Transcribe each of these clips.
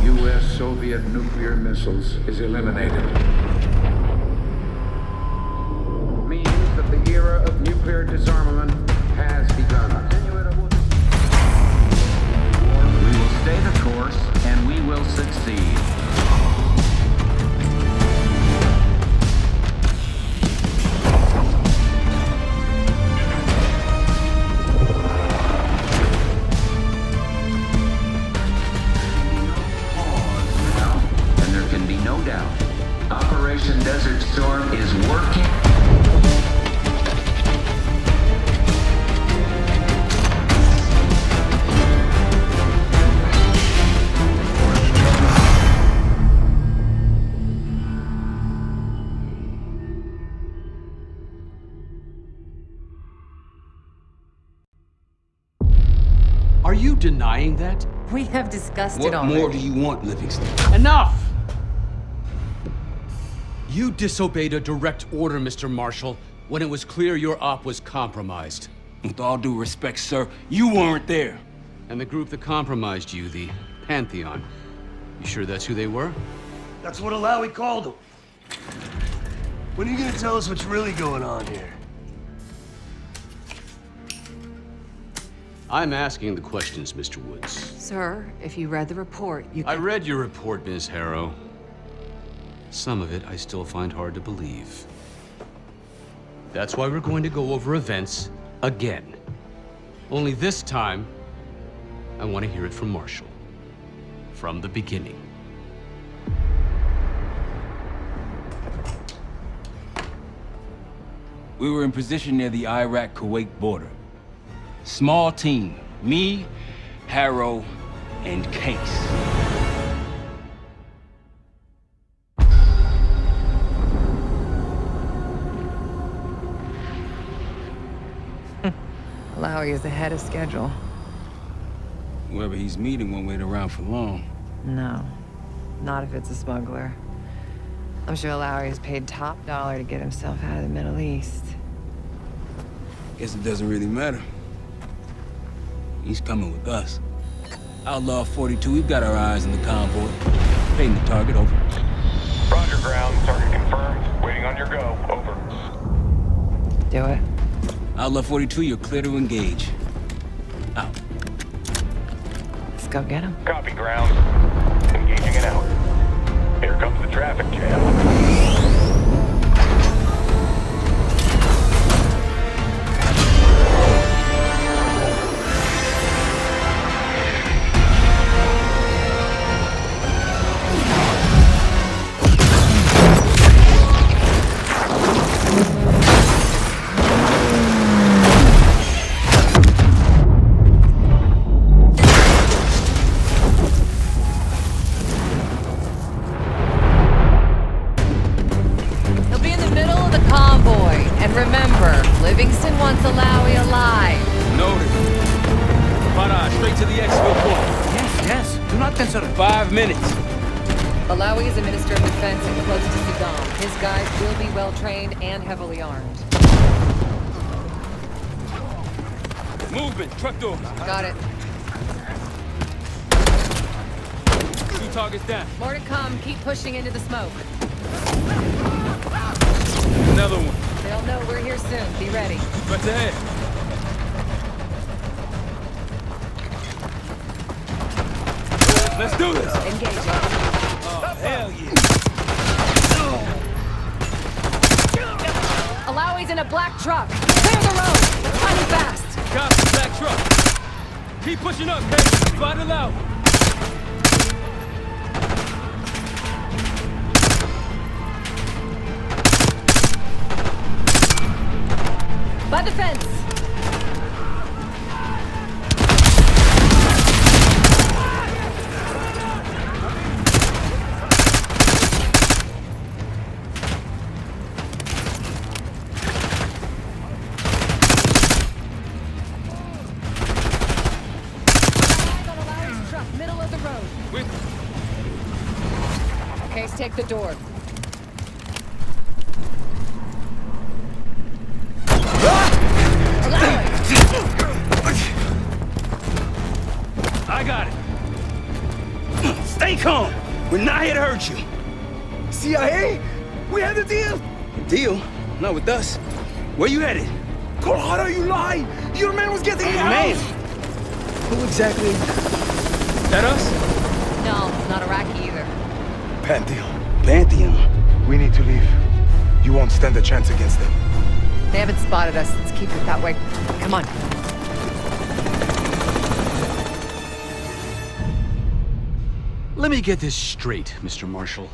U.S.-Soviet nuclear missiles is eliminated. Means that the era of nuclear disarmament has begun. We will stay the course, and we will succeed. And there can be no doubt. Operation Desert Storm is working. Are you denying that? We have discussed it already. What more do you want, Livingston? Enough! You disobeyed a direct order, Mr. Marshall, when it was clear your op was compromised. With all due respect, sir, you weren't there. And the group that compromised you, the Pantheon, you sure that's who they were? That's what Alawi called them. When are you gonna tell us what's really going on here? I'm asking the questions, Mr. Woods. Sir, if you read the report, you can... I read your report, Ms. Harrow. Some of it I still find hard to believe. That's why we're going to go over events again. Only this time, I want to hear it from Marshall. From the beginning. We were in position near the Iraq-Kuwait border. Small team. Me, Harrow, and Case. Alawi is ahead of schedule. Whoever he's meeting won't wait around for long. No, not if it's a smuggler. I'm sure Alawi is paid top dollar to get himself out of the Middle East. Guess it doesn't really matter. He's coming with us. Outlaw 42, we've got our eyes on the convoy. Paying the target, over. Roger, ground. Target confirmed. Waiting on your go. Over. Do it. Outlaw 42, you're clear to engage. Out. Let's go get him. Copy, ground. Engaging and out. Here comes the traffic jam. Livingston wants Alawi alive. Noted. Farah, straight to the exfil point. Yes, do not consider. 5 minutes. Alawi is a minister of defense and close to Saddam. His guys will be well-trained and heavily armed. Movement, truck door. Got it. 2 targets down. More to come. Keep pushing into the smoke. Another one. They'll know we're here soon. Be ready. Right ahead. Let's do this. Engaging. Oh, hell yeah. Alawi's in a black truck. Clear the road. Running fast. Copy, black truck. Keep pushing up, Kate. Find Alawi. By the fence. Middle of the road. Case, take the door. I got it. Stay calm. We're not here to hurt you. CIA? We had a deal! Deal? Not with us. Where you headed? Colorado, you lie! Your man was getting me out! Man! Who exactly? That us? No, not Iraqi either. Pantheon. Pantheon. We need to leave. You won't stand a chance against them. They haven't spotted us. Let's keep it that way. Come on. Let me get this straight, Mr. Marshall.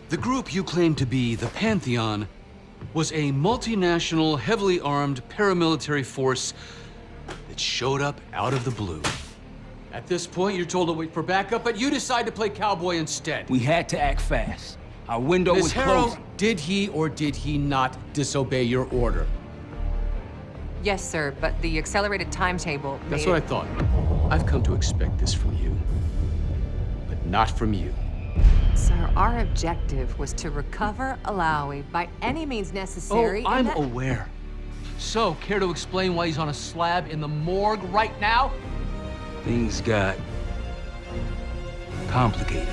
The group you claim to be the Pantheon was a multinational, heavily armed paramilitary force that showed up out of the blue. At this point, you're told to wait for backup, but you decide to play cowboy instead. We had to act fast. Our window Miss was Harrow, closing. did he or did he not disobey your order? Yes, sir, but the accelerated timetable That's what I thought. I've come to expect this from you, but not from you. Sir, our objective was to recover Alawi by any means necessary. Oh, I'm aware. So, care to explain why he's on a slab in the morgue right now? Things got complicated.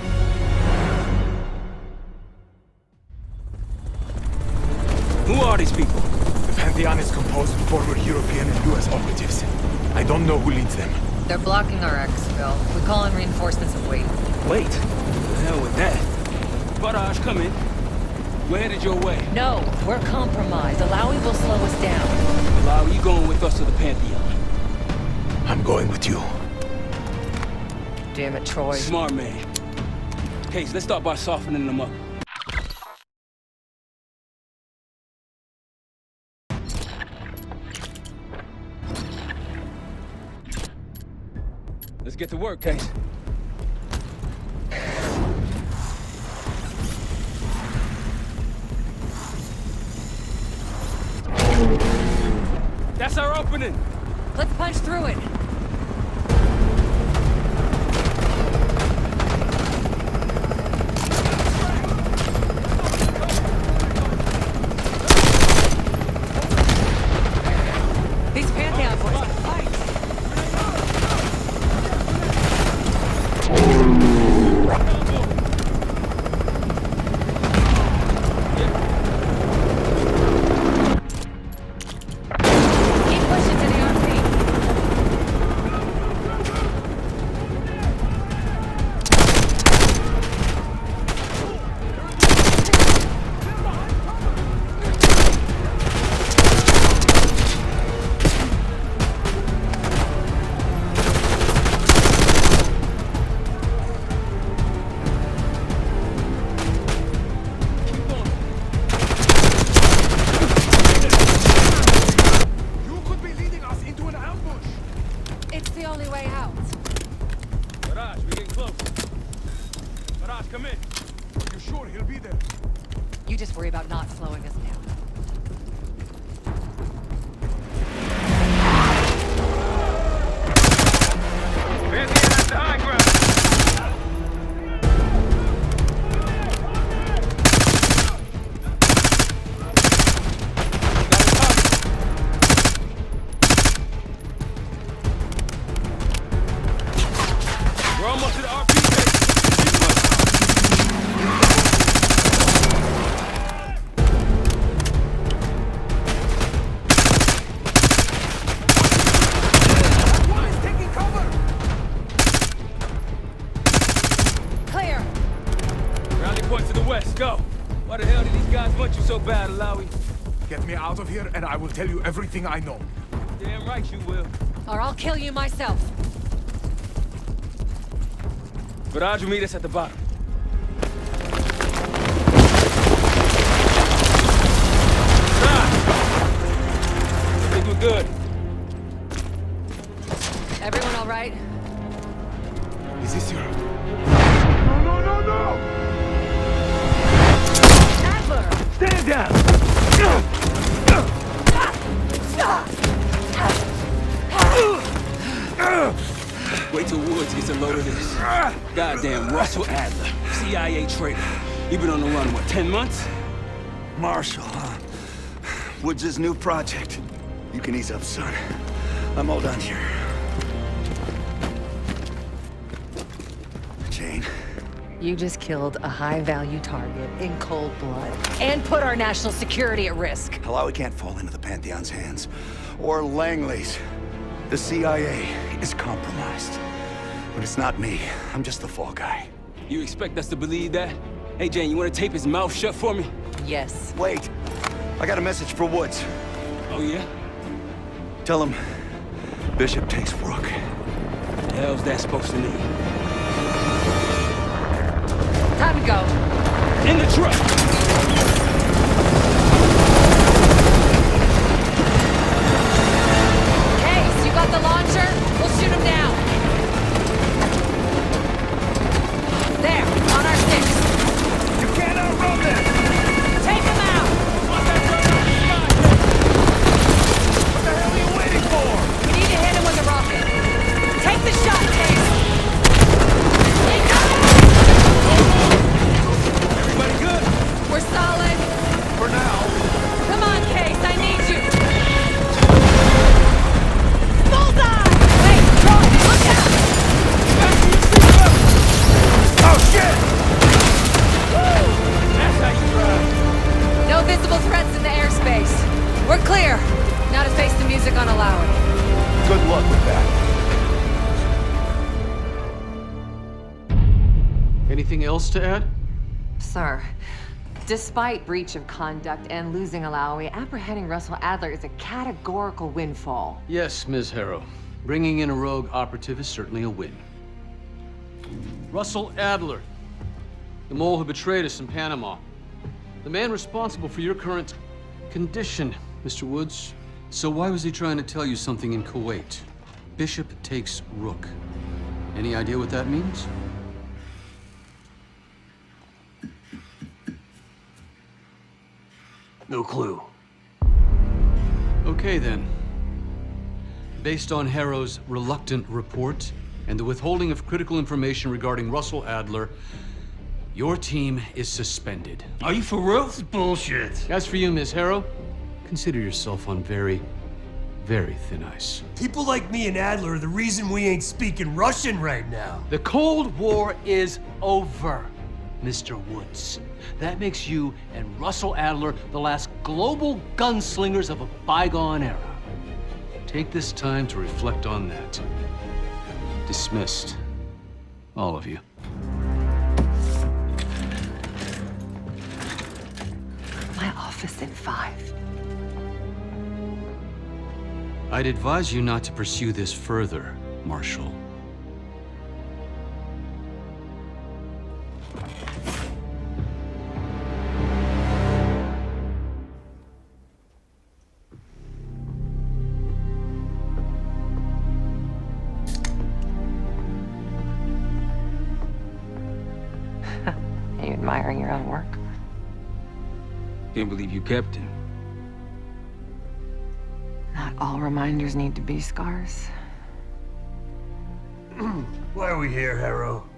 Who are these people? The Pantheon is composed of former European and US operatives. I don't know who leads them. They're blocking our exfil. We call in reinforcements and wait. Wait. The hell with that. Barrage, come in. We're headed your way. No, we're compromised. Alawi will slow us down. Alawi, you going with us to the Pantheon? I'm going with you. Damn it, Troy. Smart man. Case, let's start by softening them up. Let's get to work, Case. That's our opening. Let's punch through it. These Pantheon boys can fight. Keep pushing to the RP. You could be leading us into an ambush. It's the only way out. Barrage, we're getting close. Barrage, come in. Are you sure he'll be there? You just worry about not slowing us down. Pantheon has the high ground. We're almost to the RP base. Keep pushing. One is taking cover! Clear! Rally point to the west, go. Why the hell did these guys want you so bad, Alawi? Get me out of here and I will tell you everything I know. Damn right you will. Or I'll kill you myself. Barrage will meet us at the bottom. I think we're good. Everyone all right? Is this your... No, no, no, no! Adler! Stand down! Wait till Woods gets a load of this. Goddamn Russell Adler, CIA traitor. You been on the run, what, 10 months? Marshall, huh? Woods' new project. You can ease up, son. I'm all done here. Jane. You just killed a high-value target in cold blood and put our national security at risk. Alawi can't fall into the Pantheon's hands. Or Langley's. The CIA is compromised. But it's not me. I'm just the fall guy. You expect us to believe that? Hey, Jane, you want to tape his mouth shut for me? Yes. Wait. I got a message for Woods. Oh, yeah? Tell him Bishop takes Rook. What the hell's that supposed to mean? Time to go. In the truck! Case, you got the launcher? We'll shoot him down. There, on our sticks. You can't outrun this! Take him out! What the hell are you waiting for? We need to hit him with a rocket. Take the shot, Case. Everybody good? We're solid. For now. Come on, Case, I need you. Bullseye! Wait, Troy, look out! Oh, shit! That's how you drive. No visible threats in the airspace. We're clear. Now to face the music on Alawi. Good luck with that. Anything else to add? Sir, despite breach of conduct and losing Alawi, apprehending Russell Adler is a categorical windfall. Yes, Ms. Harrow. Bringing in a rogue operative is certainly a win. Russell Adler, the mole who betrayed us in Panama. The man responsible for your current condition, Mr. Woods. So why was he trying to tell you something in Kuwait? Bishop takes Rook. Any idea what that means? No clue. Okay, then. Based on Harrow's reluctant report and the withholding of critical information regarding Russell Adler, your team is suspended. Are you for real? This is bullshit. As for you, Ms. Harrow, consider yourself on very, very thin ice. People like me and Adler are the reason we ain't speaking Russian right now. The Cold War is over, Mr. Woods. That makes you and Russell Adler the last global gunslingers of a bygone era. Take this time to reflect on that. Dismissed. All of you. My office in 5. I'd advise you not to pursue this further, Marshal. Are you admiring your own work? Can't believe you kept him. Not all reminders need to be scars. Why are we here, Harrow?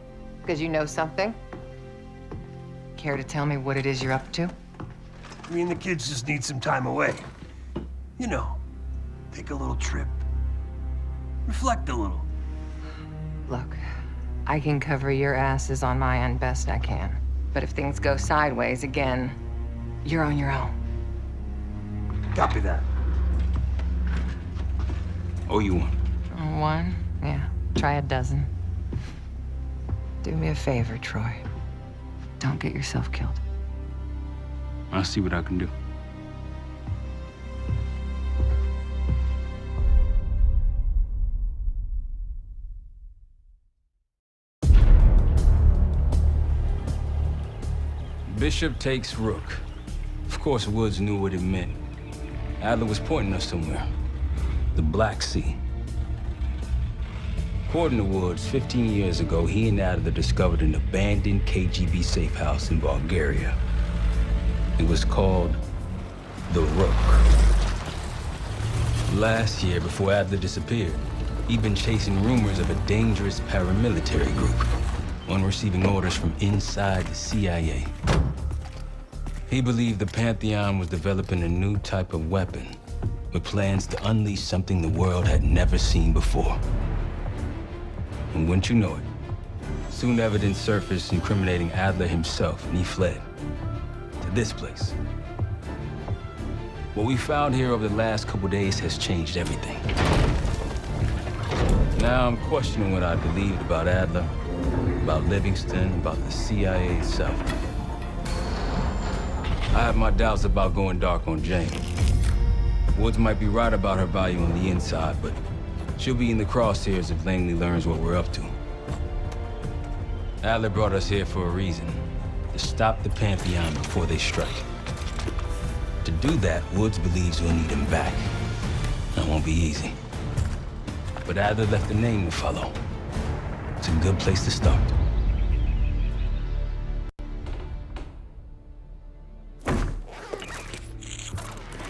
Because you know something? Care to tell me what it is you're up to? Me and the kids just need some time away. You know, take a little trip. Reflect a little. Look, I can cover your asses on my end best I can. But if things go sideways again, you're on your own. Copy that. Oh, you won. One? Yeah. Try a dozen. Do me a favor, Troy. Don't get yourself killed. I'll see what I can do. Bishop takes Rook. Of course, Woods knew what it meant. Adler was pointing us somewhere. The Black Sea. According to Woods, 15 years ago, he and Adler discovered an abandoned KGB safe house in Bulgaria. It was called the Rook. Last year, before Adler disappeared, he'd been chasing rumors of a dangerous paramilitary group, one receiving orders from inside the CIA. He believed the Pantheon was developing a new type of weapon, with plans to unleash something the world had never seen before. And wouldn't you know it, Soon evidence surfaced incriminating Adler himself, and he fled. To this place. What we found here over the last couple days has changed everything. Now I'm questioning what I believed about Adler, about Livingston, about the CIA itself. I have my doubts about going dark on Jane. Woods might be right about her value on the inside, but she'll be in the crosshairs if Langley learns what we're up to. Adler brought us here for a reason. To stop the Pantheon before they strike. To do that, Woods believes we'll need him back. That won't be easy. But Adler left a name to follow. It's a good place to start.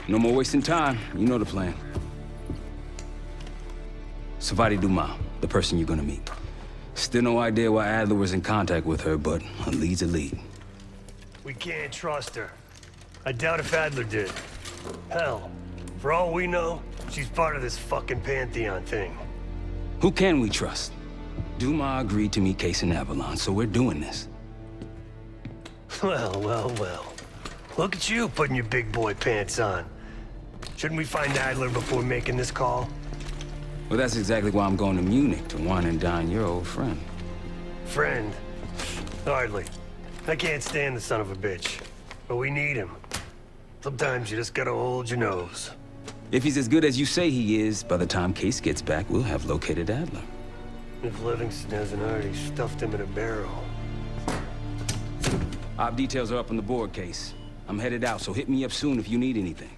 No more wasting time. You know the plan. Savati Dumas, the person you're gonna meet. Still no idea why Adler was in contact with her, but a lead's a lead. We can't trust her. I doubt if Adler did. Hell, for all we know, she's part of this fucking Pantheon thing. Who can we trust? Dumas agreed to meet Case in Avalon, so we're doing this. Well, well, well. Look at you putting your big boy pants on. Shouldn't we find Adler before making this call? Well, that's exactly why I'm going to Munich, to wine and dine your old friend. Friend? Hardly. I can't stand the son of a bitch. But we need him. Sometimes you just gotta hold your nose. If he's as good as you say he is, by the time Case gets back, we'll have located Adler. If Livingston hasn't already stuffed him in a barrel. Op details are up on the board, Case. I'm headed out, so hit me up soon if you need anything.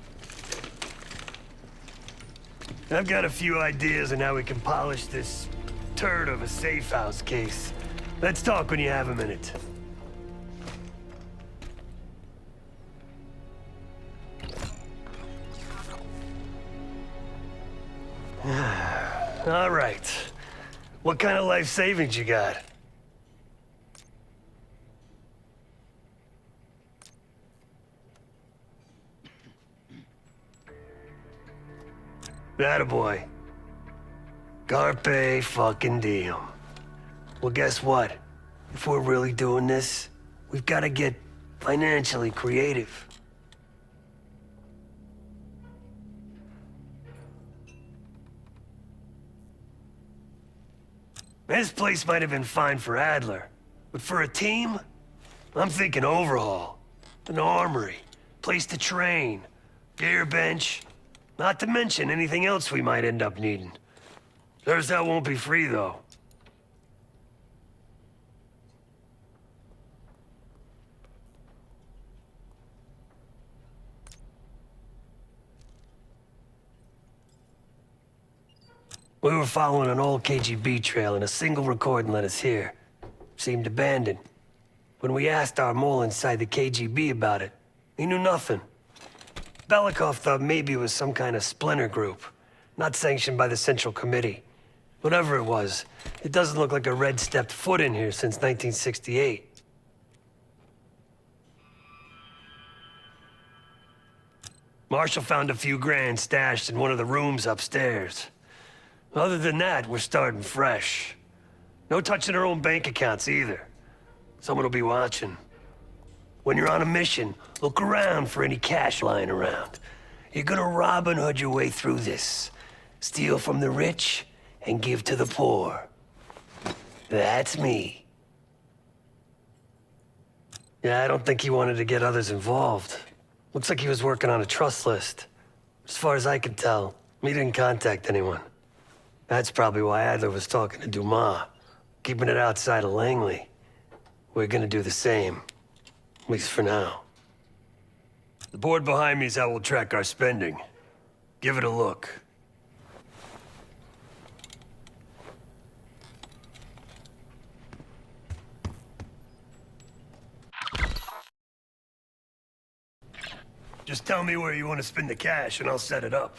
I've got a few ideas on how we can polish this turd of a safe house case. Let's talk when you have a minute. All right. What kind of life savings you got? Attaboy. Carpe fucking diem. Well, guess what? If we're really doing this, we've got to get financially creative. This place might have been fine for Adler, but for a team, I'm thinking overhaul. An armory, place to train, gear bench, not to mention anything else we might end up needing. There's that won't be free, though. We were following an old KGB trail and a single recording led us here. Seemed abandoned. When we asked our mole inside the KGB about it, he knew nothing. Belikov thought maybe it was some kind of splinter group, not sanctioned by the Central Committee. Whatever it was, it doesn't look like a red stepped foot in here since 1968. Marshall found a few grand stashed in one of the rooms upstairs. Other than that, we're starting fresh. No touching our own bank accounts either. Someone will be watching. When you're on a mission, look around for any cash lying around. You're gonna Robin Hood your way through this. Steal from the rich and give to the poor. That's me. Yeah, I don't think he wanted to get others involved. Looks like he was working on a trust list. As far as I can tell, he didn't contact anyone. That's probably why Adler was talking to Dumas, keeping it outside of Langley. We're gonna do the same, at least for now. The board behind me is how we'll track our spending. Give it a look. Just tell me where you want to spend the cash and I'll set it up.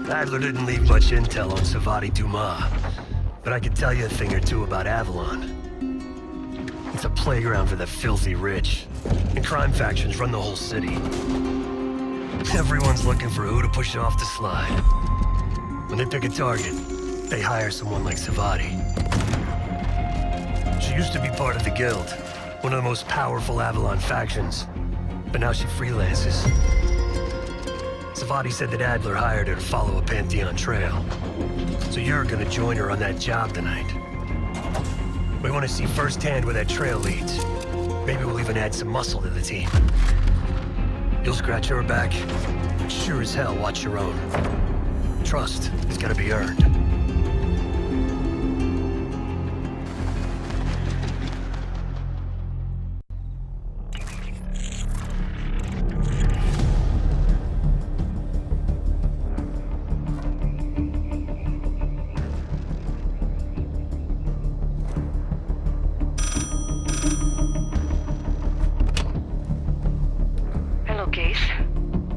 Adler didn't leave much intel on Savati Dumas, but I could tell you a thing or two about Avalon. It's a playground for the filthy rich, and crime factions run the whole city. Everyone's looking for who to push off the slide. When they pick a target, they hire someone like Savati. She used to be part of the Guild, one of the most powerful Avalon factions, but now she freelances. Savati said that Adler hired her to follow a Pantheon trail. So you're gonna join her on that job tonight. We want to see firsthand where that trail leads. Maybe we'll even add some muscle to the team. You'll scratch her back, but sure as hell watch your own. Trust has gotta be earned.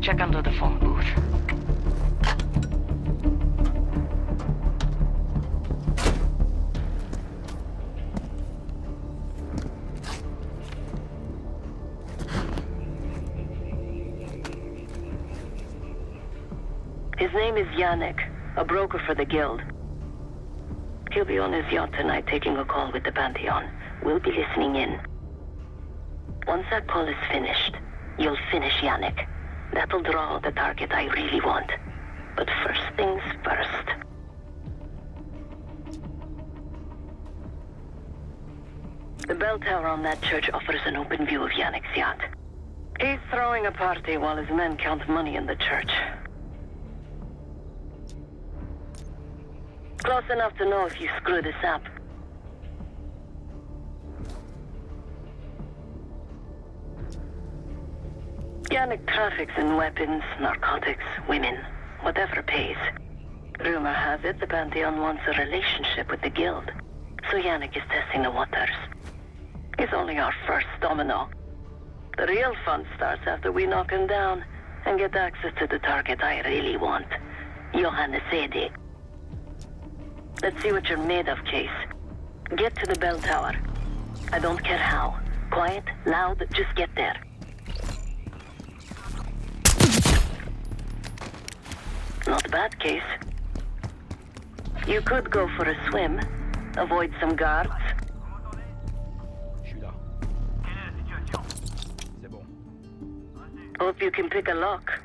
Check under the phone booth. His name is Yannick, a broker for the Guild. He'll be on his yacht tonight taking a call with the Pantheon. We'll be listening in. Once that call is finished, you'll finish Yannick. That'll draw the target I really want. But first things first. The bell tower on that church offers an open view of Yannick's yacht. He's throwing a party while his men count money in the church. Close enough to know if you screw this up. Yannick traffics in weapons, narcotics, women, whatever pays. Rumor has it the Pantheon wants a relationship with the Guild, so Yannick is testing the waters. He's only our first domino. The real fun starts after we knock him down and get access to the target I really want, Johannes Edi. Let's see what you're made of, Case. Get to the bell tower. I don't care how. Quiet, loud, just get there. Not bad, Case. You could go for a swim, avoid some guards. Hope you can pick a lock.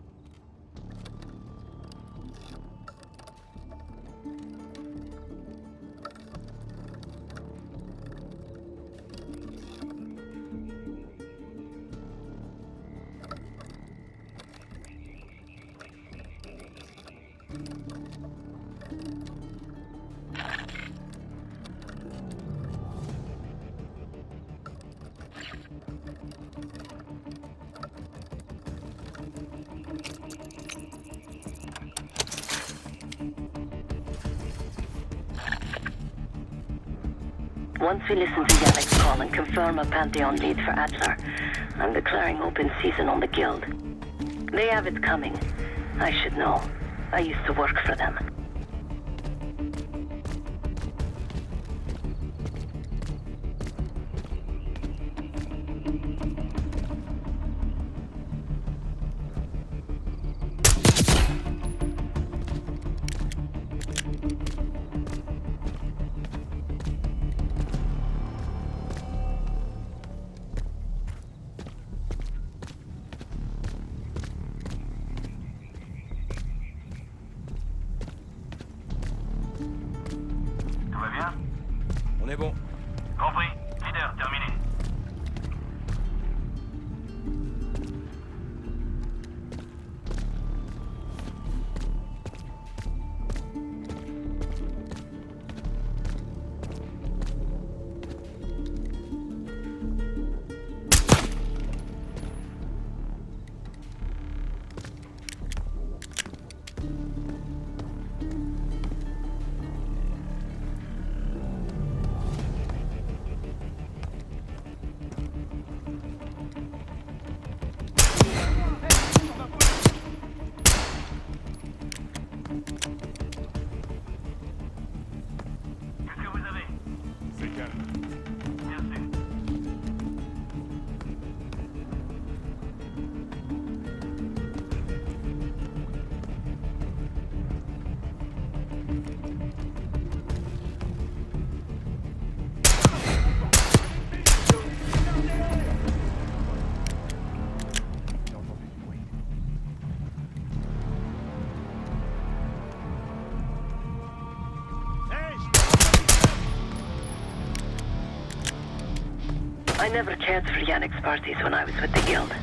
Once we listen to Yannick's call and confirm a Pantheon lead for Adler, I'm declaring open season on the Guild. They have it coming. I should know. I used to work for them. On est bon. Compris. Leader, terminé. I never cared for Yannick's parties when I was with the Guild.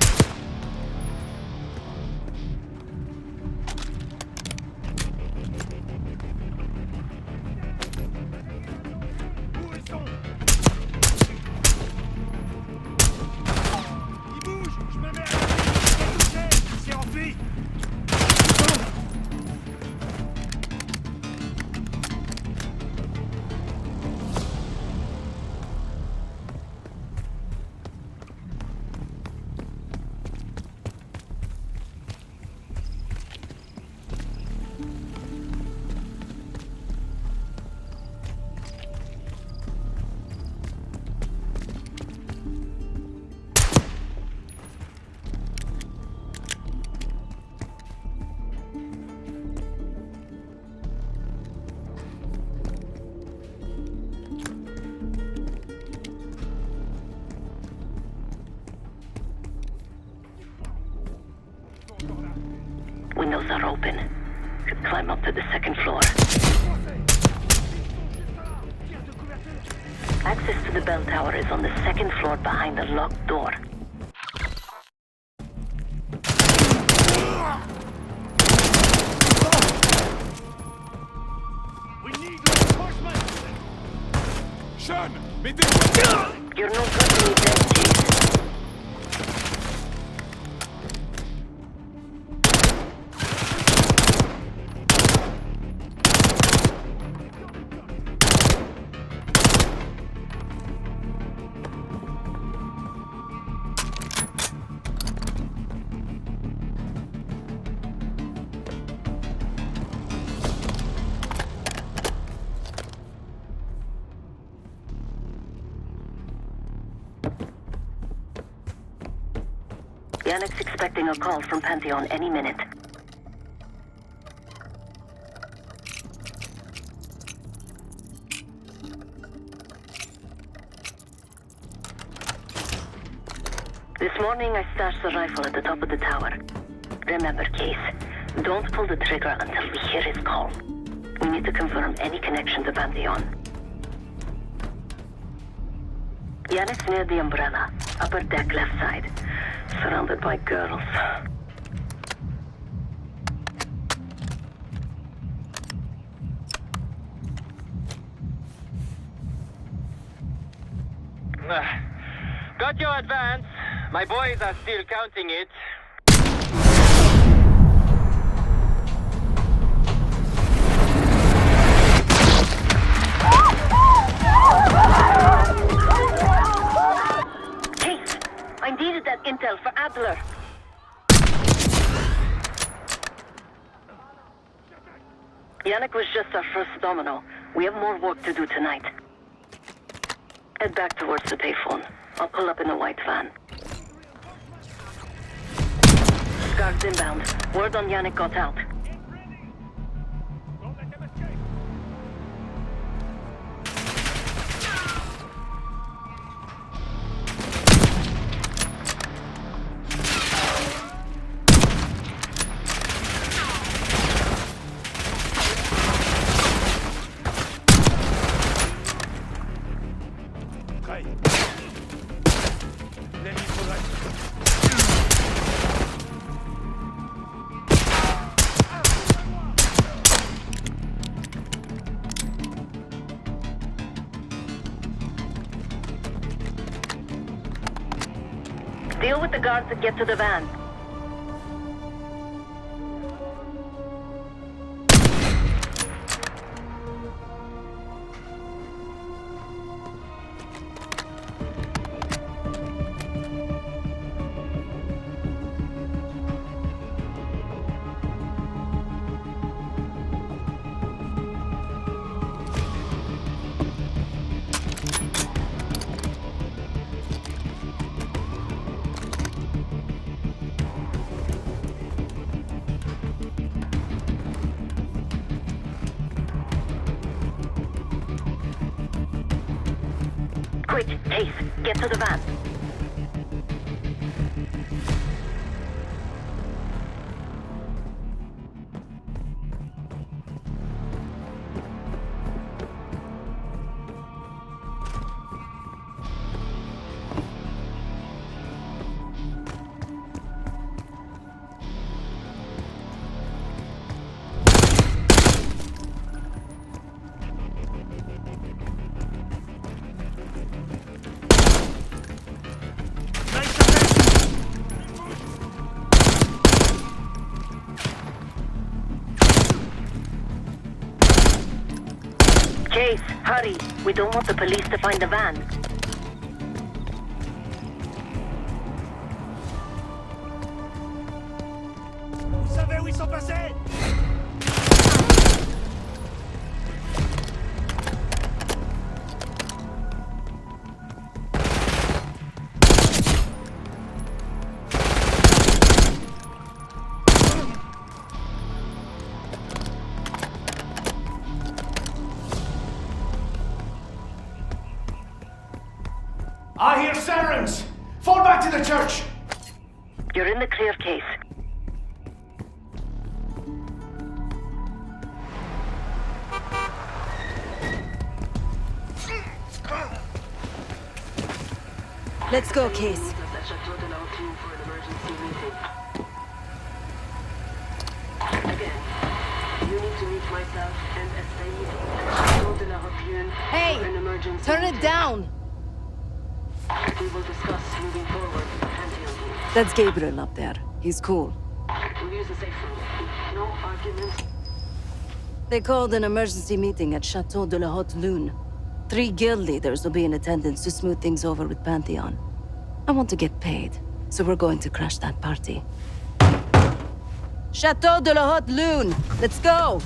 Windows are open. Could climb up to the second floor. Access to the bell tower is on the second floor behind the locked door. We need reinforcements! Sean, You're not letting me dead, Chase. Yannick's expecting a call from Pantheon any minute. This morning I stashed the rifle at the top of the tower. Remember, Case, don't pull the trigger until we hear his call. We need to confirm any connection to Pantheon. Yannick's near the umbrella, upper deck left side. Surrounded by girls. Got your advance. My boys are still counting it. I needed that intel for Adler. Yannick was just our first domino. We have more work to do tonight. Head back towards the payphone. I'll pull up in a white van. Guards inbound. Word on Yannick got out. Deal with the guards and get to the van. Quick, Case, get to the van. Case, hurry. We don't want the police to find the van. Vous savez où ils sont passés? I hear sirens! Fall back to the church! You're in the clear, Case. Let's go, Case. Hey! Turn it down! We will discuss moving forward. That's Gabriel up there. He's cool. We'll use the safe room. No arguments. They called an emergency meeting at Chateau de la Haute Lune. 3 guild leaders will be in attendance to smooth things over with Pantheon. I want to get paid, so we're going to crash that party. Chateau de la Haute Lune! Let's go!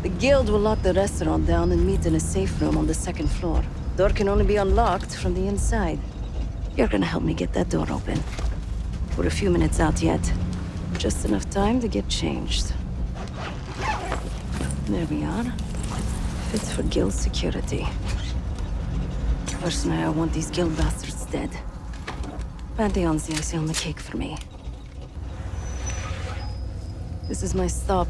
The guild will lock the restaurant down and meet in a safe room on the 2nd floor. Door can only be unlocked from the inside. You're gonna help me get that door open. We're a few minutes out yet. Just enough time to get changed. There we are. Fit for guild security. Personally, I want these guild bastards dead. Pantheon's the icing on the cake for me. This is my stop.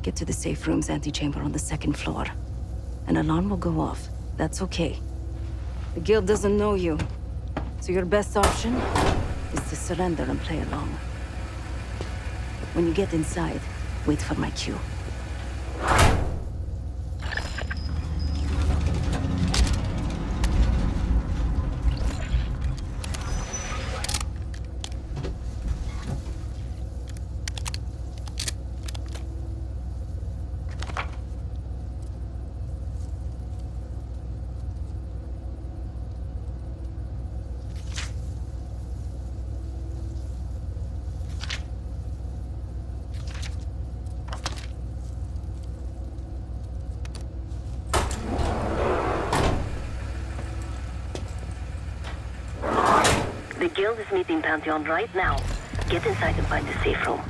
Get to the safe room's antechamber on the 2nd floor. An alarm will go off. That's okay. The guild doesn't know you, so your best option is to surrender and play along. When you get inside, wait for my cue. The guild is meeting Pantheon right now. Get inside and find the safe room.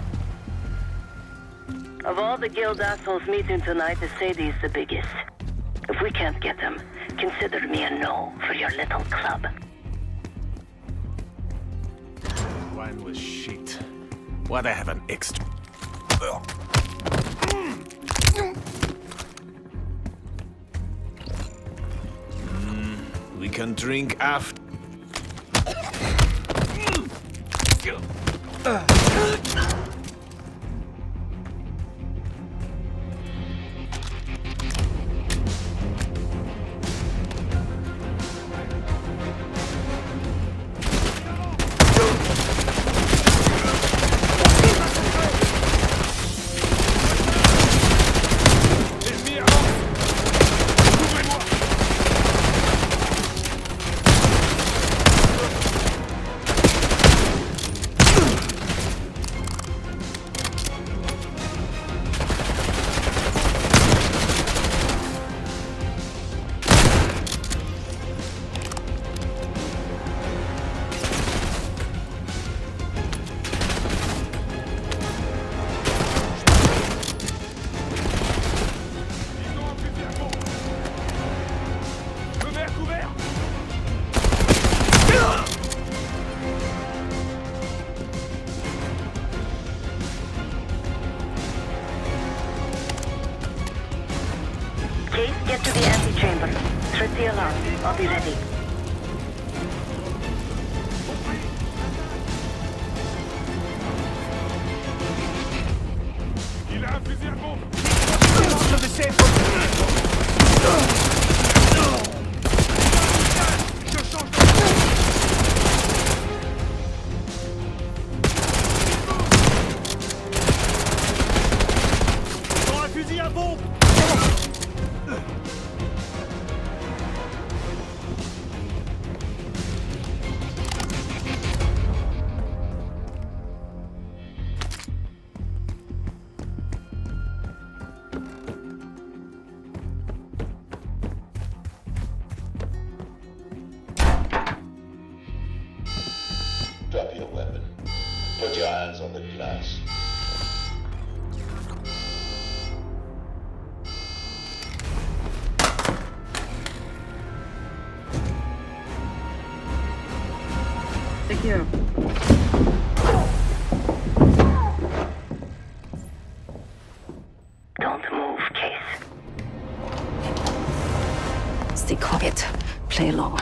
Of all the guild assholes meeting tonight, the Sadie's the biggest. If we can't get them, consider me a no for your little club. Wine was shit. Why'd I have an extra? We can drink after. Get to the antechamber. Trip the alarm. I'll be ready. Il a un fusil à pompe. To the safe room. up your weapon. Put your hands on the glass. Secure. Don't move, Case. Stay quiet. Play along.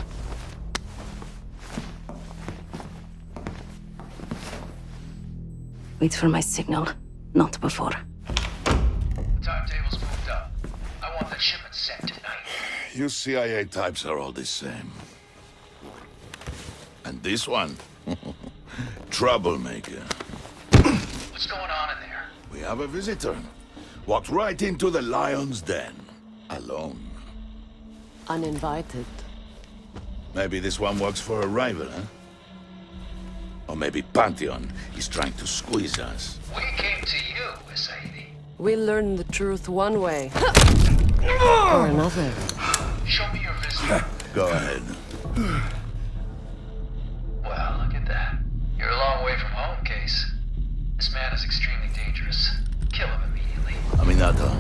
Wait for my signal. Not before. Timetable's moved up. I want that shipment sent tonight. You CIA types are all the same. And this one? Troublemaker. What's going on in there? We have a visitor. Walked right into the lion's den. Alone. Uninvited. Maybe this one works for a rival, huh? Or maybe Pantheon is trying to squeeze us. We came to you, Sadie. We learn the truth one way. Or another. Show me your visitor. Go ahead. Well, look at that. You're a long way from home, Case. This man is extremely dangerous. Kill him immediately. Aminata.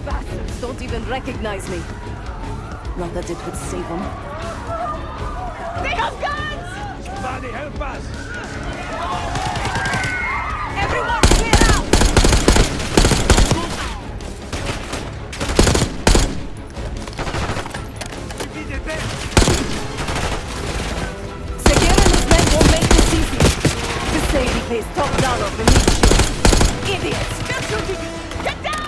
Bastards don't even recognize me. Not that it would save them. They have guns! Somebody help us! Everyone clear out! Seguir and his men won't make this easy. This lady pays top dollar for meat shields. Idiots! Get down!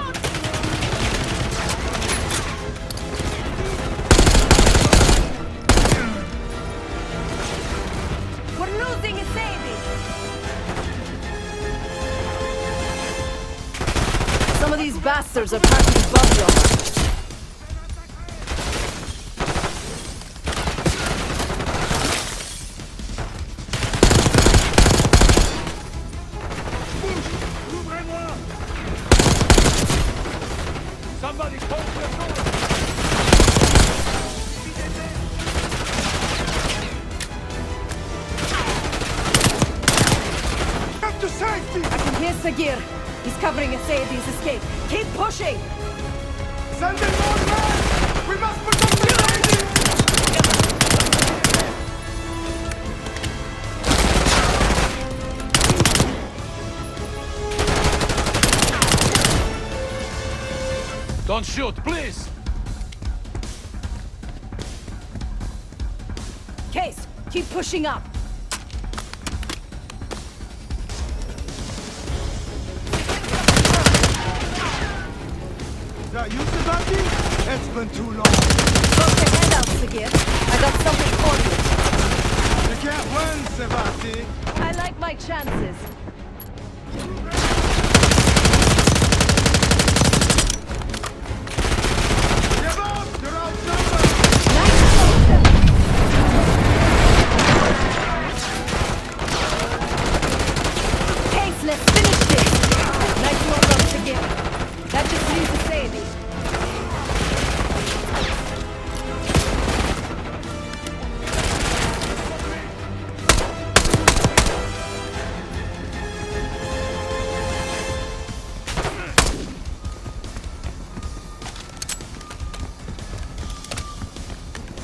We're losing a Sadie! Some of these bastards are packing body armor. Somebody poke the door! Get to safety! I can hear Sagir. He's covering a Sadie's escape. Keep pushing! Send in more men! We must protect the lady! Don't shoot, please! Case, keep pushing up. Is that you, Sebastian? It's been too long. Put your head out, Sagir. I got something for you. You can't win, Sebastian. I like my chances. Give up! You're outnumbered! Nice motion. Case, let's finish this. Nice motion, Sagir. That just leaves a Sadie.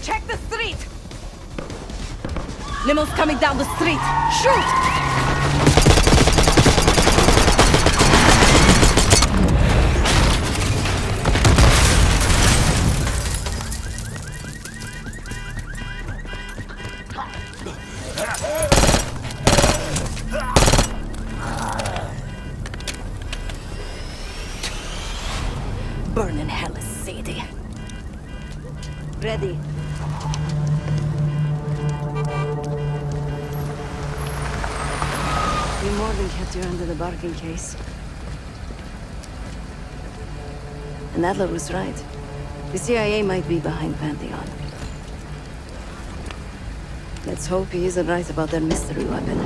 Check the street! Limo's coming down the street! Shoot! Burn in hell, Sadie. Ready. You more than kept you under the bargain case. And Adler was right. The CIA might be behind Pantheon. Let's hope he isn't right about their mystery weapon.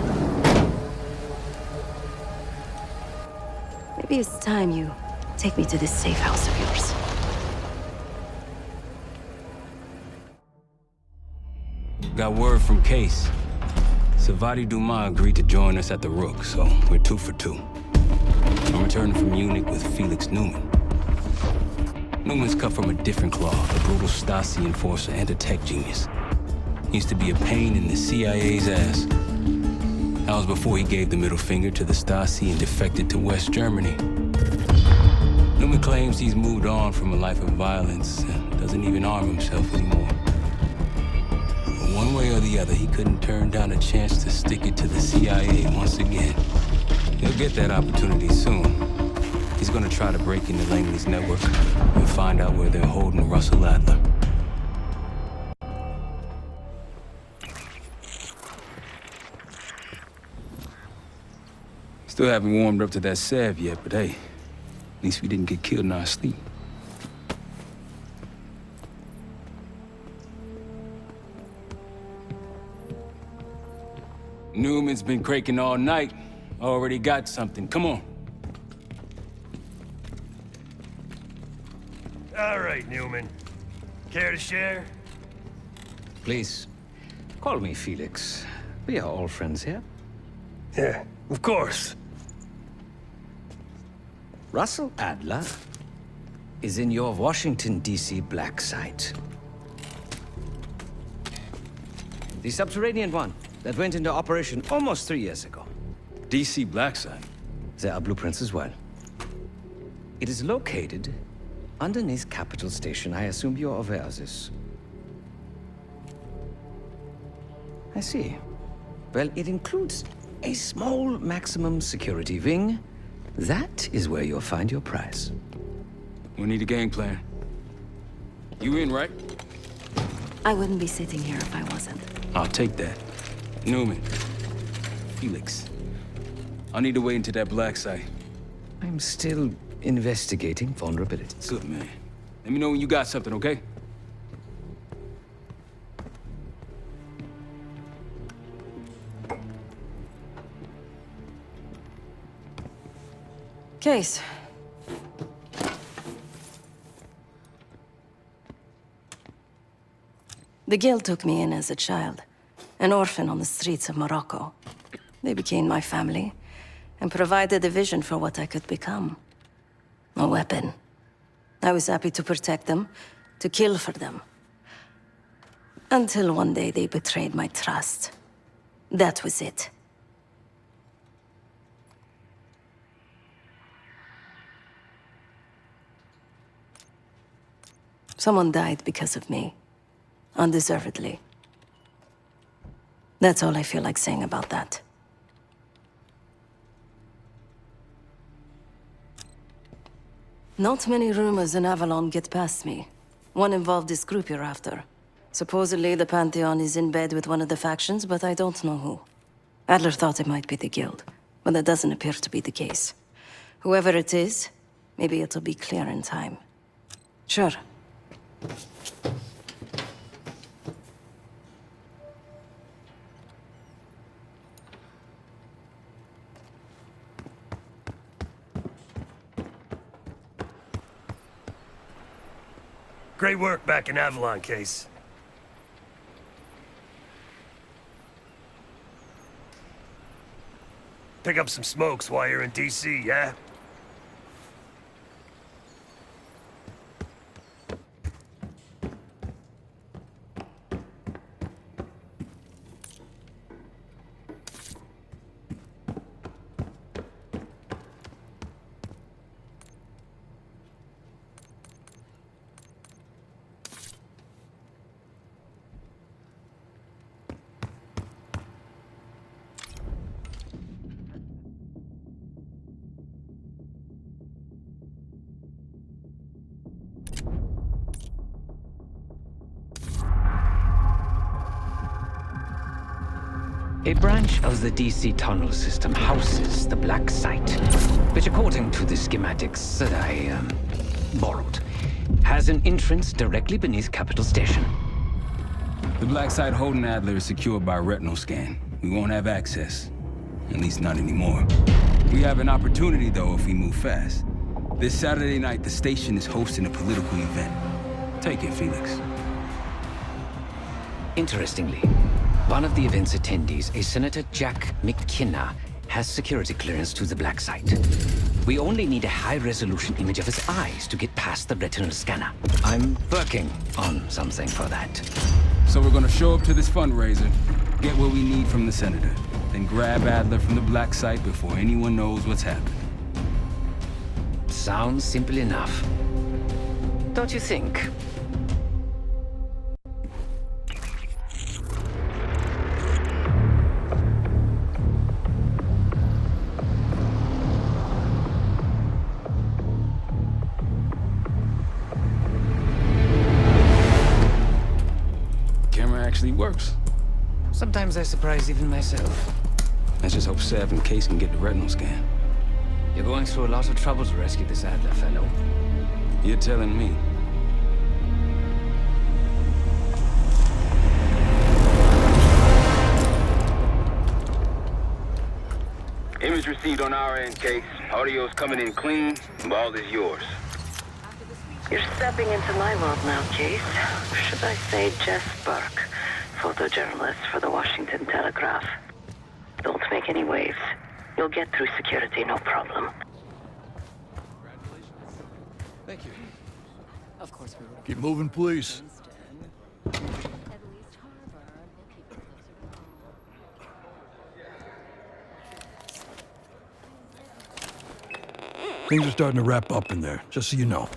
Maybe it's time you take me to this safe house of yours. Got word from Case. Savati Dumas agreed to join us at the Rook, so we're 2 for 2. I'm returning from Munich with Felix Newman. Newman's cut from a different cloth, a brutal Stasi enforcer and a tech genius. He used to be a pain in the CIA's ass. That was before he gave the middle finger to the Stasi and defected to West Germany. Newman claims he's moved on from a life of violence and doesn't even arm himself anymore. But one way or the other, he couldn't turn down a chance to stick it to the CIA once again. He'll get that opportunity soon. He's gonna try to break into Langley's network and find out where they're holding Russell Adler. Still haven't warmed up to that salve yet, but hey, at least we didn't get killed in our sleep. Newman's been cranking all night. Already got something. Come on. All right, Newman. Care to share? Please, call me Felix. We are all friends here. Yeah, of course. Russell Adler is in your Washington, D.C. black site. The subterranean one that went into operation almost 3 years ago. D.C. black site? There are blueprints as well. It is located underneath Capitol Station. I assume you're aware of this. I see. Well, it includes a small maximum security wing. That is where you'll find your prize. We need a game plan. You in, right? I wouldn't be sitting here if I wasn't. I'll take that. Newman. Felix. I'll need to wait into that black site. I'm still investigating vulnerabilities. Good, man. Let me know when you got something, okay? Case. The Guild took me in as a child, an orphan on the streets of Morocco. They became my family and provided a vision for what I could become. A weapon. I was happy to protect them, to kill for them. Until one day they betrayed my trust. That was it. Someone died because of me. Undeservedly. That's all I feel like saying about that. Not many rumors in Avalon get past me. One involved this group you're after. Supposedly the Pantheon is in bed with one of the factions, but I don't know who. Adler thought it might be the Guild, but that doesn't appear to be the case. Whoever it is, maybe it'll be clear in time. Sure. Great work back in Avalon, Case. Pick up some smokes while you're in D.C., yeah? A branch of the DC tunnel system houses the black site, which according to the schematics that I borrowed, has an entrance directly beneath Capital Station. The black site holding Adler is secured by retinal scan. We won't have access. At least not anymore. We have an opportunity, though, if we move fast. This Saturday night, the station is hosting a political event. Take it, Felix. Interestingly, one of the event's attendees, a Senator Jack McKenna, has security clearance to the black site. We only need a high-resolution image of his eyes to get past the retinal scanner. I'm working on something for that. So we're gonna show up to this fundraiser, get what we need from the Senator, then grab Adler from the black site before anyone knows what's happened. Sounds simple enough. Don't you think? Camera actually works. Sometimes I surprise even myself. Let's just hope Sev and Case can get the retinal scan. You're going through a lot of trouble to rescue this Adler fellow. You're telling me. Image received on our end, Case. Audio's coming in clean. Ball is yours. You're stepping into my world now, Case. Should I say Jess Burke, photojournalist for the Washington Telegraph. Don't make any waves. You'll get through security, no problem. Thank you. Of course we will. Keep moving, please. Things are starting to wrap up in there, just so you know.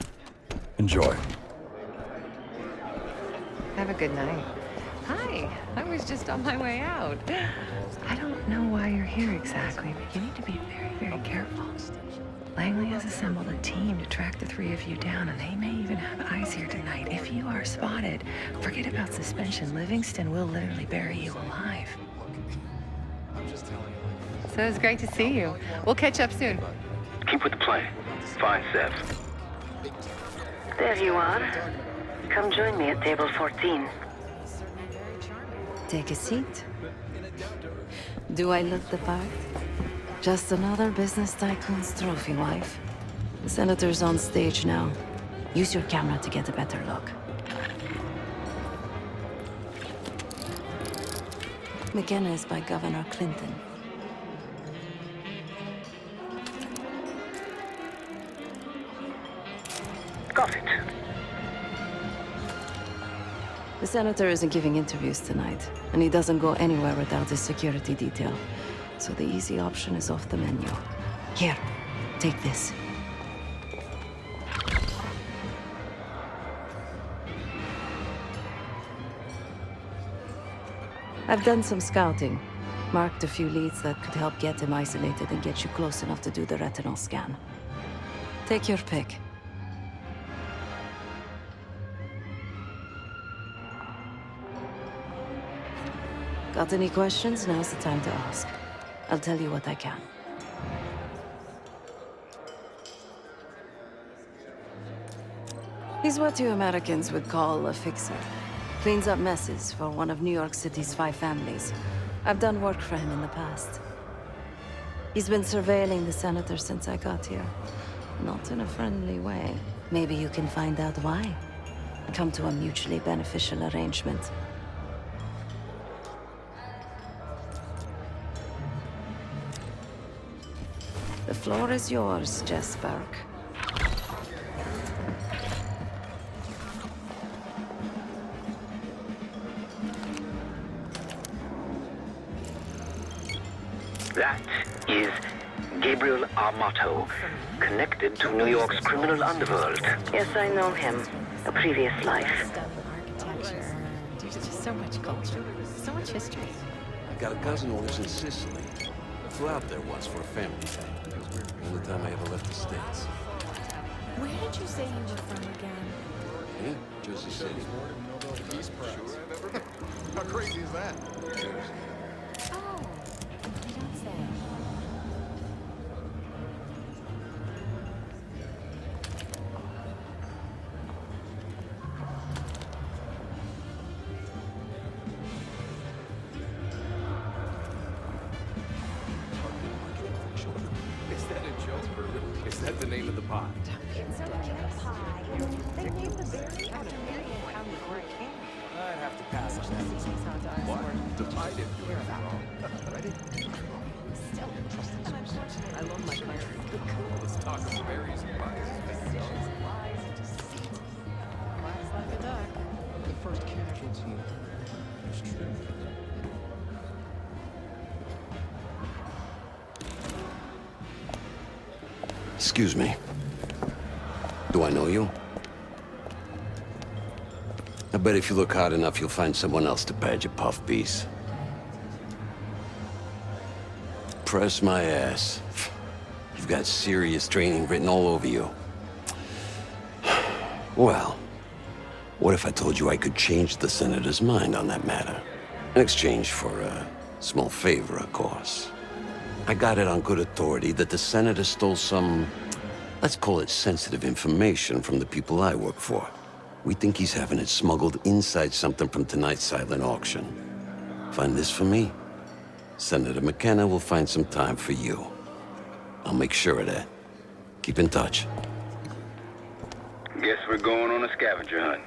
Enjoy. Have a good night. Hi, I was just on my way out. I don't know why you're here exactly, but you need to be very, very careful. Langley has assembled a team to track the three of you down, and they may even have eyes here tonight. If you are spotted, forget about suspension. Livingston will literally bury you alive. So it's great to see you. We'll catch up soon. Keep with the plan. Find Sev. There you are. Come join me at table 14. Take a seat. Do I look the part? Just another business tycoon's trophy wife. The senator's on stage now. Use your camera to get a better look. McKenna is by Governor Clinton. Got it. The senator isn't giving interviews tonight, and he doesn't go anywhere without his security detail. So the easy option is off the menu. Here, take this. I've done some scouting. Marked a few leads that could help get him isolated and get you close enough to do the retinal scan. Take your pick. Got any questions? Now's the time to ask. I'll tell you what I can. He's what you Americans would call a fixer. Cleans up messes for one of New York City's 5 families. I've done work for him in the past. He's been surveilling the senator since I got here. Not in a friendly way. Maybe you can find out why. Come to a mutually beneficial arrangement. The floor is yours, Jess Burke. That is Gabriel Armato, connected to New York's criminal underworld. Yes, I know him. A previous life. Architecture. There's just so much culture, so much history. I got a cousin who lives in Sicily. I flew out there once for a family thing. The only time I ever left the States. Where did you say you were from again? Yeah, Jersey City. How crazy is that? Oh, you don't say. pie. They named the berry after Mary and County Hurricane. I'd have to pass on that. What? The pie didn't do anything wrong. Ready? Still interesting. I love my country. All this talk of berries and pies is making noise. Lies and deceit. Quacks like a duck. The first casualty is true. Excuse me. Do I know you? I bet if you look hard enough, you'll find someone else to badge a puff piece. Press my ass. You've got serious training written all over you. Well, what if I told you I could change the Senator's mind on that matter? In exchange for a small favor, of course. I got it on good authority that the Senator stole some, let's call it sensitive information from the people I work for. We think he's having it smuggled inside something from tonight's silent auction. Find this for me? Senator McKenna will find some time for you. I'll make sure of that. Keep in touch. Guess we're going on a scavenger hunt.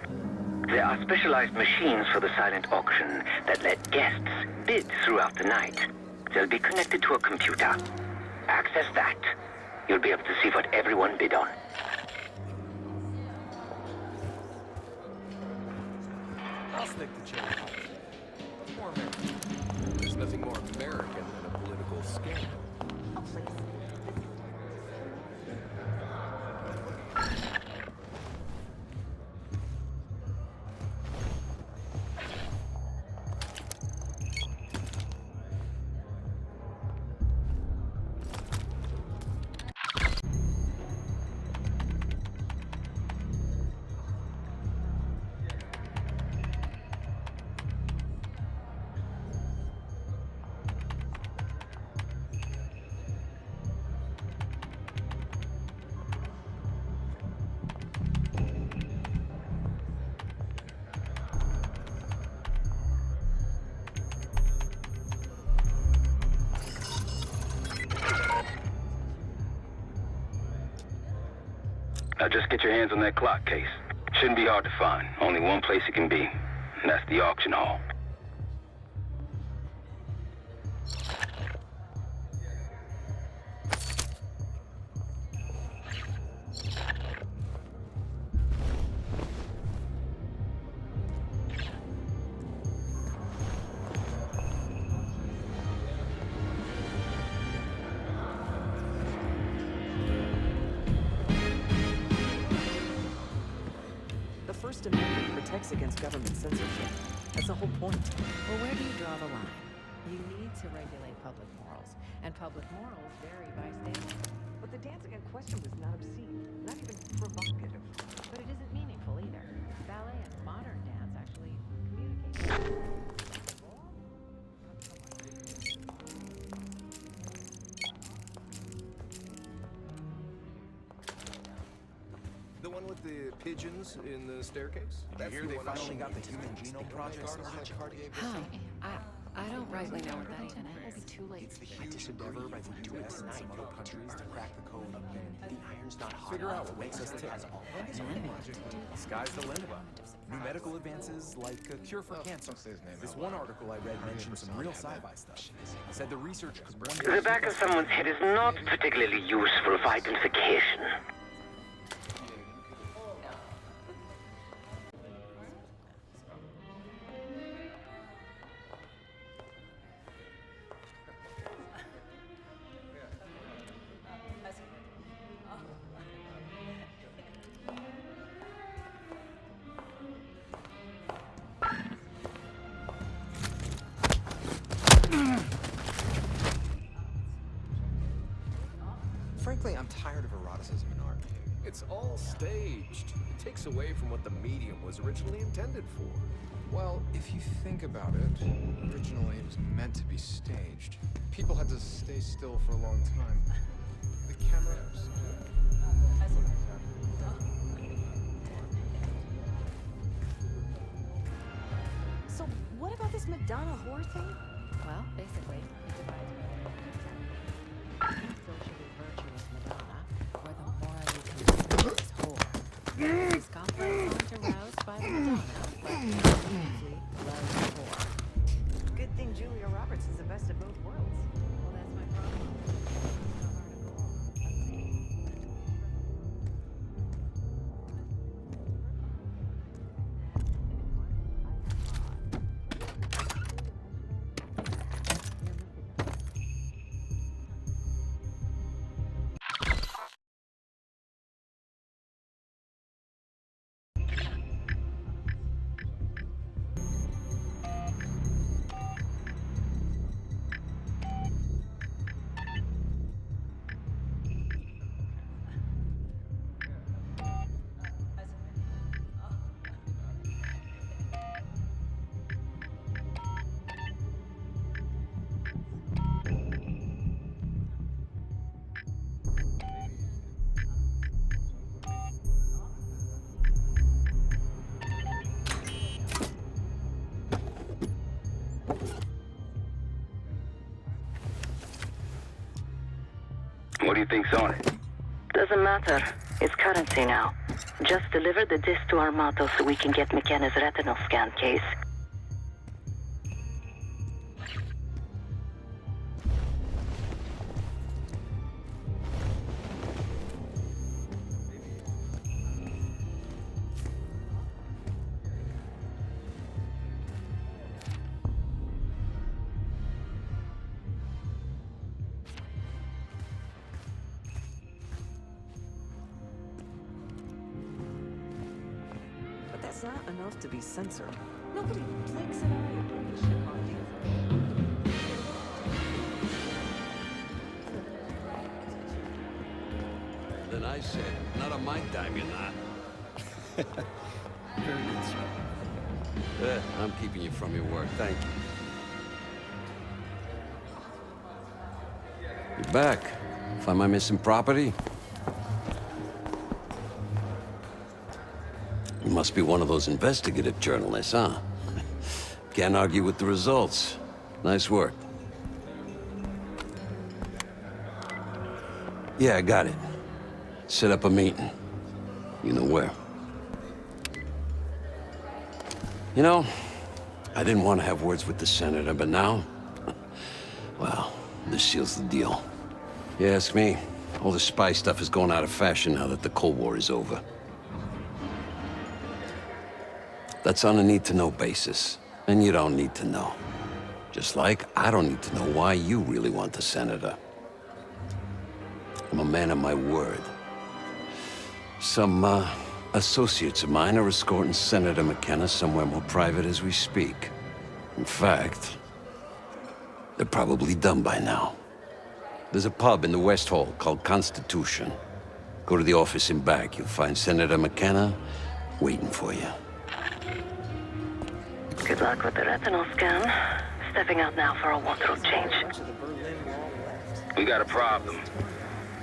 There are specialized machines for the silent auction that let guests bid throughout the night. They'll be connected to a computer. Access that. You'll be able to see what everyone bid on. I'll stick to cherry pie. More American. There's nothing more American than a political scandal. Oh, please. Now just get your hands on that clock case. Shouldn't be hard to find. Only one place it can be, and that's the auction hall. The First Amendment protects against government censorship. That's the whole point. Well, where do you draw the line? You need to regulate public morals, and public morals vary by state. But the dancing in question was not obscene, not even provocative. But it isn't meaningful either. Ballet and modern dance actually communicate. The one with the pigeons in the staircase? Did you hear they finally got the Human Genome Project started? Hi. I don't rightly know what that even is. It'll be too late. It's the huge endeavor by the U.S. and some other countries to crack the code. The iron's not hot. Figure out what makes us tick. Sky's the limit. New medical advances like a cure for cancer. This one article I read mentioned some real sci-fi stuff. Said the research could The back of someone's head is not particularly useful for identification. Frankly, I'm tired of eroticism in art. It's all staged. It takes away from what the medium was originally intended for. Well, if you think about it, originally it was meant to be staged. People had to stay still for a long time. The camera... So what about this Madonna whore thing? Well, basically, it divides socially virtuous Madonna, or the morally complex aroused by the Madonna, but deeply loved poor. Good thing Julia Roberts is the best of both worlds. Well, that's my problem. What do you think's on it? Doesn't matter. It's currency now. Just deliver the disc to Armato so we can get McKenna's retinal scan case. But that's not enough to be censored. Nobody blinks an eye at this shit on you. Then I said, not on my dime, you're not. Very good, sir. I'm keeping you from your work, thank you. You're back. Find my missing property? You must be one of those investigative journalists, huh? Can't argue with the results. Nice work. Yeah, I got it. Set up a meeting. You know where. You know, I didn't want to have words with the senator, but now, well, this seals the deal. You ask me, all the spy stuff is going out of fashion now that the Cold War is over. That's on a need-to-know basis, and you don't need to know. Just like I don't need to know why you really want the senator. I'm a man of my word. Some, associates of mine are escorting Senator McKenna somewhere more private as we speak. In fact, they're probably done by now. There's a pub in the West Hall called Constitution. Go to the office in back. You'll find Senator McKenna waiting for you. Good luck with the retinal scan. Stepping out now for a wardrobe change. We got a problem.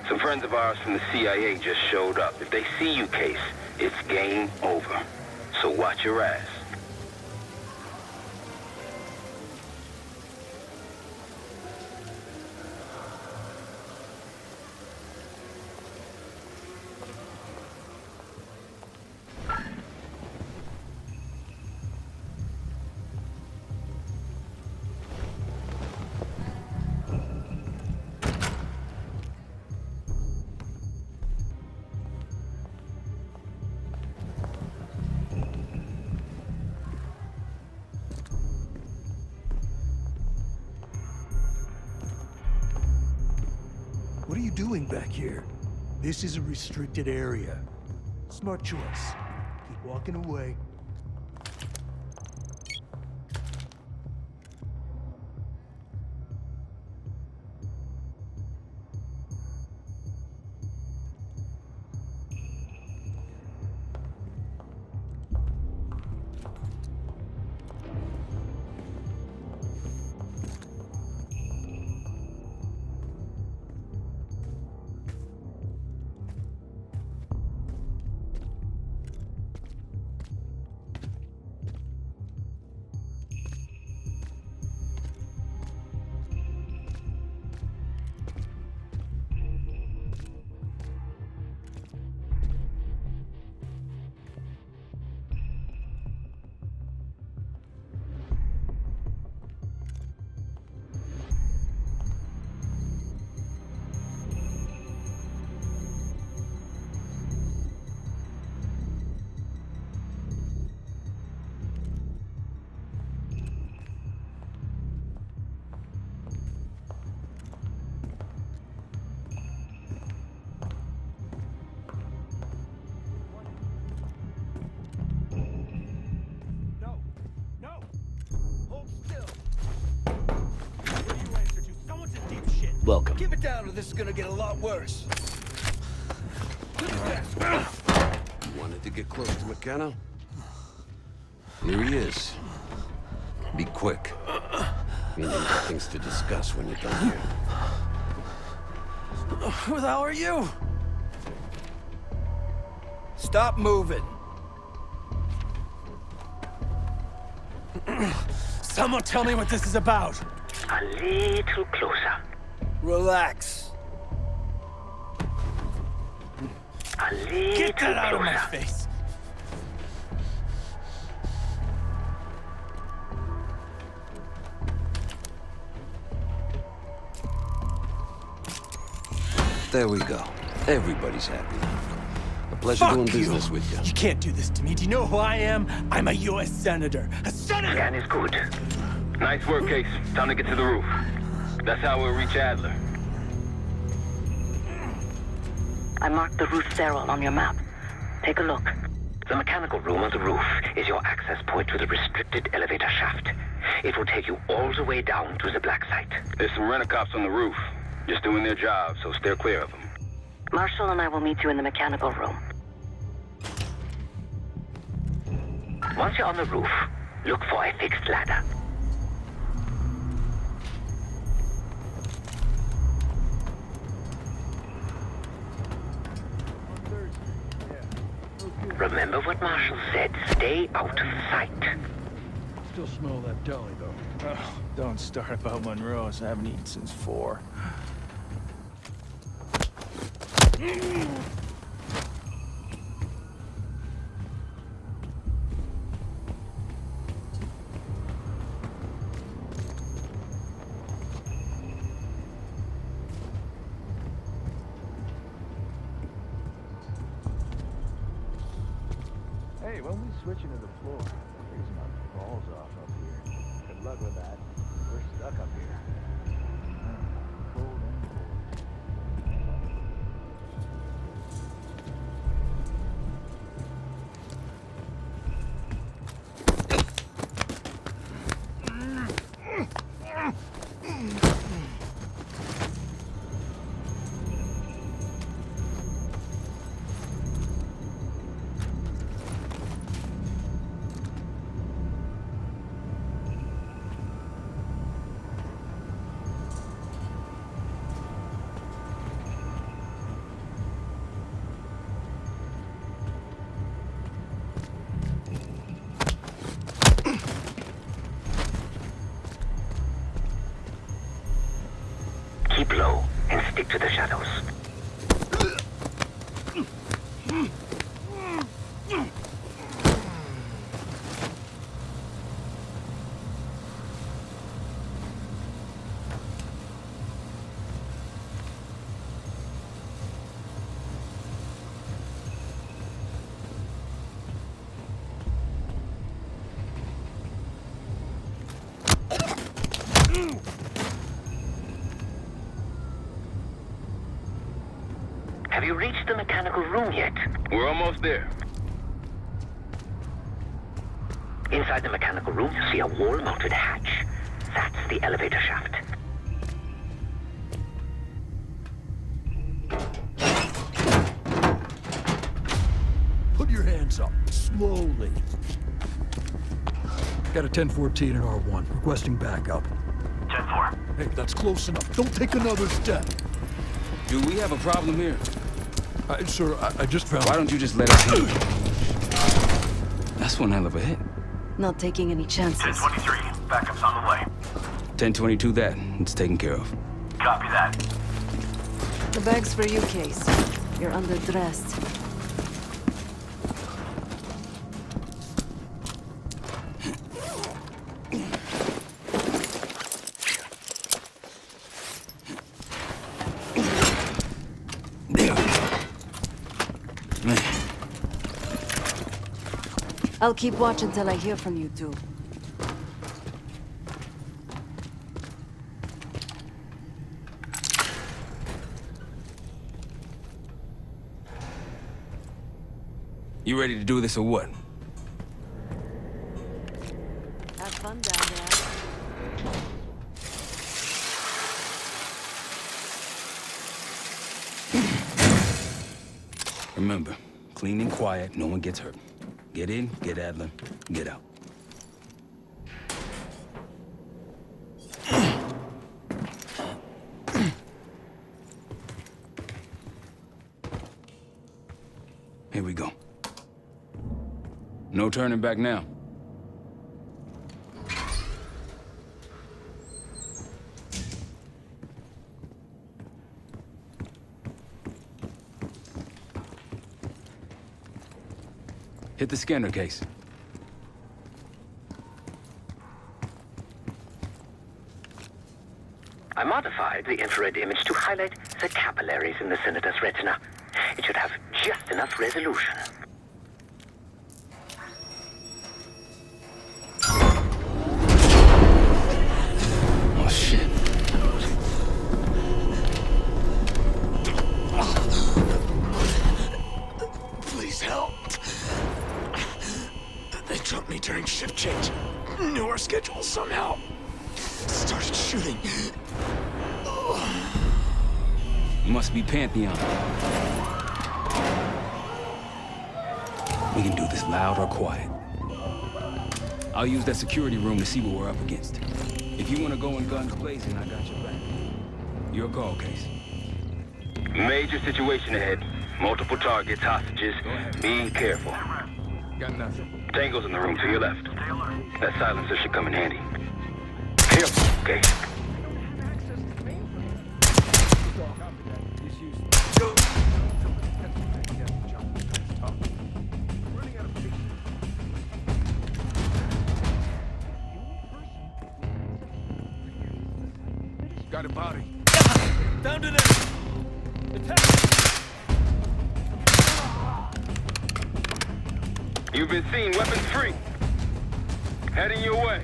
Some friends of ours from the CIA just showed up. If they see you, Case, it's game over. So watch your ass. What are you doing back here? This is a restricted area. Smart choice. Keep walking away. Welcome. Keep it down or this is gonna get a lot worse. Wanted to get close to McKenna? Here he is. Be quick. Me and him got things to discuss when you're done here. Who the hell are you? Stop moving. Someone tell me what this is about. A little closer. Relax. A little Get that out of my closer. face. There we go. Everybody's happy now. A pleasure Fuck doing you. business with you. You can't do this to me. Do you know who I am? I'm a U.S. Senator. A senator! Scan is good. Nice work, Case. Time to get to the roof. That's how we'll reach Adler. I marked the roof sterile on your map. Take a look. The mechanical room on the roof is your access point to the restricted elevator shaft. It will take you all the way down to the black site. There's some rent-a-cops on the roof. Just doing their job, so steer clear of them. Marshall and I will meet you in the mechanical room. Once you're on the roof, look for a fixed ladder. Remember what Marshall said. Stay out of sight. Still smell that deli, though. Oh, don't start about Monroe's. I haven't eaten since 4. Hey, when we switch into the floor, I'm freezing my balls off up here. Good luck with that. We're stuck up here. Cold and cold. Keep low and stick to the shadows. Have you reached the mechanical room yet? We're almost there. Inside the mechanical room, you see a wall-mounted hatch. That's the elevator shaft. Put your hands up, slowly. Got a 1014 and R1, requesting backup. 10-4. Hey, that's close enough. Don't take another step. Do we have a problem here? Sir, I just found... Why don't you just let us in? That's one hell of a hit. Not taking any chances. 10-23. Backup's on the way. 1022 that. It's taken care of. Copy that. The bag's for you, Case. You're underdressed. I'll keep watch until I hear from you two. You ready to do this or what? Have fun down there. Remember, clean and quiet, no one gets hurt. Get in, get Adler, get out. Here we go. No turning back now. Hit the scanner case. I modified the infrared image to highlight the capillaries in the Senator's retina. It should have just enough resolution. Oh, shit. Please help. They took me during shift change. Knew our schedule somehow. Started shooting. Must be Pantheon. We can do this loud or quiet. I'll use that security room to see what we're up against. If you want to go in guns blazing, I got your back. Your call, Case. Major situation ahead. Multiple targets, hostages. Be careful. Got nothing. Tango's in the room to your left. That silencer should come in handy. Careful, okay? Got a body. Down to them! Attack! You've been seen, weapons free. Heading your way.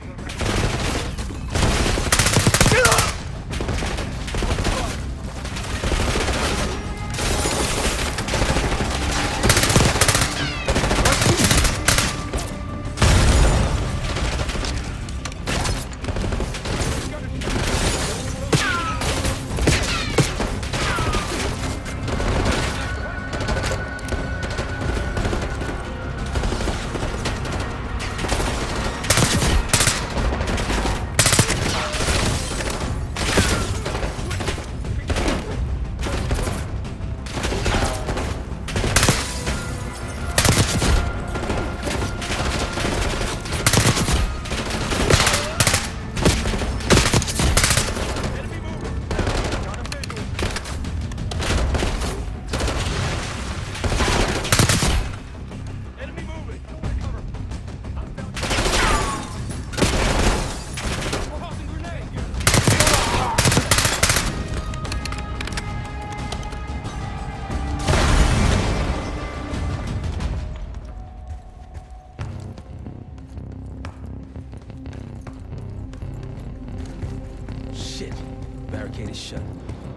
Barricade is shut.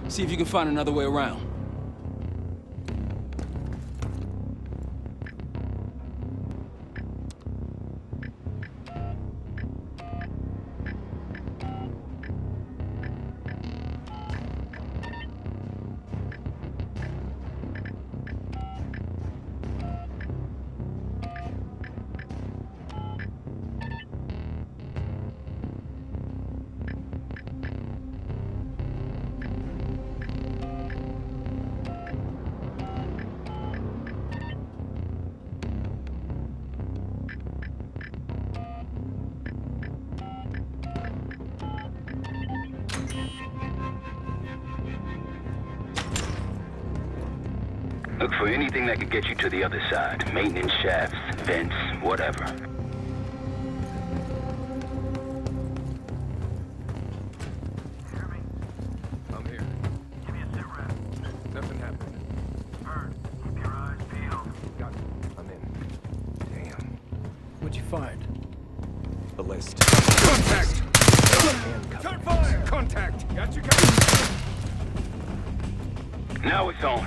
See if you can find another way around. Look for anything that could get you to the other side. Maintenance shafts, vents, whatever. I'm here. Give me a sit rep. Nothing happened. Bird, keep your eyes peeled. Got it. I'm in. Damn. What'd you find? A list. Contact! Turn fire! Contact! Got you covered. Now it's on.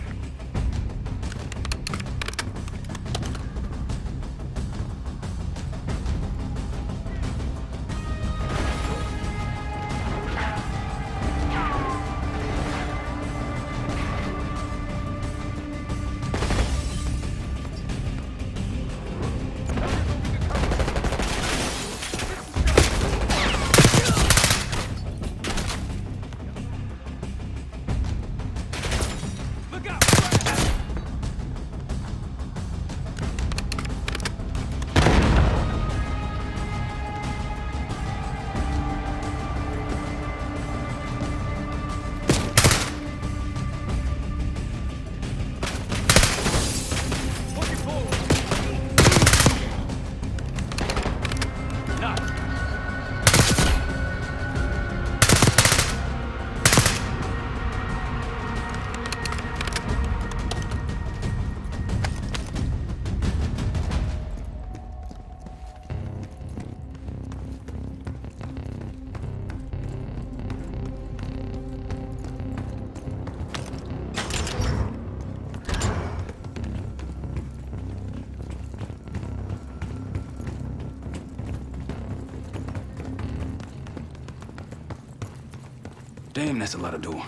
Damn, that's a lot of door.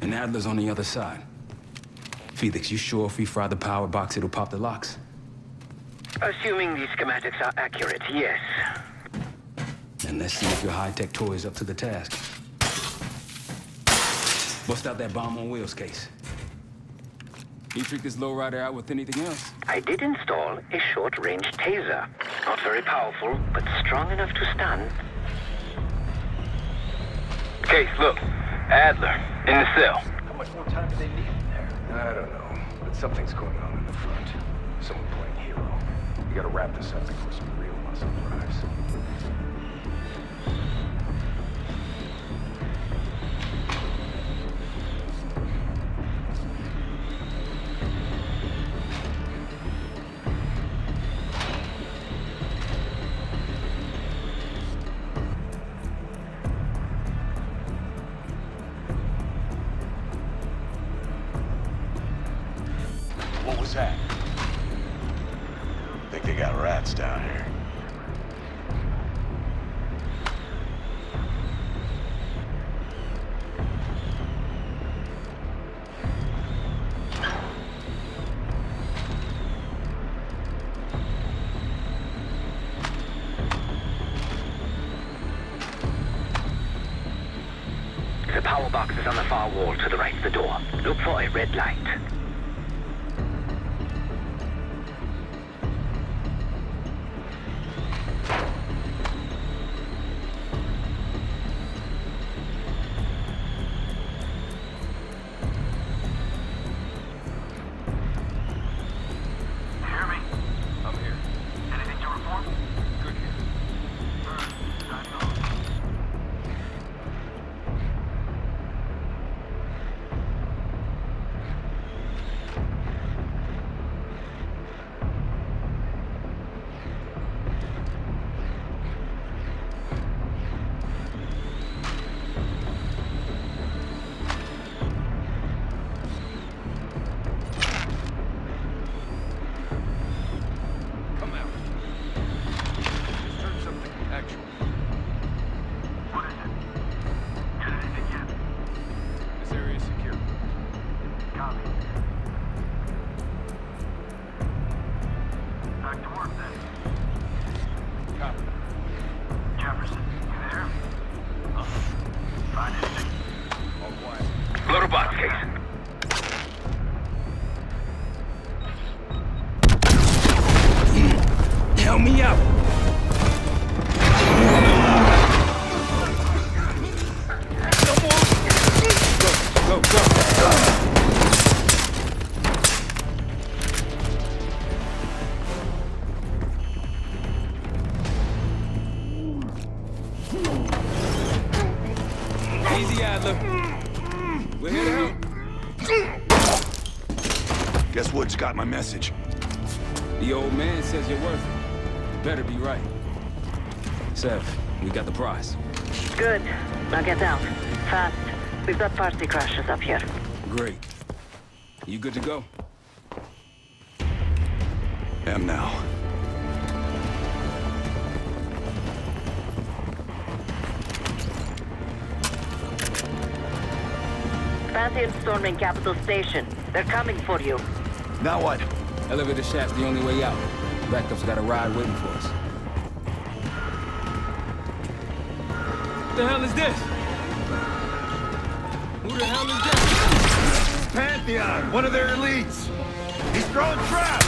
And Adler's on the other side. Felix, you sure if we fry the power box, it'll pop the locks? Assuming these schematics are accurate, yes. Then let's see if your high-tech toy is up to the task. Bust out that bomb on wheels case. You trick this lowrider out with anything else? I did install a short-range taser. Not very powerful, but strong enough to stun. Case, look. Adler, in the cell. How much more time do they need in there? I don't know, but something's going on in the front. Someone playing hero. We gotta wrap this up before some real muscle drives. What was that? Think they got rats down here. The power box is on the far wall to the right of the door. Look for a red light. Help me out! Go, go, go! Easy, Adler. We're here to help. Guess Wood's got my message. The old man says you're worth it. You better be right. Sev, we got the prize. Good. Now get out. Fast. We've got party crashes up here. Great. You good to go? Am now. Pantheon storming Capital Station. They're coming for you. Now what? Elevator shaft's the only way out. Backup's got a ride waiting for us. What the hell is this? Who the hell is this? Pantheon, one of their elites. He's throwing traps.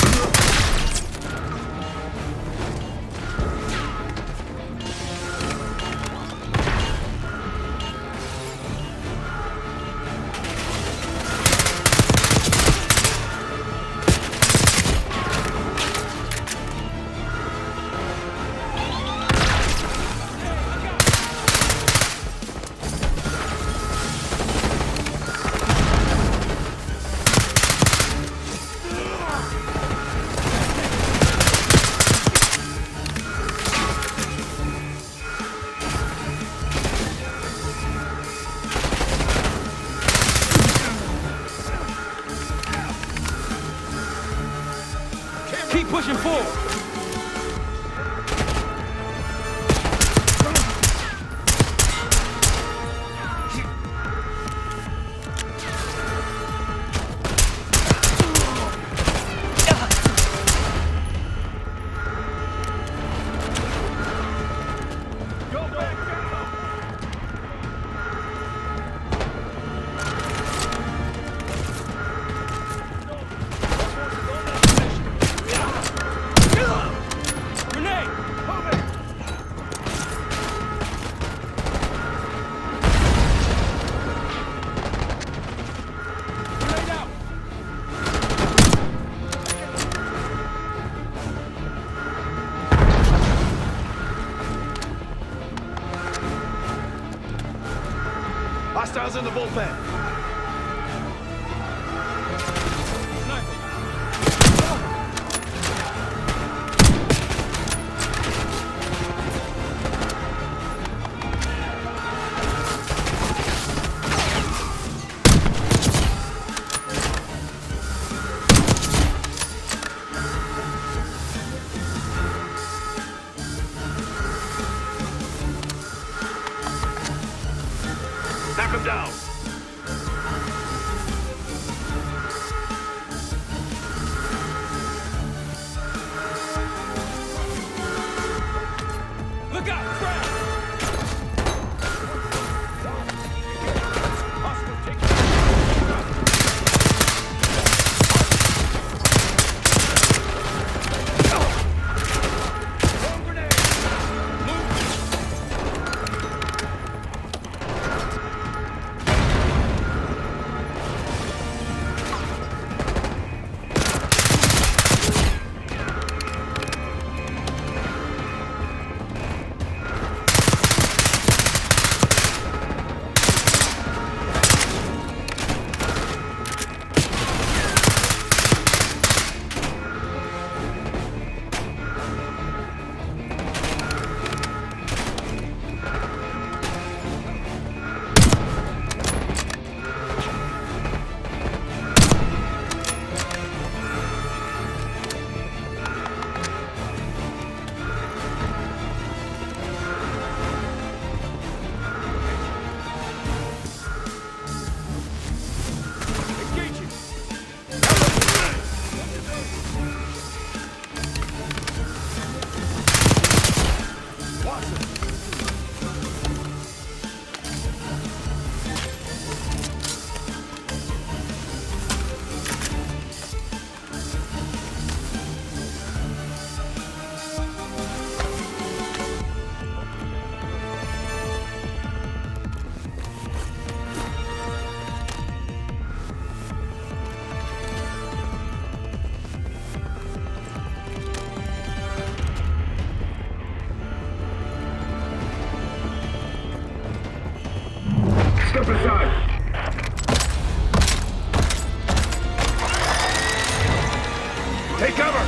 Hostiles in the bullpen. Knock him down. Look out! Crap! Step aside. Take cover!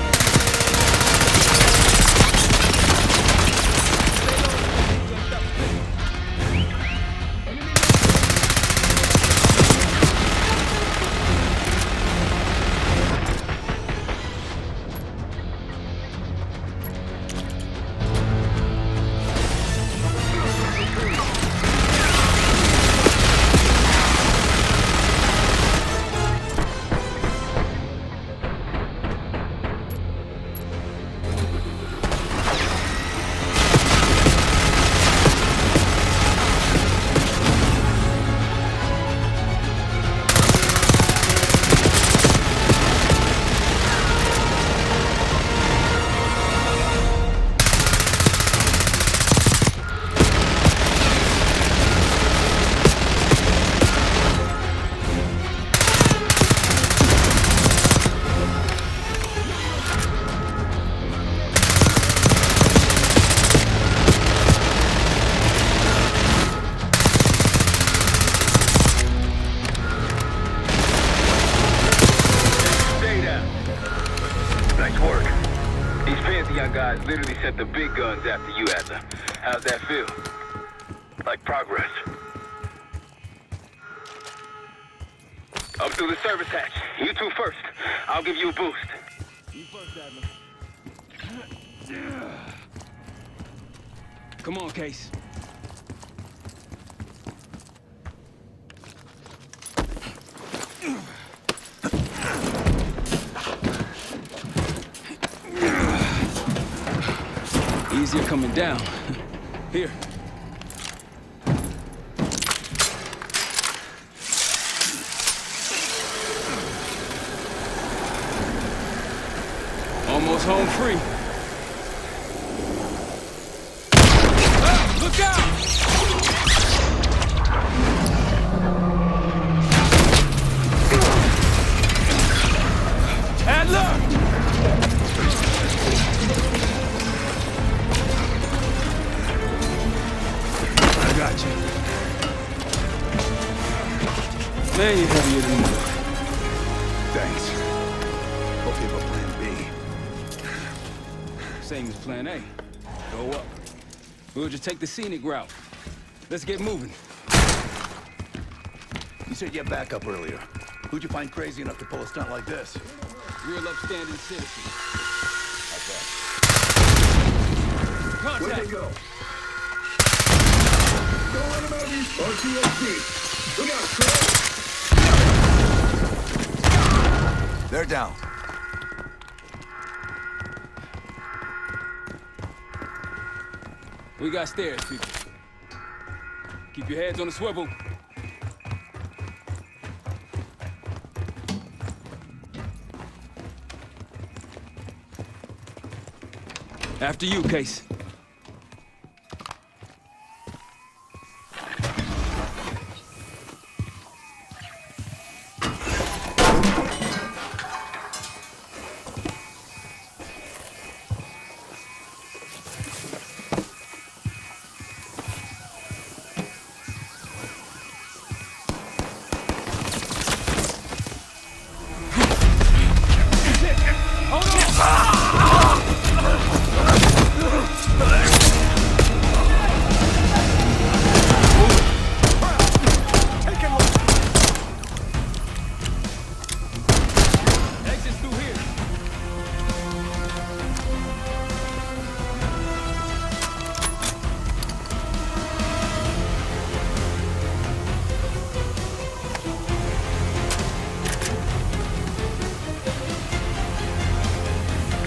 guys literally sent the big guns after you, Adler. How's that feel? Like progress? Up through the service hatch. You two first. I'll give you a boost. You first, Adler. Come on, Case. Easier coming down. Here. Almost home free. Ah, look out! Adler! I got you. Way heavier than you. Thanks. Hope you have a plan B. Same as plan A. Go up. We'll just take the scenic route. Let's get moving. You said you had backup earlier. Who'd you find crazy enough to pull a stunt like this? Real upstanding citizen. Contact! Where'd they go? Don't let them out of these RTSD. Look out, Trey! They're down. We got stairs, people. Keep your heads on the swivel. After you, Case.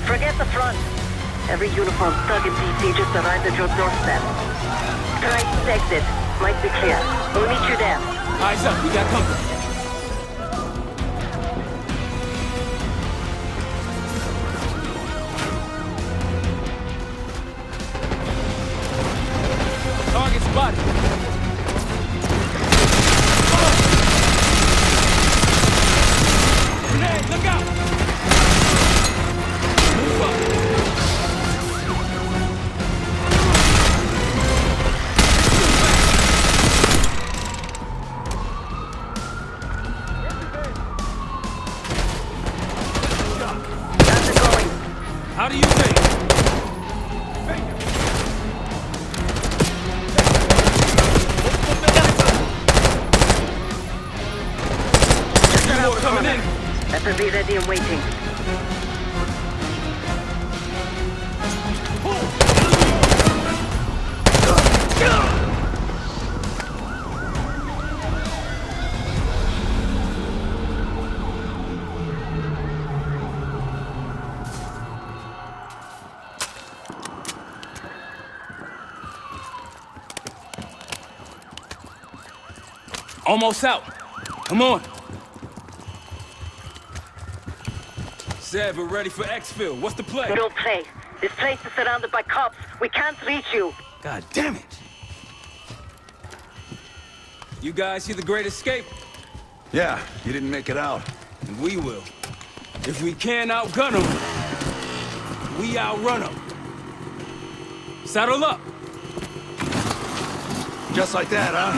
Forget the front. Every uniform thug in DC just arrived at your doorstep. Triton's exit. Might be clear. We'll meet you there. Eyes up, we got company. Target spotted. Grenade, look out! Move up. How do you think? Coming in. FMV ready and waiting. Almost out. Come on. Seb, we're ready for exfil. What's the play? No play. This place is surrounded by cops. We can't reach you. God damn it. You guys see the Great Escape? Yeah, you didn't make it out. And we will. If we can't outgun them, we outrun them. Saddle up. Just like that, huh?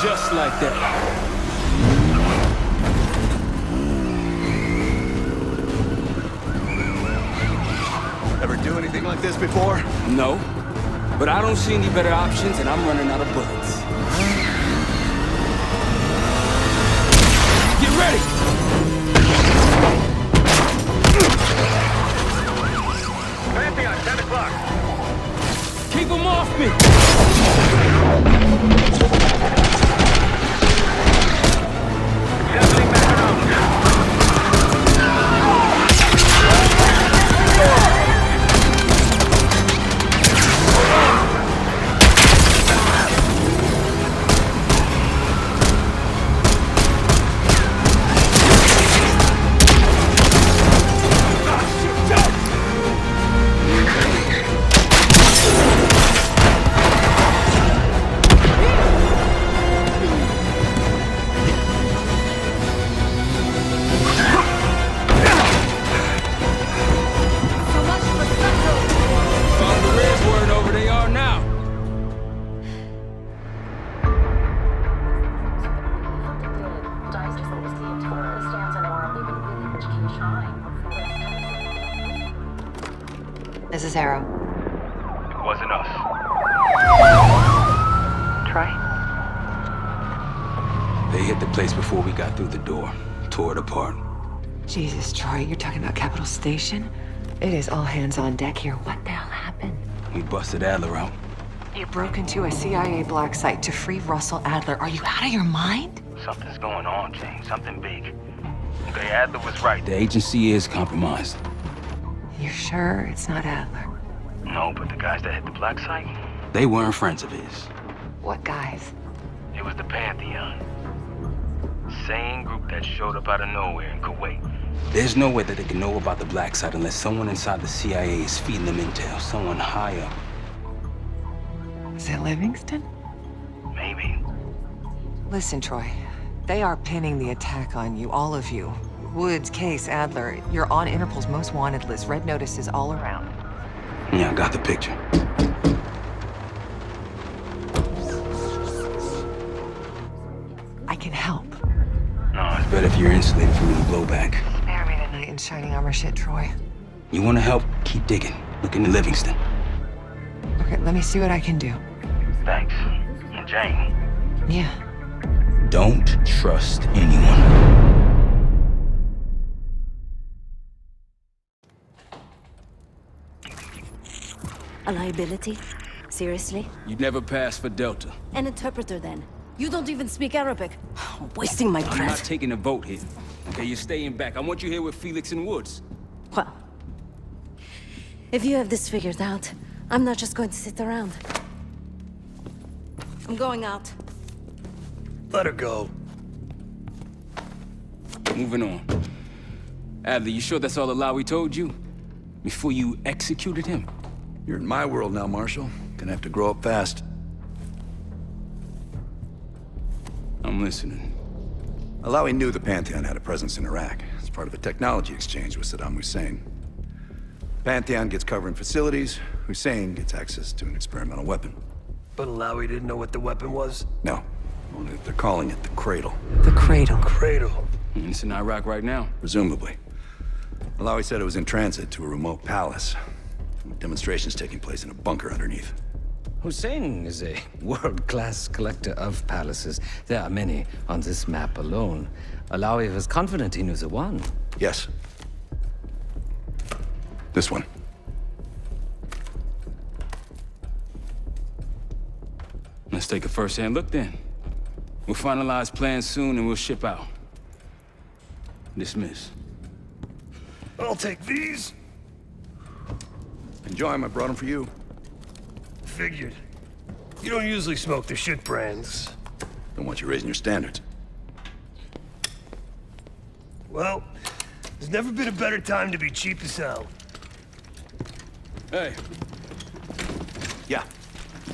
Just like that. Ever do anything like this before? No. But I don't see any better options, and I'm running out of bullets. Get ready! Pantheon, 10 o'clock. Keep them off me! Settling back around. Wasn't us. Troy? They hit the place before we got through the door. Tore it apart. Jesus, Troy, you're talking about Capitol Station? It is all hands on deck here. What the hell happened? We busted Adler out. You broke into a CIA black site to free Russell Adler. Are you out of your mind? Something's going on, James. Something big. Okay, Adler was right. The agency is compromised. You're sure it's not Adler? No, but the guys that hit the black site? They weren't friends of his. What guys? It was the Pantheon. Same group that showed up out of nowhere in Kuwait. There's no way that they can know about the black site unless someone inside the CIA is feeding them intel. Someone high up. Is it Livingston? Maybe. Listen, Troy. They are pinning the attack on you, all of you. Woods, Case, Adler. You're on Interpol's most wanted list. Red notices all around. Yeah, I got the picture. I can help. No, it's better if you're insulated from any blowback. Spare me tonight in shining armor shit, Troy. You want to help? Keep digging. Look into Livingston. Okay, let me see what I can do. Thanks. And Jane. Yeah. Don't trust anyone. A liability? Seriously? You'd never pass for Delta. An interpreter then? You don't even speak Arabic. Wasting my breath. I'm not taking a vote here. Okay, you're staying back. I want you here with Felix and Woods. Well, if you have this figured out, I'm not just going to sit around. I'm going out. Let her go. Moving on. Adler, you sure that's all Alawi told you? Before you executed him? You're in my world now, Marshal. Gonna have to grow up fast. I'm listening. Alawi knew the Pantheon had a presence in Iraq. It's part of a technology exchange with Saddam Hussein. Pantheon gets cover in facilities. Hussein gets access to an experimental weapon. But Alawi didn't know what the weapon was? No. Only that they're calling it the Cradle. The Cradle. Cradle. It's in Iraq right now. Presumably. Alawi said it was in transit to a remote palace. Demonstrations taking place in a bunker underneath. Hussein is a world-class collector of palaces. There are many on this map alone. Alawi was confident he knew the one. Yes. This one. Let's take a first-hand look then. We'll finalize plans soon and we'll ship out. Dismiss. I'll take these. Enjoy them, I brought them for you. Figured. You don't usually smoke the shit brands. Don't want you raising your standards. Well, there's never been a better time to be cheap as hell. Hey. Yeah.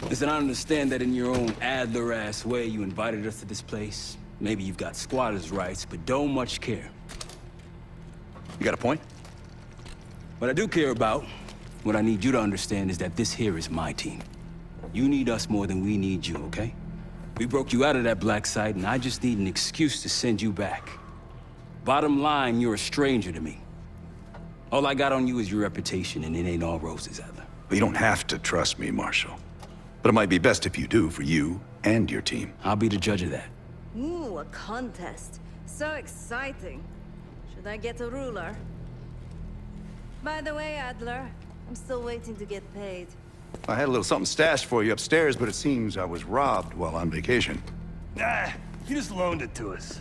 Listen, I understand that in your own Adler-ass way you invited us to this place. Maybe you've got squatters' rights, but don't much care. You got a point? What I do care about, what I need you to understand is that this here is my team. You need us more than we need you, okay? We broke you out of that black site, and I just need an excuse to send you back. Bottom line, you're a stranger to me. All I got on you is your reputation, and it ain't all roses, Adler. But you don't have to trust me, Marshal. But it might be best if you do, for you and your team. I'll be the judge of that. Ooh, a contest. So exciting. Should I get a ruler? By the way, Adler, I'm still waiting to get paid. I had a little something stashed for you upstairs, but it seems I was robbed while on vacation. Nah, you just loaned it to us.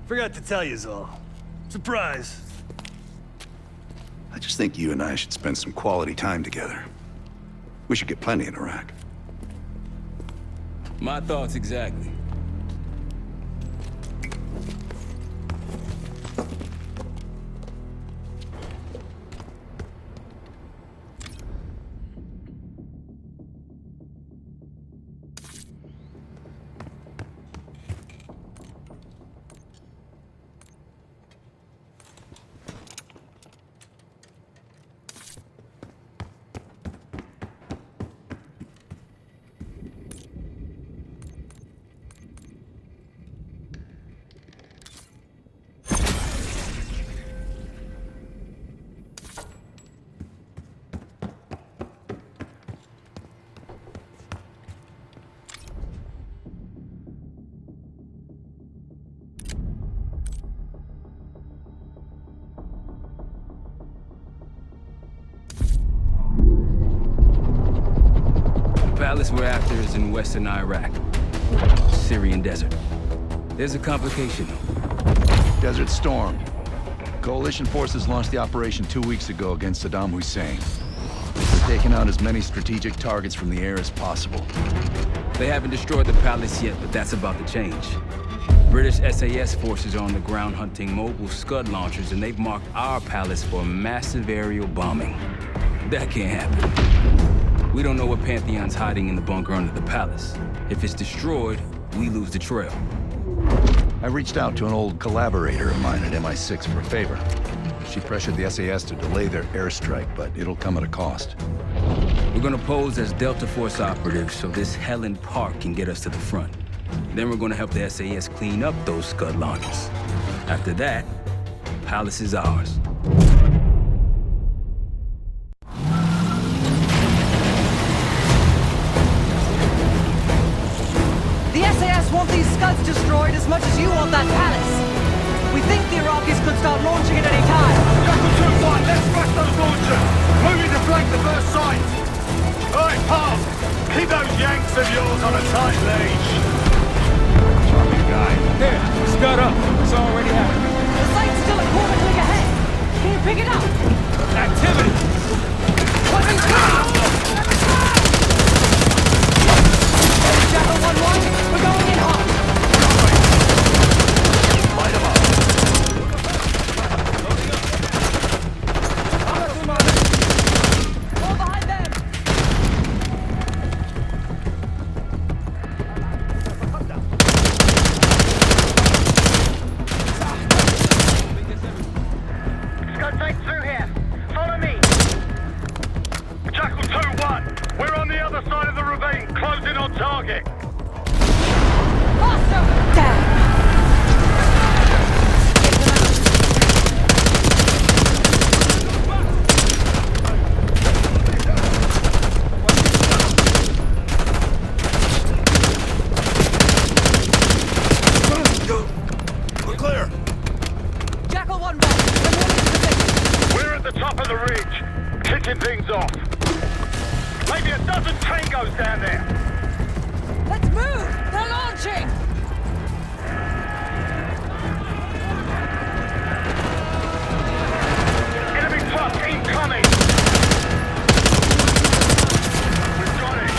Forgot to tell yous all. Surprise. I just think you and I should spend some quality time together. We should get plenty in Iraq. My thoughts exactly. palace we're after is in western Iraq. Syrian desert. There's a complication, though. Desert Storm. Coalition forces launched the operation 2 weeks ago against Saddam Hussein. They're taking out as many strategic targets from the air as possible. They haven't destroyed the palace yet, but that's about to change. British SAS forces are on the ground hunting mobile Scud launchers, and they've marked our palace for massive aerial bombing. That can't happen. We don't know what Pantheon's hiding in the bunker under the palace. If it's destroyed, we lose the trail. I reached out to an old collaborator of mine at MI6 for a favor. She pressured the SAS to delay their airstrike, but it'll come at a cost. We're gonna pose as Delta Force operatives so this Helen Park can get us to the front. Then we're gonna help the SAS clean up those Scud launchers. After that, Palace is ours. The SAS want these Scuds destroyed as much as you want that palace. We think the Iraqis could start launching at any time. Jackal 2-1, let's rush those launchers! Moving to flank the first site! Alright, Park! Keep those Yanks of yours on a tight leash! Charming guy. There, Scud up. It's already happening. The site's still a quarter click ahead. Can you pick it up? Activity! Jackal 1-1, we're going in hot. Light 'em up. All behind them. Scud take through here. Follow me. Jackal 2-1, we're on the other side of the ravine, closing on target. Faster! Damn. We're clear. Jackal 1-1, we're moving to the base. We're at the top of the ridge, kicking things off. Maybe a dozen tangos down there. Let's move! They're launching! Enemy truck incoming. We've got it.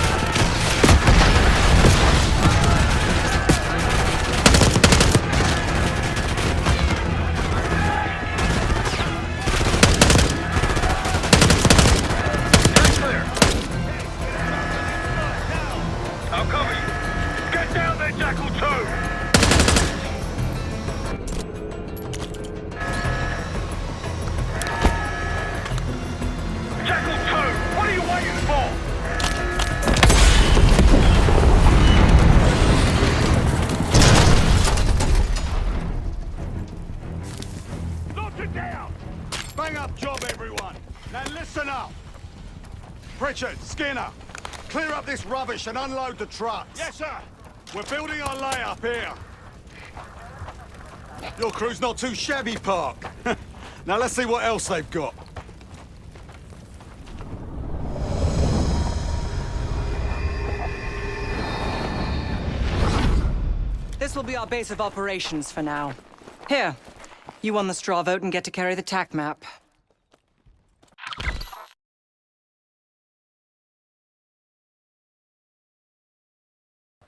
Get clear. I'll cover you. Get down there, Jackal 2. Jackal 2, what are you waiting for? Knock it down! Bang up job, everyone. Now listen up. Pritchard, Skinner, clear up this rubbish and unload the trucks. Yes, sir. We're building our layup here. Your crew's not too shabby, Park. Now let's see what else they've got. This will be our base of operations for now. Here, you won the straw vote and get to carry the TAC map.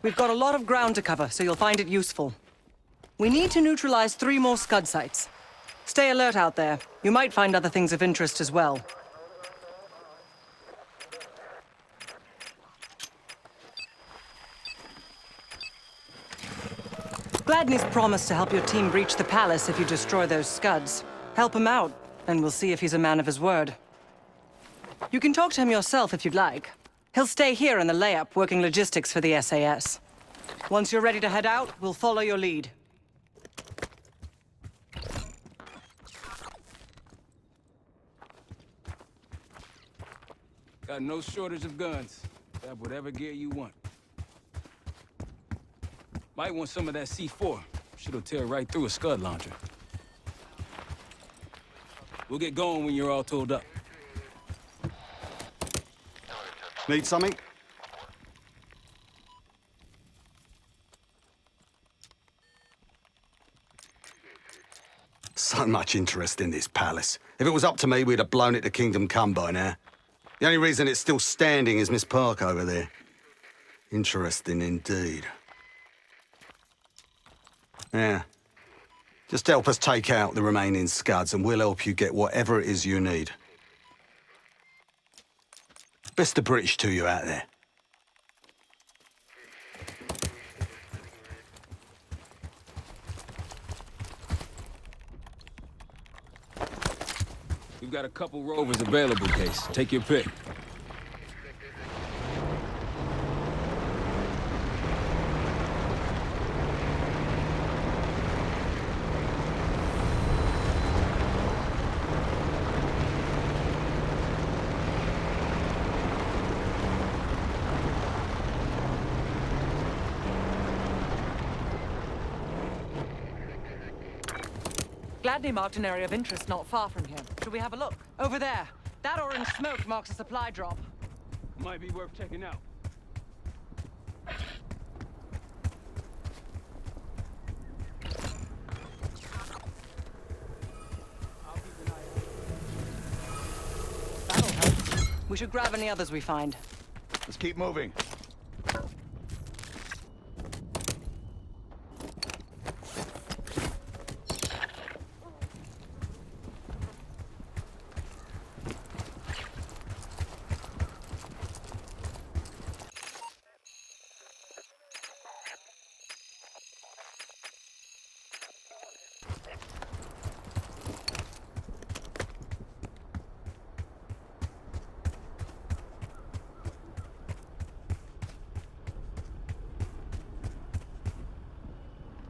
We've got a lot of ground to cover, so you'll find it useful. We need to neutralize 3 more Scud sites. Stay alert out there. You might find other things of interest as well. Gladney's promised to help your team breach the palace if you destroy those Scuds. Help him out, and we'll see if he's a man of his word. You can talk to him yourself if you'd like. He'll stay here in the layup, working logistics for the SAS. Once you're ready to head out, we'll follow your lead. Got no shortage of guns. Grab whatever gear you want. Might want some of that C4. Shit'll tear right through a Scud launcher. We'll get going when you're all tooled up. Need something? Not much interest in this palace. If it was up to me, we'd have blown it to Kingdom Come by now. The only reason it's still standing is Miss Park over there. Interesting indeed. Yeah. Just help us take out the remaining Scuds and we'll help you get whatever it is you need. Best of British to you out there. We've got a couple rovers available, Case. Take your pick. Gladney marked an area of interest not far from here. Should we have a look? Over there. That orange smoke marks a supply drop. Might be worth checking out. That'll help. We should grab any others we find. Let's keep moving.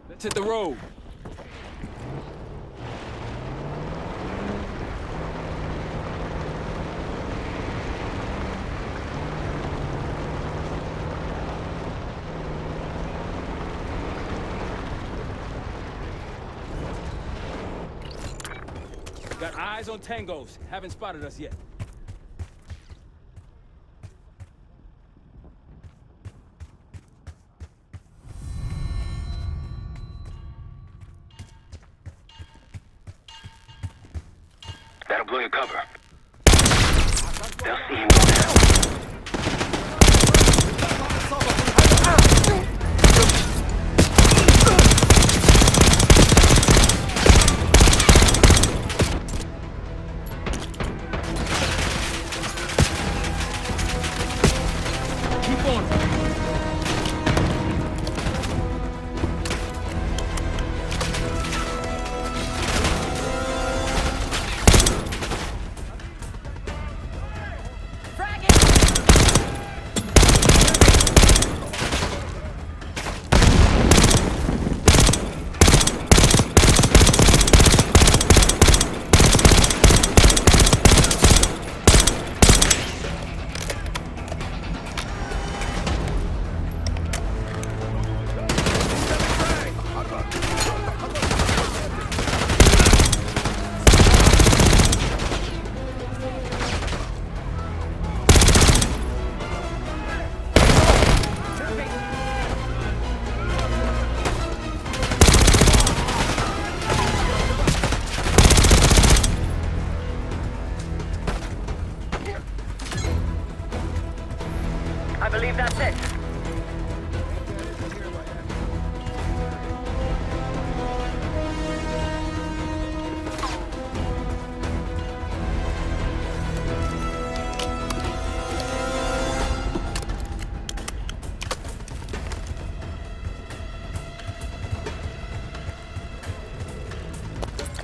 Let's hit the road. Got eyes on tangos. Haven't spotted us yet. That'll blow your cover. They'll see him go down. Keep on. I believe that's it.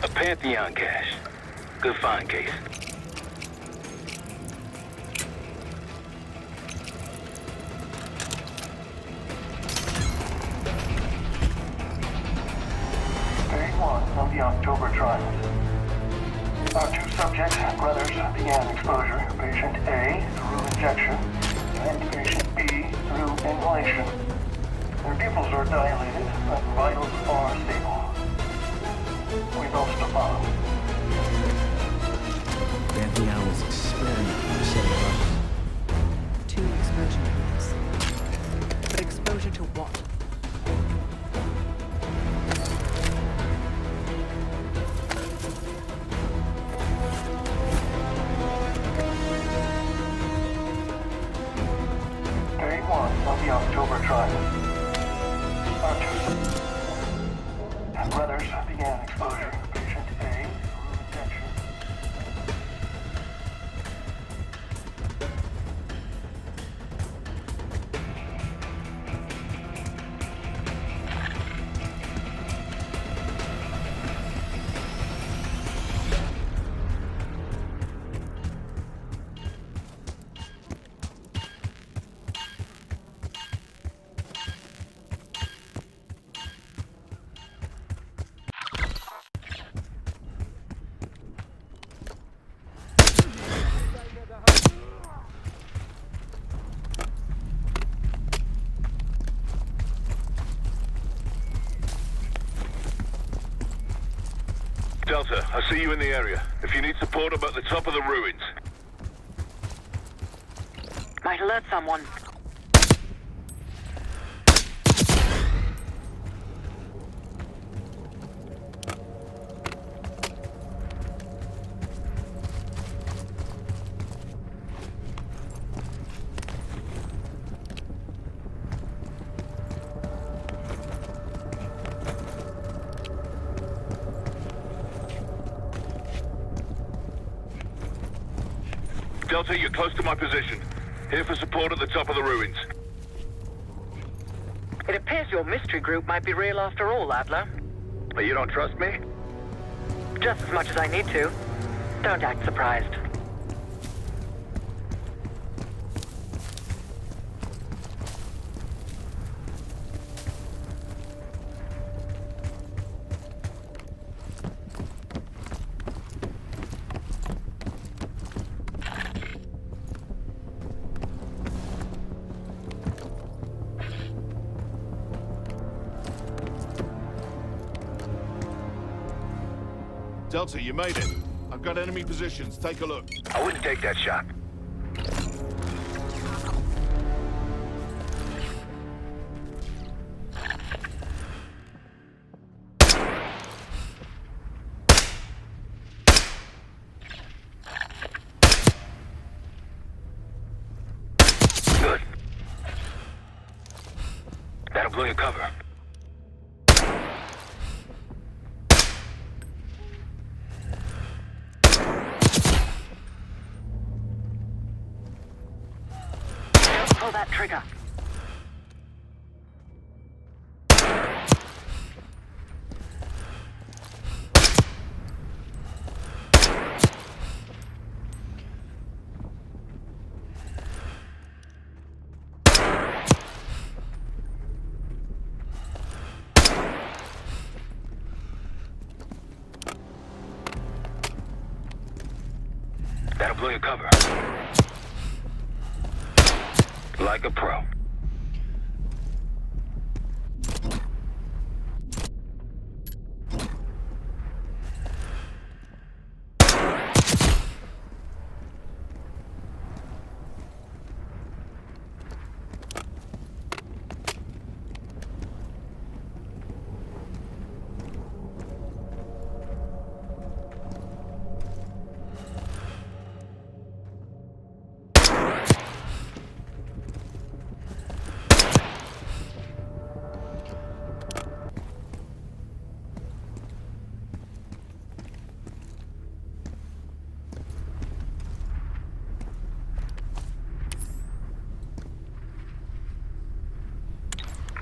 A Pantheon cache. Good find, Case. Day 1 of the October trials. Our two subjects, brothers, began exposure. Patient A through injection, and patient B through inhalation. Their pupils are dilated, but vitals are stable. We dosed a bomb. Pantheon was experimenting with setting up. 2 exposure points. But exposure to what? of the October trial. Our two brothers began exposure. Patient A through injection. Delta, I see you in the area. If you need support, I'm at the top of the ruins. Might alert someone. Delta, you're close to my position. Here for support at the top of the ruins. It appears your mystery group might be real after all, Adler. But you don't trust me? Just as much as I need to. Don't act surprised. Delta, you made it. I've got enemy positions. Take a look. I wouldn't take that shot. Good. That'll blow your cover. Pull that trigger. That'll blow your cover. Like a pro.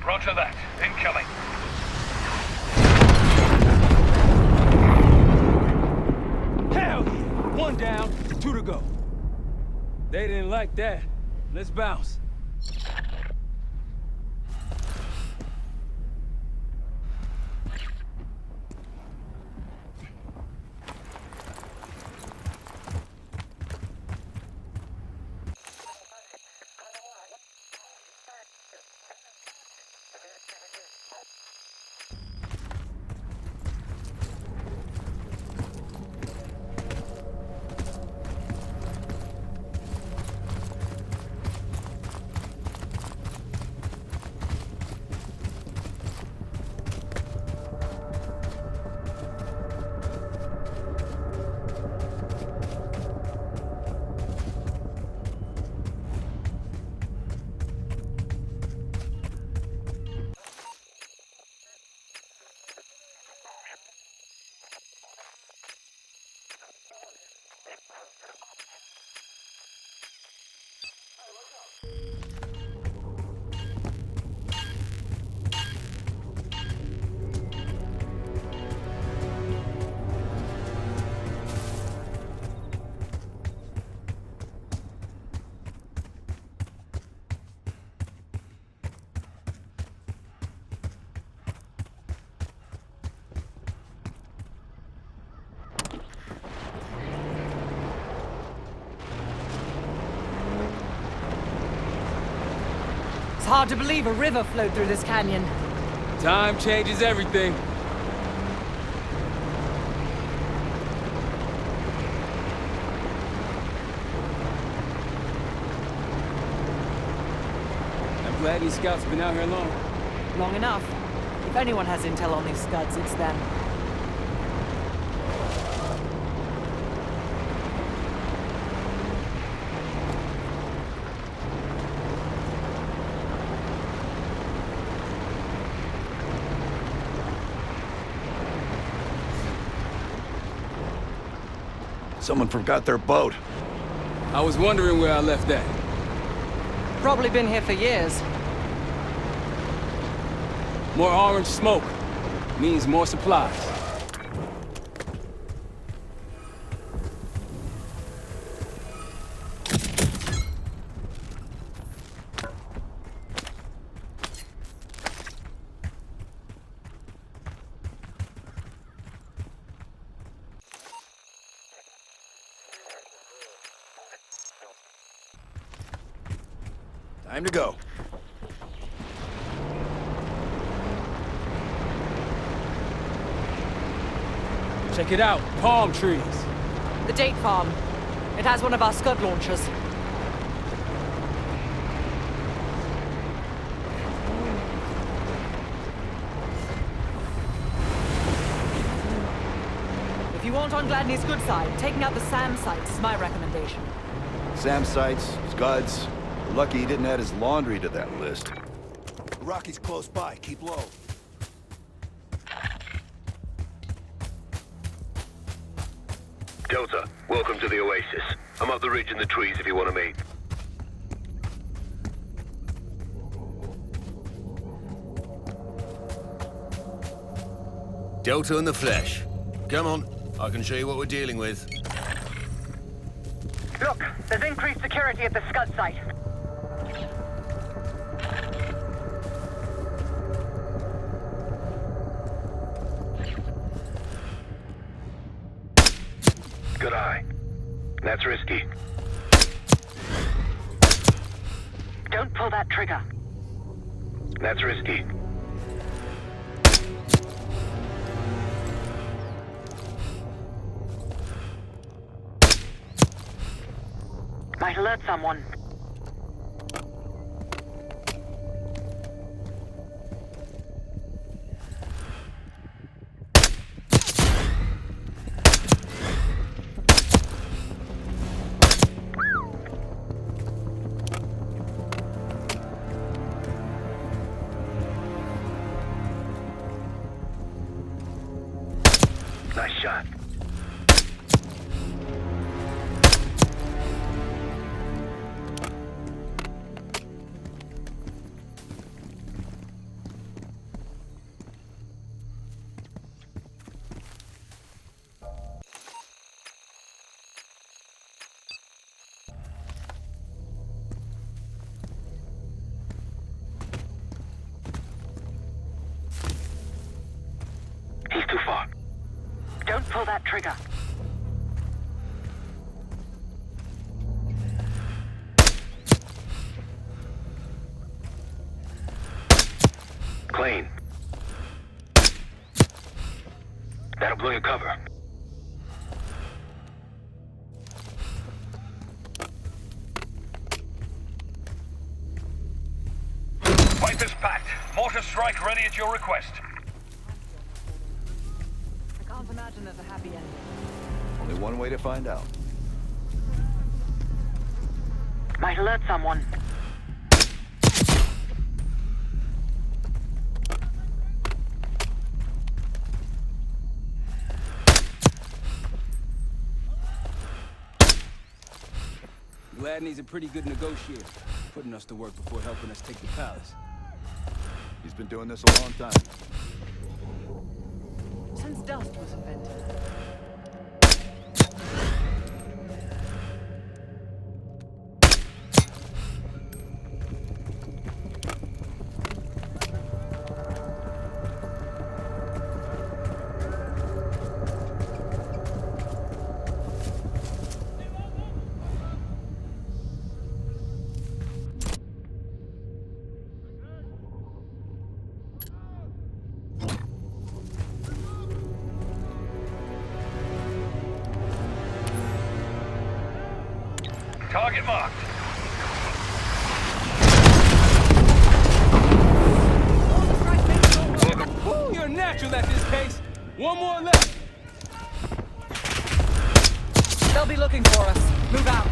Roger that. Incoming. Hell yeah! One down, two to go. They didn't like that. Let's bounce. It's hard to believe a river flowed through this canyon. Time changes everything. I'm glad these scouts have been out here long. Long enough. If anyone has intel on these Scuds, it's them. Someone forgot their boat. I was wondering where I left that. Probably been here for years. More orange smoke means more supplies. Time to go. Check it out, palm trees. The date farm. It has one of our Scud launchers. If you want on Gladney's good side, taking out the SAM sites is my recommendation. SAM sites, Scuds. We're lucky he didn't add his laundry to that list. Rocky's close by. Keep low. Delta, welcome to the Oasis. I'm up the ridge in the trees if you want to meet. Delta in the flesh. Come on, I can show you what we're dealing with. Look, there's increased security at the Scud site. Good eye. That's risky. Don't pull that trigger. That's risky. Might alert someone. Nice shot. He's too far. Don't pull that trigger. Clean. That'll blow your cover. Piper's packed. Mortar strike ready at your request. I can't imagine there's a happy ending. Only one way to find out. Might alert someone. Gladney's a pretty good negotiator, putting us to work before helping us take the palace. He's been doing this a long time. Since dust was invented. Target marked. Ooh, you're a natural at this pace. One more left. They'll be looking for us. Move out.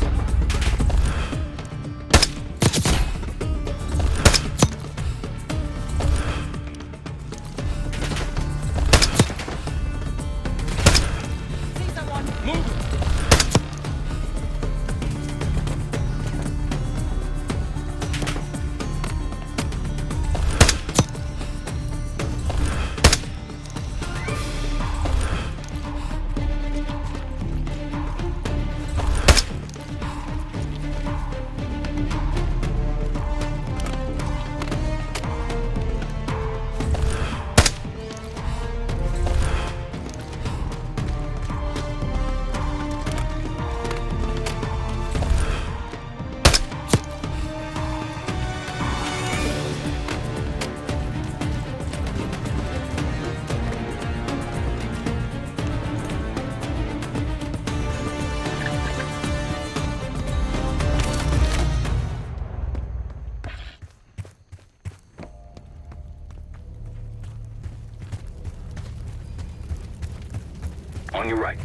On your right.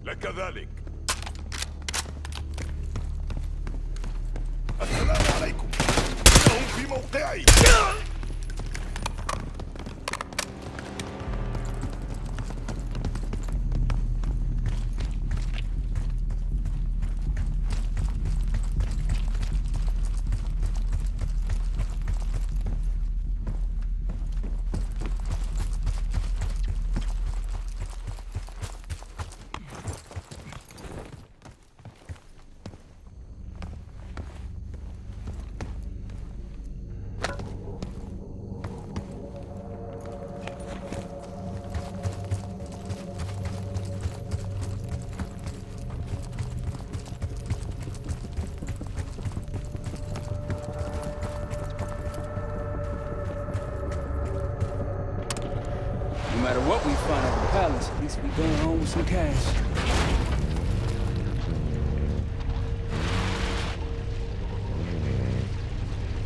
لك ذلك. السلام عليكم. إنهم في موقعي. No matter what we find at the palace, at least we going home with some cash.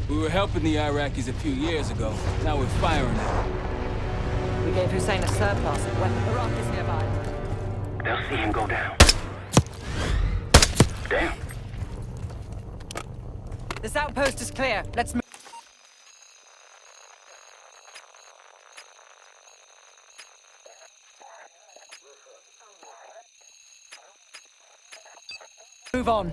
We were helping the Iraqis a few years ago. Now we're firing them. We gave Hussein a surplus of weapons. Iraq is nearby. They'll see him go down. Damn. This outpost is clear. Let's move. Move on.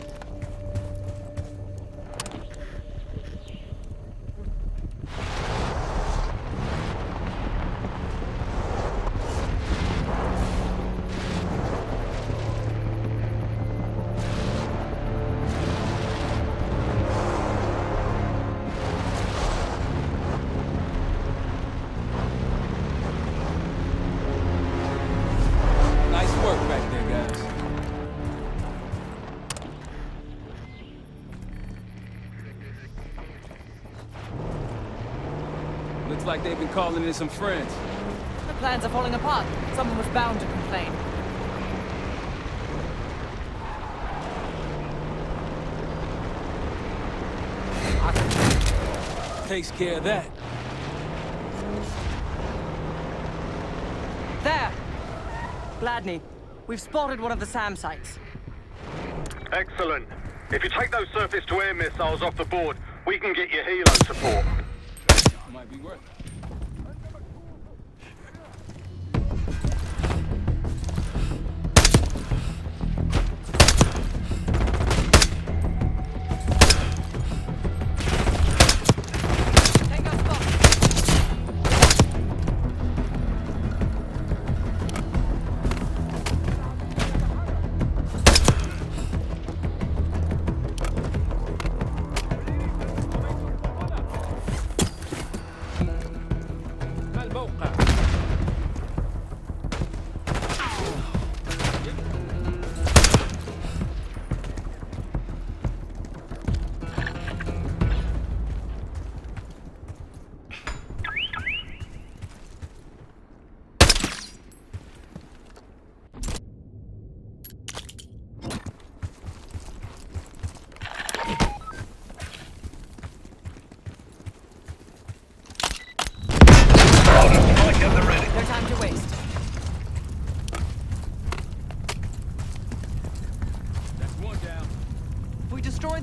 Nice work back there, guys. Looks like they've been calling in some friends. The plans are falling apart. Someone was bound to complain. Takes care of that. There! Gladney, we've spotted one of the SAM sites. Excellent. If you take those surface-to-air missiles off the board, we can get you helo support. Might be worth it.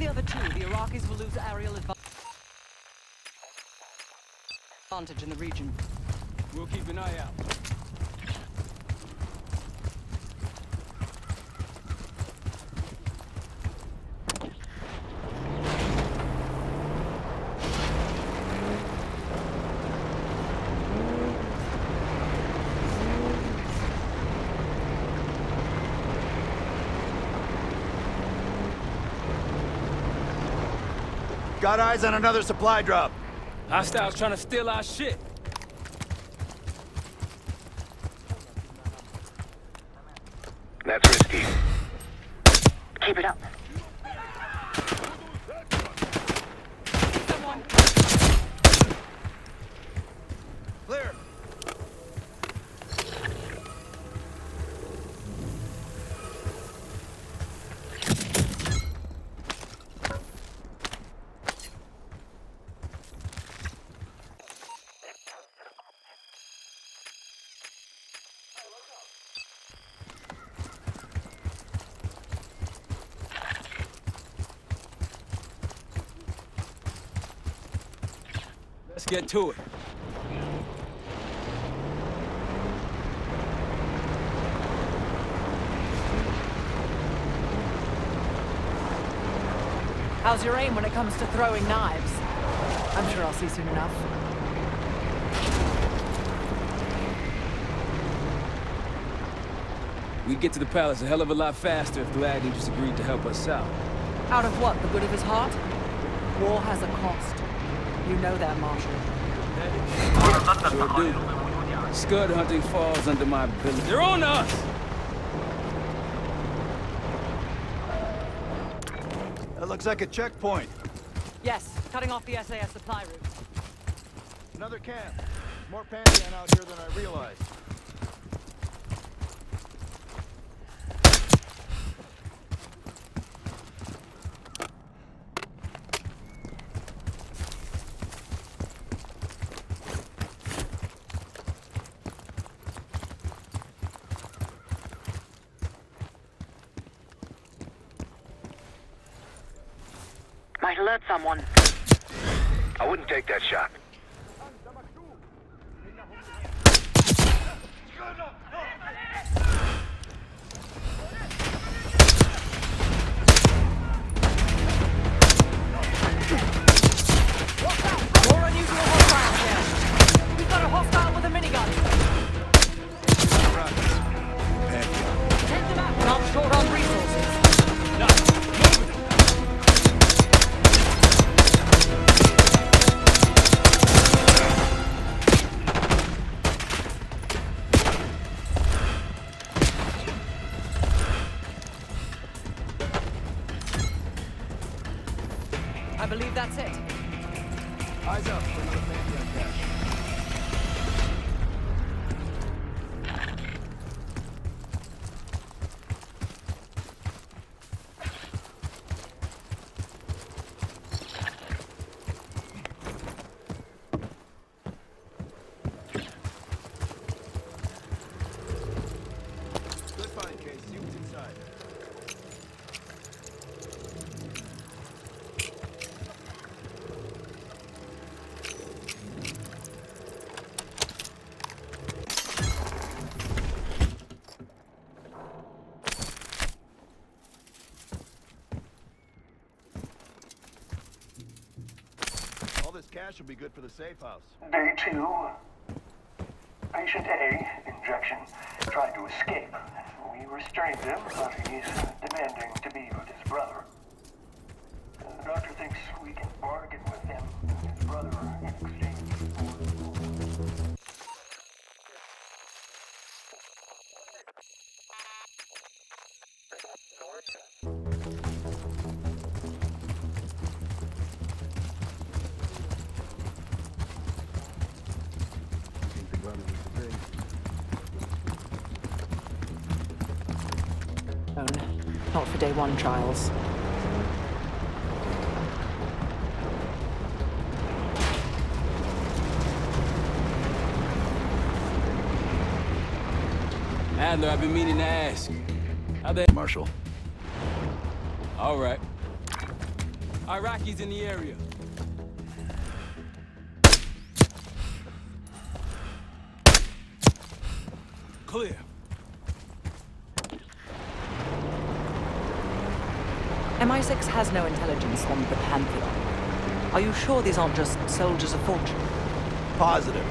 the other two, the Iraqis will lose aerial advantage in the region. We'll keep an eye out. Got eyes on another supply drop. Hostiles trying to steal our shit. That's risky. Keep it up. Clear. Let's get to it. How's your aim when it comes to throwing knives? I'm sure I'll see soon enough. We'd get to the palace a hell of a lot faster if Gladiator just agreed to help us out. Out of what? The good of his heart? War has a cost. You know that, Marshal. Sure do. Scud hunting falls under my ability. They're on us! That looks like a checkpoint. Yes, cutting off the SAS supply route. Another camp. More Pantheon out here than I realized. Might alert someone. I wouldn't take that shot. More unusual hostiles there. We've got a hostile with a minigun. Take them out. Not short on resources. I believe that's it. Eyes up for another Pantheon cache. Good find, Case. See what's inside. All this cash will be good for the safe house. Day 2. Patient A, injection, tried to escape. We restrained him, but he's demanding to be with his brother. The doctor thinks we can bargain with him and his brother in exchange for... Not for day 1 trials. Adler, I've been meaning to ask. How they... Marshal. All right. Iraqis in the area. Clear. MI6 has no intelligence on the Pantheon. Are you sure these aren't just soldiers of fortune? Positive.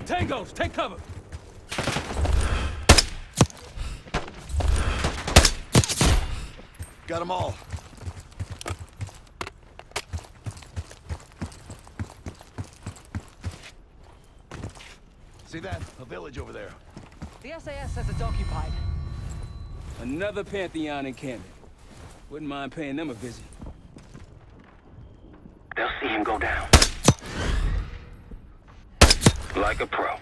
Tangos, take cover! Got them all. See that? A village over there. The SAS says it's occupied. Another Pantheon encampment. Wouldn't mind paying them a visit. They'll see him go down. Like a pro.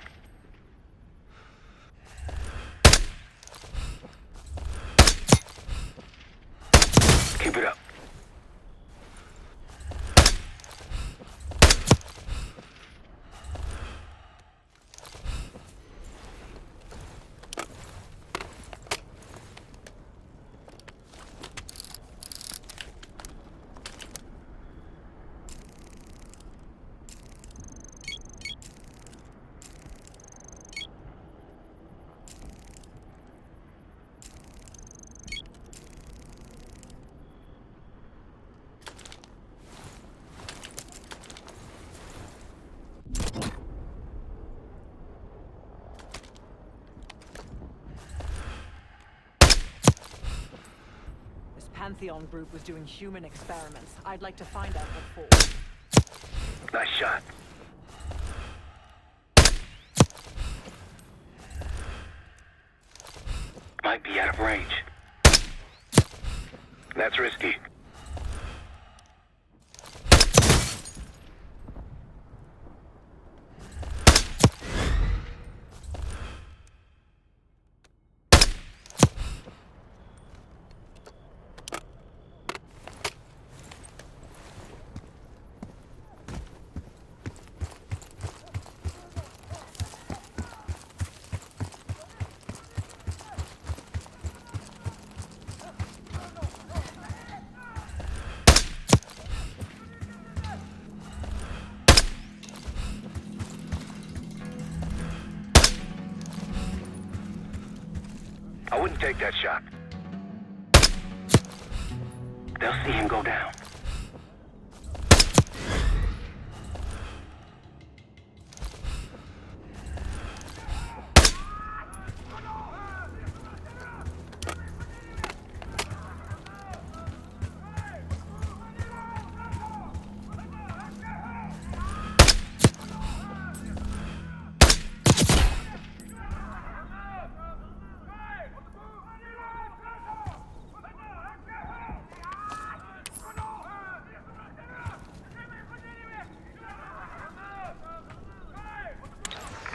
Keep it up. Pantheon group was doing human experiments. I'd like to find out what for. Nice shot. Might be out of range. That's risky. I wouldn't take that shot. They'll see him go down.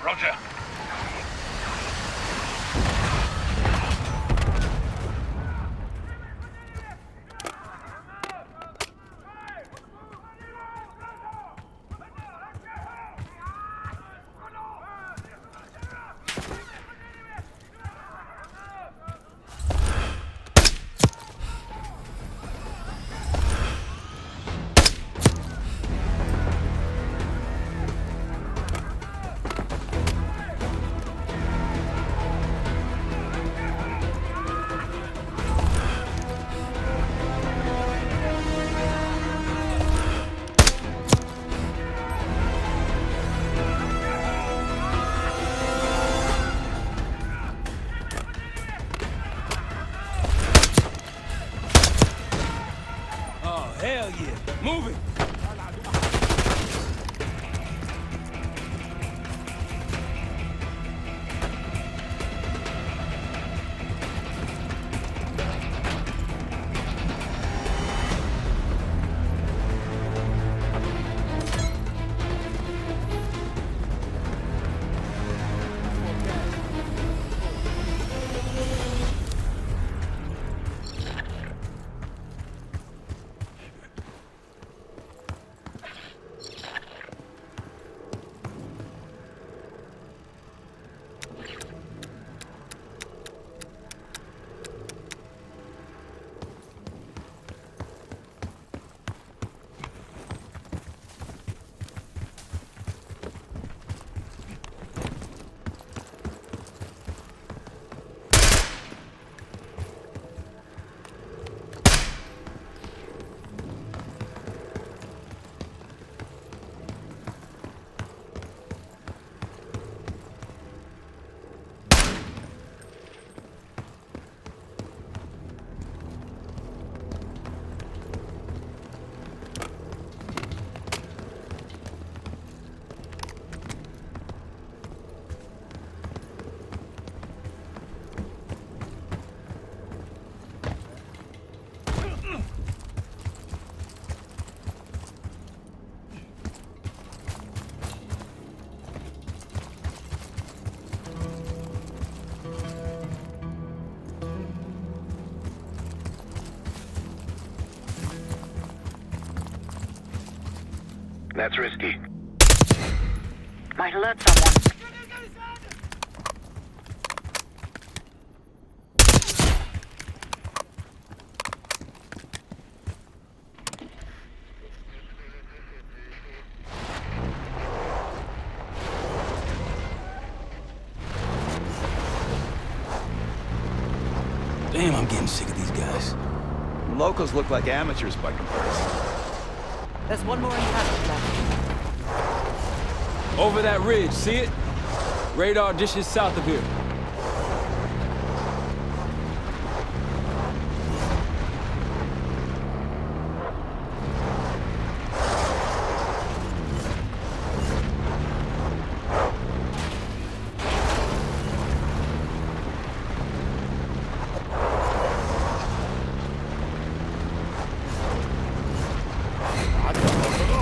Roger. Hell yeah. Move it. That's risky. Might alert someone. Damn, I'm getting sick of these guys. The locals look like amateurs by comparison. There's one more encampment left. Over that ridge, see it? Radar dishes south of here.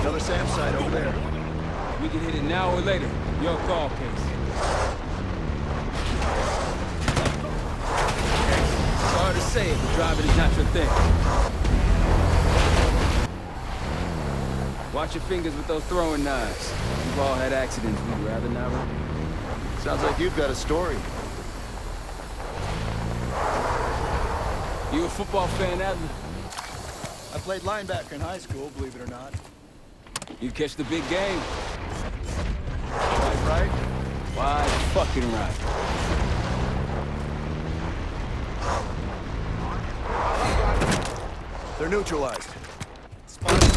Another SAM site over there. We can hit it now or later. Your call, Case. It's hard to say if driving is not your thing. Watch your fingers with those throwing knives. We've all had accidents we'd rather not repeat. Sounds like you've got a story. You a football fan, Adler? I played linebacker in high school, believe it or not. You catch the big game. Quite right. Wide fucking right. They're neutralized.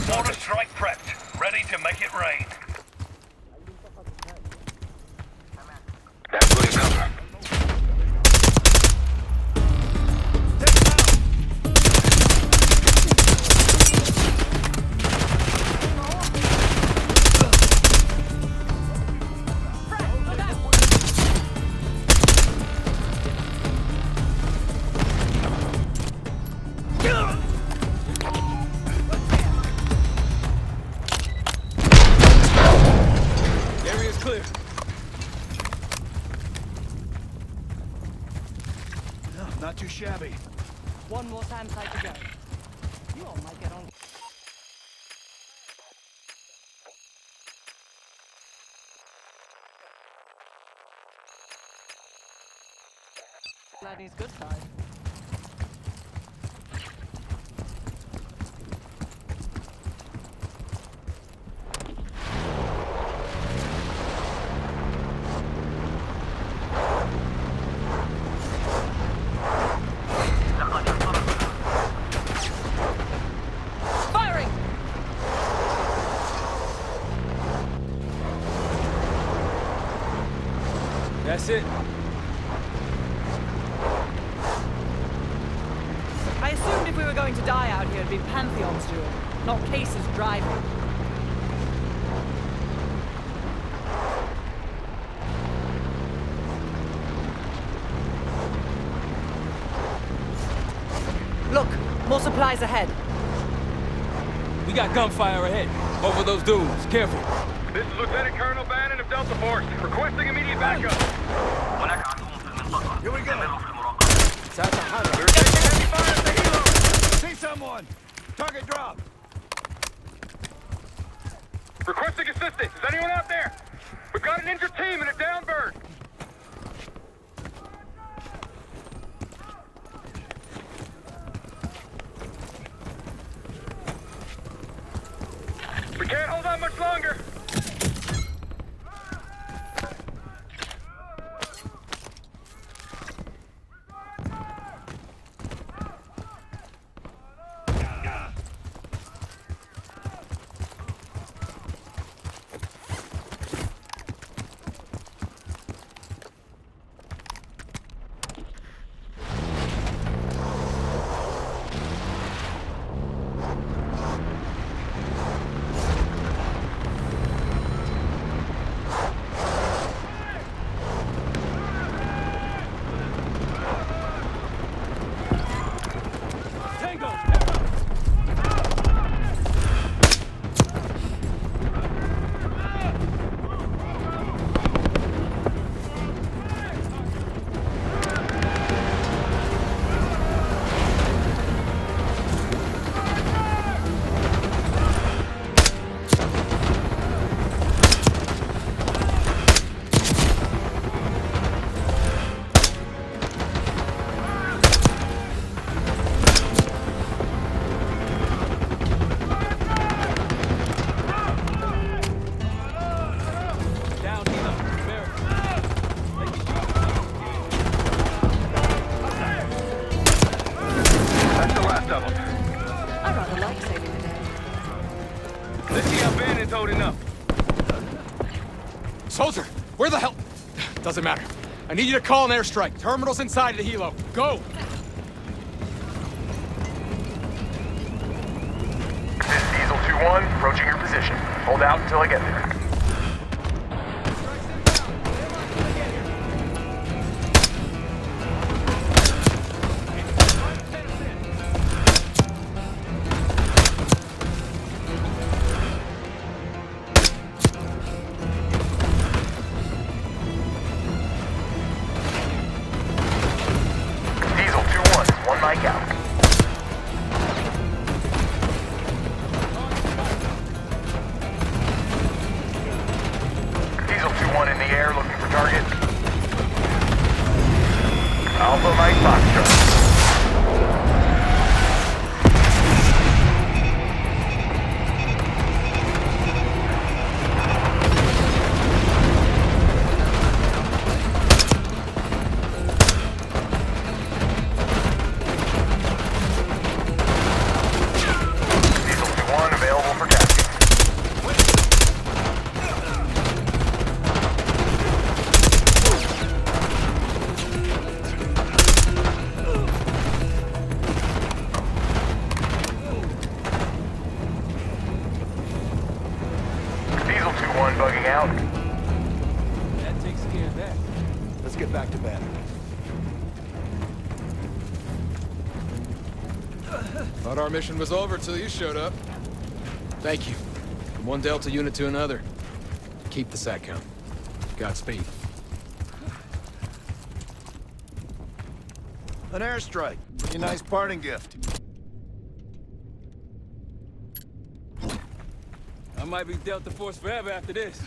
Mortar strike prepped. Ready to make it rain. That's good cover. Not too shabby. One more SAM site to go. You all might get on. Gladney's good side. That's it. I assumed if we were going to die out here, it'd be Pantheon's doing, not Case's driving. Look, more supplies ahead. We got gunfire ahead. Over those dunes. Careful. This is Lieutenant Colonel Bannon of Delta Force, requesting immediate backup. Here we go. Chateau. We're taking heavy fire at the helo. See someone. Target drop. Requesting assistance. Is anyone out there? We've got an injured team and a down bird. We can't hold on much longer. Plane's holding up. Soldier, where the hell? Doesn't matter. I need you to call an airstrike. Terminal's inside of the helo. Go! This is Diesel 2-1, approaching your position. Hold out until I get there. Thought our mission was over till you showed up. Thank you. From one Delta unit to another. Keep the sat count. Godspeed. An airstrike. Pretty nice parting gift. I might be Delta Force forever after this.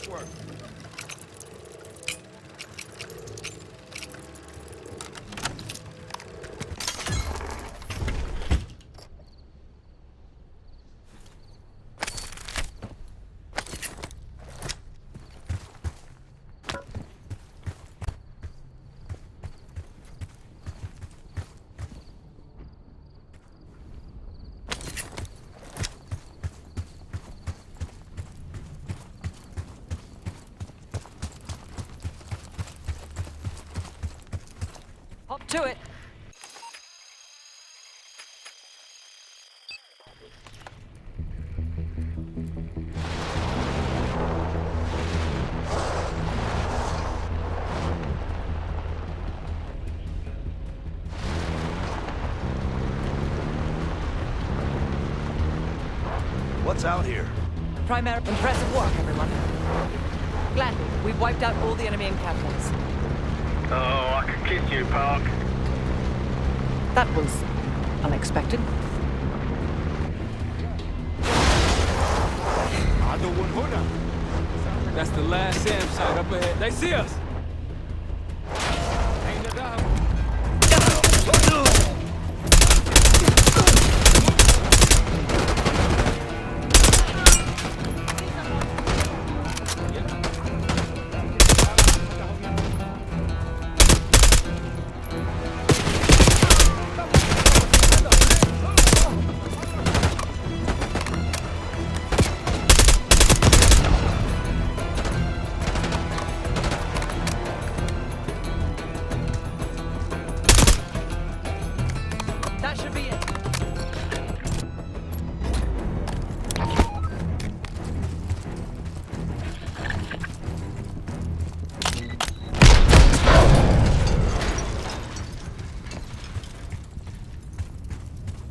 Nice work. Hop to it. What's out here? Primary impressive work, everyone. Gladly, we've wiped out all the enemy encampments. Oh, I could kiss you, Park. That was unexpected. That's the last SAM site up ahead. They see us! That should be it.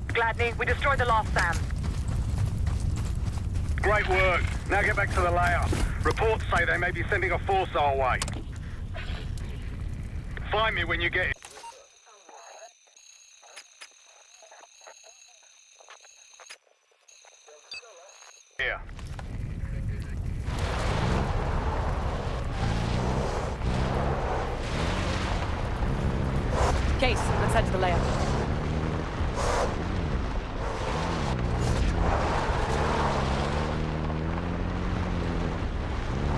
Gladney, we destroyed the last SAM. Great work. Now get back to the layout. Reports say they may be sending a force our way. Find me when you get here. Case, let's head to the layout.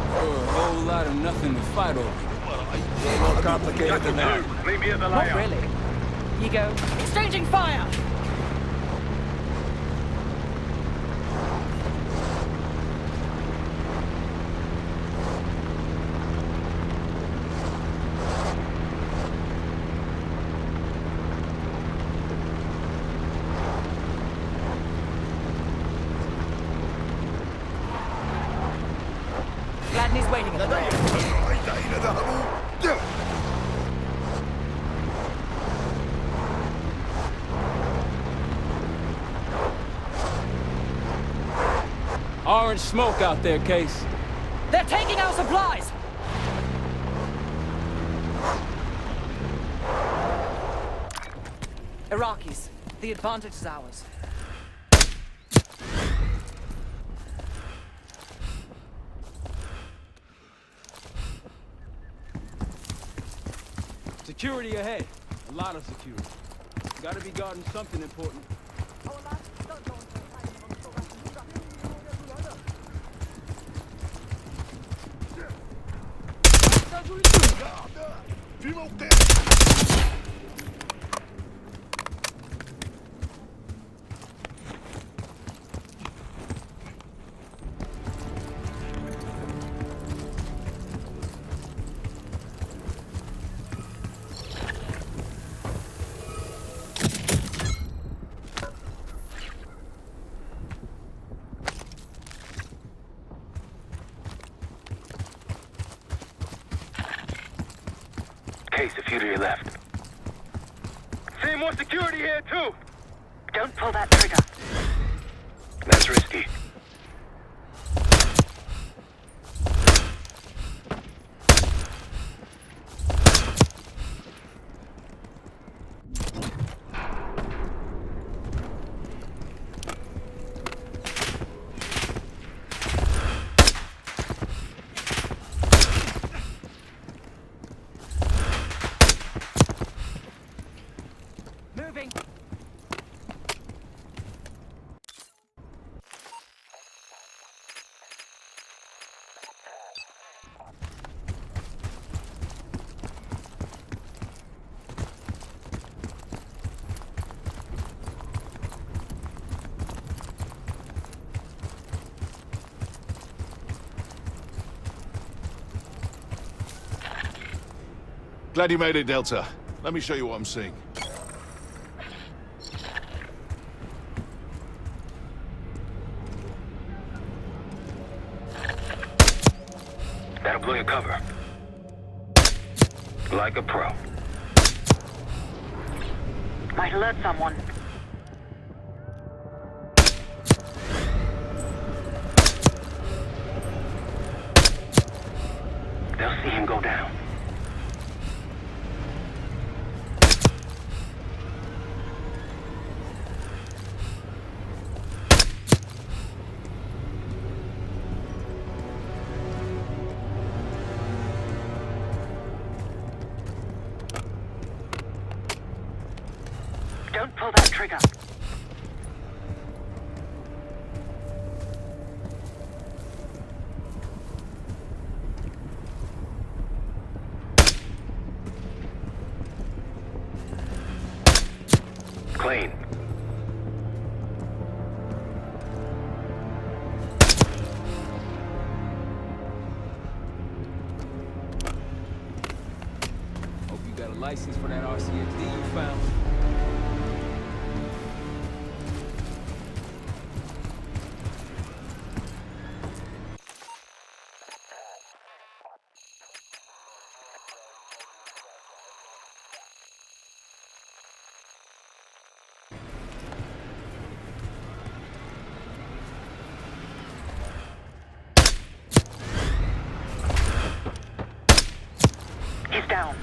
For a whole lot of nothing to fight over. A little more complicated than that. Meet me at the Not layout. really. Ego. Exchanging fire! Gladney's waiting at the layout. Orange smoke out there, Case. They're taking our supplies! Iraqis, the advantage is ours. Security ahead. A lot of security. Gotta be guarding something important. Case, a few to your left. See more security here, too! Don't pull that trigger. That's risky. Glad you made it, Delta. Let me show you what I'm seeing. That'll blow your cover. Like a pro. Might alert someone. They'll see him go down. Don't pull that trigger. Clean. Hope you got a license for that RCXD you found. He's down.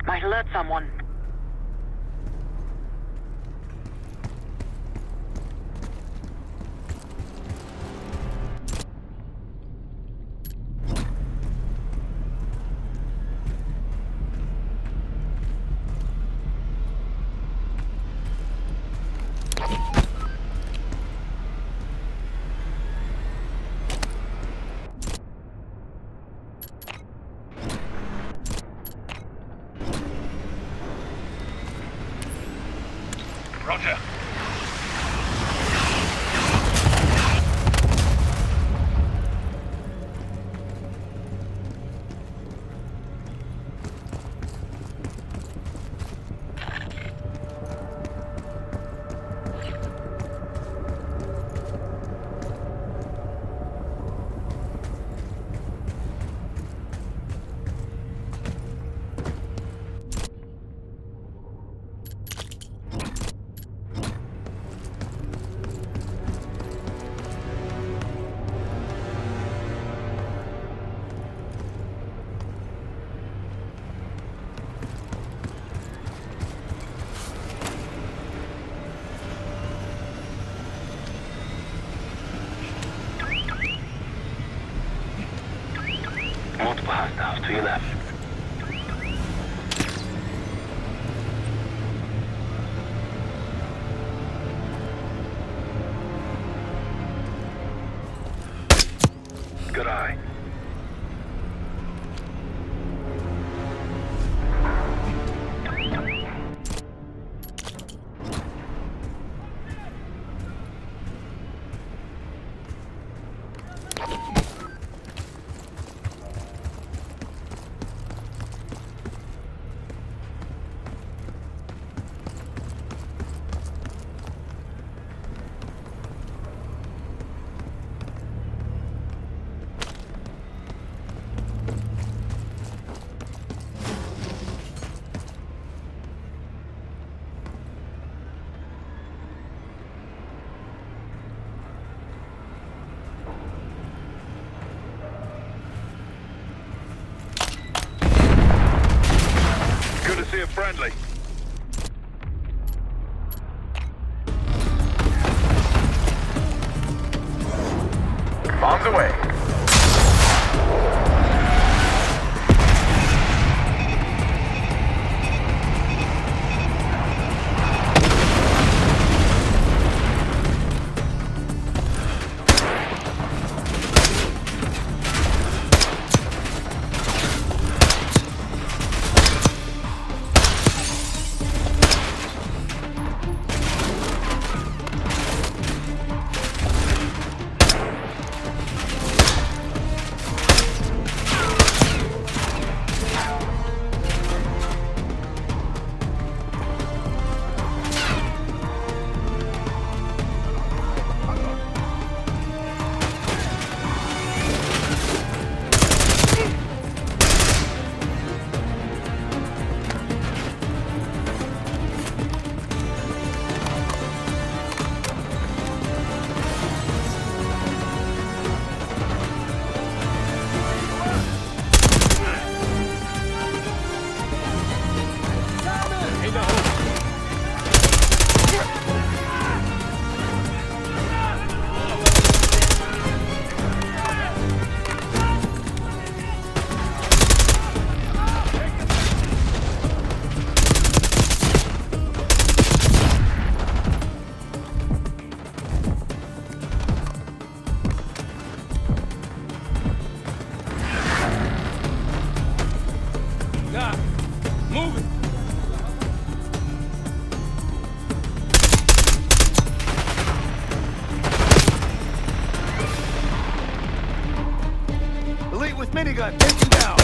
Might alert someone. Roger. Multiple hostiles to your left. Good eye. Good to see a friendly. Bombs away. gun, take him down!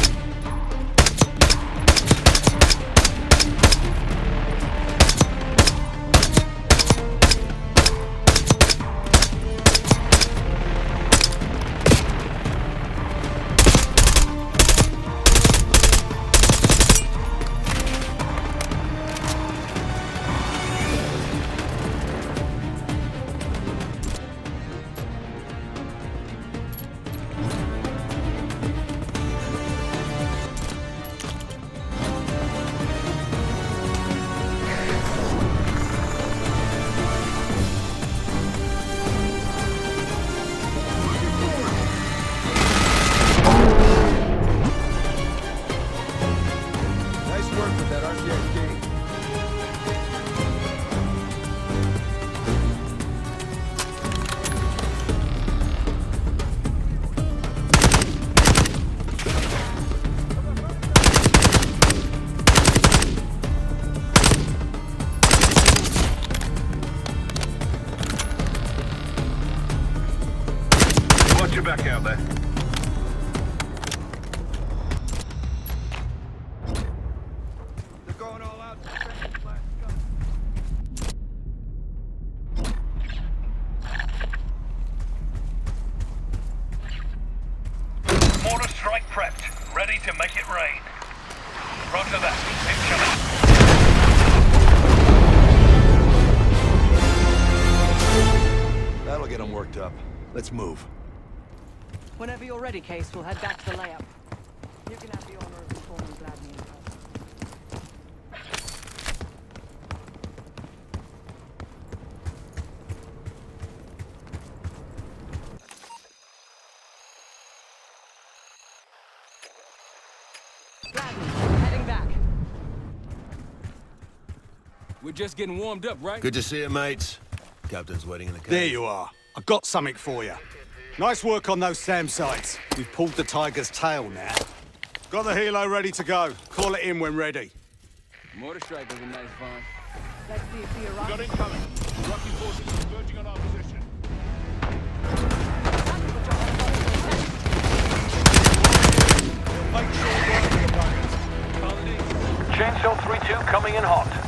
Back out there. They're going all out to defend the last gun. Mortar strike prepped. Ready to make it rain. Roger that. Incoming. That'll get them worked up. Let's move. Whenever you're ready, Case, we'll head back to the layup. You can have the honor of informing Gladney in person. Gladney, heading back. We're just getting warmed up, right? Good to see you, mates. Captain's waiting in the cave. There you are. I've got something for you. Nice work on those SAM sites. We've pulled the tiger's tail now. Got the helo ready to go. Call it in when ready. Mortar strike was a nice find. Let's see if the Iraq... Got incoming. Rocky forces converging on our position. Make sure we're on the buggers. Chainsaw 3-2 coming in hot.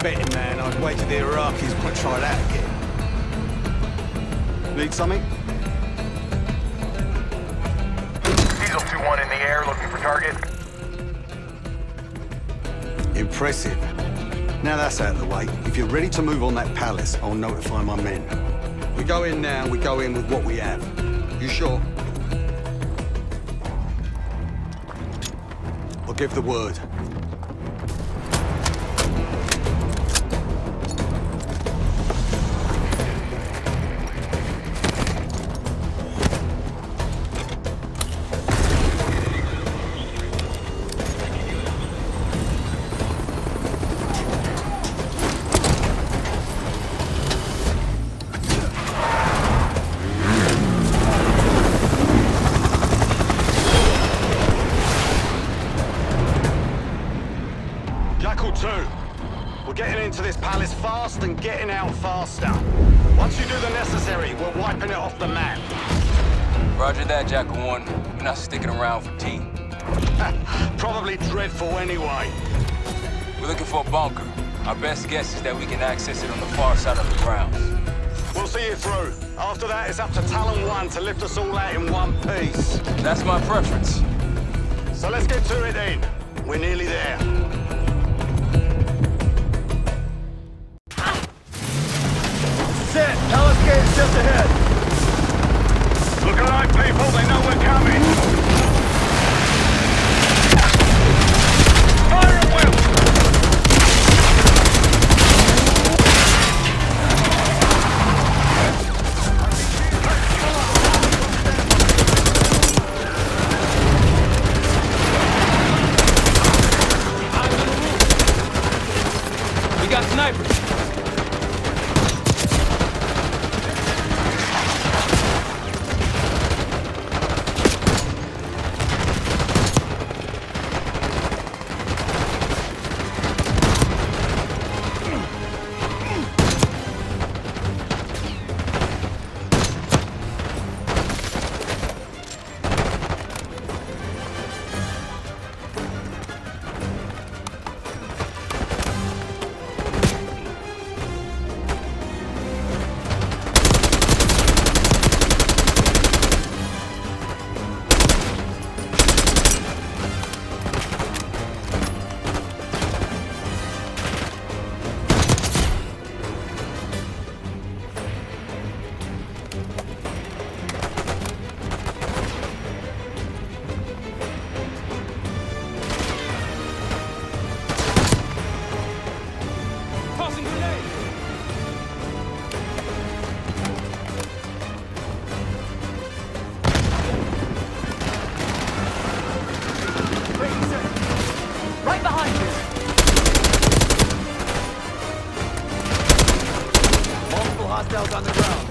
Betting man, I'd wager the Iraqis might try that again. Need something? Diesel 2-1 in the air, looking for target. Impressive. Now that's out of the way. If you're ready to move on that palace, I'll notify my men. We go in now, we go in with what we have. You sure? I'll give the word. Into this palace fast and getting out faster. Once you do the necessary, we're wiping it off the map. Roger that, Jackal 1. We're not sticking around for tea. Probably dreadful anyway. We're looking for a bunker. Our best guess is that we can access it on the far side of the grounds. We'll see you through. After that, it's up to Talon 1 to lift us all out in one piece. That's my preference. So let's get to it then. We're nearly there. just ahead! Look alive, people! They know we're coming! Fire at will! We got snipers. Right behind you. Multiple hostiles on the ground.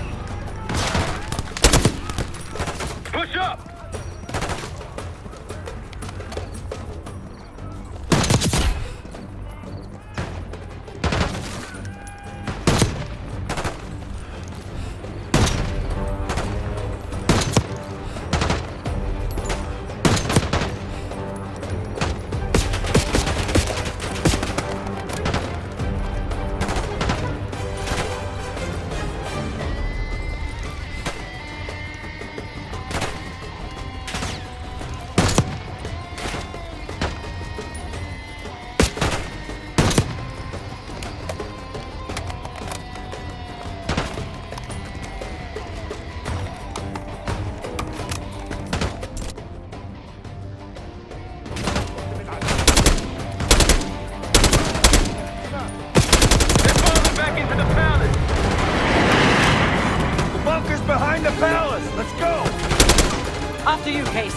Push up! Behind the palace! Let's go! After you, Case.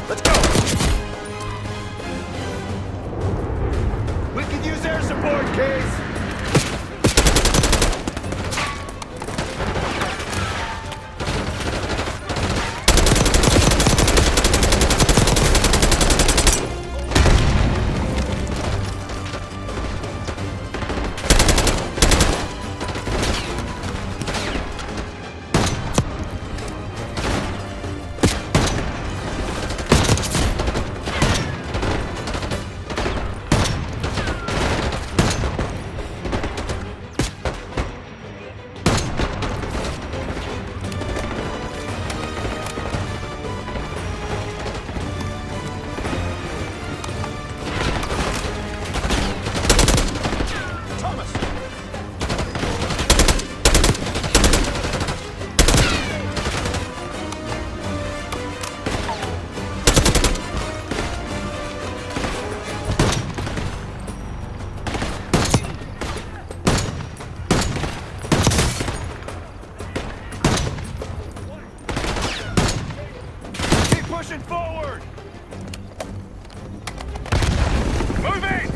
Let's go! We could use air support, Case! Pushing forward! Moving!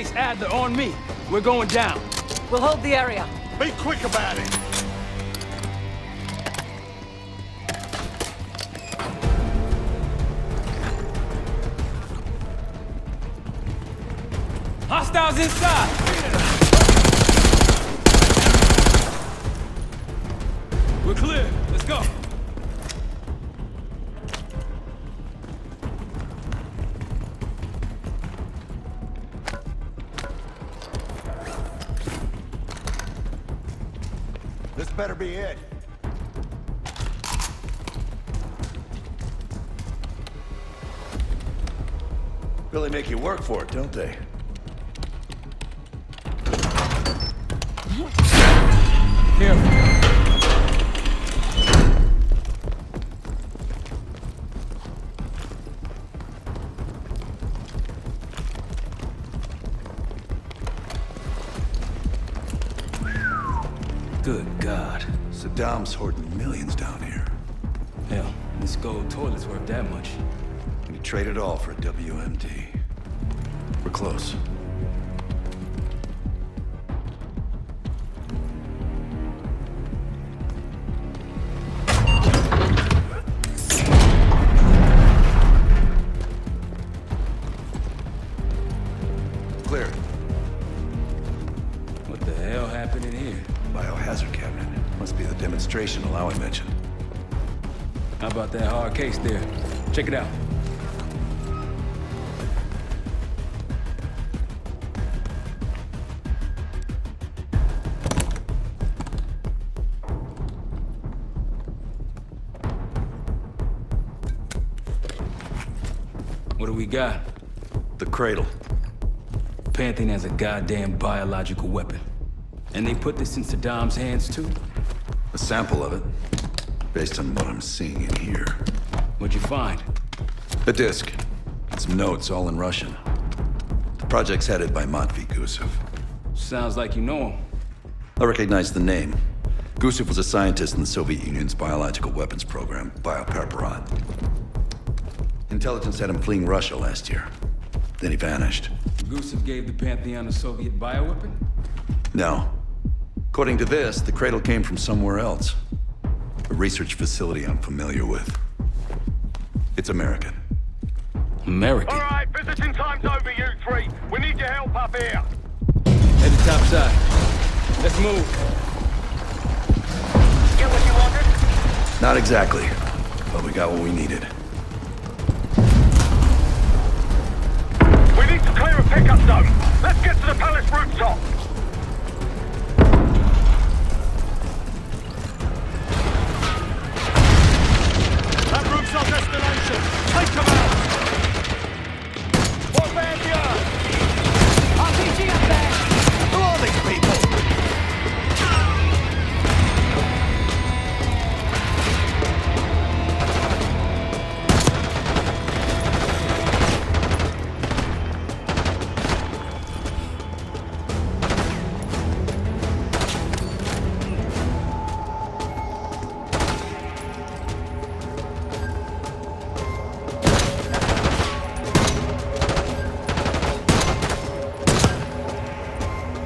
Case Adler on me. We're going down. We'll hold the area. Be quick about it. Hostiles inside! We're clear. Let's go. This better be it. Really make you work for it, don't they? Careful. Good God. Saddam's hoarding millions down here. Hell, this gold toilet's worth that much. And he traded all for a WMD. We're close. Clear. What the hell happened in here? Biohazard cabinet. Must be the demonstration Alawi mentioned. How about that hard case there? Check it out. What do we got? The cradle. Pantheon has a goddamn biological weapon. And they put this in Saddam's hands too? A sample of it, based on what I'm seeing in here. What'd you find? A disc. And some notes, all in Russian. The project's headed by Matvey Gusf. Sounds like you know him. I recognize the name. Gusf was a scientist in the Soviet Union's biological weapons program, Biopreparat. Intelligence had him fleeing Russia last year. Then he vanished. Gusf gave the Pantheon a Soviet bioweapon? No. According to this, the cradle came from somewhere else. A research facility I'm familiar with. It's American. American? All right, visiting time's over, you three. We need your help up here. Head to top side. Let's move. Get what you wanted? Not exactly, but we got what we needed. We need to clear a pickup zone. Let's get to the palace rooftop. That roof's our destination. Take them out. What Pantheon? RPG up there! Who are these people?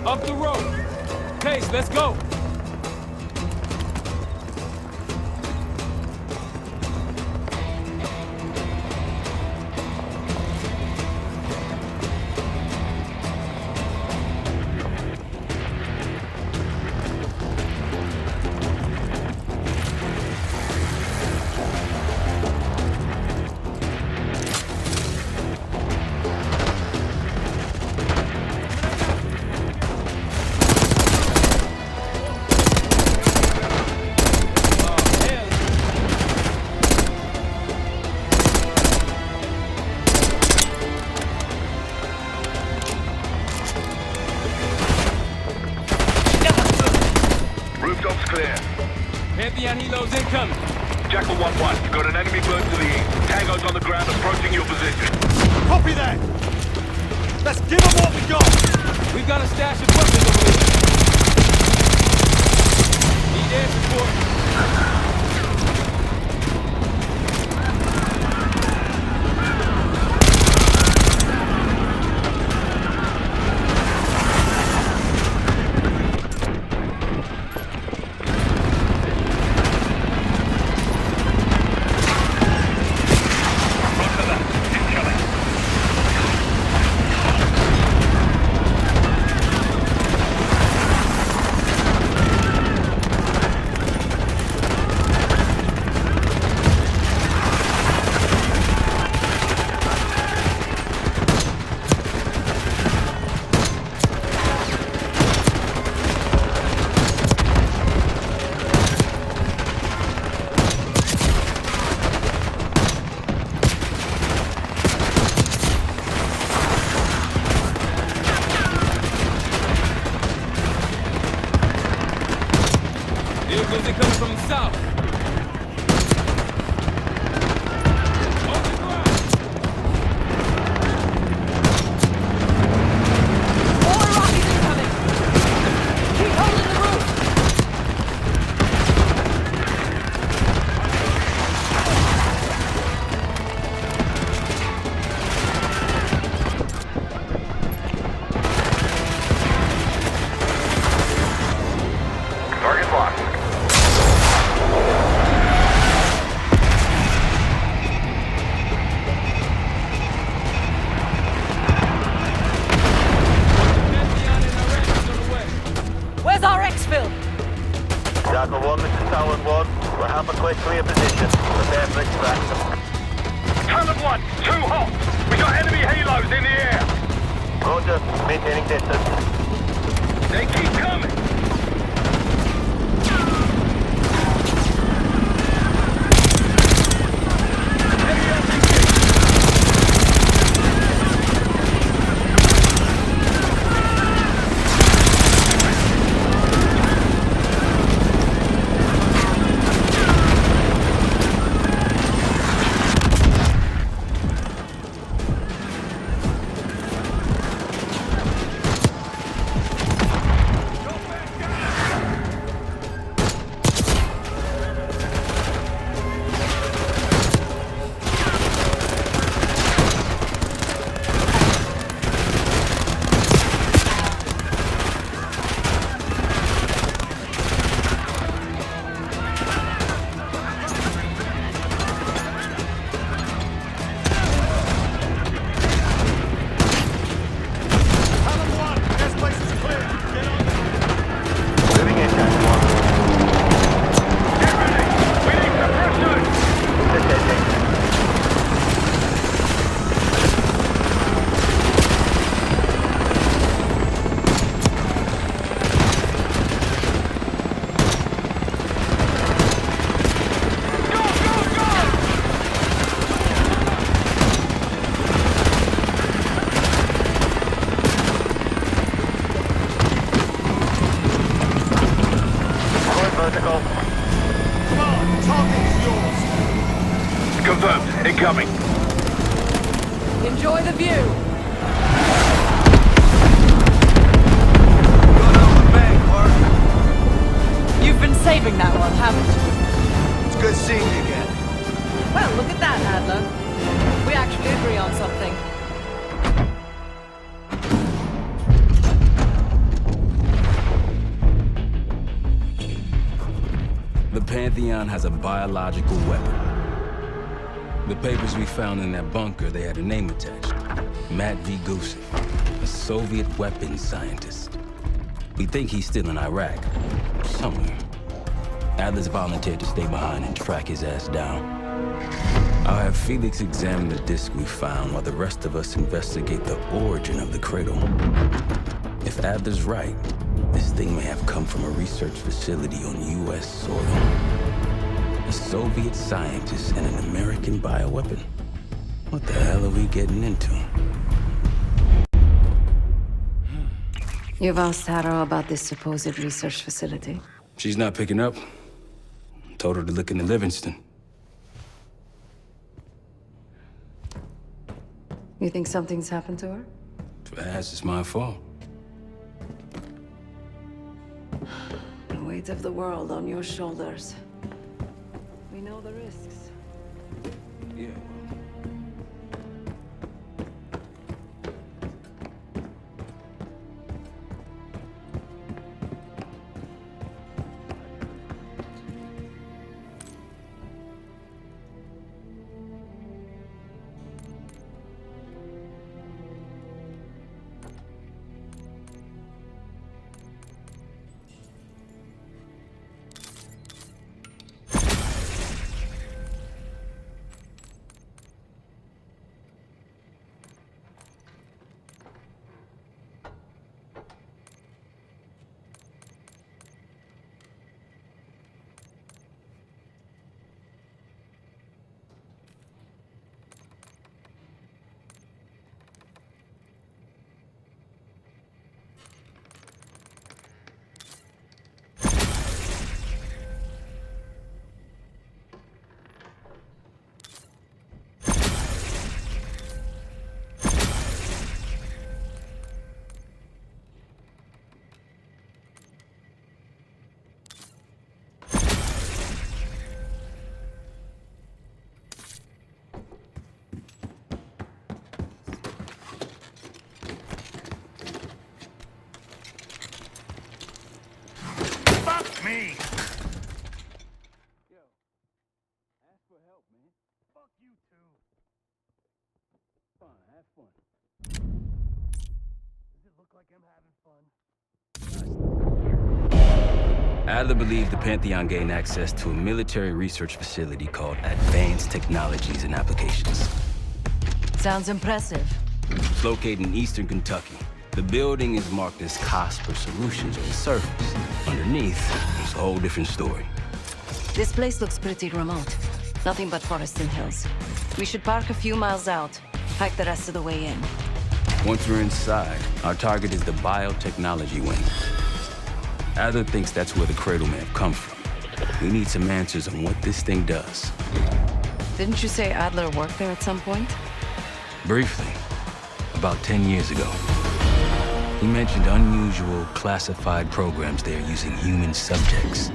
Up the road. Case, let's go. Rooftop's clear. Pantheon helos incoming. Jackal 1-1, you've got an enemy bird to the east. Tango's on the ground approaching your position. Copy that. Let's give them what we got. We've got a stash of weapons over there. Need air support. Where's it coming from the south? Jackal 1, this is Talon 1. We're half a click clear position. Prepare for extraction. Talon 1, too hot! We got enemy halos in the air! Roger, maintaining distance. They keep coming! Confirmed. Incoming. Enjoy the view. You've been saving that one, haven't you? It's good seeing you again. Well, look at that, Adler. We actually agree on something. The Pantheon has a biological weapon. The papers we found in that bunker, they had a name attached. Matt V. Gusf, a Soviet weapons scientist. We think he's still in Iraq, somewhere. Adler's volunteered to stay behind and track his ass down. I'll have Felix examine the disc we found while the rest of us investigate the origin of the cradle. If Adler's right, this thing may have come from a research facility on U.S. soil. A Soviet scientist and an American bioweapon. What the hell are we getting into? You've asked Harrow about this supposed research facility? She's not picking up. Told her to look into Livingston. You think something's happened to her? If it has, it's my fault. The weight of the world on your shoulders. We know the risks. Yeah. Me! Yo, ask for help, man. Fuck you too. Fine, have fun. Does it look like I'm having fun? Adler believed the Pantheon gained access to a military research facility called Advanced Technologies and Applications. Sounds impressive. It's located in eastern Kentucky. The building is marked as Cosper Solutions on the surface. Underneath, it's a whole different story. This place looks pretty remote. Nothing but forest and hills. We should park a few miles out, hike the rest of the way in. Once we're inside, our target is the biotechnology wing. Adler thinks that's where the Cradle may have come from. We need some answers on what this thing does. Didn't you say Adler worked there at some point? Briefly, about 10 years ago. He mentioned unusual, classified programs there using human subjects.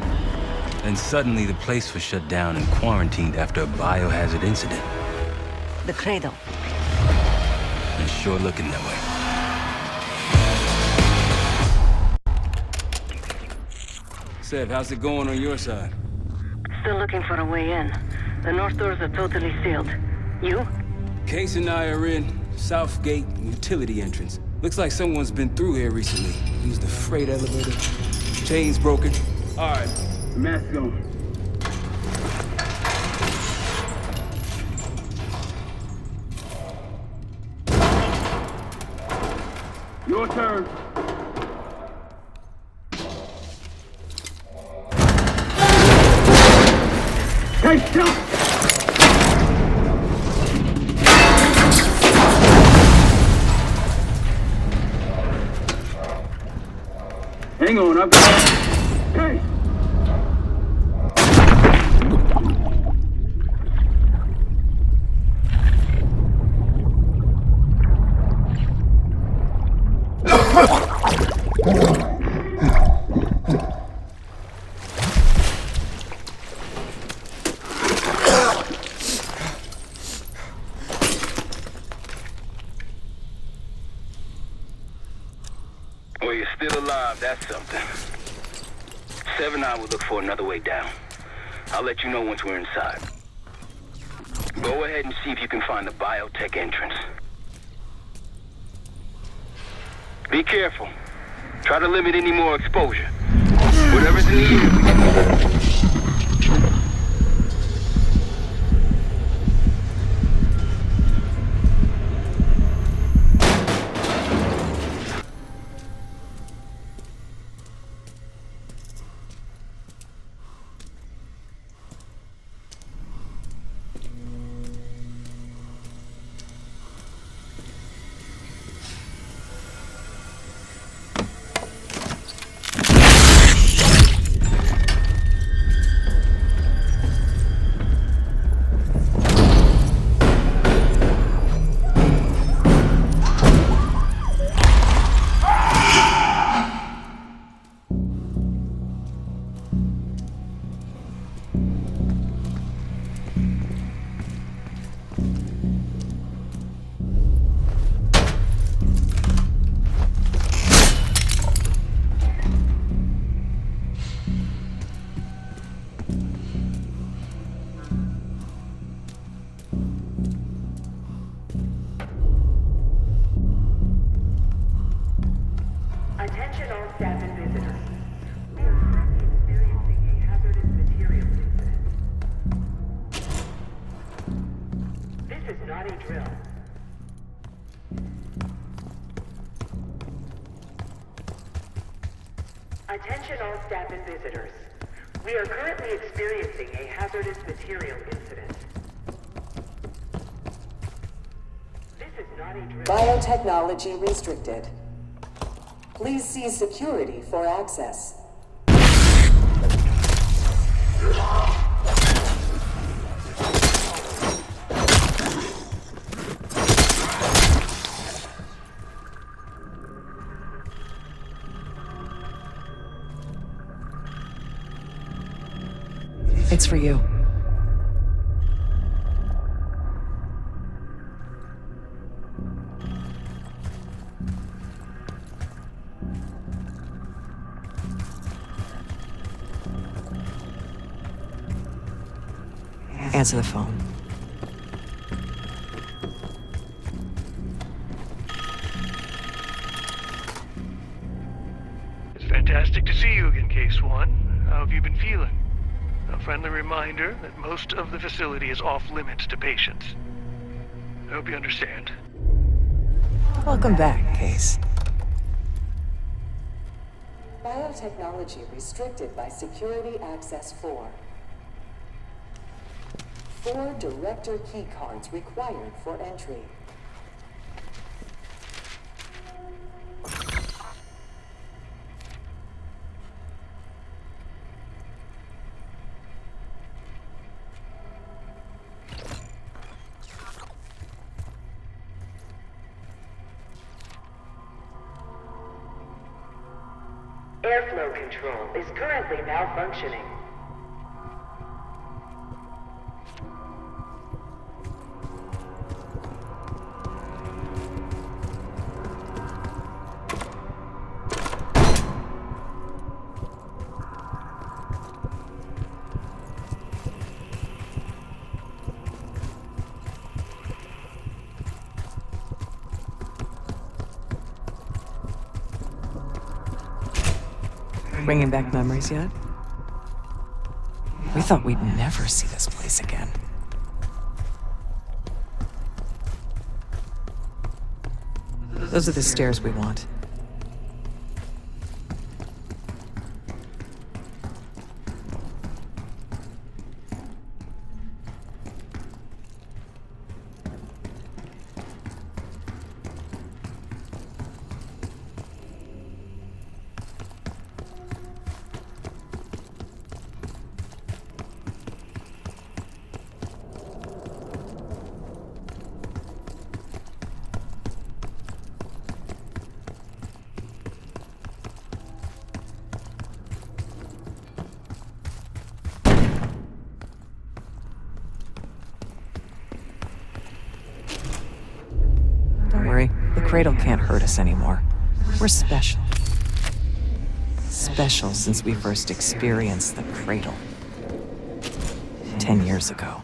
Then suddenly the place was shut down and quarantined after a biohazard incident. The Cradle. It's sure looking that way. Sev, how's it going on your side? Still looking for a way in. The north doors are totally sealed. You? Case and I are in South Gate utility entrance. Looks like someone's been through here recently. Used the freight elevator. Chains broken. All right, mask on. Your turn. Hey, stop! Hang on, I've got... Hey! Well, you're still alive, that's something. Sev and I will look for another way down. I'll let you know once we're inside. Go ahead and see if you can find the biotech entrance. Be careful. Try to limit any more exposure. Whatever's in the air. Attention all staff and visitors. We are currently experiencing a hazardous materials incident. This is not a drill. Attention all staff and visitors. We are currently experiencing a hazardous material incident. This is not a drill. Biotechnology restricted. Please see security for access. It's for you. Answer the phone. It's fantastic to see you again, Case 1. How have you been feeling? A friendly reminder that most of the facility is off-limits to patients. I hope you understand. Welcome back, Case. Biotechnology restricted by Security Access 4. 4 director keycards required for entry. Airflow control is currently malfunctioning. Bringing back memories yet? We thought we'd never see this place again. Those are the stairs we want. Don't worry, the cradle can't hurt us anymore. We're special. Special since we first experienced the cradle. 10 years ago.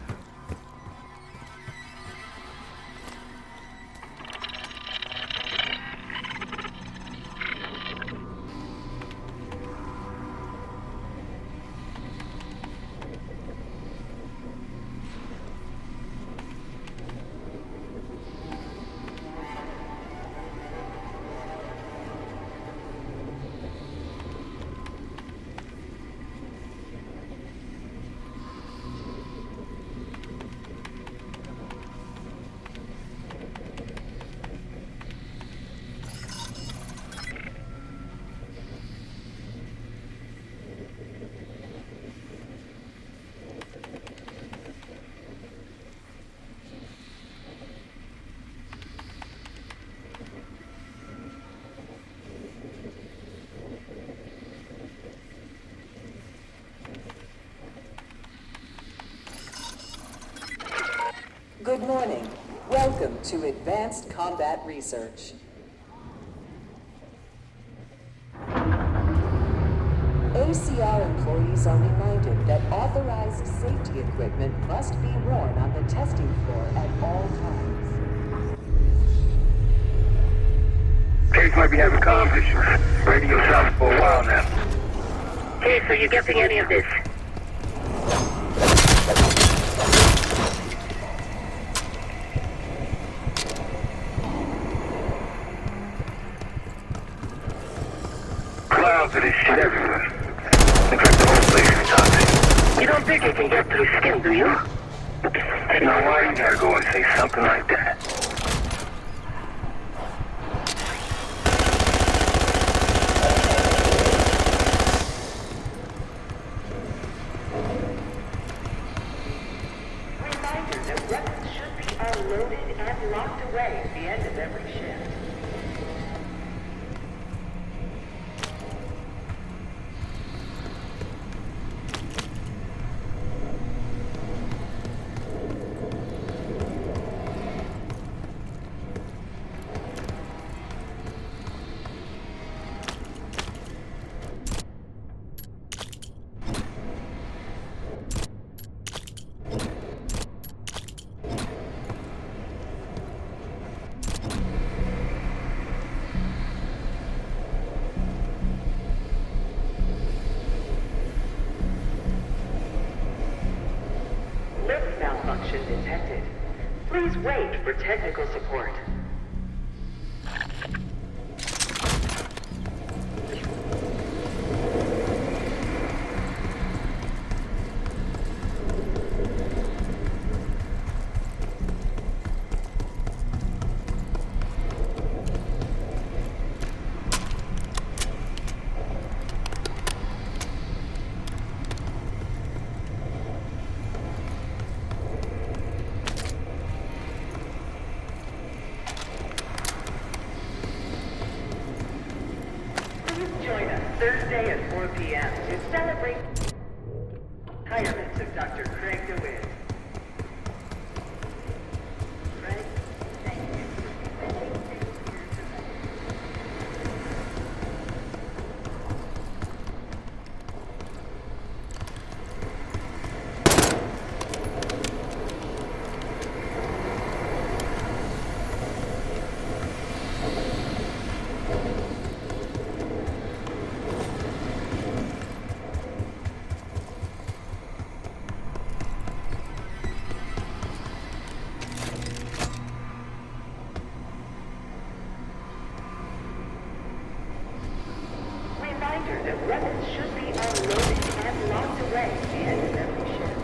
Good morning. Welcome to Advanced Combat Research. ACR employees are reminded that authorized safety equipment must be worn on the testing floor at all times. Case might be having comm issues. Radio silent for a while now. Case, are you getting any of this? Clouds of this shit everywhere. Looks like the whole place is toxic. You don't think it can get through skin, do you? Now why you gotta go and say something like that? Reminder that weapons should be unloaded and locked away at the end of every shift. Please wait for technical support. Join us Thursday at 4 p.m. to celebrate retirement of Dr. Craig DeWitt. Craig, thank you for spending 2 years with us. Reminder that weapons should be unloaded and locked away at the end of every shift.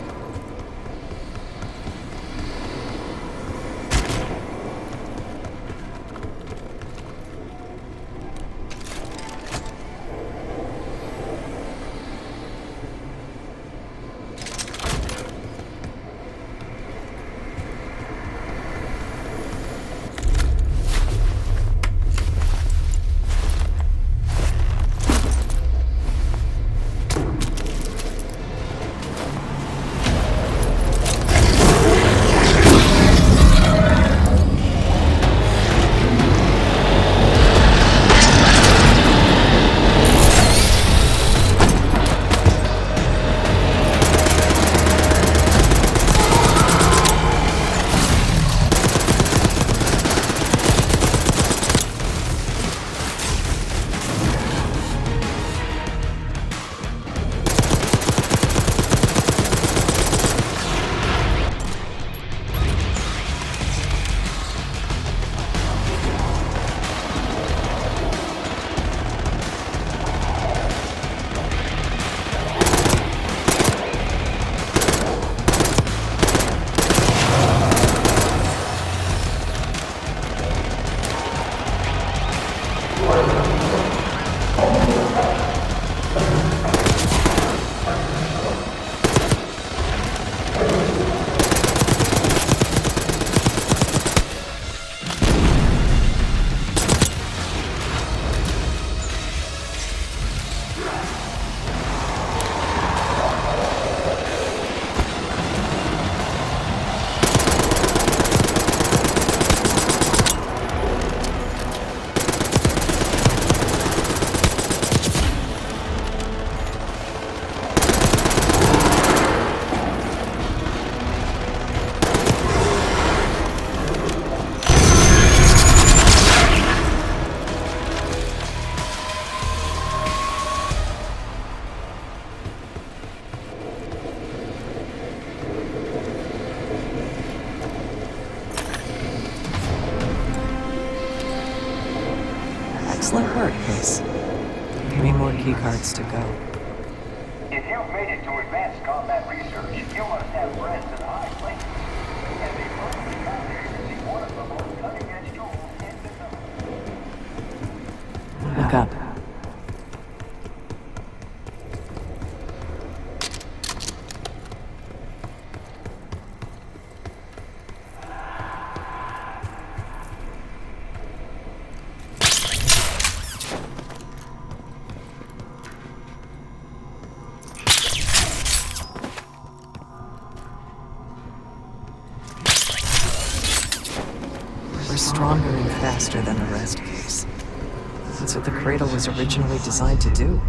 Excellent work, Case. 3 more keycards to go. If you've made it to advanced combat research, you must have friends in high places. And they probably found there using one of the most cutting-edge tools in development. Look up. Stronger and faster than the rest, Case. That's what the Cradle was originally designed to do.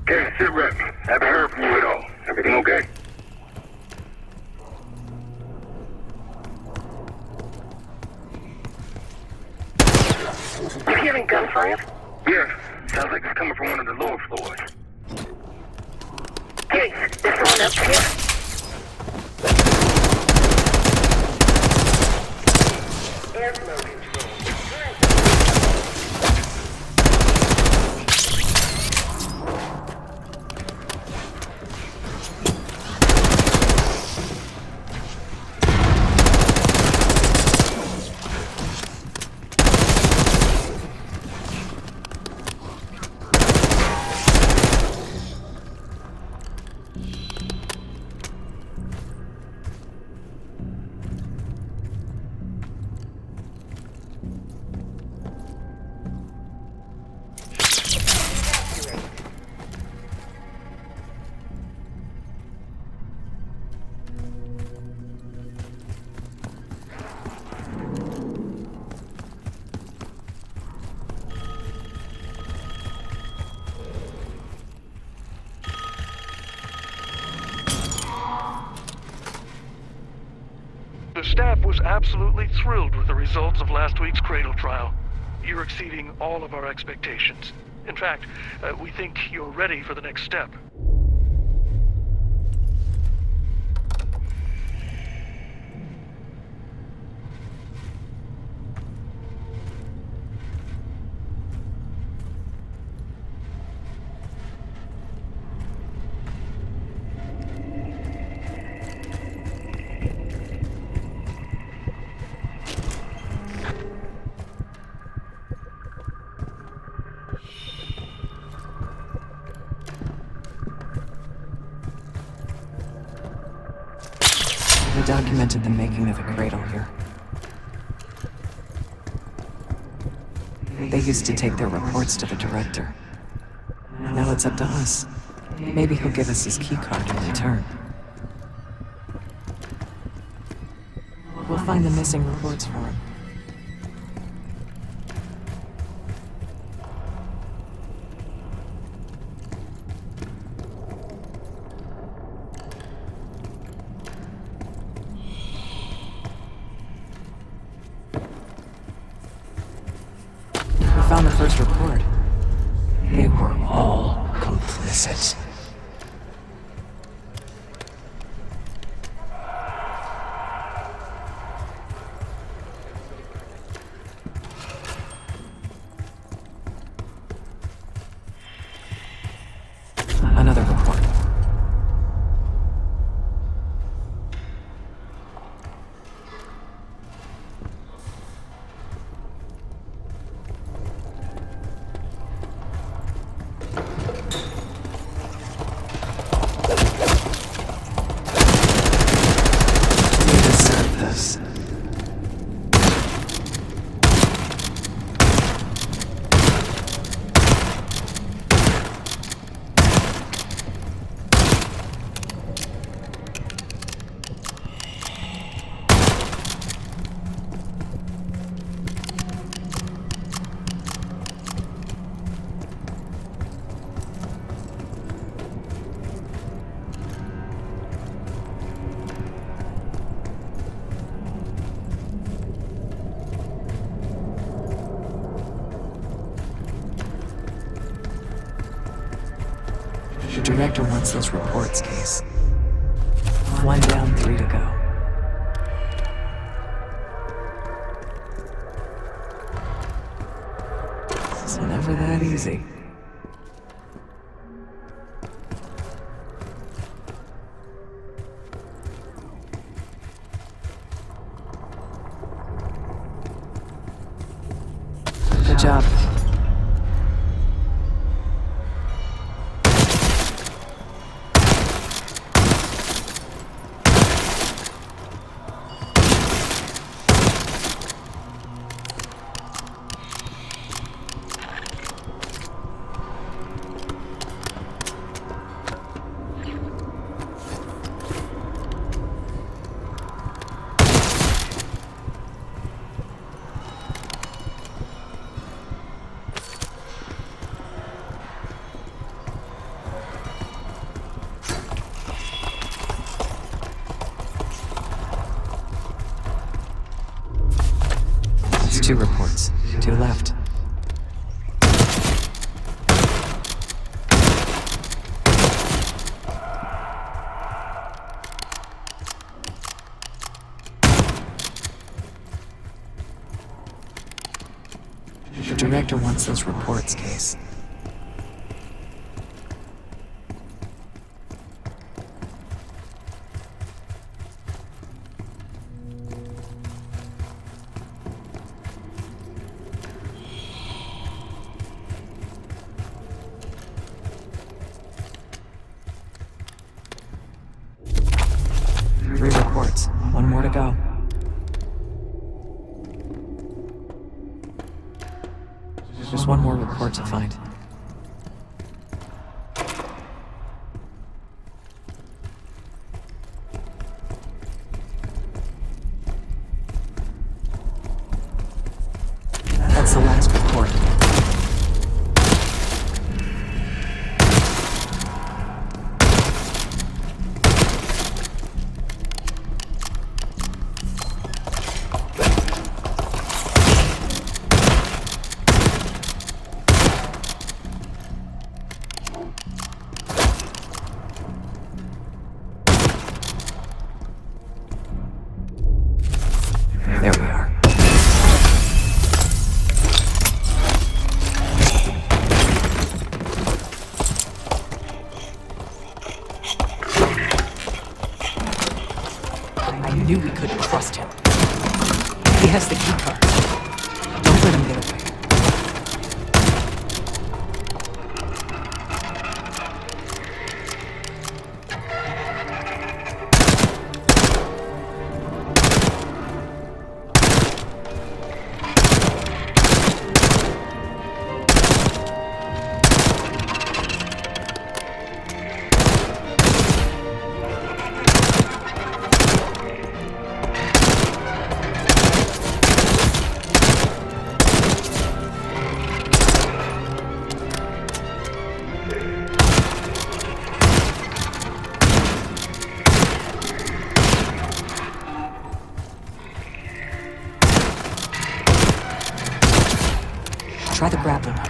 Okay, sit rep. Haven't heard from you at all. Everything okay? You hearing gunfire? Yeah. Sounds like it's coming from one of the lower floors. Hey, there's someone else here. Airflow control. The staff was absolutely thrilled with the results of last week's Cradle trial. You're exceeding all of our expectations. In fact, we think you're ready for the next step. They documented the making of a cradle here. They used to take their reports to the director. Now it's up to us. Maybe he'll give us his keycard in return. We'll find the missing reports for him. Found the first report. They were all complicit. Another report. The director wants those reports, Case. 1 down, 3 to go. It's never that easy. Good job. It's 2 reports. 2 left. The director wants those reports, Case. One more to go. There's one more report to find. That's the last report. There we are. I knew we couldn't trust him. He has the key card. Don't let him get away. Try the grappling hook.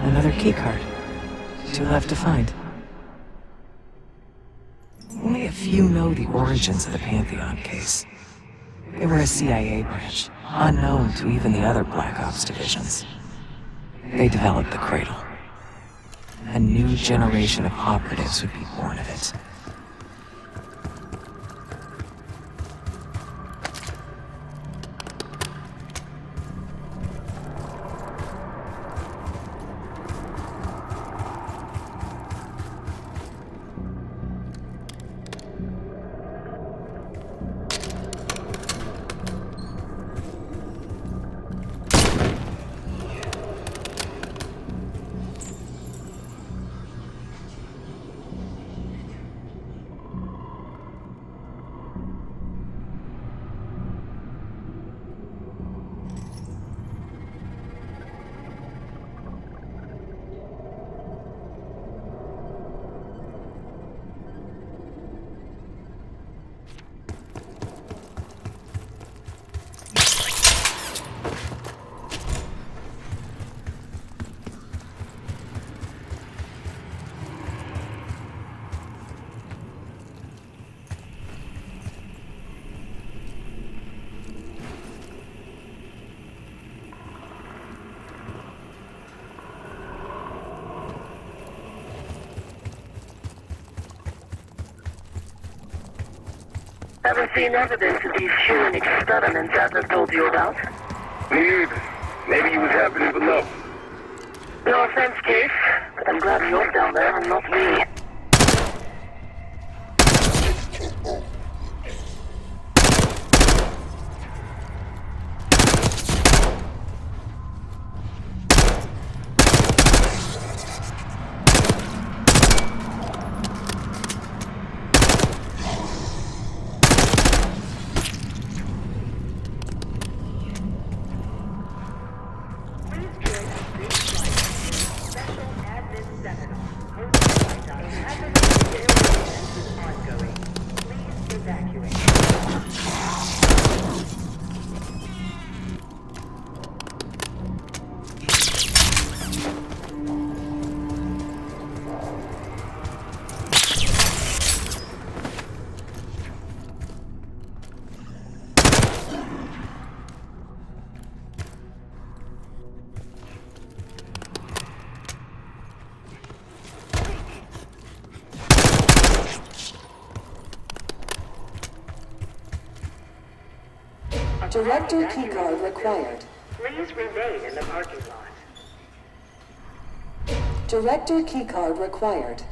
Another keycard. 2 left to find. Only a few know the origins of the Pantheon case. They were a CIA branch, unknown to even the other Black Ops divisions. They developed the Cradle. A new generation of operatives would be born of it. Haven't seen evidence of these human experiments Adler told you about. Me neither. Maybe he was happy to overlook. No offense, Case, but I'm glad you're down there and not me. Director keycard required. Please remain in the parking lot. Director keycard required.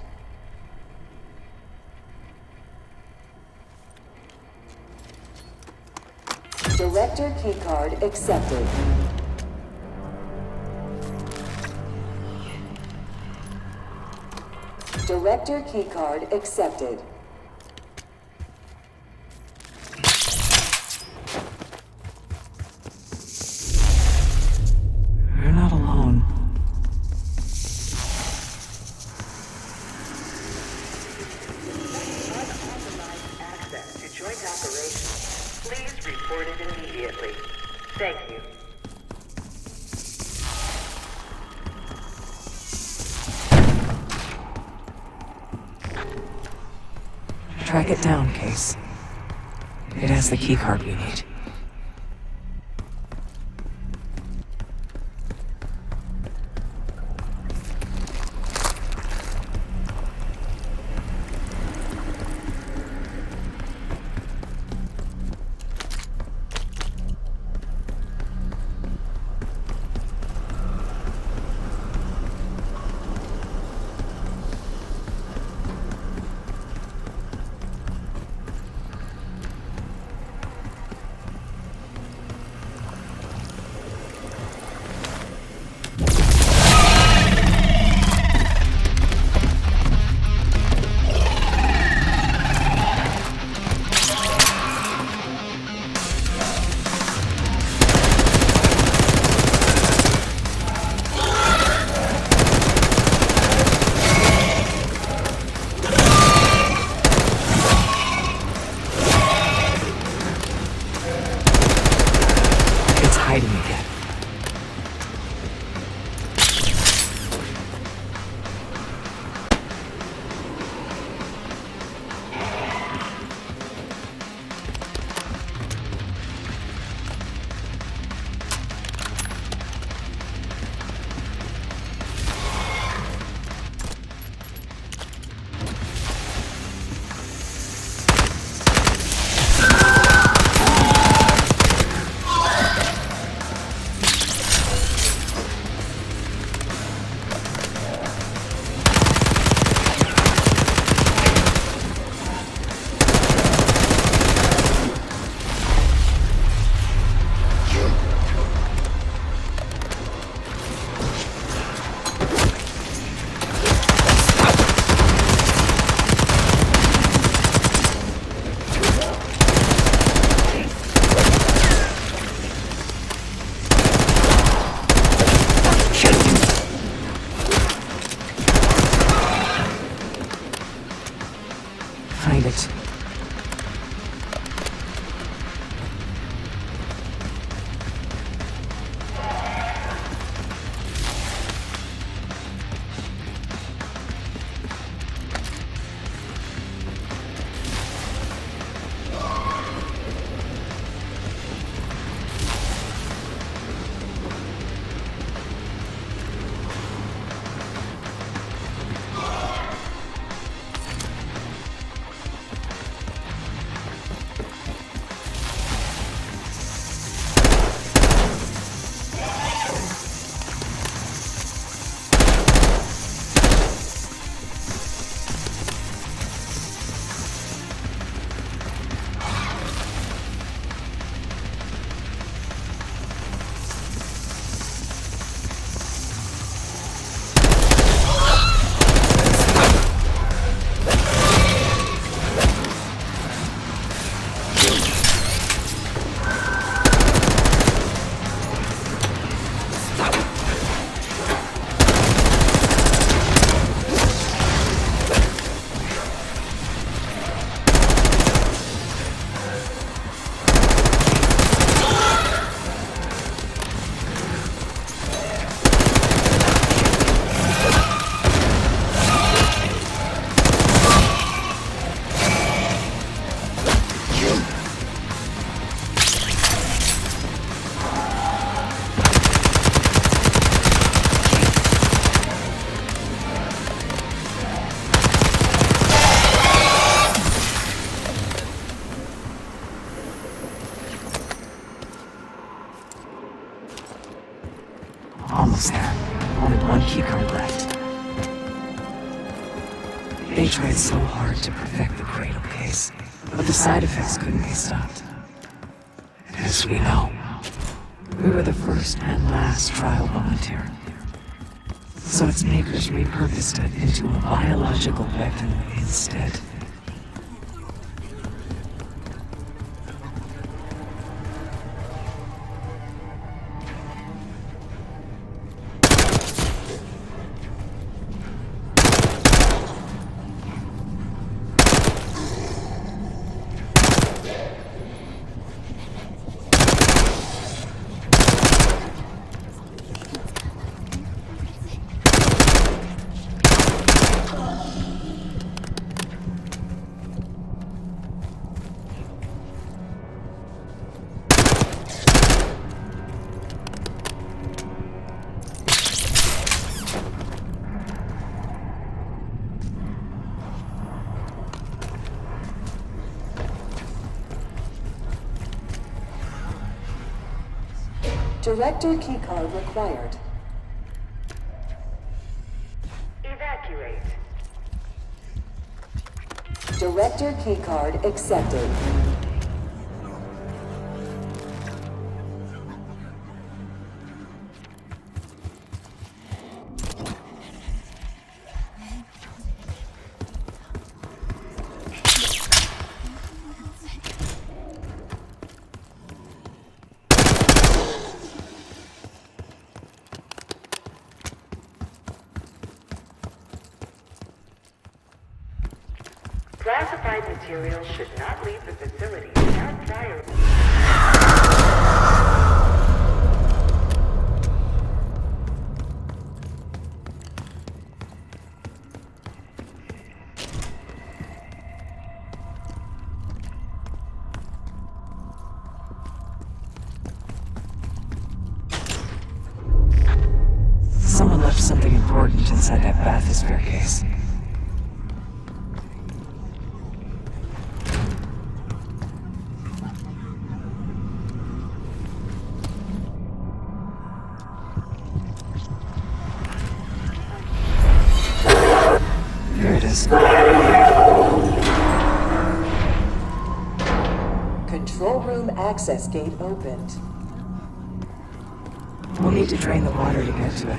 Director keycard accepted. Director keycard accepted. You're not alone. Unauthorized access to joint operations. Please report it immediately. Thank you. Track it down, Case. It has the keycard we need. find it. Almost there. Only one keycard left. They tried so hard to perfect the cradle case, but the side effects couldn't be stopped. As we know, we were the first and last trial volunteer. So its makers repurposed it into a biological weapon instead. Director keycard required. Evacuate. Director keycard accepted. Classified material should not leave the facility without prior... Someone left something important inside that bathysphere case. Here it is. Control room access gate opened. We'll need to drain the water to get to it.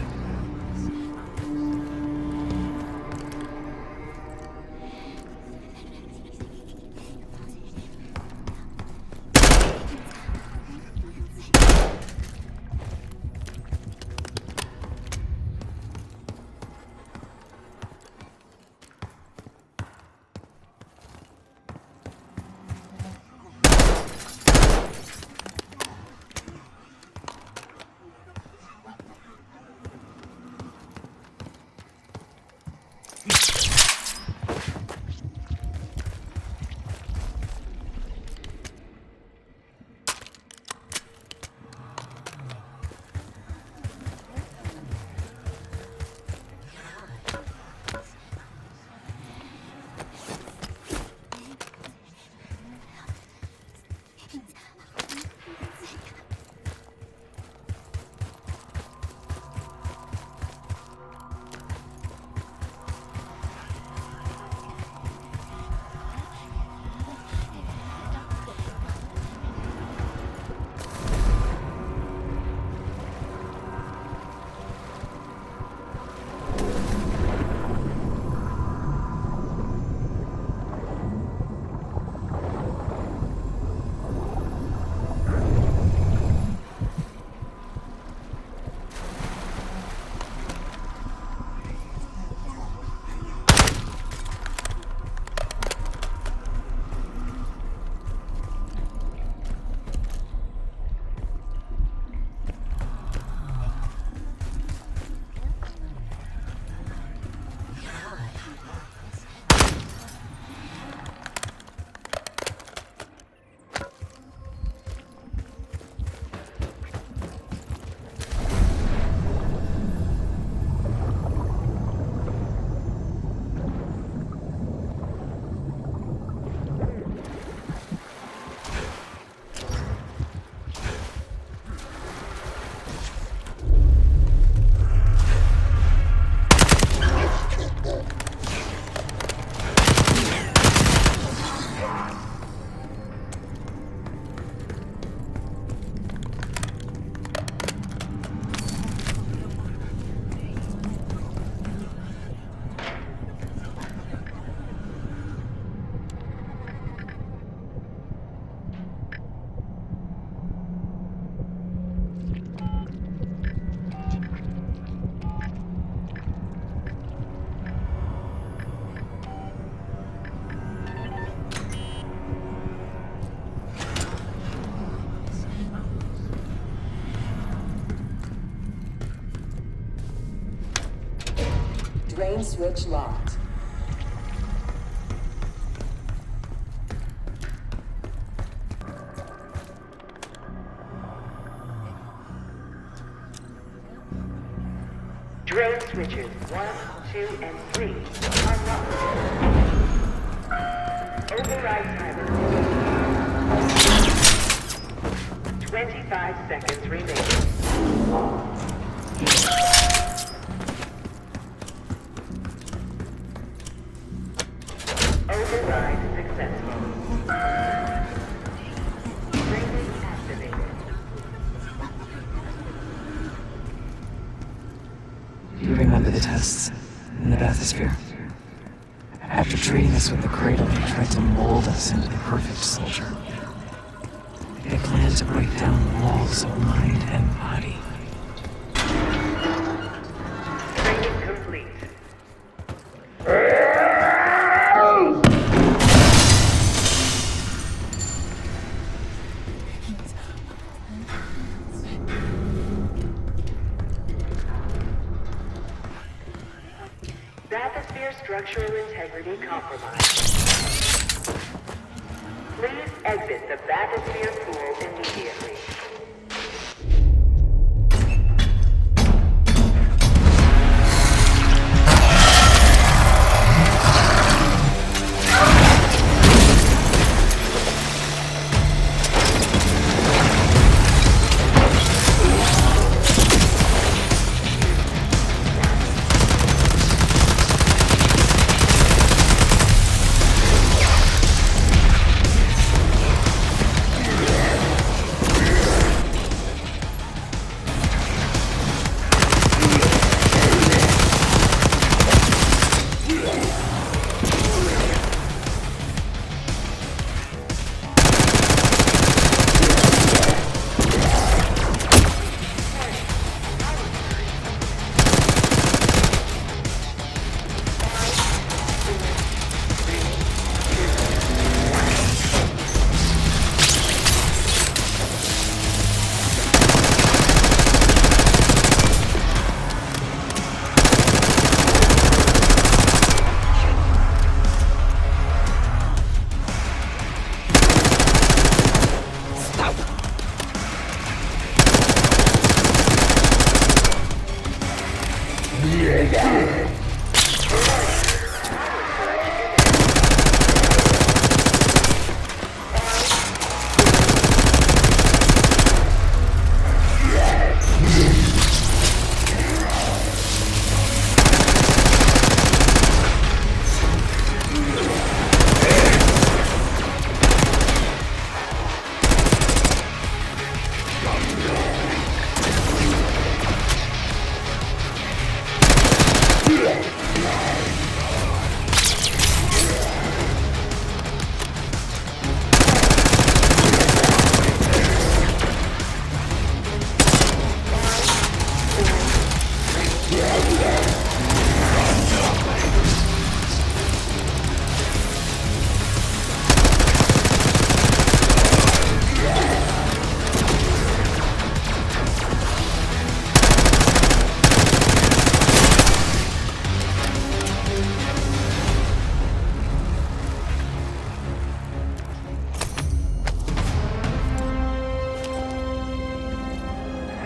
Drain switch locked. Drain switches 1, 2, and 3 unlocked. Override timer. 25 seconds remaining. Override successful. Training activated. You remember the tests in the bathysphere? After treating us with the cradle, they tried to mold us into the perfect soldier. They planned to break down the walls of mind and body. Training complete. Bathysphere structural integrity compromised. Please exit the bathysphere pool immediately.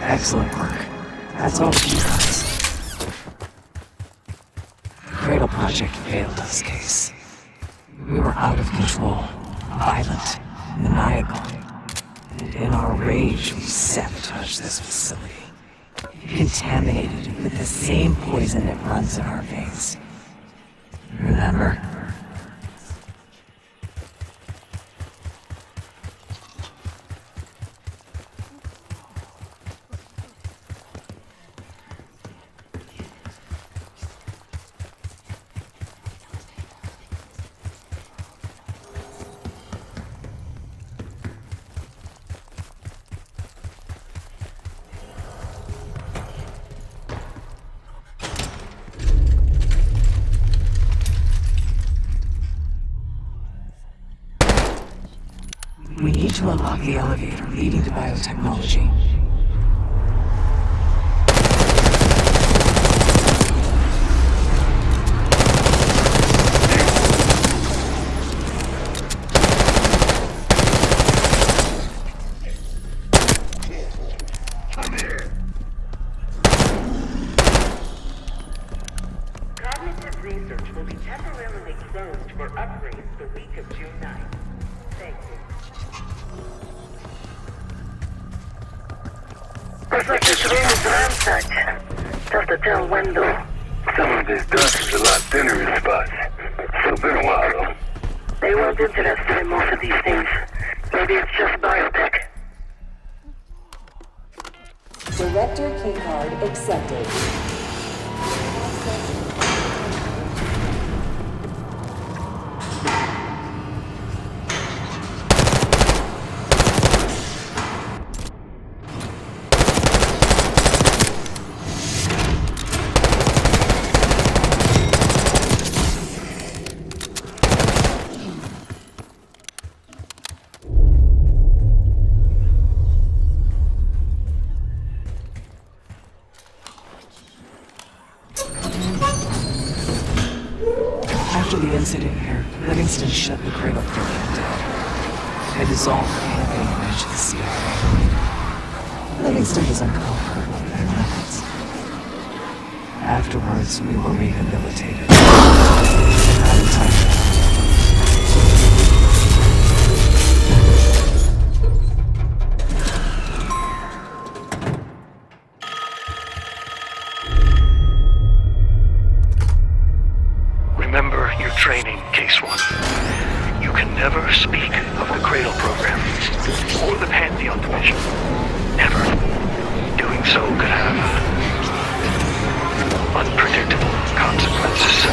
Excellent work. That's all of you guys. The Cradle Project failed this case. We were out of control, violent, maniacal. And in our rage, we sabotaged this facility. Contaminated it with the same poison that runs in our veins. Remember? We need to unlock the elevator leading to biotechnology. Looks like this room is ransacked. Tough to tell when though. Some of this dust is a lot thinner in spots. Still been a while though. They weren't interested in most of these things. Maybe it's just biotech. Director keycard accepted. After the incident here, Livingston shut the cradle program down. I dissolved the campaign image of the CIA. Livingston was uncovered with their methods. Afterwards, we were rehabilitated. Out of time. Remember your training, Case 1. You can never speak of the Cradle Program or the Pantheon Division. Never. Doing so could have unpredictable consequences.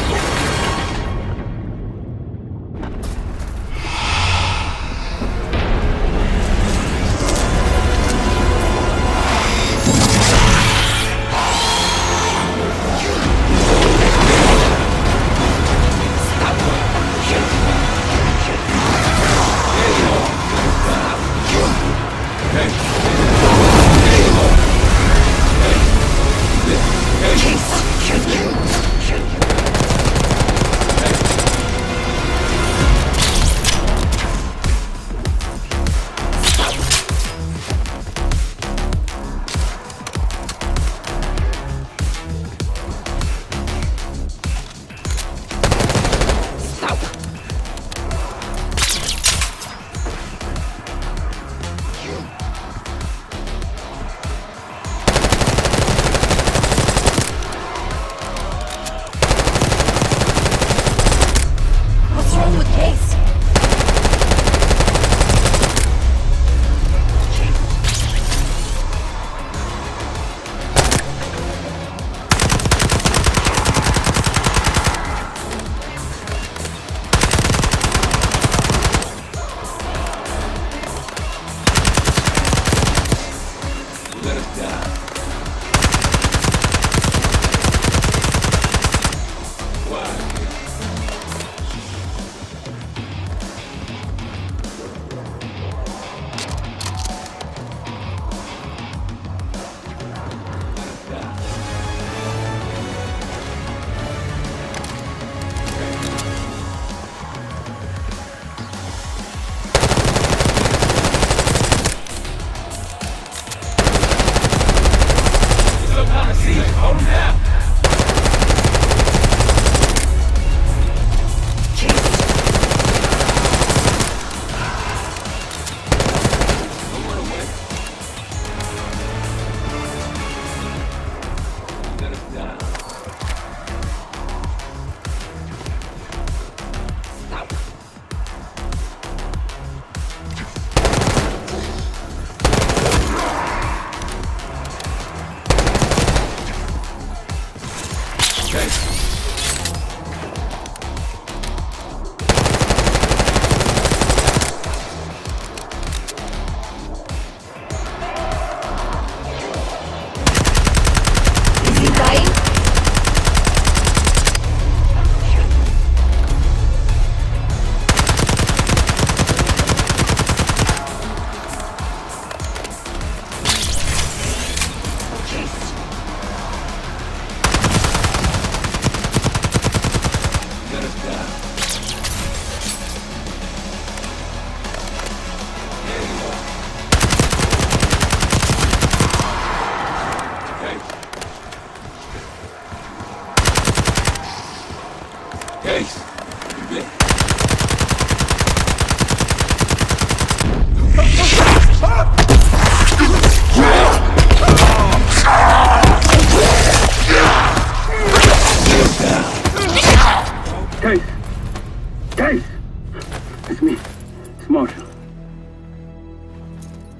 Marshal.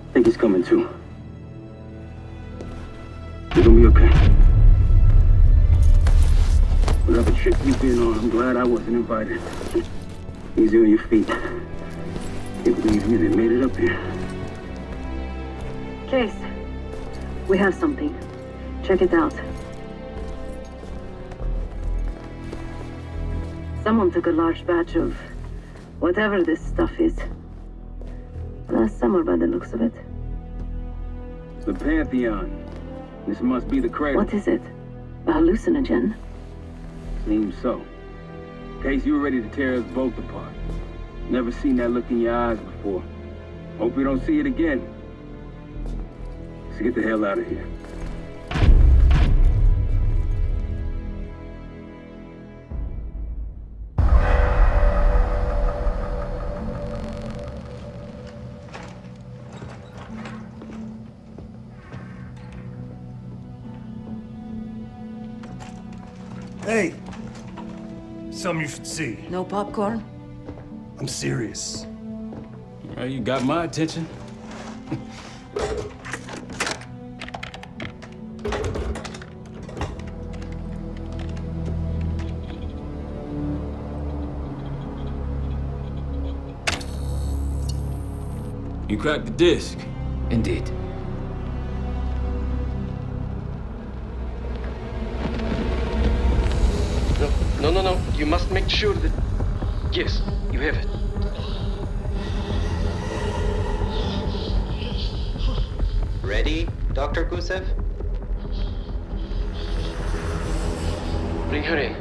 I think he's coming too. You're gonna be okay. Whatever trip you've been on, I'm glad I wasn't invited. Easy on your feet. Can't believe you even made it up here. Case. We have something. Check it out. Someone took a large batch of whatever this stuff is. Last summer by the looks of it. The Pantheon. This must be the cradle. What is it? A hallucinogen? Seems so. Case, you were ready to tear us both apart. Never seen that look in your eyes before. Hope we don't see it again. Let's get the hell out of here. Hey! Something you should see. No popcorn? I'm serious. Well, you got my attention. You cracked the disc. Indeed. No. You must make sure that... Yes, you have it. Ready, Dr. Gusf? Bring her in.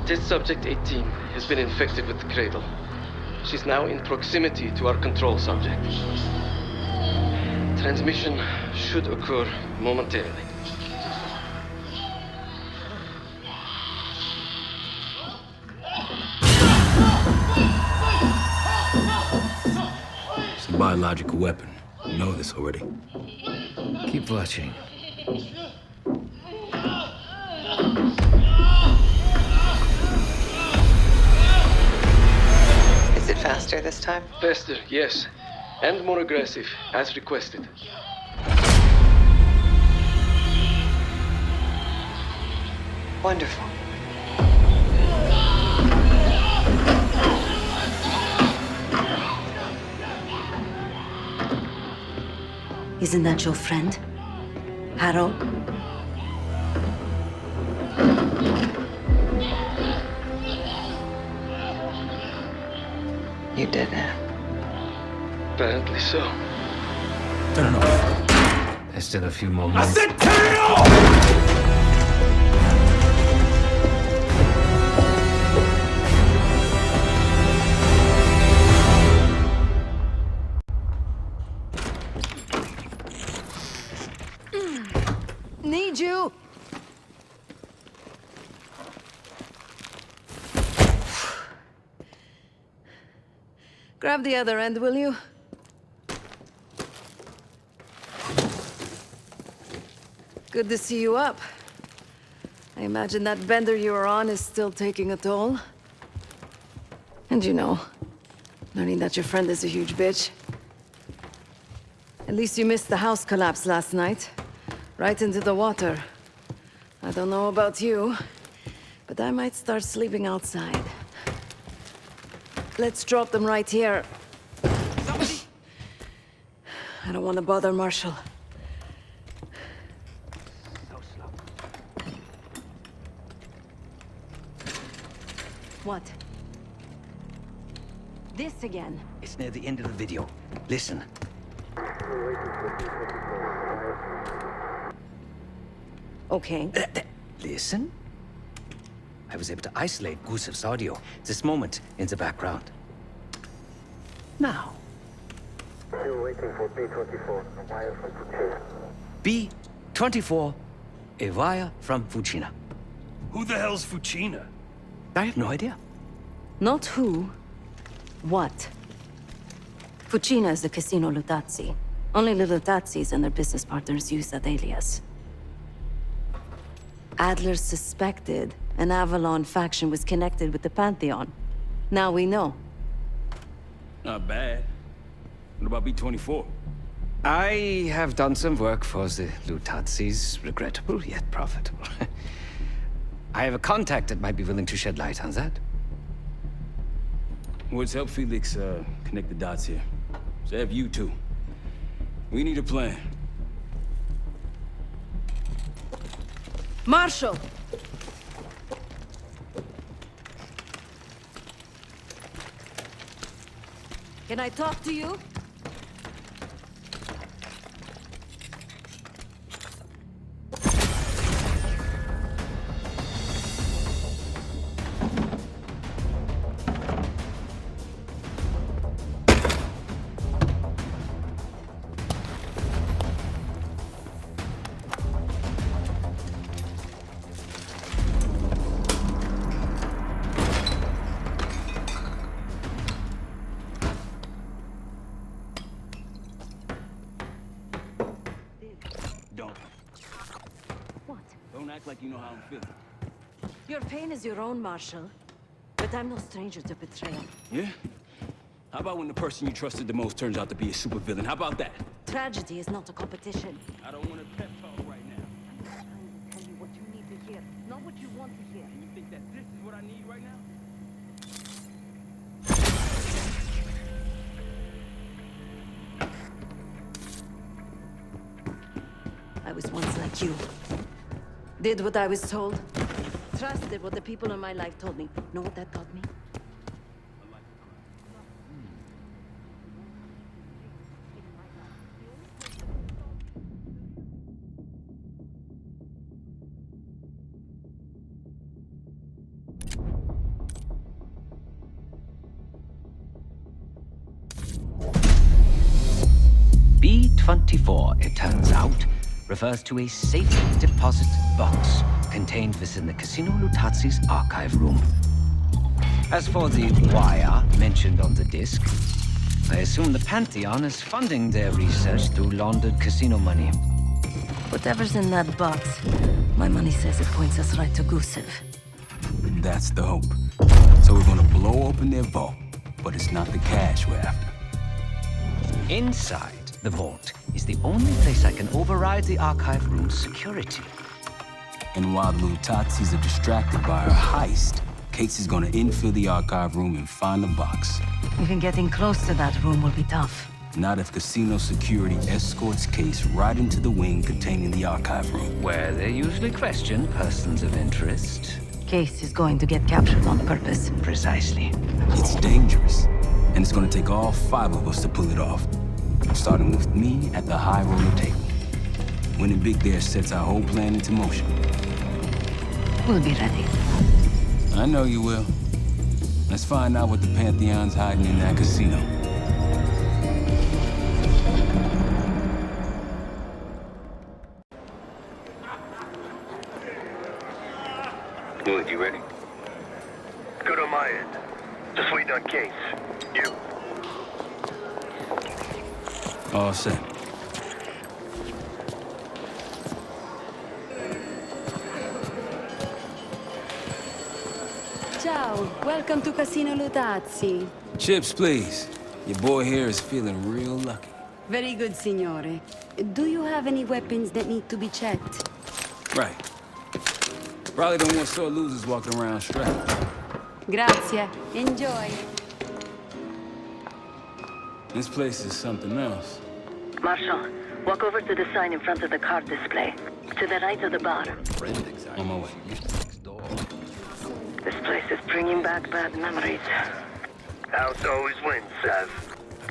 Test subject 18 has been infected with the cradle. She's now in proximity to our control subject. Transmission should occur momentarily. It's a biological weapon. You know this already. Keep watching. Is it faster this time? Faster, yes. And more aggressive, as requested. Wonderful. Isn't that your friend? Harrow? You did it. Apparently so. Turn it off. There's still a few more minutes. I said turn it off! Need you! Grab the other end, will you? Good to see you up. I imagine that bender you were on is still taking a toll. And you know, learning that your friend is a huge bitch. At least you missed the house collapse last night. Right into the water. I don't know about you, but I might start sleeping outside. Let's drop them right here. Somebody! I don't want to bother Marshall. What? This again? It's near the end of the video. Listen. Okay. Listen. I was able to isolate Gusf's audio. This moment in the background. Now. Still waiting for B-24, a wire from Fuchina. B-24, a wire from Fuchina. Who the hell's Fuchina? I have no idea. Not who, What? Fucina is the Casino Lutazzi. Only the Lutazzis and their business partners use that alias. Adler suspected an Avalon faction was connected with the Pantheon. Now we know. Not bad. What about B-24? I have done some work for the Lutazzis, regrettable yet profitable. I have a contact that might be willing to shed light on that. Let's help Felix connect the dots here. So have you two. We need a plan. Marshal! Can I talk to you? Like you know how I'm feeling. Your pain is your own, Marshal. But I'm no stranger to betrayal. Yeah? How about when the person you trusted the most turns out to be a supervillain? How about that? Tragedy is not a competition. I don't want to pep talk right now. I'm trying to tell you what you need to hear, not what you want to hear. And you think that this is what I need right now? I was once like you. Did what I was told. Trusted what the people in my life told me. Know what that taught me? B-24, it turns out, refers to a safe deposit box contained within the Casino Lutazzi's archive room. As for the wire mentioned on the disc, I assume the Pantheon is funding their research through laundered casino money. Whatever's in that box, my money says it points us right to Gusf. That's the hope. So we're gonna blow open their vault, but it's not the cash we're after. Inside the vault is the only place I can override the archive room's security. And while the Lutazzis are distracted by our heist, Case is gonna infill the archive room and find the box. Even getting close to that room will be tough. Not if casino security escorts Case right into the wing containing the archive room. Where they usually question persons of interest. Case is going to get captured on purpose. Precisely. It's dangerous, and it's gonna take all 5 of us to pull it off. Starting with me at the high roller table. Winning big there sets our whole plan into motion. We'll be ready. I know you will. Let's find out what the Pantheon's hiding in that casino. Good, you ready? Good on my end. Just waiting on Case. You? All set. Ciao, welcome to Casino Lutazzi. Chips, please. Your boy here is feeling real lucky. Very good, signore. Do you have any weapons that need to be checked? Right. Probably don't want sore losers walking around strapped. Grazie. Enjoy. This place is something else. Marshal, walk over to the sign in front of the card display. To the right of the bar. On my way. This place is bringing back bad memories. House always wins, Sav.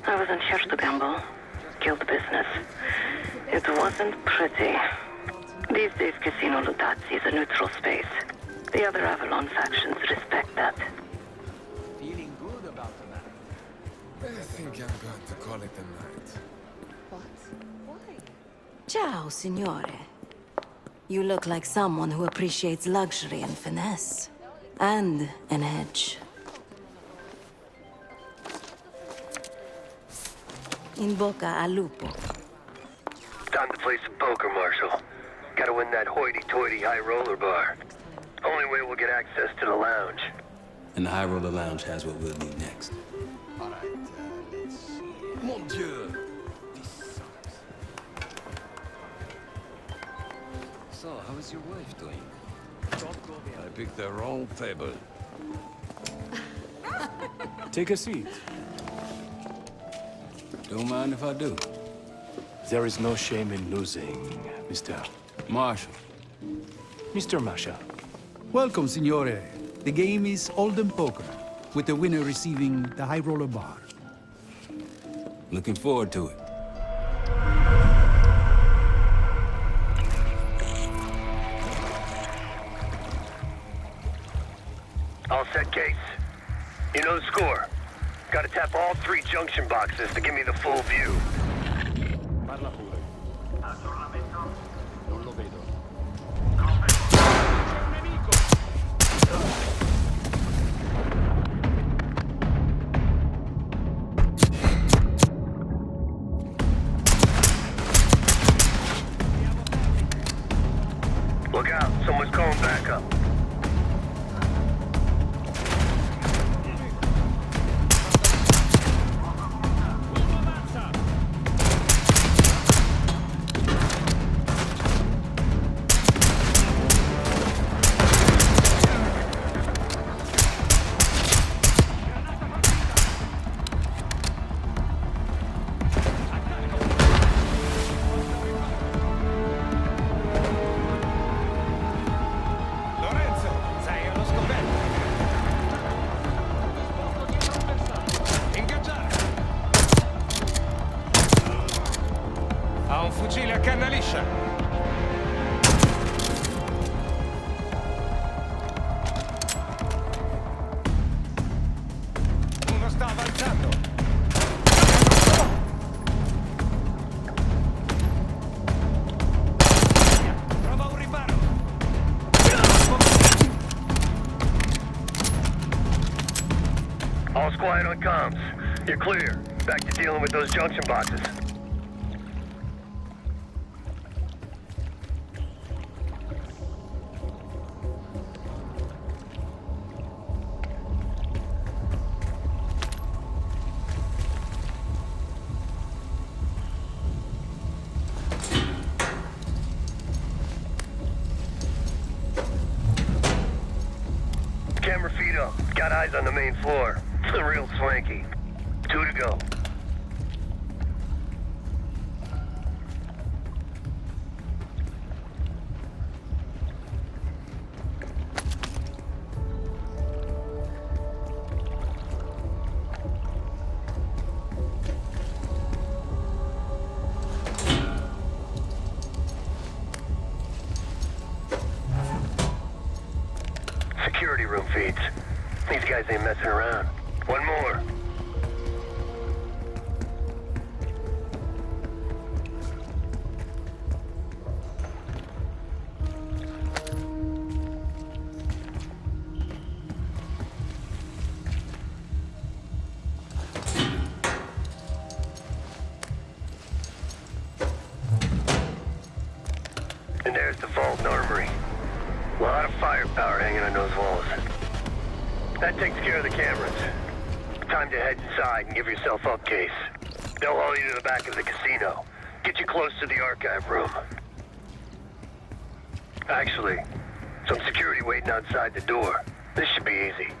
I wasn't here to gamble. Guild business. It wasn't pretty. These days, Casino Lutazzi is a neutral space. The other Avalon factions respect that. Feeling good about the night? I think I'm going to call it a night. What? Why? Ciao, signore. You look like someone who appreciates luxury and finesse. And an edge. In Boca al Lupo. Time to play some poker, Marshal. Gotta win that hoity-toity high roller bar. Only way we'll get access to the lounge. And the High Roller Lounge has what we'll need next. Alright, let's see. Mon Dieu! So, how is your wife doing? I picked the wrong table. Take a seat. Don't mind if I do. There is no shame in losing, Mr. Marshall. Mr. Marshall. Welcome, Signore. The game is Hold'em Poker, with the winner receiving the High Roller Bar. Looking forward to it. All set, Case. You know the score. Gotta tap all 3 junction boxes to give me the full view. Parla pure. Non lo vedo. Look out, someone's calling back up. All's quiet on comms. You're clear. Back to dealing with those junction boxes. Camera feed up. Got eyes on the main floor. Real swanky. 2 to go. Security room feeds. These guys ain't messing around. One more. And there's the vault and armory. A lot of firepower hanging on those walls. That takes care of the cameras. Time to head inside and give yourself up, Case. They'll haul you to the back of the casino. Get you close to the archive room. Actually, some security waiting outside the door. This should be easy.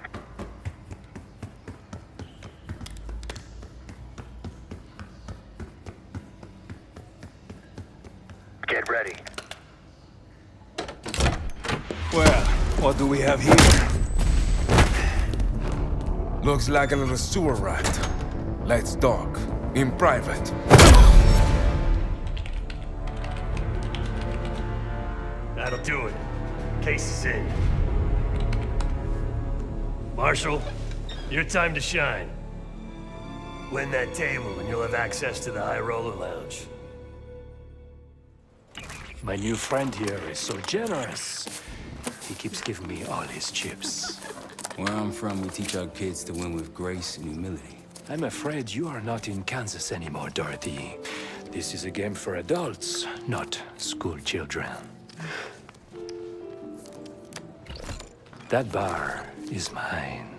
Get ready. Well, what do we have here? Looks like a little sewer rat. Let's talk. In private. That'll do it. Case is in. Marshal, your time to shine. Win that table and you'll have access to the High Roller Lounge. My new friend here is so generous. He keeps giving me all his chips. Where I'm from, we teach our kids to win with grace and humility. I'm afraid you are not in Kansas anymore, Dorothy. This is a game for adults, not school children. That bar is mine.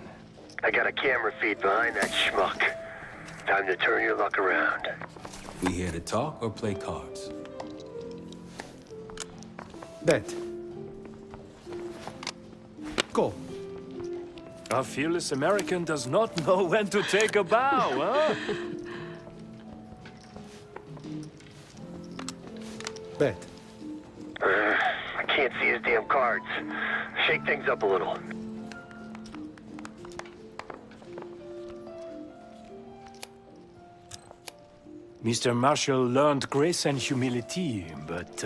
I got a camera feed behind that schmuck. Time to turn your luck around. We here to talk or play cards? Bet. Go. A fearless American does not know when to take a bow, huh? Bet. I can't see his damn cards. Shake things up a little. Mr. Marshall learned grace and humility, but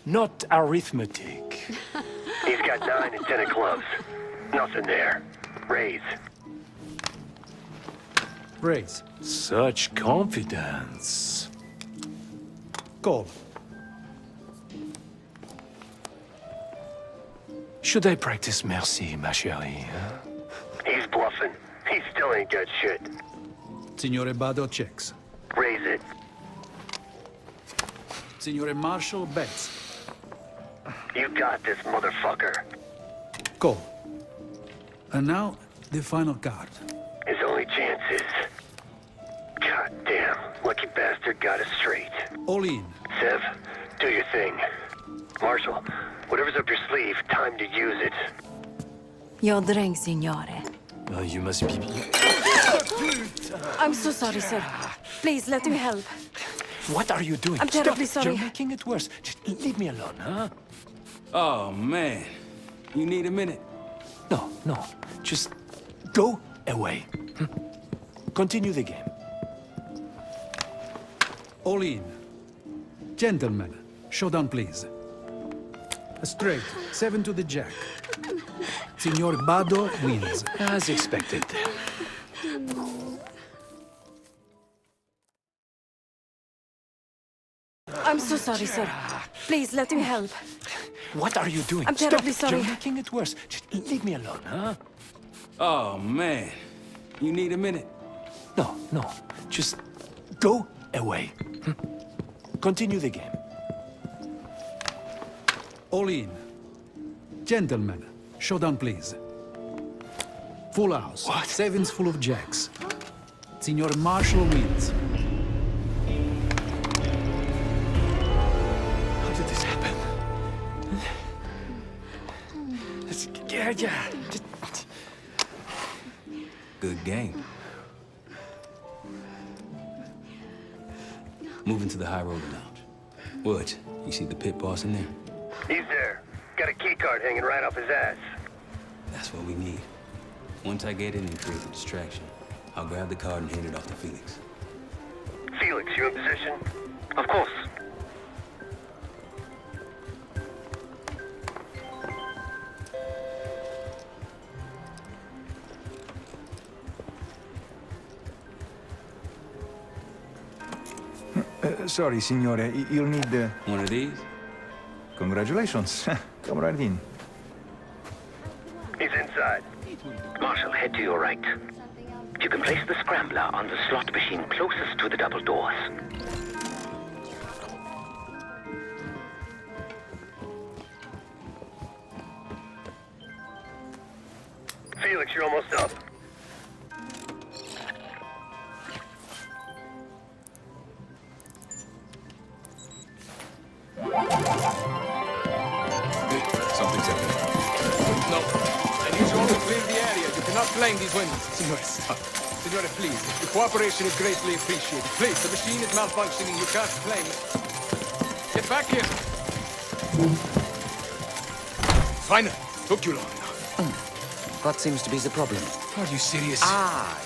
not arithmetic. He's got 9 and 10 of clubs. Nothing there. Raise. Raise. Such confidence. Call. Should I practice mercy, ma chérie? Huh? He's bluffing. He still ain't got shit. Signore Bado checks. Raise it. Signore Marshall bets. You got this, motherfucker. Call. And now, the final card. His only chance is... God damn, lucky bastard got us straight. All in. Sev, do your thing. Marshall, whatever's up your sleeve, time to use it. Your drink, signore. Well, you must be... I'm so sorry, sir. Please, let me help. What are you doing? I'm terribly Stop. sorry. You're making it worse. Just leave me alone, huh? Oh, man. You need a minute? No. Just go away. Continue the game. All in. Gentlemen, showdown, please. A straight, 7 to the jack. Signor Bado wins. As expected. I'm so sorry, sir. Please, let me help. What are you doing? I'm terribly Stop. sorry. You're making it worse. Just leave me alone, huh? Oh, man. You need a minute? No. Just go away. Continue the game. All in. Gentlemen, showdown, please. Full house. What? 7's full of jacks. Signor Marshall wins. How did this happen? Yeah. Good game. Moving to the high roller lounge. What? You see the pit boss in there? He's there. Got a key card hanging right off his ass. That's what we need. Once I get in and create the distraction, I'll grab the card and hand it off to Felix. Felix, you in position? Of course. Sorry, signore. You'll need... One of these? Congratulations. Come right in. He's inside. Marshall, head to your right. You can place the scrambler on the slot machine closest to the double doors. Felix, you're almost up. Something's happening. No. I need you all to clear the area. You cannot climb these windows. Signore, stop. Signore, please. Your cooperation is greatly appreciated. Please, the machine is malfunctioning. You can't climb it. Get back here. Finally. Took you long enough. What seems to be the problem? Are you serious? Ah,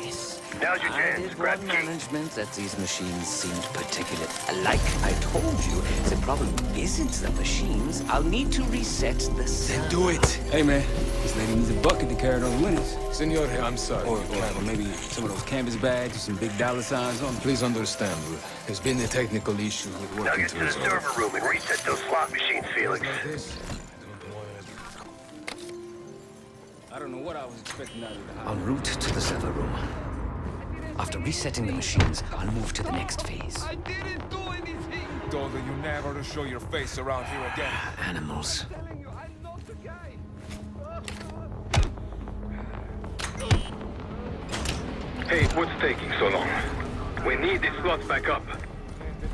yes. Now's your I chance. did Grab warn the key. management that these machines seemed particular. Like I told you, the problem isn't the machines. I'll need to reset the sound. Do it. Hey, man. This lady needs a bucket to carry those winners. Signore, I'm sorry. Or maybe some of those canvas bags with some big dollar signs on them. Please understand, there's been a technical issue with Now working get to the server room and reset those slot machines, Felix. I don't know what I was expecting out of the house. En route to the server room. After resetting the machines, I'll move to the next phase. Told you never to show your face around here again. Animals. Hey, what's taking so long? We need these slots back up.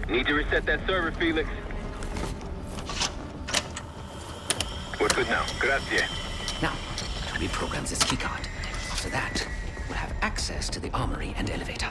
Need to reset that server, Felix. We're good now. Grazie. Now, to reprogram this keycard. After that, we'll have access to the armory and elevator.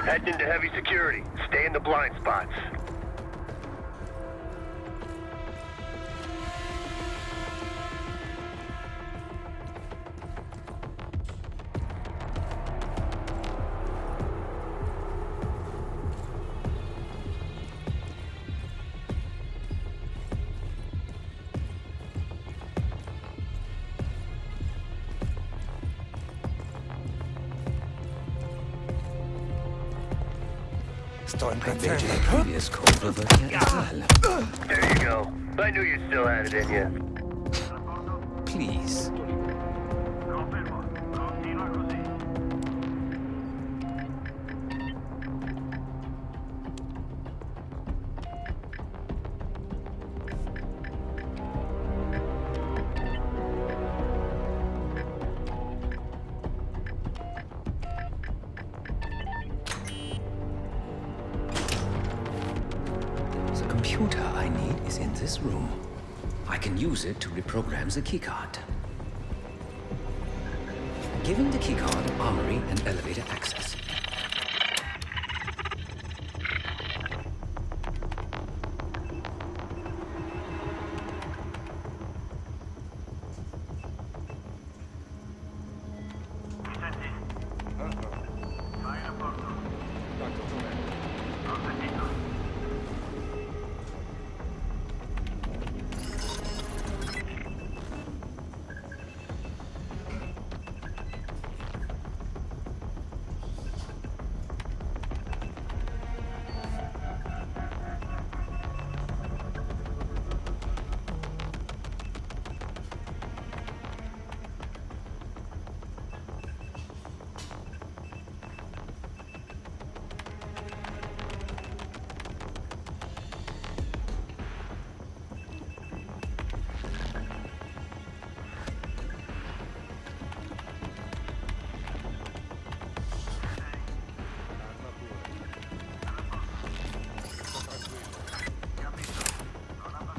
Heading into heavy security. Stay in the blind spots. I bet you the previous code reverted as well. There you go. I knew you still had it in you. Please. This room. I can use it to reprogram the keycard. Giving the keycard armory and elevator access.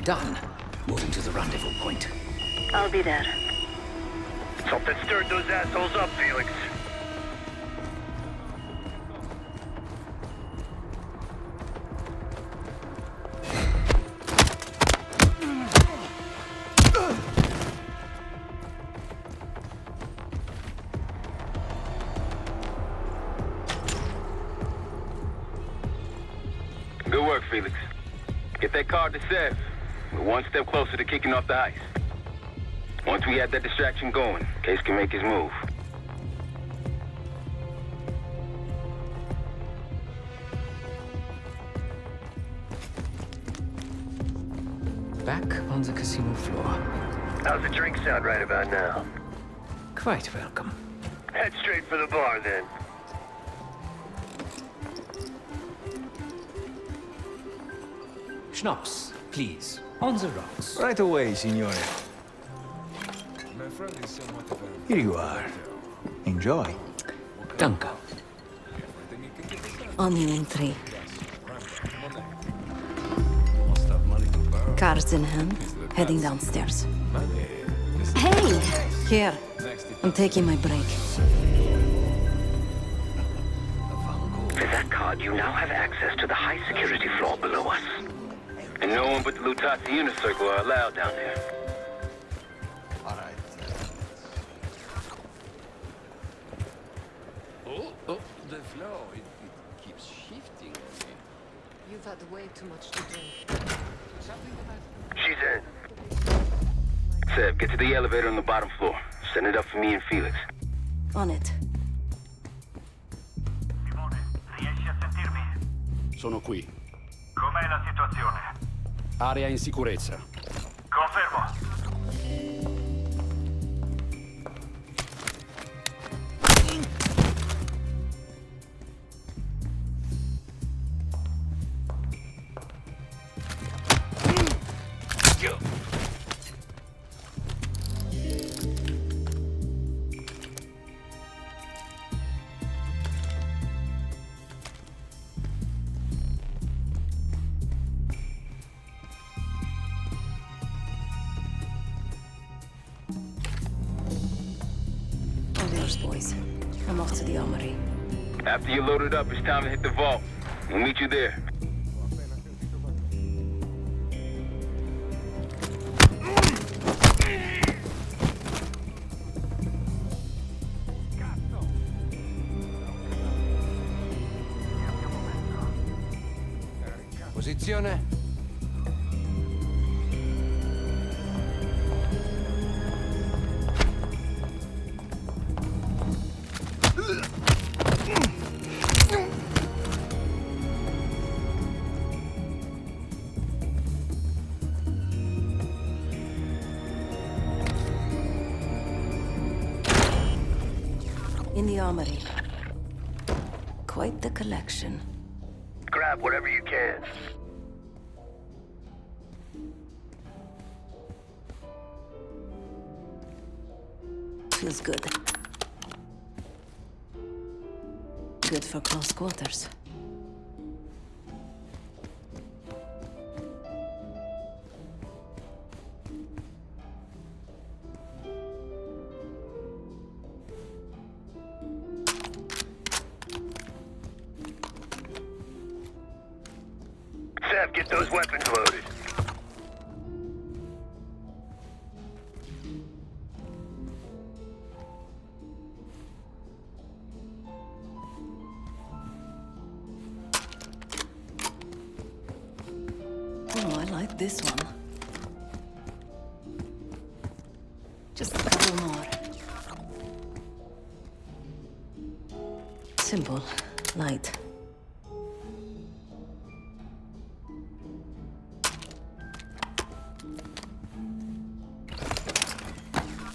Done. Moving to the rendezvous point. I'll be there. Something stirred those assholes up, Felix. Good work, Felix. Get that card to Sev. We're one step closer to kicking off the heist. Once we have that distraction going, Case can make his move. Back on the casino floor. How's the drink sound right about now? Quite welcome. Head straight for the bar, then. Schnapps, please. On the rocks. Right away, signore. My friend is somewhat of a... Here you are. Enjoy. Danke. On you in three. Cards in hand, heading downstairs. Hey! Here. I'm taking my break. Is that car Scud, you now have access to the high security floor below us. And no one but the Lutazzi inner circle are allowed down there. Alright. Oh, the flow, it keeps shifting. You've had way too much to drink. She's in. Seb, get to the elevator on the bottom floor. Send it up for me and Felix. On it. Riesci a sentirmi? Sono qui. Com'è la situazione? Area in sicurezza. Confermo. Boys, I'm off to the armory. After you load it up, it's time to hit the vault. We'll meet you there. Posizione. In the armory. Quite the collection. Grab whatever you can. Feels good. Good for close quarters. Seb, get those weapons loaded. Oh, I like this one. Just a couple more. Simple, light.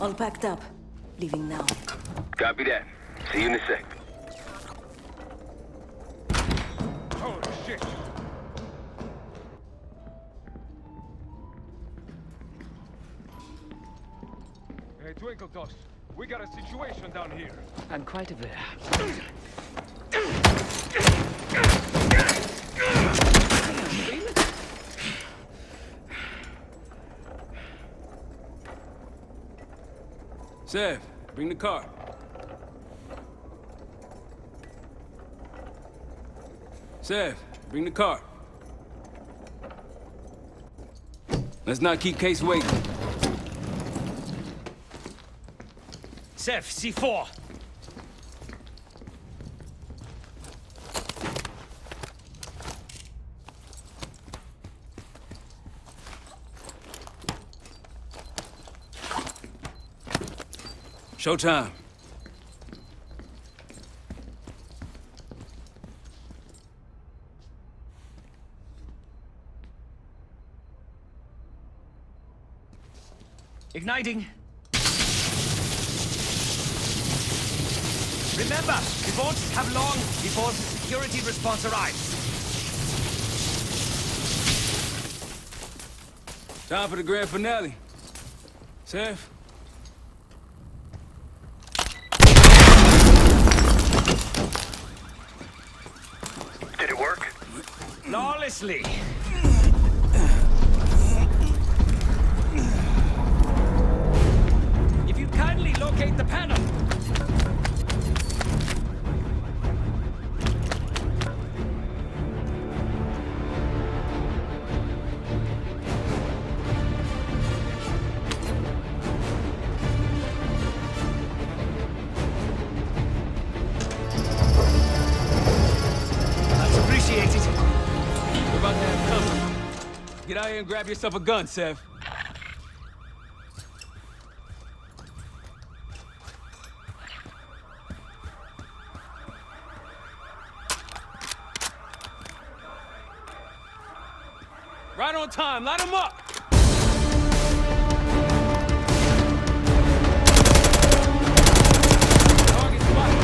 All packed up. Leaving now. Copy that. See you in a sec. Oh, shit. Hey, Twinkle Toss. We got a situation down here. I'm quite aware. Sev, bring the car. Sev, bring the car. Let's not keep Case waiting. Sev, C4. Showtime. Igniting. Remember, we won't have long before the security response arrives. Time for the grand finale. Sev? Did it work? Flawlessly. If you kindly locate the panel. about to have company. Get out here and grab yourself a gun, Sev. Right on time, light him up! Target spotted.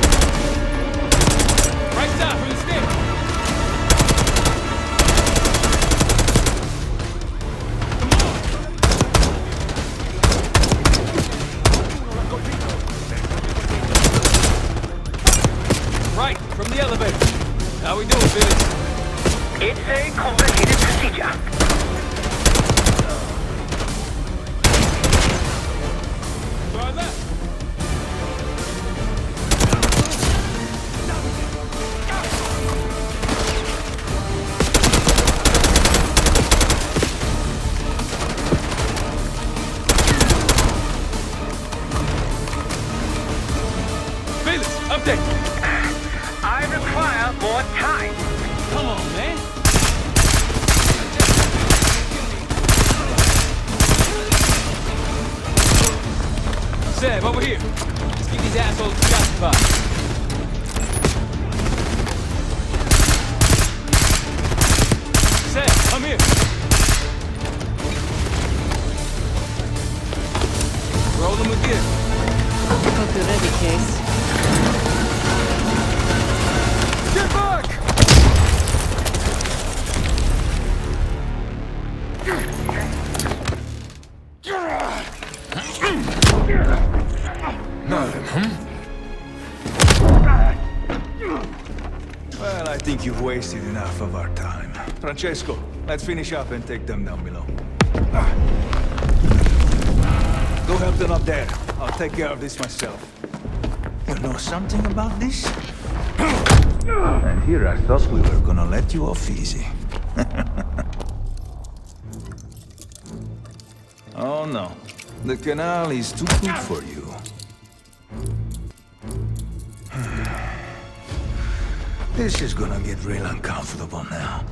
Right side from the stairs. Right, from the elevator. How we doing, Felix? It's a complicated procedure. To our left. Felix, update. I require more time. Come on, man. Seb, over here. Let's keep these assholes preoccupied. Seb, come here. Roll them again. Hope you're ready, Case. Get back! Well, I think you've wasted enough of our time. Francesco, let's finish up and take them down below. Go help them up there. I'll take care of this myself. You know something about this? And here I thought we were gonna let you off easy. Oh no. The canal is too good for you. This is gonna get real uncomfortable now.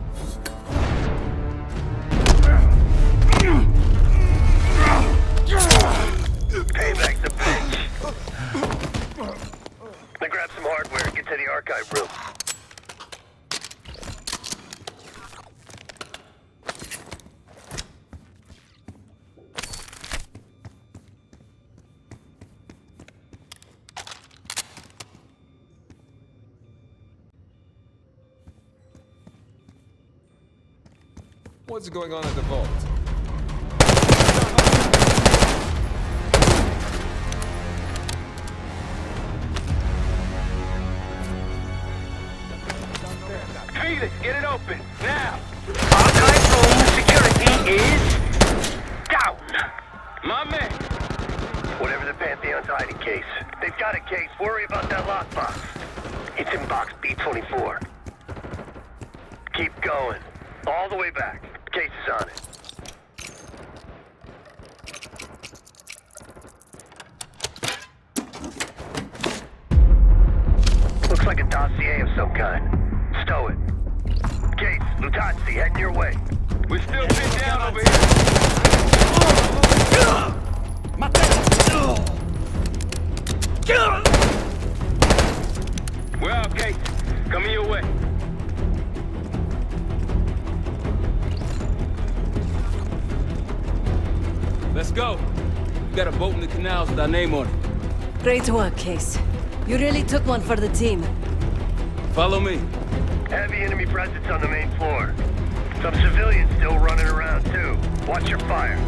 Payback's a bitch. Now grab some hardware and get to the archive room. What's going on at the vault? Felix, get it open, now! Archive room security is down! My man! Whatever the Pantheon's hiding case. They've got a case. Worry about that lockbox. It's in box B24. Keep going. All the way back. Case is on it. Looks like a dossier of some kind. Stow it. Case, Lutazzi, heading your way. We're still pinned down over here. We're out, Case. Coming your way. Let's go. We got a boat in the canals with our name on it. Great work, Case. You really took one for the team. Follow me. Heavy enemy presence on the main floor. Some civilians still running around, too. Watch your fire.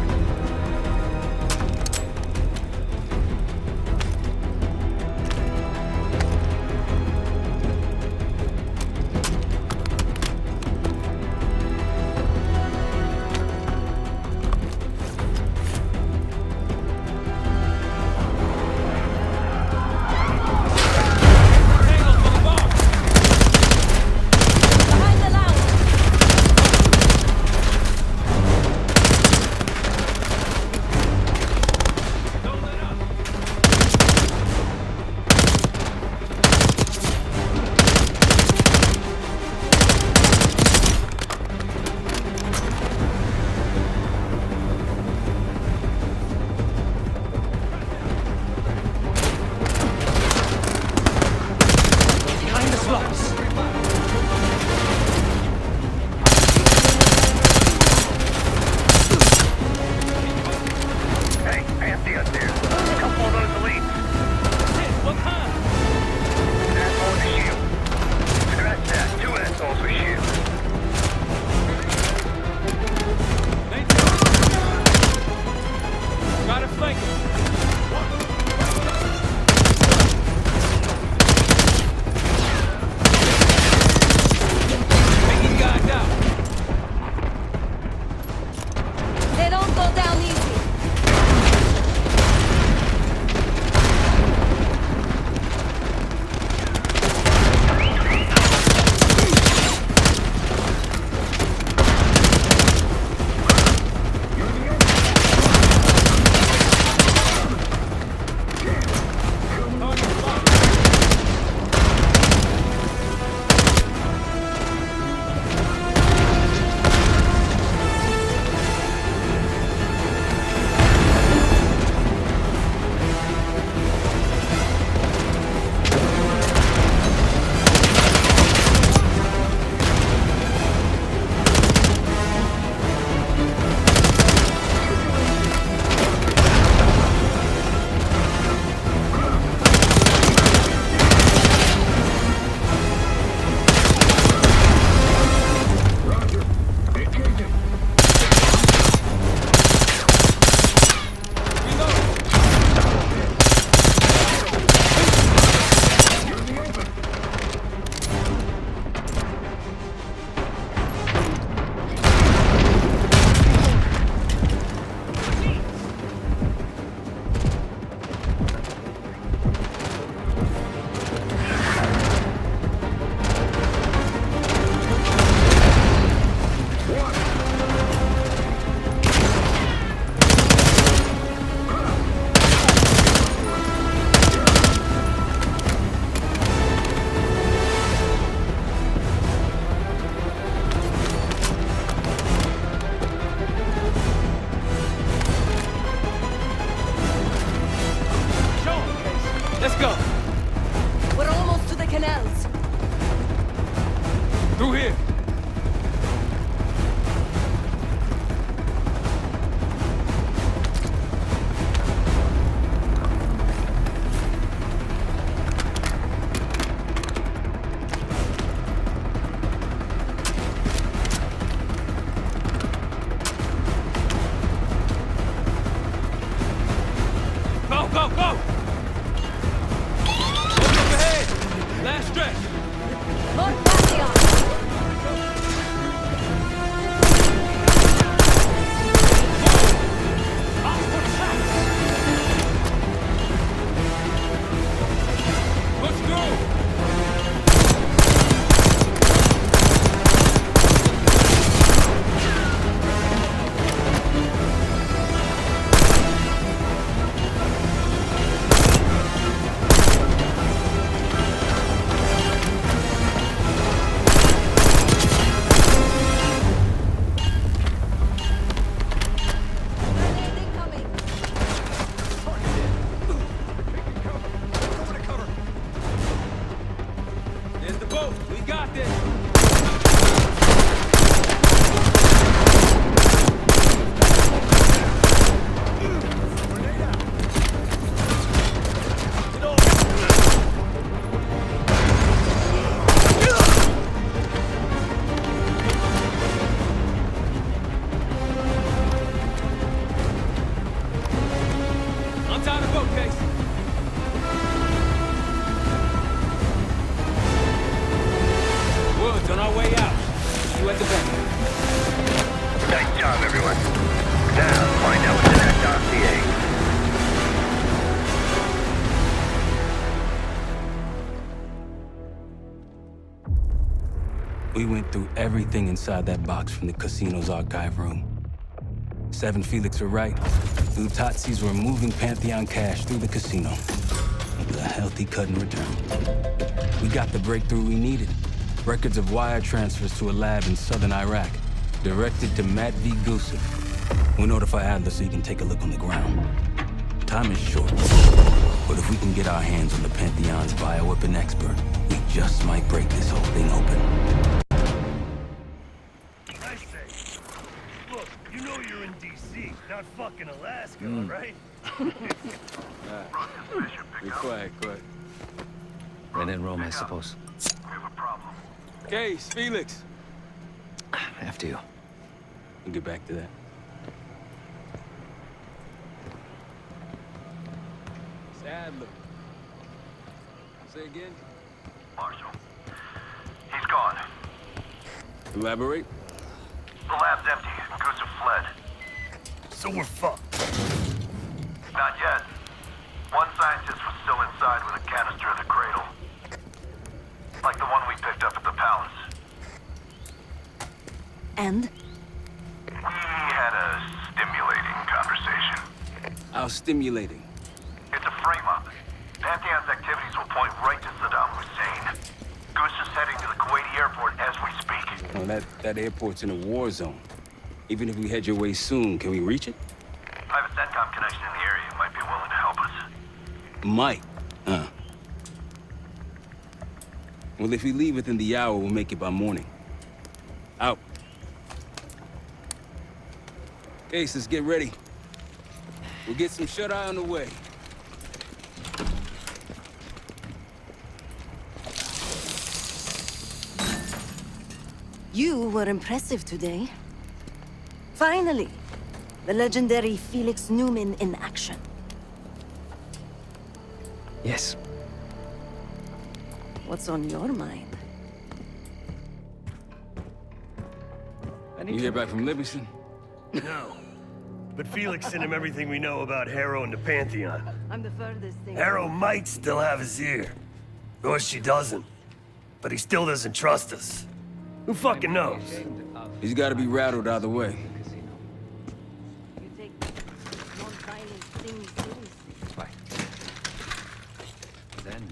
We went through everything inside that box from the casino's archive room. 7 Felix were right. Lutazis were moving Pantheon cash through the casino. With a healthy cut in return. We got the breakthrough we needed. Records of wire transfers to a lab in southern Iraq. Directed to Matt V. Gusf. We'll notify Adler so he can take a look on the ground. Time is short. But if we can get our hands on the Pantheon's bioweapon expert, we just might break this whole thing open. I say, look, you know you're in D.C., not fucking Alaska, right? Be quiet. When in Rome, I suppose. Case, Felix. After you. We'll get back to that. It's Adler. Say again? Marshal. He's gone. Elaborate? The lab's empty. Gusf fled. So we're fucked. Not yet. One scientist was still inside with a canister in the cradle. Like the one we picked up at the palace. And? We had a stimulating conversation. How stimulating? It's a frame-up. Pantheon's activities will point right to Saddam Hussein. Goose is heading to the Kuwaiti airport as we speak. Well, that airport's in a war zone. Even if we head your way soon, can we reach it? I have a CENTCOM connection in the area who might be willing to help us. Might. Well, if we leave within the hour, we'll make it by morning. Out. Case, let's get ready. We'll get some shut-eye on the way. You were impressive today. Finally, the legendary Felix Newman in action. Yes. What's on your mind? You hear back from Livingston? No. But Felix sent him everything we know about Harrow and the Pantheon. I'm the furthest thing. Harrow might still have his ear. Or she doesn't. But he still doesn't trust us. Who fucking knows? He's gotta be rattled either way. You take non-violent things seriously. Bye. Then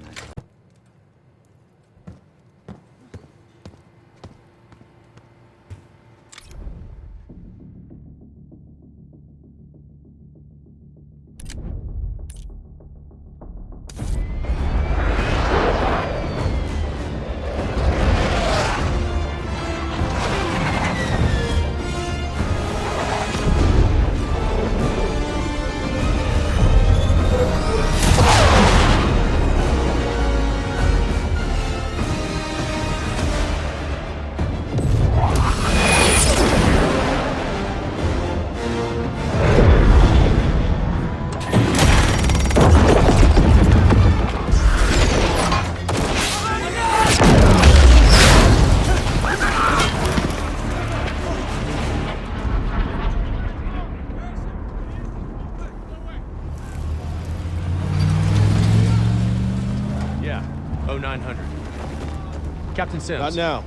Captain Sims. Not now.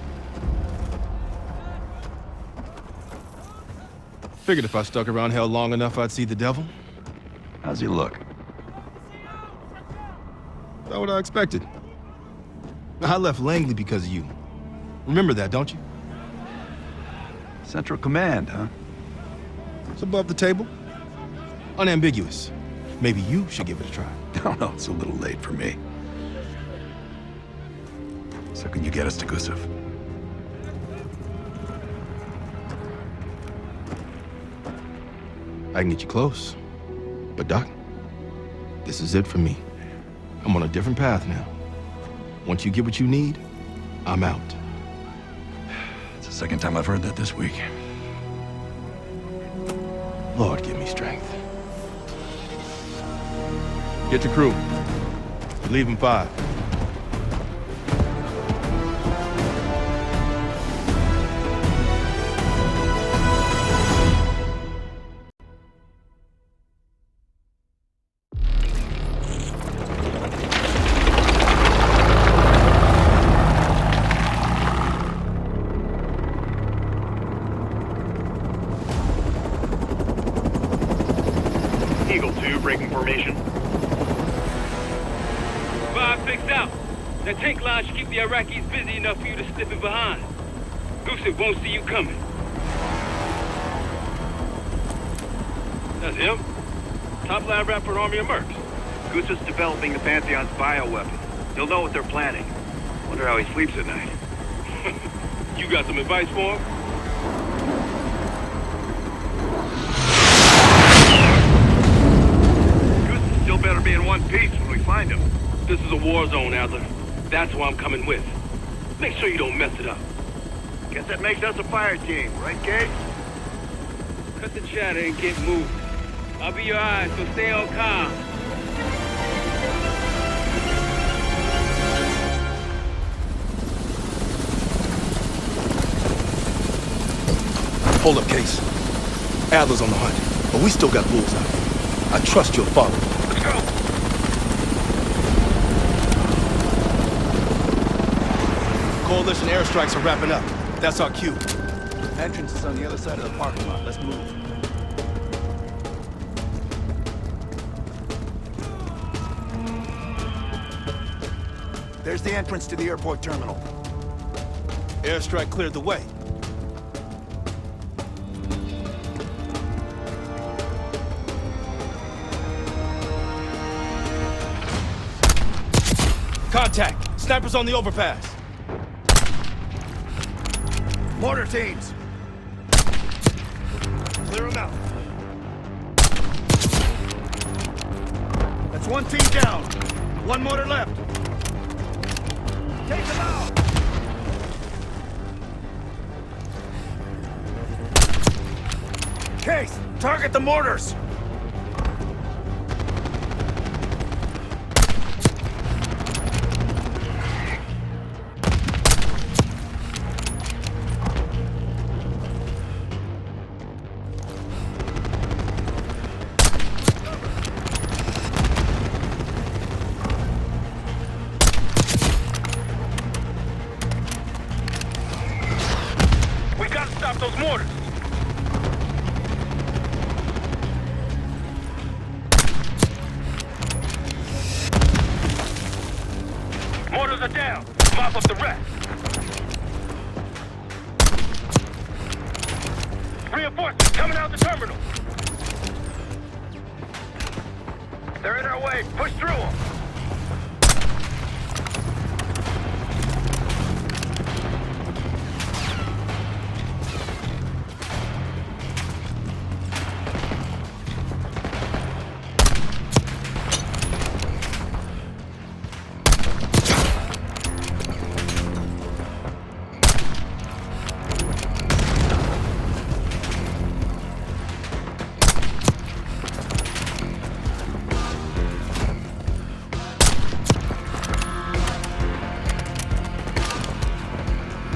Figured if I stuck around hell long enough, I'd see the devil. How's he look? Not what I expected. I left Langley because of you. Remember that, don't you? Central Command, huh? It's above the table. Unambiguous. Maybe you should give it a try. Oh, no, it's a little late for me. So can you get us to Gusf? I can get you close. But Doc, this is it for me. I'm on a different path now. Once you get what you need, I'm out. It's the second time I've heard that this week. Lord, give me strength. Get your crew. Leave in 5. Eagle 2, breaking formation. 5-6 out. That tank line should keep the Iraqis busy enough for you to slip in behind. Gusf won't see you coming. That's him. Top lab rat for an army of mercs. Gusf's developing the Pantheon's bioweapon. He'll know what they're planning. Wonder how he sleeps at night. You got some advice for him? Gusf still better be in one piece when we find him. This is a war zone, Adler. That's why I'm coming with. Make sure you don't mess it up. Guess that makes us a fire team, right, Kate? Cut the chatter and get moving. I'll be your eyes, so stay on calm. Hold up, Case. Adler's on the hunt, but we still got bullseye. I trust you'll follow. Let's go! Coalition airstrikes are wrapping up. That's our cue. Entrance is on the other side of the parking lot. Let's move. There's the entrance to the airport terminal. Airstrike cleared the way. Contact! Snipers on the overpass! Mortar teams! Clear them out. That's one team down. One mortar left. Take them out! Case, target the mortars! Those mortars! Mortars are down! Mop up the rest! Reinforcements coming out the terminal! They're in our way. Push through them.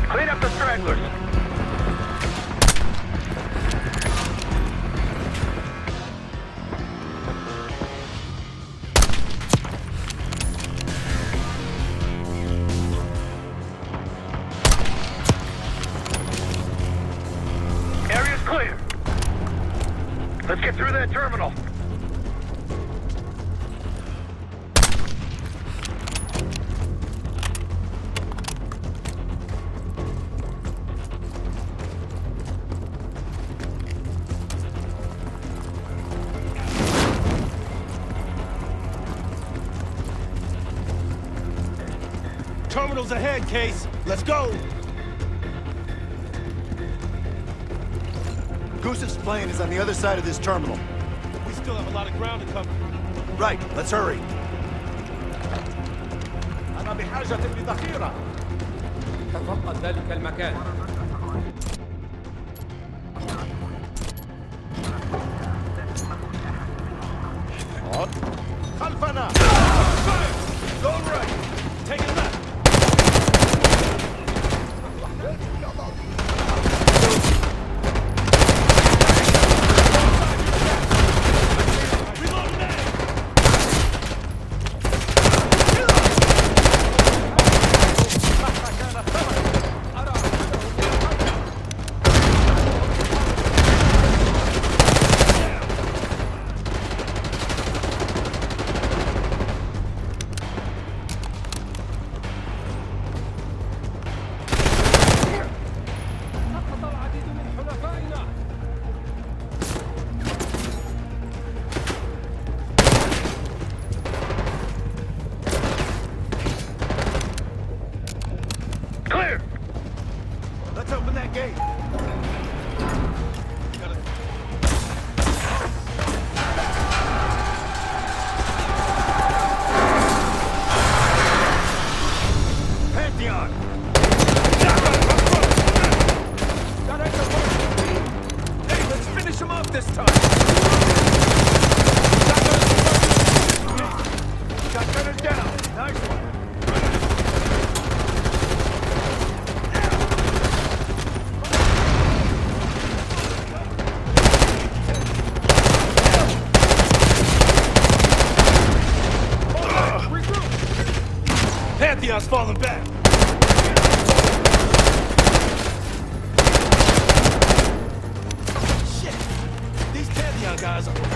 Clean up the stragglers. Area's clear. Let's get through that terminal. Terminal's ahead, Case. Let's go. Gusf's plane is on the other side of this terminal. We still have a lot of ground to cover. Right, let's hurry. أنا بحاجة لذخيرة. تفقد ذلك المكان. خلفنا. Go right. Take it left. this time! Shotgunner's down! Nice one! Pantheon's falling back! Shit! These Pantheon guys are real.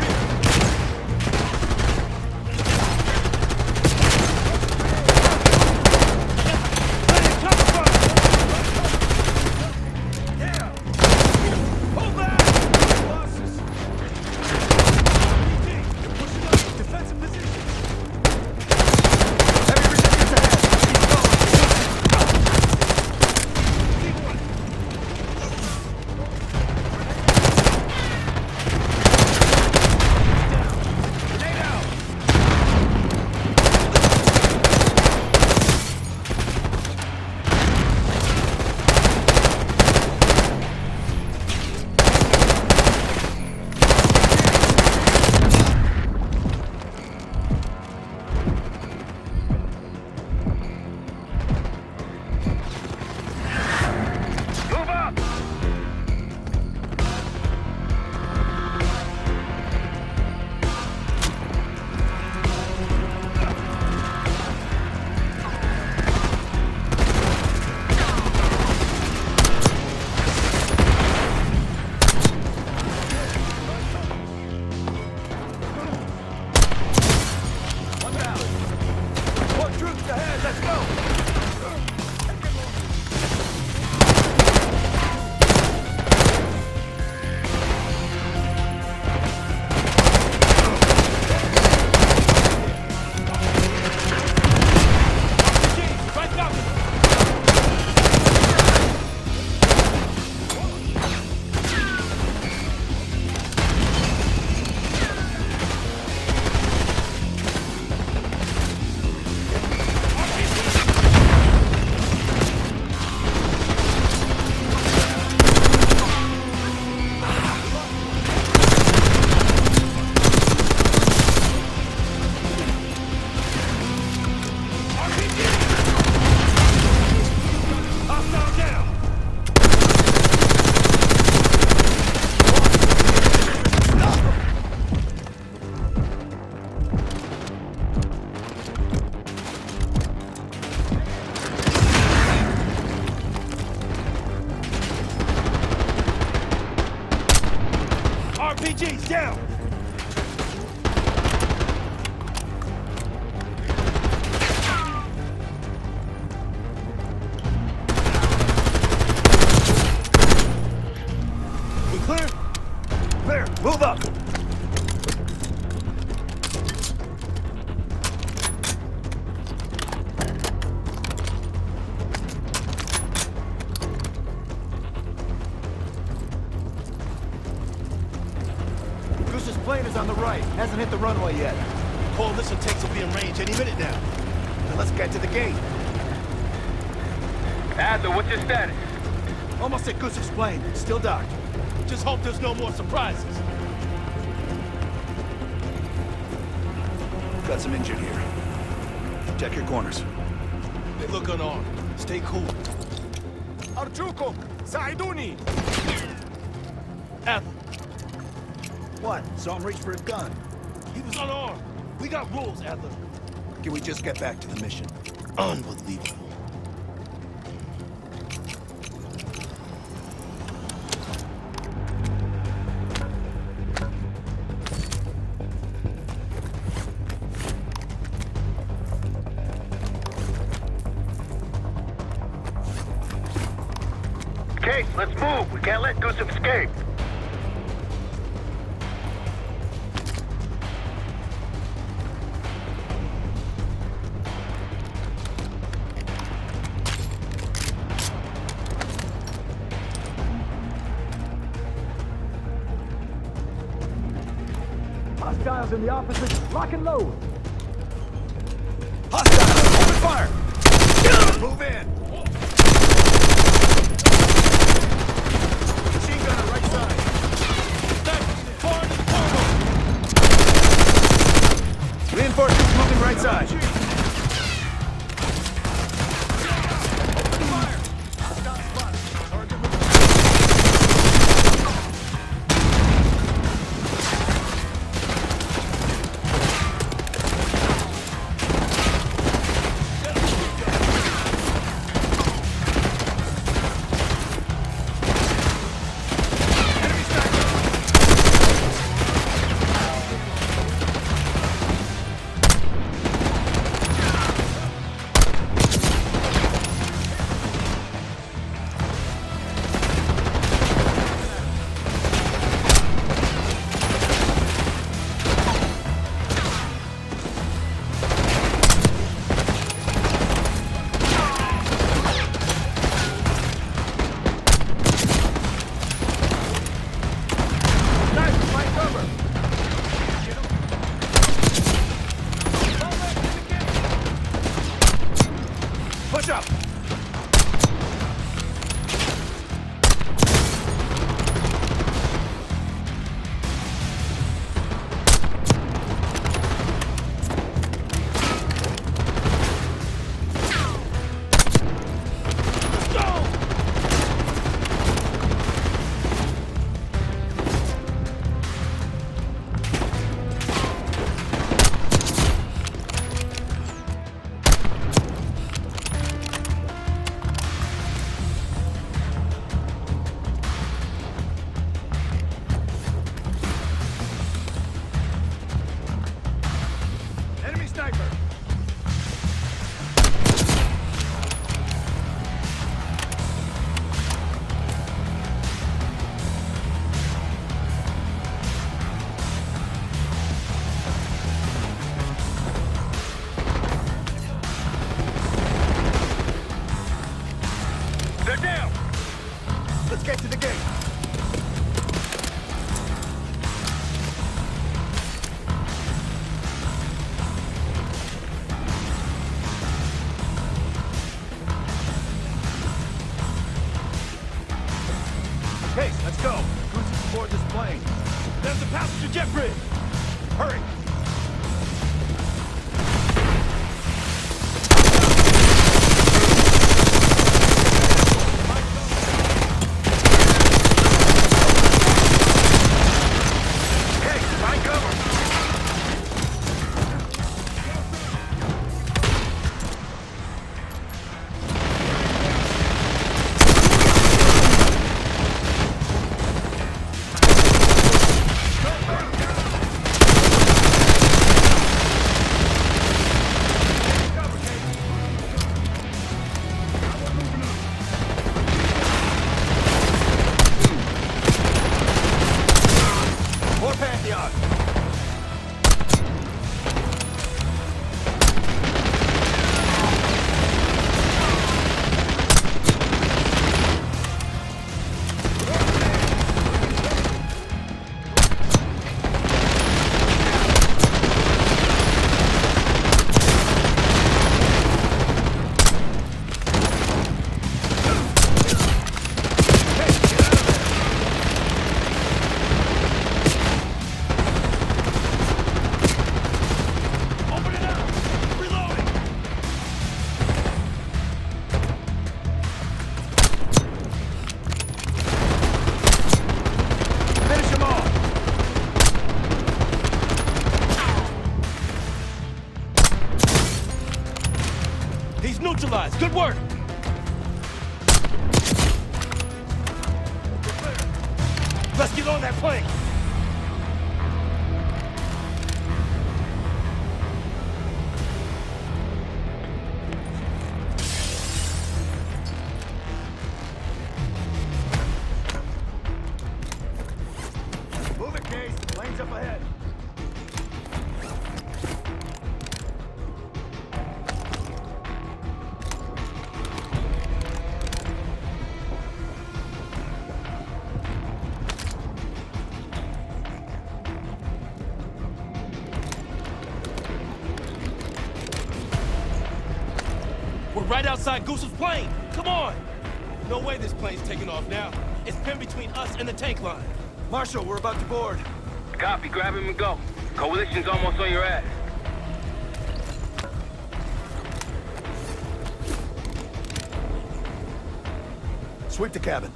RPG's down! We clear? Clear, move up! Plane is on the right. Hasn't hit the runway yet. Coalition tanks will be in range any minute now. Then let's get to the gate. Adler, what's your status? Almost at Gusf's plane. Still docked. Just hope there's no more surprises. Got some injured here. Check your corners. They look unarmed. Stay cool. Arjukum! Saiduni! Adler. What? Saw him reach for his gun. He was unarmed. We got rules, Adler. Can we just get back to the mission? Unbelievable. Case, let's move. We can't let Gusf escape. Hostiles in the opposite. Lock and load. Hostiles! Open fire! Move in. Machine gunner right side. Gus's plane. There's a passenger jet bridge. Hurry! Pantheon! Neutralized. Good work. Let's get on that plane. Move it, Case. Plane's up ahead. We're right outside Gus's plane. Come on. No way this plane's taking off now. It's pinned between us and the tank line. Marshal, we're about to board. Copy, grab him and go. Coalition's almost on your ass. Sweep the cabin.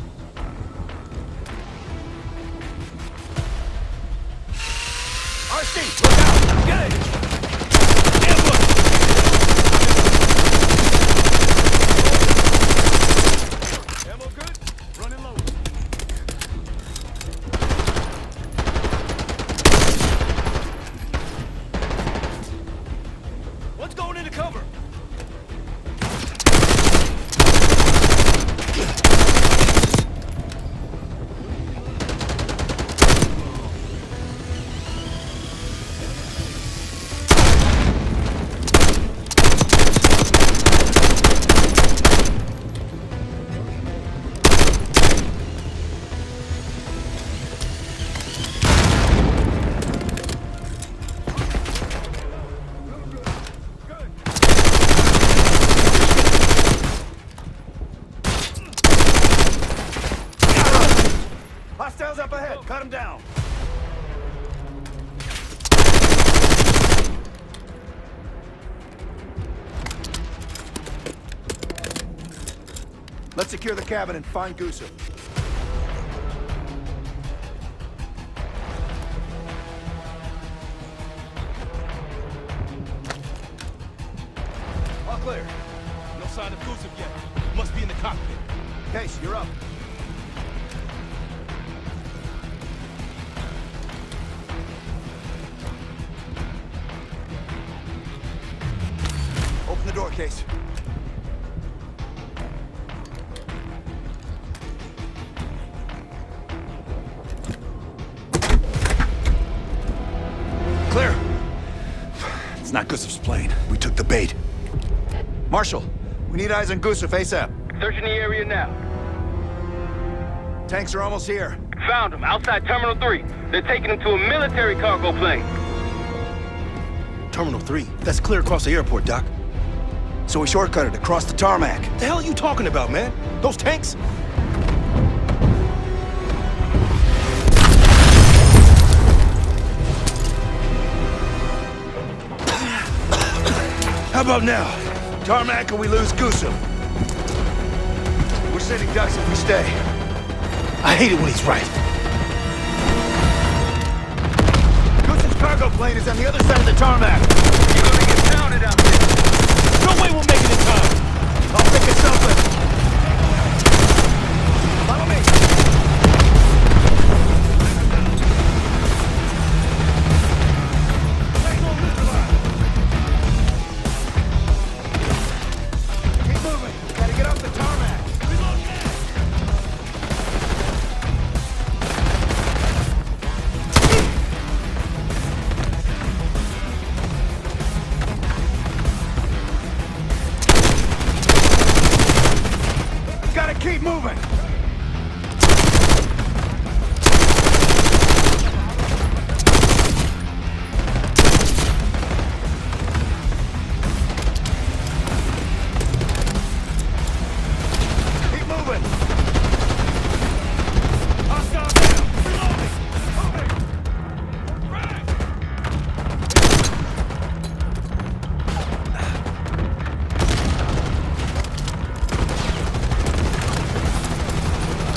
RC, look out! Get it! Hostiles up ahead. Cut them down. Let's secure the cabin and find Gusf. All clear. No sign of Gusf yet. Must be in the cockpit. Case, you're up. Open the door, Case. Clear. It's not Gusf's plane. We took the bait. Marshal, we need eyes on Gusf ASAP. Searching the area now. Tanks are almost here. Found them, outside Terminal 3. They're taking them to a military cargo plane. Terminal 3? That's clear across the airport, Doc. So we shortcutted across the tarmac. The hell are you talking about, man? Those tanks? How about now? Tarmac or we lose Gusf? We're sending ducks if we stay. I hate it when he's right. Gusf's cargo plane is on the other side of the tarmac. You're gonna get pounded out there. No way we'll make it in time. I'll pick us up and... Follow me. Keep moving. Gotta get off the tarmac. Gotta keep moving. Keep moving. Hostile down. Reloading. Moving. Right.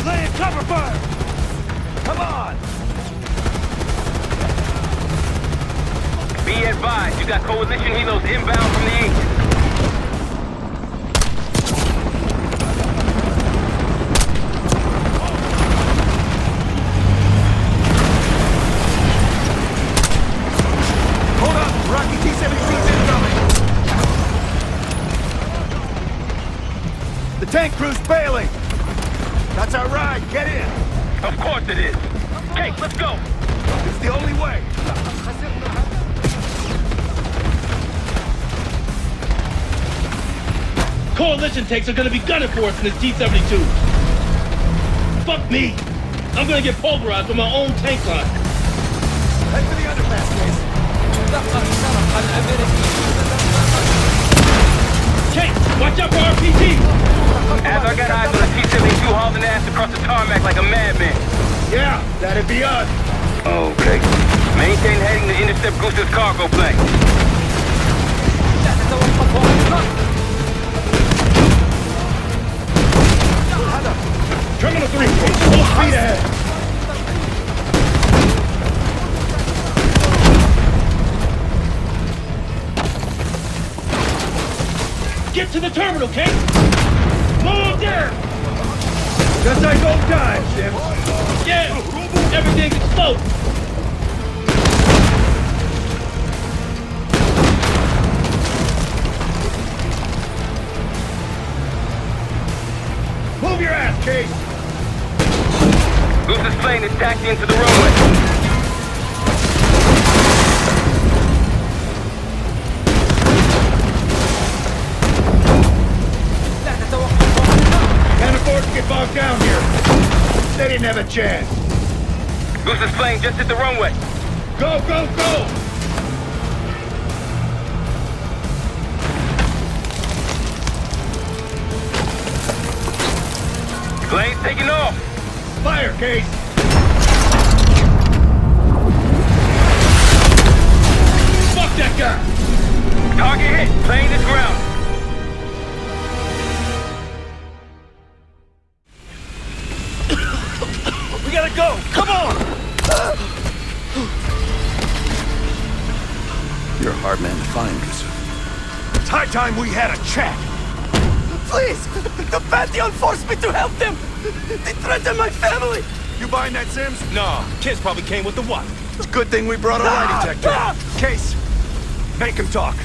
Laying cover fire! Come on! Be advised, you got coalition helos inbound from the east. Hold up! Rocky T-76's incoming! The tank crew's bailing! That's our ride! Get in! Of course it is. Okay, let's go. It's the only way! Coalition tanks are gonna be gunning for us in this T-72. Fuck me. I'm gonna get pulverized with my own tank line. Head to the underpass, Case. Kate, watch out for RPG. Adler got eyes on the T-72 hauling ass across the tarmac like a madman. Yeah, that'd be us. Okay. Maintain heading to intercept Gus's cargo plane. Terminal 3, full speed ahead. Get to the terminal, Kate. Move there. Just like old times, Jim. Yeah, everything's exploding. Move your ass, Case. Gus's plane is taxiing into the runway. Can't afford to get bogged down here. They didn't have a chance. Gus's plane just hit the runway. Go, go, go! Plane's taking off. Fire, Case! Fuck that guy! Target hit. Plane is ground. We gotta go! Come on! You're a hard man to find, Gusf. It's high time we had a chat. Please! The Pantheon forced me to help them! They threatened my family! You buying that, Sims? Nah, kids probably came with the what? It's a good thing we brought a lie detector. Case, make him talk.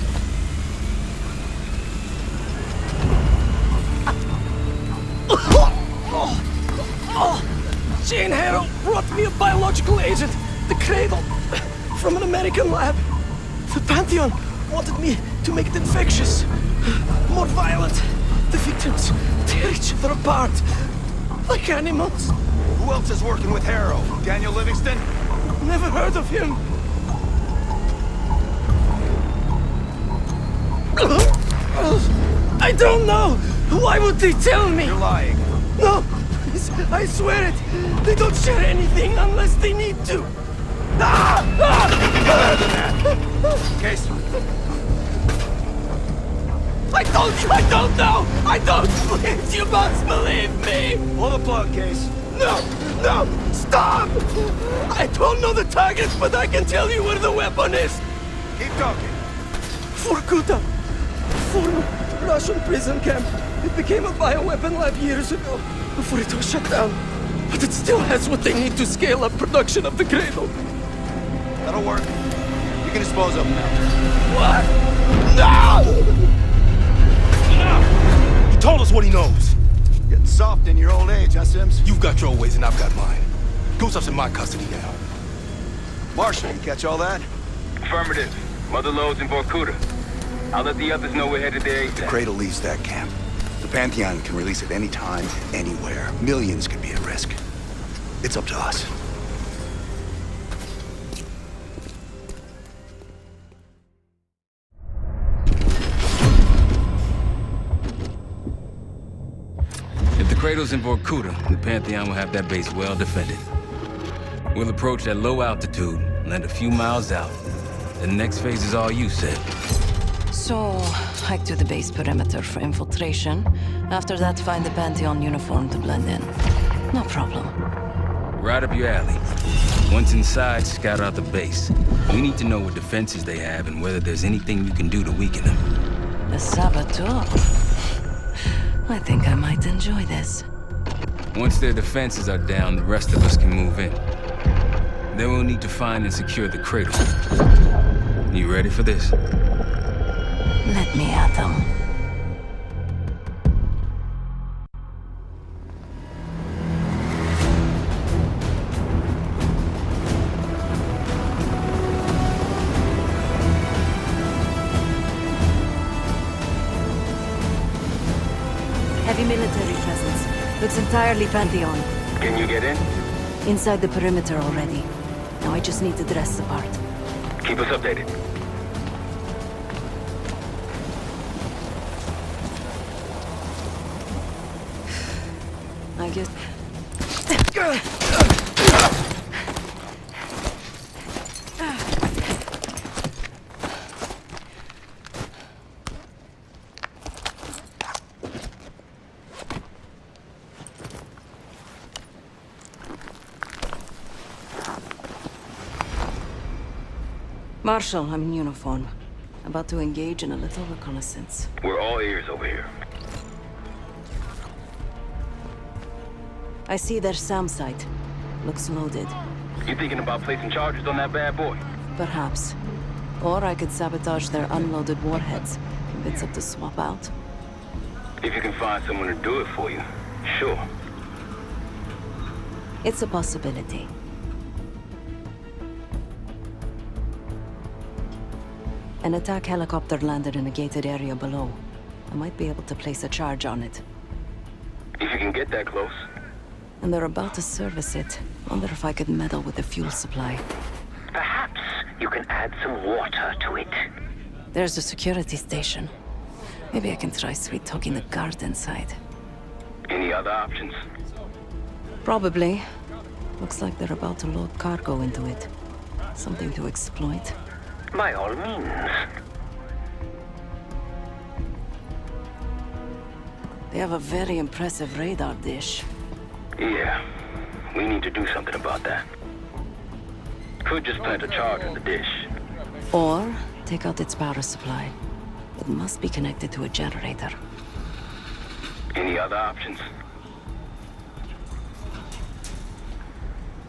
Jane Harrow brought me a biological agent, the Cradle, from an American lab. The Pantheon wanted me to make it infectious, more violent. The victims tear each other apart, like animals. Who else is working with Harrow? Daniel Livingston? Never heard of him. I don't know! Why would they tell me? You're lying. No! I swear it! They don't share anything unless they need to! Better than that. Case. told you I don't know! I don't! Please, you must believe me! Pull the plug, Case. No! No! Stop! I don't know the target, but I can tell you where the weapon is! Keep talking. Borcuda. Former Russian prison camp. It became a bioweapon lab years ago, before it was shut down. But it still has what they need to scale up production of the Cradle. That'll work. You can dispose of them now. What? No! He told us what he knows. Getting soft in your old age, huh, Sims? You've got your ways and I've got mine. Gusf's in my custody now. Marshall, you catch all that? Affirmative. Mother loads in Borcuda. I'll let the others know we're headed there. The Cradle leaves that camp. The Pantheon can release it any time, anywhere. Millions could be at risk. It's up to us. If the Cradle's in Borcuda, the Pantheon will have that base well defended. We'll approach at low altitude, land a few miles out. The next phase is all you said. So, hike to the base perimeter for infiltration. After that, find the Pantheon uniform to blend in. No problem. Right up your alley. Once inside, scout out the base. We need to know what defenses they have and whether there's anything you can do to weaken them. The saboteur. I think I might enjoy this. Once their defenses are down, the rest of us can move in. Then we'll need to find and secure the Cradle. You ready for this? Let me at them. Heavy military presence. Looks entirely Pantheon. Can you get in? Inside the perimeter already. Now I just need to dress the part. Keep us updated. I guess... Marshal, I'm in uniform. About to engage in a little reconnaissance. We're all ears over here. I see their SAM site. Looks loaded. You thinking about placing charges on that bad boy? Perhaps. Or I could sabotage their unloaded warheads. Convince them to swap out. If you can find someone to do it for you, sure. It's a possibility. An attack helicopter landed in a gated area below. I might be able to place a charge on it. If you can get that close. And they're about to service it. Wonder if I could meddle with the fuel supply. Perhaps you can add some water to it. There's a security station. Maybe I can try sweet-talking the guard inside. Any other options? Probably. Looks like they're about to load cargo into it. Something to exploit. By all means. They have a very impressive radar dish. Yeah, we need to do something about that. Could just plant a charge in the dish. Or take out its power supply. It must be connected to a generator. Any other options?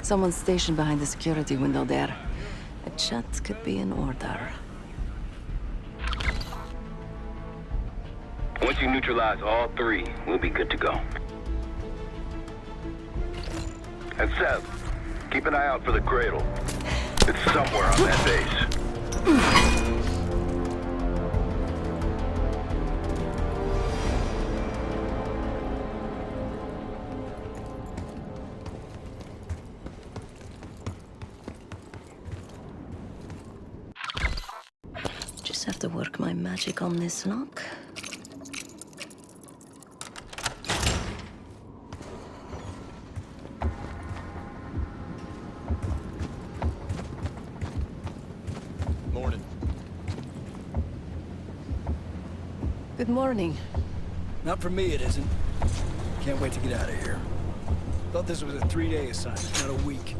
Someone's stationed behind the security window there. A chat could be in order. Once you neutralize all three, we'll be good to go. And Seth, keep an eye out for the Cradle. It's somewhere on that base. Just have to work my magic on this lock. Good morning. Not for me, it isn't. Can't wait to get out of here. Thought this was a 3-day assignment, not a week.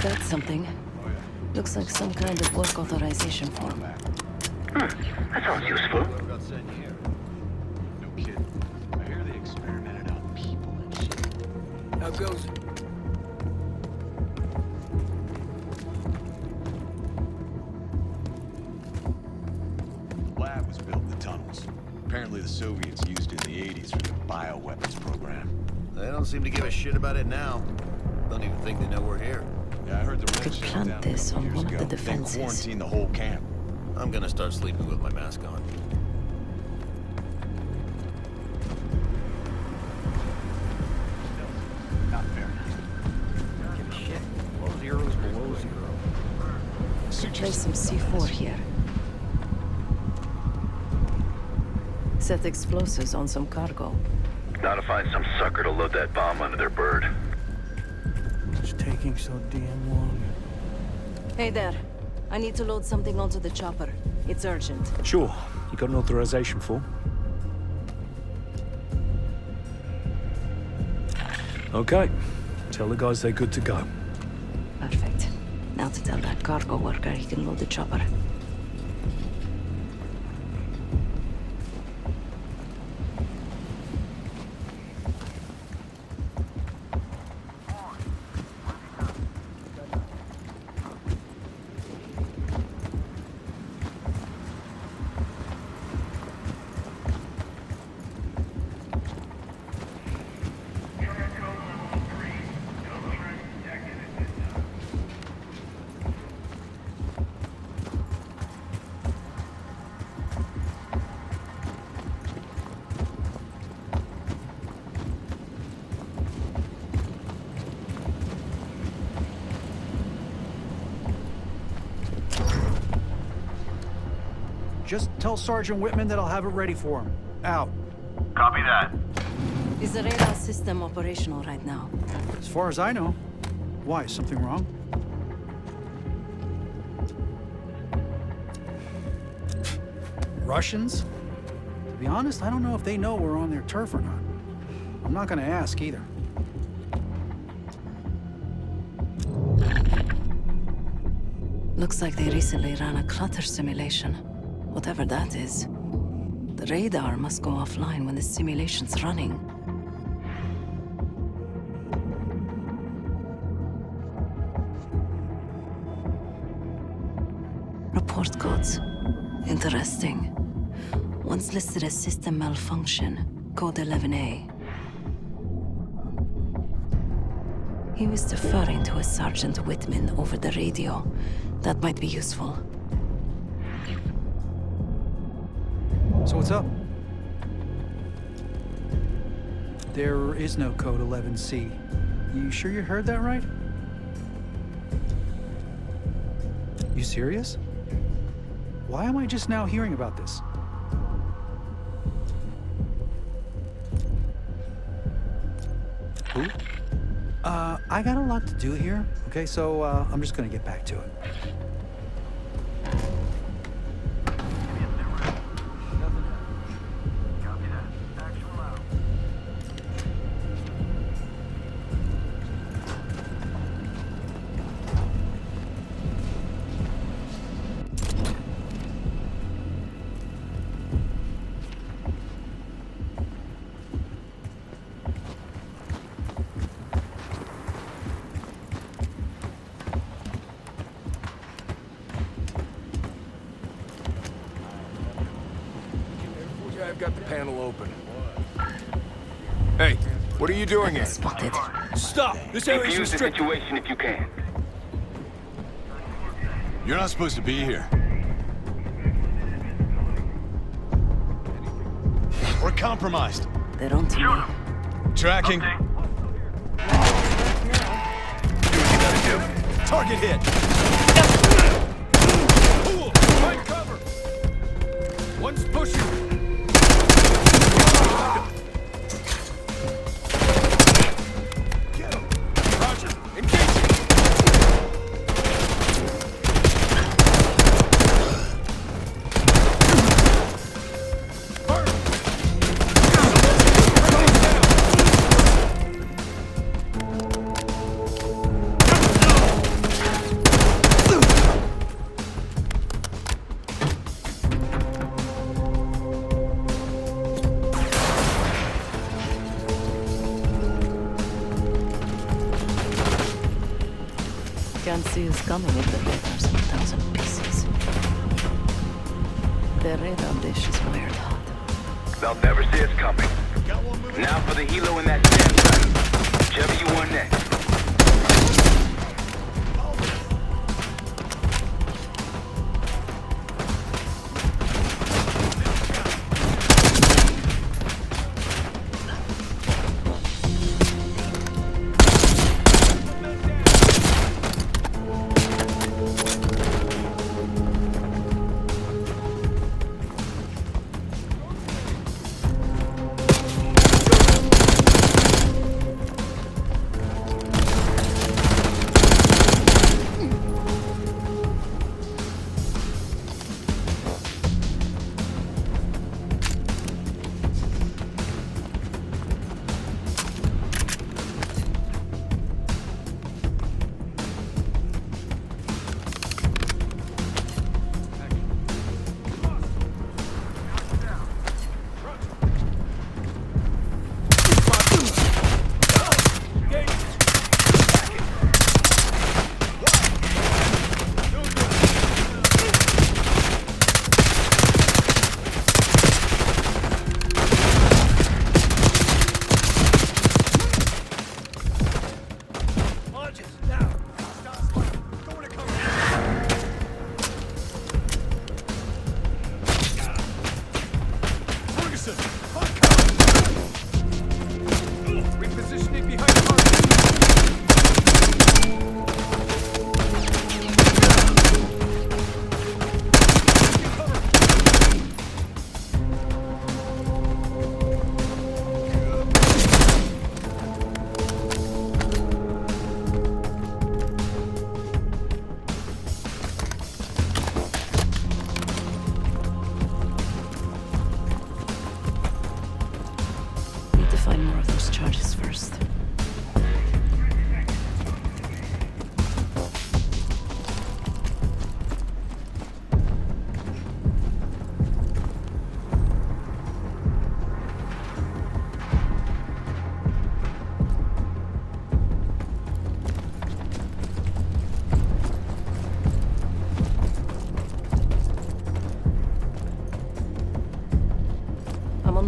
That's something. Looks like some kind of work authorization form. That sounds useful. No kidding. I hear they experimented on people and shit. How goes it? Lab was built in the tunnels. Apparently the Soviets used it in the 80s for their bioweapons program. They don't seem to give a shit about it now. Don't even think they know we're here. Yeah, I heard the Could plant this on one of the defenses. Then quarantine the whole camp. I'm gonna start sleeping with my mask on. Not fair. Don't give a shit. Below zero's below zero. Place some C4 here. Set explosives on some cargo. Now to find some sucker to load that bomb under their bird. It's taking so damn long. Hey there. I need to load something onto the chopper. It's urgent. Sure. You got an authorization form? Okay. Tell the guys they're good to go. Perfect. Now to tell that cargo worker he can load the chopper. Just tell Sergeant Whitman that I'll have it ready for him. Out. Copy that. Is the radar system operational right now? As far as I know. Why, is something wrong? Russians? To be honest, I don't know if they know we're on their turf or not. I'm not gonna ask either. Looks like they recently ran a clutter simulation. Whatever that is. The radar must go offline when the simulation's running. Report codes. Interesting. One's listed as system malfunction, code 11A. He was deferring to a Sergeant Whitman over the radio. That might be useful. So what's up? There is no code 11C. You sure you heard that right? You serious? Why am I just now hearing about this? Who? I got a lot to do here, okay? So, I'm just gonna get back to it. I've got the panel open. Hey, what are you doing here? Spotted. Stop! This area's Defuse the restricted. situation if you can. You're not supposed to be here. We're compromised. They're on to me. Tracking. Do what you gotta do. Target hit! Cool! Find cover! One's pushing! Get him! Roger! Engaging! Can't see us coming if the radar's in 1,000 pieces. The radar dish is wired hot. They'll never see us coming. Now for the helo in that sand trap. Whichever you want next.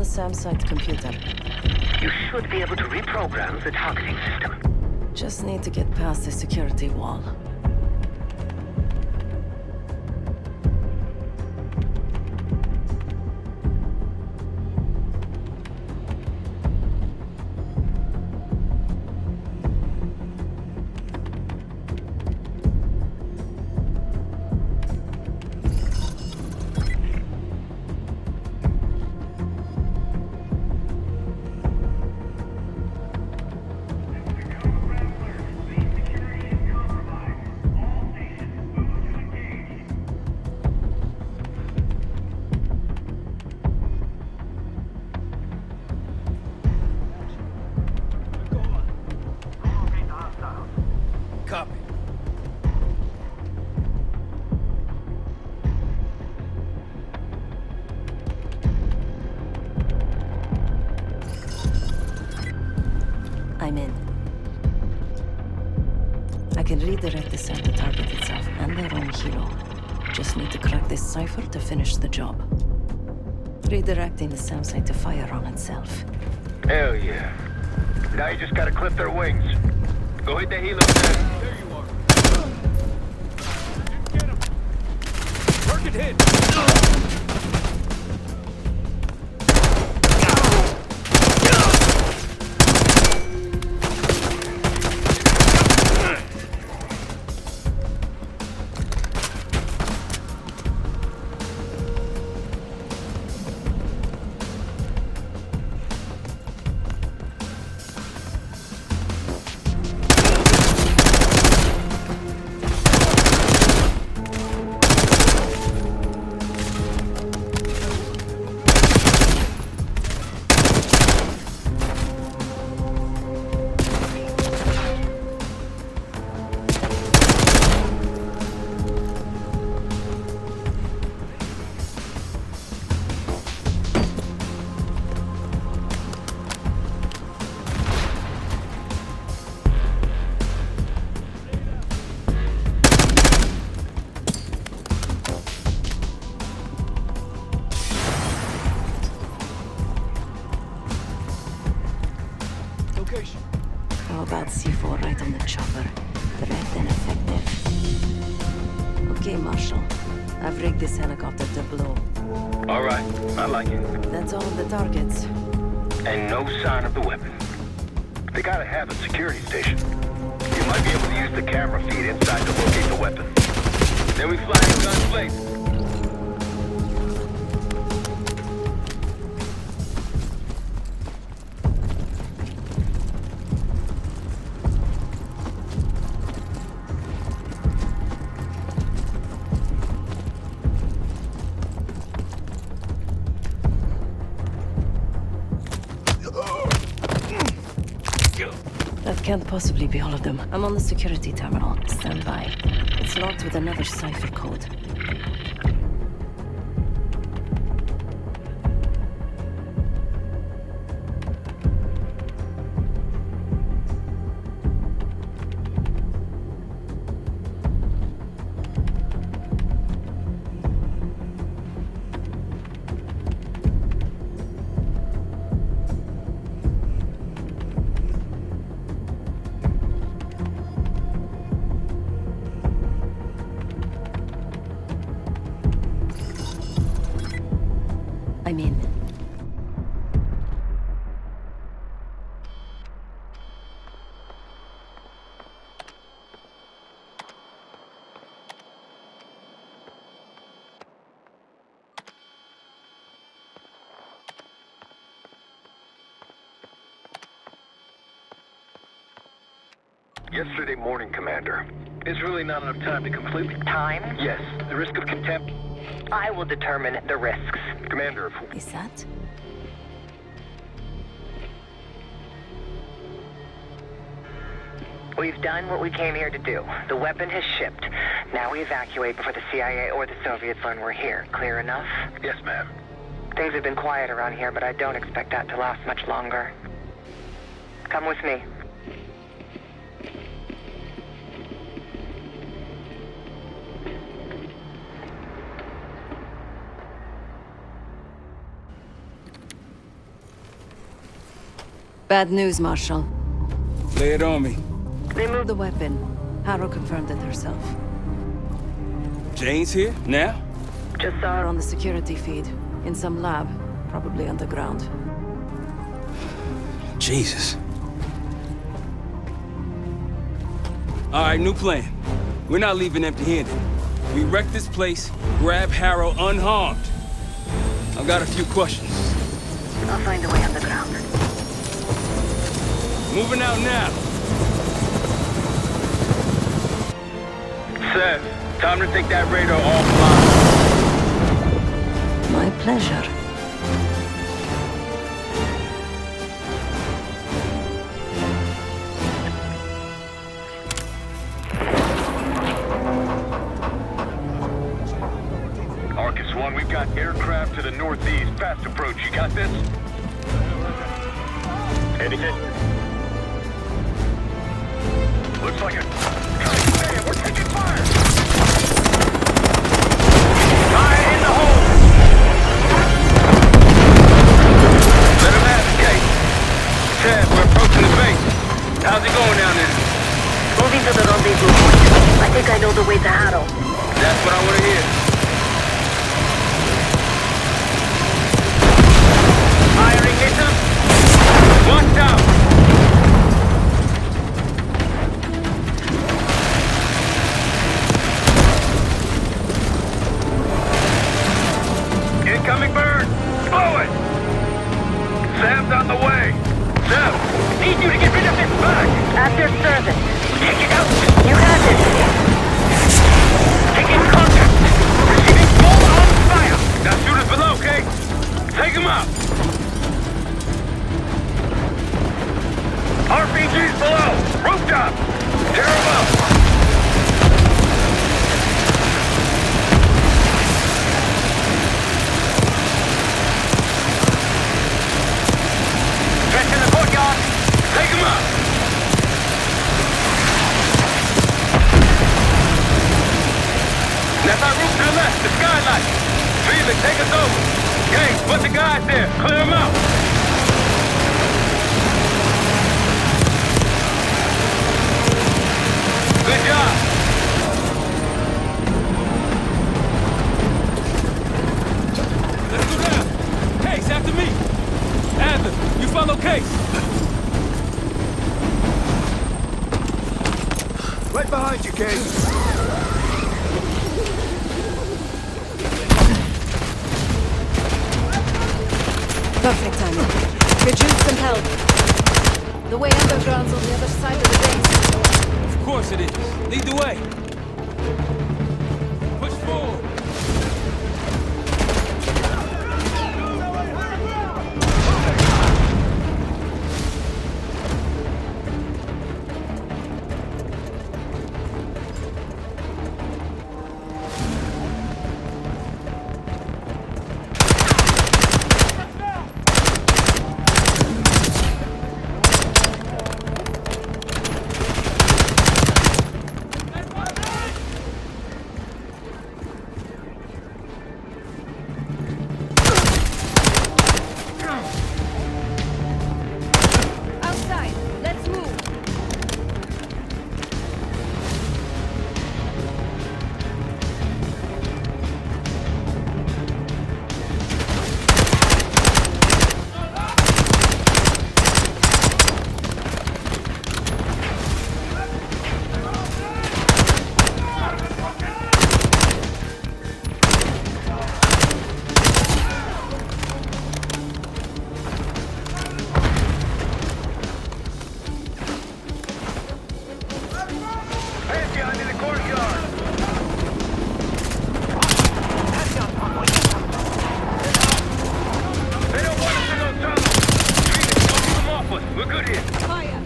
SAM site computer. You should be able to reprogram the targeting system. Just need to get past the security wall. Copy. I'm in. I can redirect the SAM to target itself and their own hero. Just need to crack this cipher to finish the job. Redirecting the SAM site to fire on itself. Hell yeah. Now you just gotta clip their wings. Go hit the helo, Sam. There you are. Get him. Target hit. location. How about C4 right on the chopper? Direct and effective. Okay, Marshal. I've rigged this helicopter to blow. All right, I like it. That's all of the targets. And no sign of the weapon. They gotta have a security station. You might be able to use the camera feed inside to locate the weapon. Then we fly in Gun's place. That can't possibly be all of them. I'm on the security terminal. Stand by. It's locked with another cipher code. I'm in. Yesterday morning, Commander. There's really not enough time to completely... Time? Yes, the risk of contempt... I will determine the risks. Commander, if... Is that? We've done what we came here to do. The weapon has shipped. Now we evacuate before the CIA or the Soviets learn we're here. Clear enough? Yes, ma'am. Things have been quiet around here, but I don't expect that to last much longer. Come with me. Bad news, Marshal. Lay it on me. They moved the weapon. Harrow confirmed it herself. Jane's here? Now? Just saw her on the security feed. In some lab. Probably underground. Jesus. All right, new plan. We're not leaving empty-handed. We wreck this place, grab Harrow unharmed. I've got a few questions. I'll find a way underground. Moving out now. Seth, time to take that radar offline. My pleasure. Arcus 1, we've got aircraft to the northeast. Fast approach. You got this? Anything? Looks like a... Hey, we're taking fire! Fire in the hole! Let him have it, Kate. Ted, we're approaching the base. How's it going down there? Moving to the rendezvous point. I think I know the way to Harrow. That's what I want to hear. Firing missiles. Watch out! Incoming bird! Blow it! Sam's on the way! Sam! Need you to get rid of this bug! At their service. Take it out! You have it! Taking contact! Receiving full-on fire! Now shooters below, Kate! Take him out! RPGs below! Rooftop! Tear them up! Dress in the courtyard! Take him out! That's our roof to the left, the skylight! Felix, take us over! Hey, put the guys there! Clear them out! my location! Right behind you, Case. Perfect timing. Could use some help. The way underground's on the other side of the base. Of course it is. Lead the way. Push forward. Pantheon in the courtyard! They don't want us in no trouble! Phoenix, don't keep them off us! We're good here! Fire!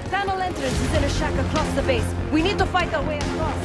Tunnel entrance is in a shack across the base. We need to fight our way across.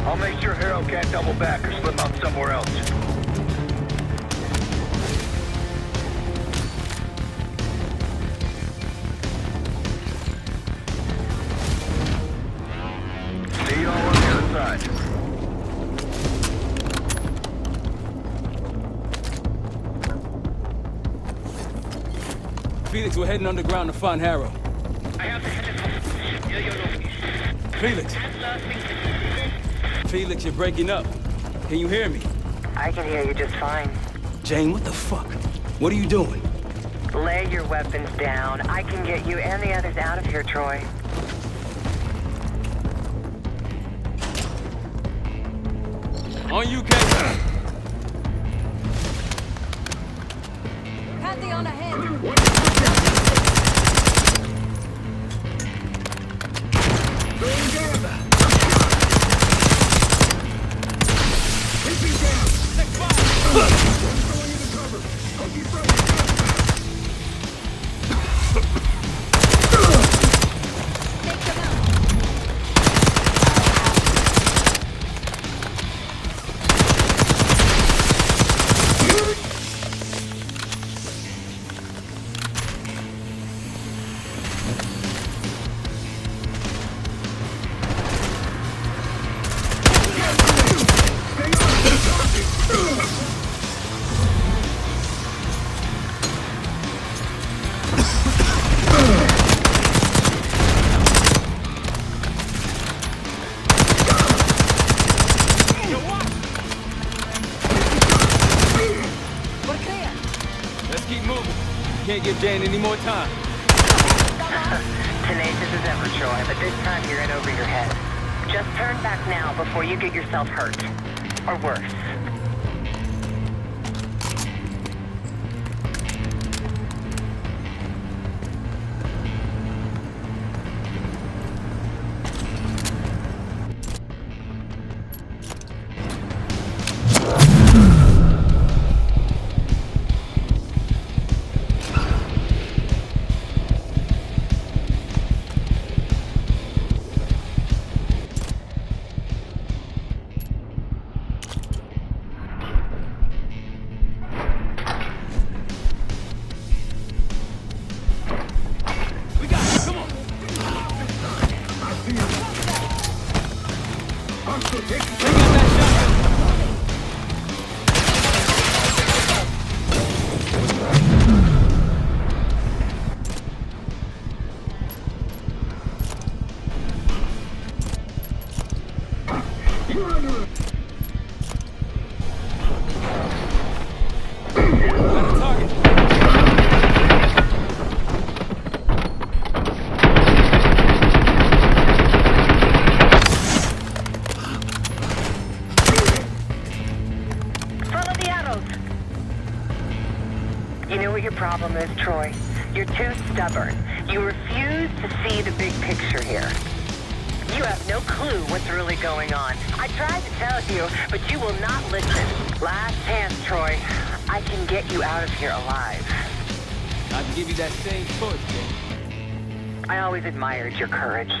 I'll make sure Harrow can't double back or slip out somewhere else. See you all on the other side. Felix, we're heading underground to find Harrow. Felix. Felix, you're breaking up. Can you hear me? I can hear you just fine. Jane, what the fuck? What are you doing? Lay your weapons down. I can get you and the others out of here, Troy. On you, Kate. Pantheon ahead. give Jane any more time. Tenacious as ever, Troy, but this time you're in over your head. Just turn back now before you get yourself hurt. Or worse. Problem is, Troy, you're too stubborn. You refuse to see the big picture here. You have no clue what's really going on. I tried to tell you, but you will not listen. Last chance, Troy. I can get you out of here alive. I can give you that same choice, Jane. I always admired your courage.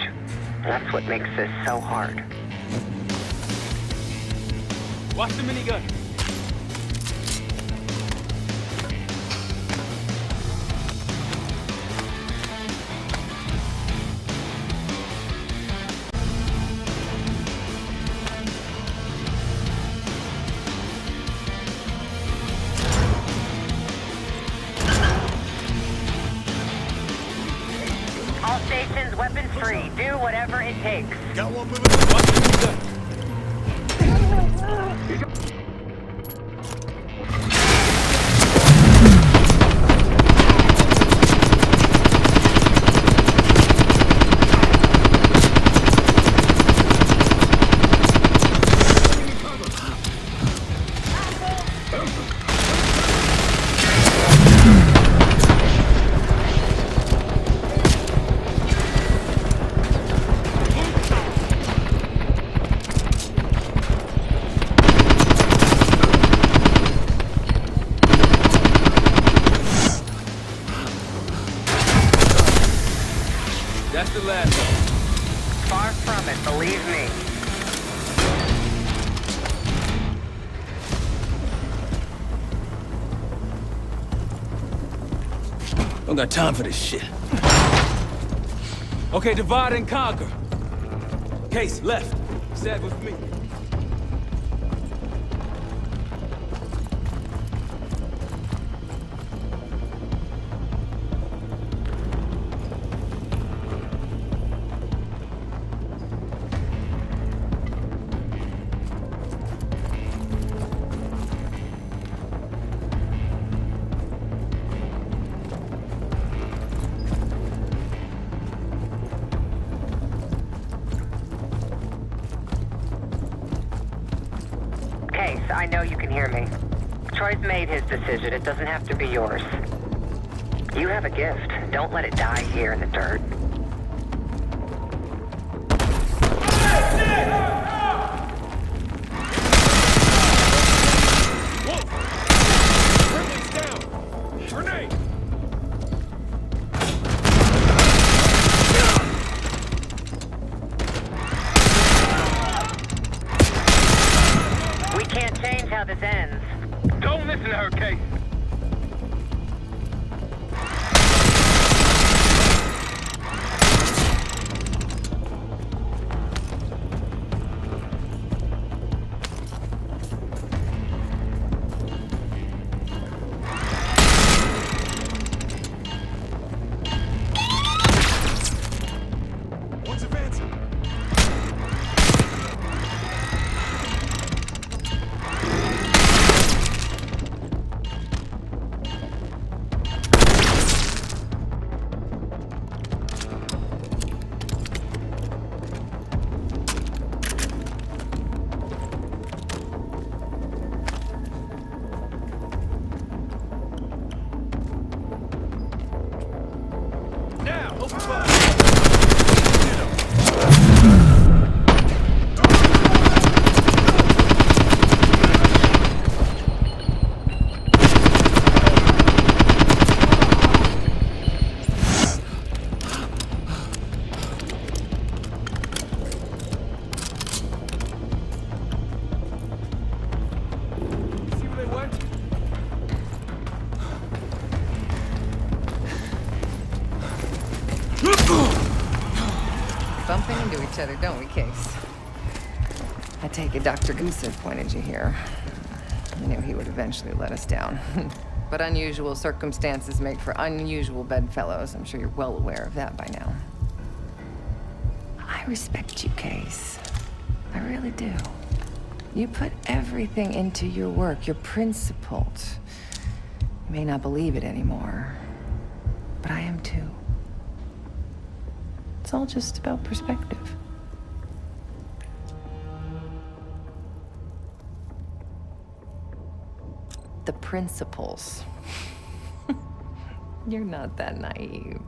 That's what makes this so hard. Watch the minigun. Weapons free. Do whatever it takes. Got one moving. Watch That's the last one. Far from it, believe me. Don't got time for this shit. Okay, divide and conquer. Case, left. Sad with me. I know you can hear me. Troy's made his decision. It doesn't have to be yours. You have a gift. Don't let it die here in the dirt. how this ends. Don't listen to her, Kate. bumping into each other, don't we, Case? I take it Dr. Gusf pointed you here. I knew he would eventually let us down. But unusual circumstances make for unusual bedfellows. I'm sure you're well aware of that by now. I respect you, Case. I really do. You put everything into your work. You're principled. You may not believe it anymore, but I am too. It's all just about perspective. The principles. You're not that naive.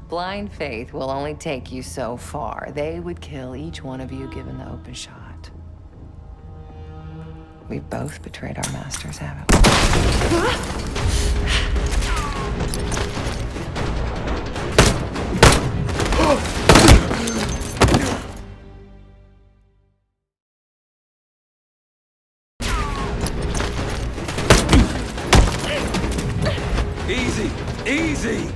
Blind faith will only take you so far. They would kill each one of you given the open shot. We've both betrayed our masters, haven't we? Easy! Easy!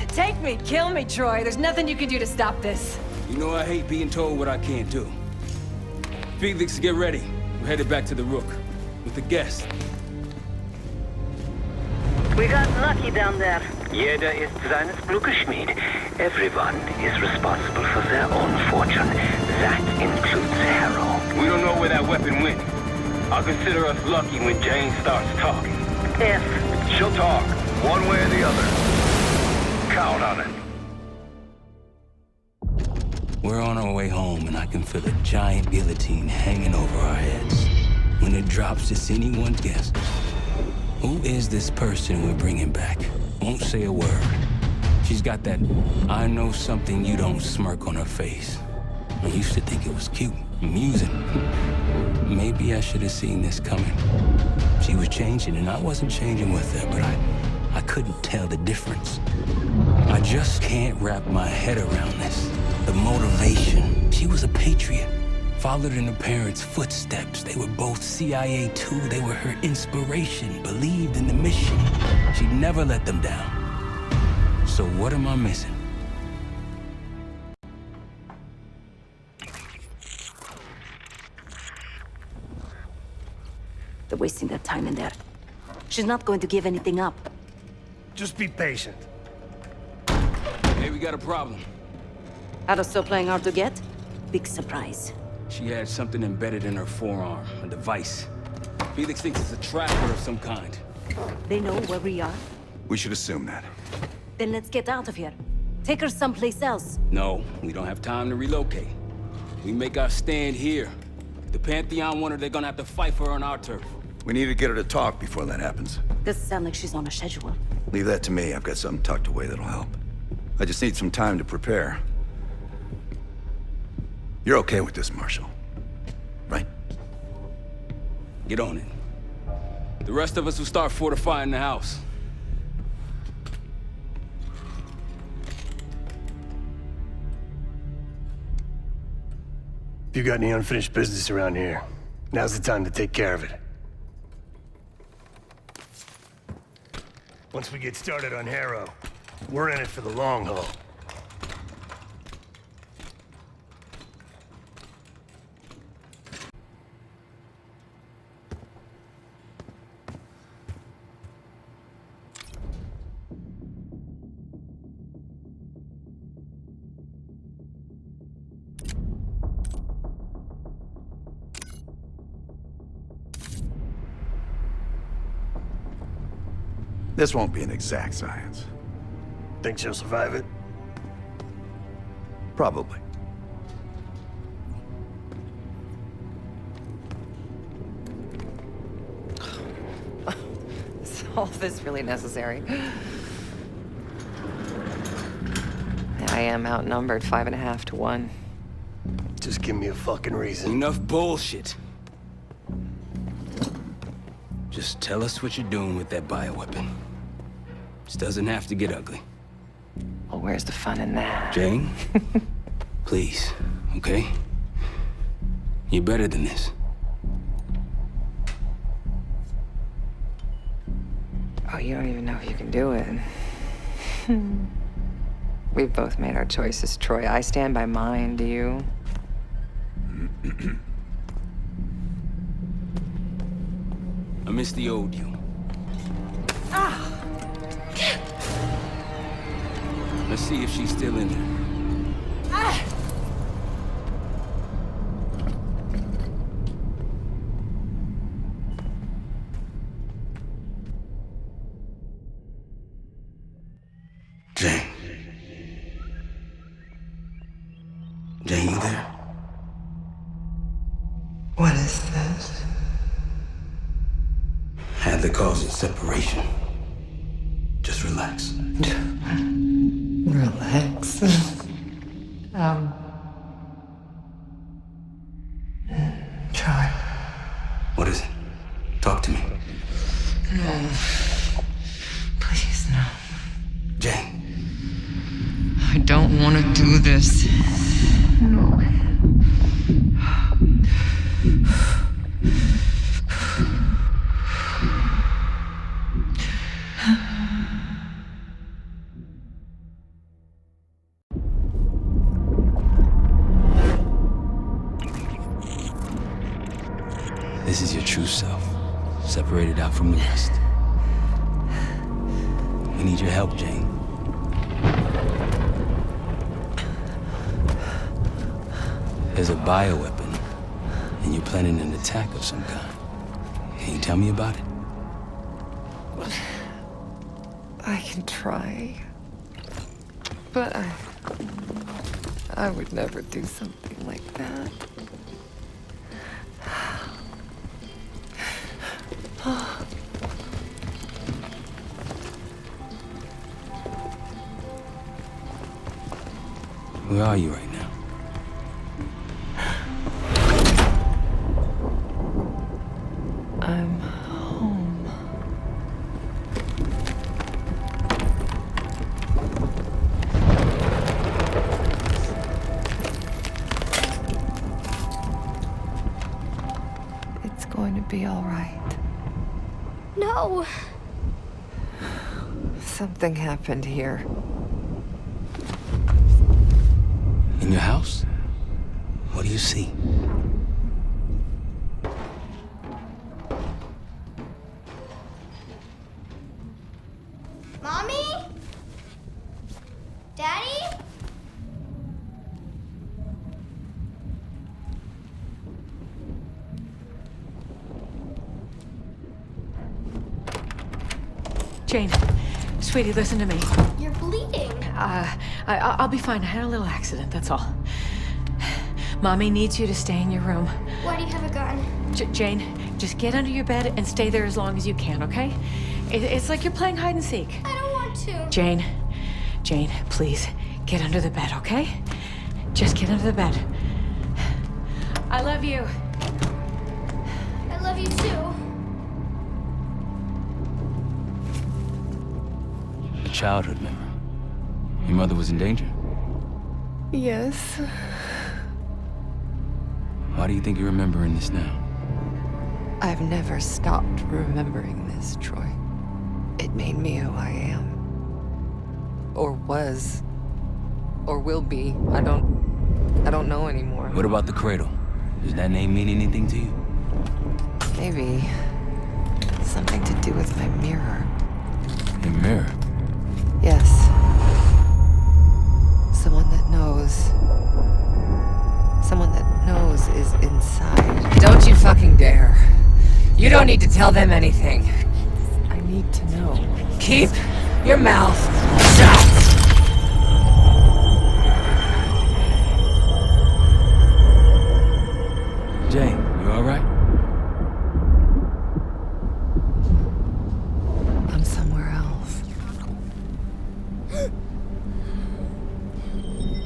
Take me, kill me, Troy. There's nothing you can do to stop this. You know I hate being told what I can't do. Felix, get ready. We're headed back to the Rook with the guest. We got lucky down there. Jeder ist seines Glückes Schmied. Everyone is responsible for their own fortune. That includes Harrow. We don't know where that weapon went. I'll consider us lucky when Jane starts talking. If She'll talk, one way or the other. Count on it. We're on our way home, and I can feel a giant guillotine hanging over our heads. When it drops, it's anyone's guess. Who is this person we're bringing back? Won't say a word. She's got that I know something you don't smirk on her face. I used to think it was cute, amusing. Maybe I should have seen this coming. She was changing, and I wasn't changing with her, but I couldn't tell the difference. I just can't wrap my head around this. The motivation. She was a patriot. Followed in her parents' footsteps. They were both CIA too. They were her inspiration. Believed in the mission. She'd never let them down. So what am I missing? They're wasting their time in there. She's not going to give anything up. Just be patient. Hey, we got a problem. Harrow's still playing hard to get? Big surprise. She had something embedded in her forearm, a device. Felix thinks it's a tracker of some kind. They know where we are? We should assume that. Then let's get out of here. Take her someplace else. No, we don't have time to relocate. We make our stand here. If the Pantheon want her, they're gonna have to fight for her on our turf. We need to get her to talk before that happens. Doesn't sound like she's on a schedule. Leave that to me. I've got something tucked away that'll help. I just need some time to prepare. You're okay with this, Marshal, right? Get on it. The rest of us will start fortifying the house. If you got any unfinished business around here, now's the time to take care of it. Once we get started on Harrow, we're in it for the long haul. This won't be an exact science. Think she'll survive it? Probably. Is all this really necessary? I am outnumbered 5.5 to 1. Just give me a fucking reason. Enough bullshit. Just tell us what you're doing with that bioweapon. This doesn't have to get ugly. Well, where's the fun in that? Jane, please, okay? You're better than this. Oh, you don't even know if you can do it. We've both made our choices, Troy. I stand by mine, do you? I miss the old you. Let's see if she's still in there. Jane. Jane, you there? What is this? Adler calls it separation. Just relax. Relax. Try. What is it? Talk to me. No. Please, no. Jane. I don't want to do this. No. This is your true self, separated out from the rest. We need your help, Jane. There's a bioweapon, and you're planning an attack of some kind. Can you tell me about it? I can try. But I would never do something like that. Where are you right now? I'm home. It's going to be all right. No! Something happened here. In your house? What do you see? Mommy? Daddy? Jane, sweetie, listen to me. You're bleeding. I'll be fine. I had a little accident, that's all. Mommy needs you to stay in your room. Why do you have a gun? Jane, just get under your bed and stay there as long as you can, okay? It's like you're playing hide and seek. I don't want to. Jane, please, get under the bed, okay? Just get under the bed. I love you. I love you too. A childhood memory. Your mother was in danger? Yes. Why do you think you're remembering this now? I've never stopped remembering this, Troy. It made me who I am. Or was. Or will be. I don't know anymore. What about the cradle? Does that name mean anything to you? Maybe. Something to do with my mirror. Your mirror? Yes. Someone that knows. Someone that knows is inside. Don't you fucking dare. You don't need to tell them anything. I need to know. Keep your mouth shut! Jane, you all right? I'm somewhere else.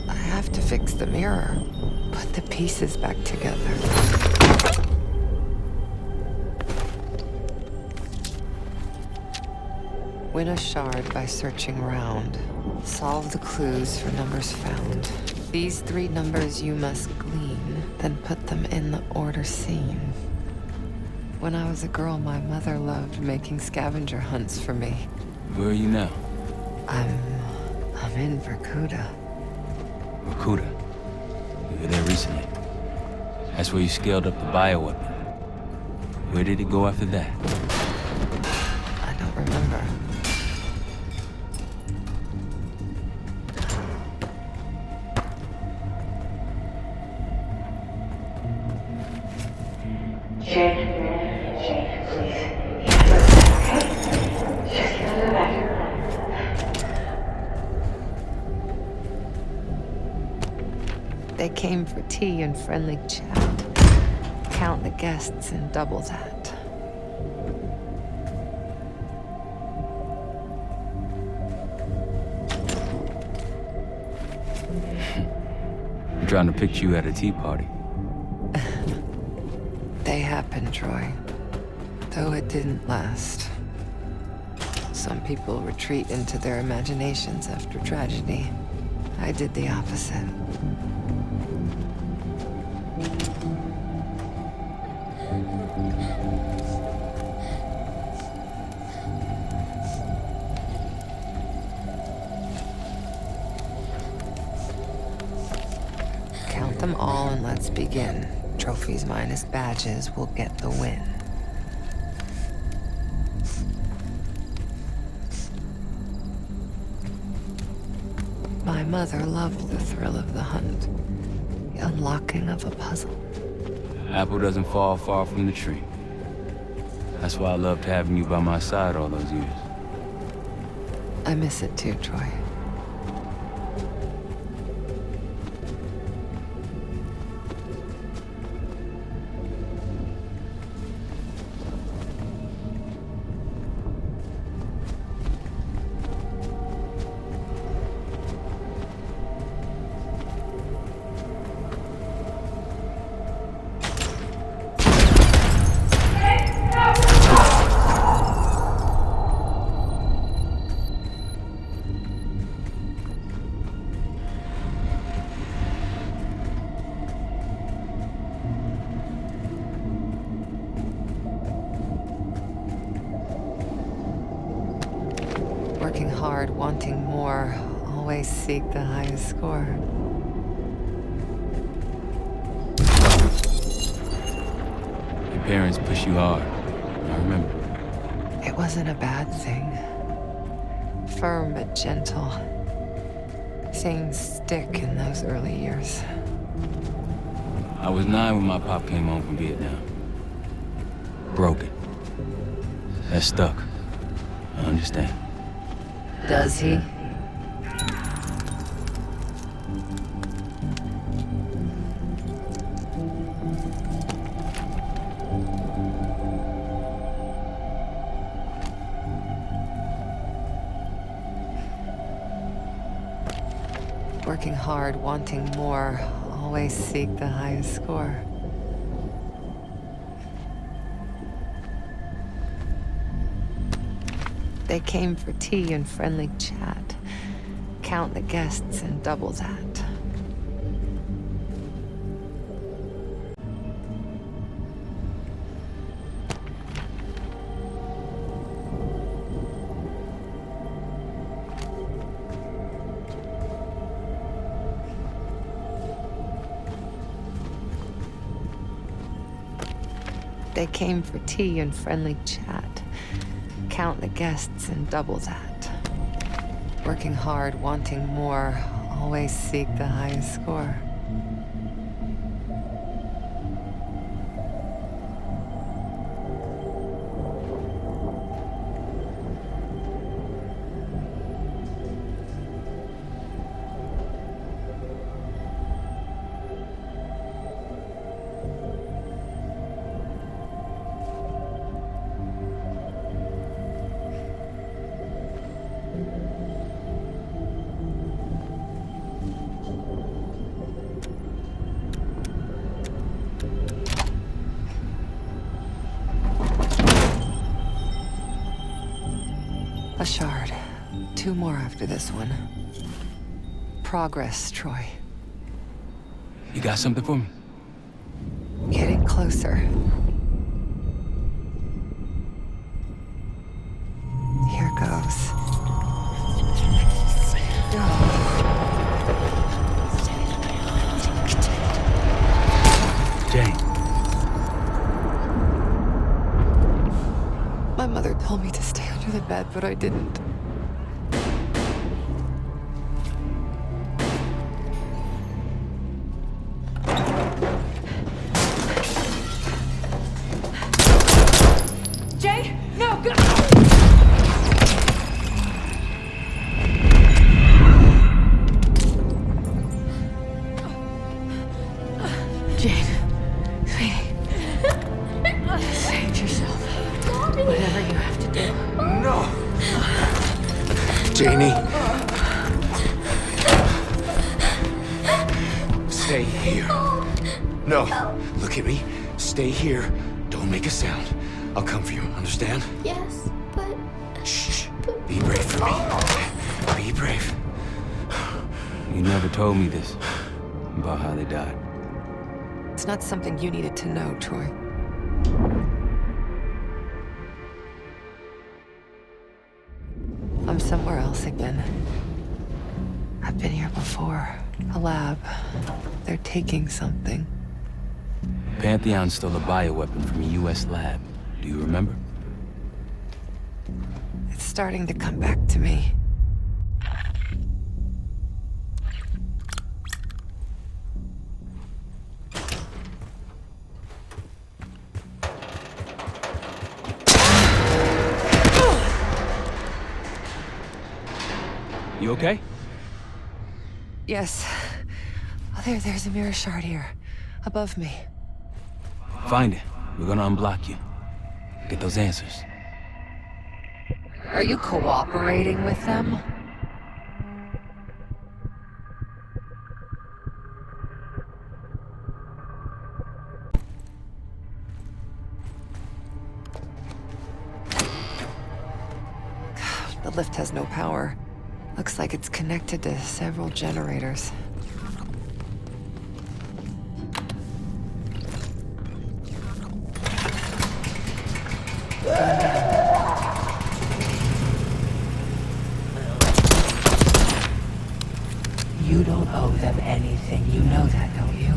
I have to fix the mirror. Put the pieces back together. Win a shard by searching around. Solve the clues for numbers found. These 3 numbers you must glean, then put them in the order seen. When I was a girl, my mother loved making scavenger hunts for me. Where are you now? I'm I'm in Borcuda. Borcuda? You were there recently. That's where you scaled up the bioweapon. Where did it go after that? I don't remember. Jane, please. Just get under the bed. They came for tea and friendly chat. Count the guests and double that. I'm trying to picture you at a tea party. They happened, Troy. Though it didn't last. Some people retreat into their imaginations after tragedy. I did the opposite. Count them all and let's begin. Trophies minus badges will get the win. My mother loved the thrill of the hunt. The unlocking of a puzzle. Apple doesn't fall far from the tree. That's why I loved having you by my side all those years. I miss it too, Troy. Working hard, wanting more, always seek the highest score. Your parents push you hard. I remember. It wasn't a bad thing. Firm but gentle. Things stick in those early years. I was 9 when my pop came home from Vietnam. Broken. That stuck. I understand. Does he? Working hard, wanting more, always seek the highest score. They came for tea and friendly chat. Count the guests and double that. They came for tea and friendly chat. Count the guests and double that. Working hard, wanting more, always seek the highest score. A shard. 2 more after this one. Progress, Troy. You got something for me? Getting closer. Here goes. Oh. told me to stay under the bed, but I didn't. Jay, no, go! Jane, sweetie, save yourself. Whatever you have to do. No! Janie. Stay here. No. Look at me. Stay here. Don't make a sound. I'll come for you, understand? Yes, but... Shh. Be brave for me. Be brave. You never told me this, about how they died. It's not something you needed to know, Troy. I'm somewhere else again. I've been here before. A lab. They're taking something. Pantheon stole a bioweapon from a US lab. Do you remember? It's starting to come back to me. You okay? Yes. Oh, there's a mirror shard here. Above me. Find it. We're gonna unblock you. Get those answers. Are you cooperating with them? The lift has no power. Looks like it's connected to several generators. You don't owe them anything. You know that, don't you?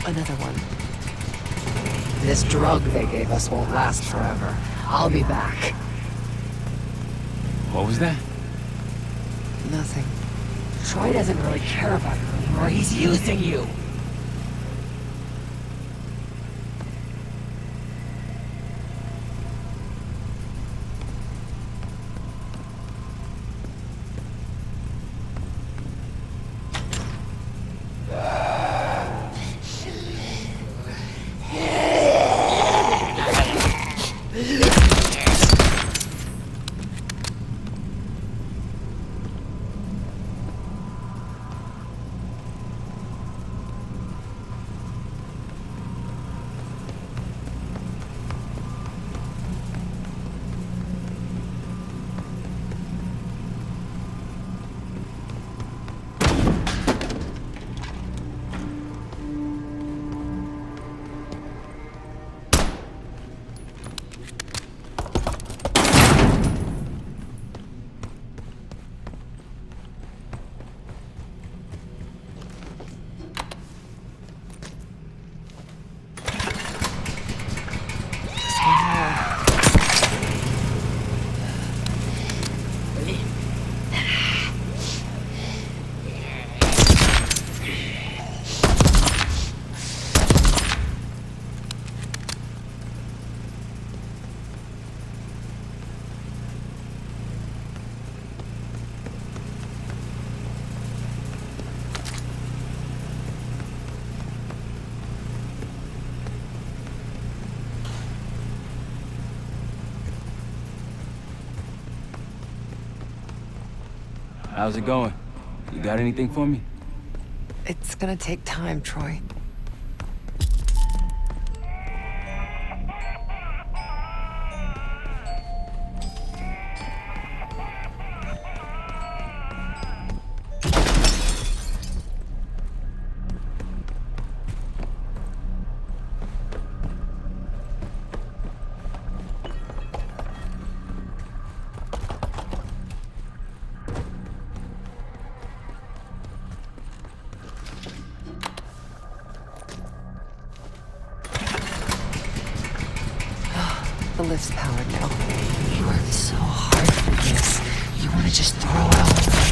Another one. This drug they gave us won't last forever. I'll be back. What was that? Nothing. Troy doesn't really care about you anymore. He's using you. How's it going? You got anything for me? It's gonna take time, Troy. The lift's powered now. You worked so hard for this. You want to just throw it all away?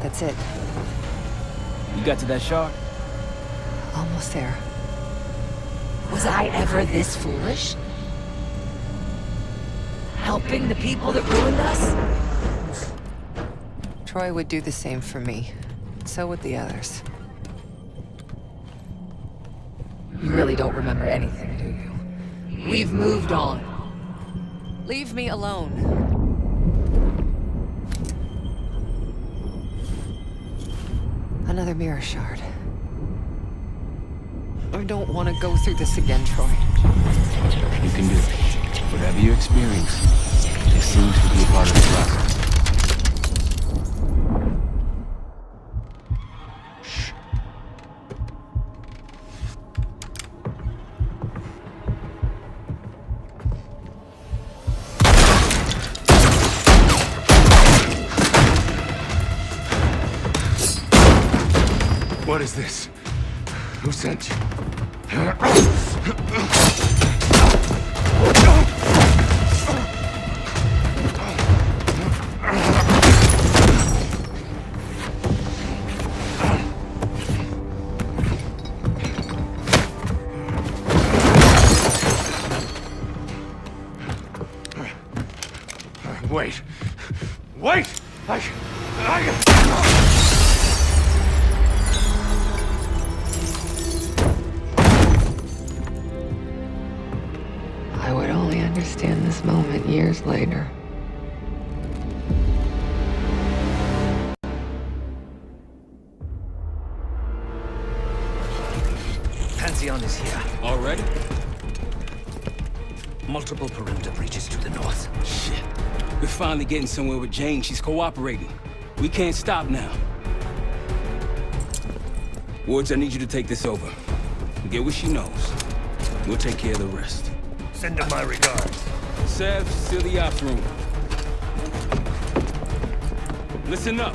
That's it. You got to that shard? Almost there. Was I ever this foolish? Helping the people that ruined us? Troy would do the same for me. So would the others. You really don't remember anything, do you? We've moved on. Leave me alone. Another mirror shard. I don't want to go through this again, Troy. You can do it. Whatever you experience, it seems to be a part of the process. What is this? Who sent you? Wait! Wait! I would only understand this moment years later. Pantheon is here. Already? Multiple perimeter breaches to the north. Shit. We're finally getting somewhere with Jane. She's cooperating. We can't stop now. Woods, I need you to take this over. Get what she knows. We'll take care of the rest. Send her my regards. Sev, seal the ops room. Listen up.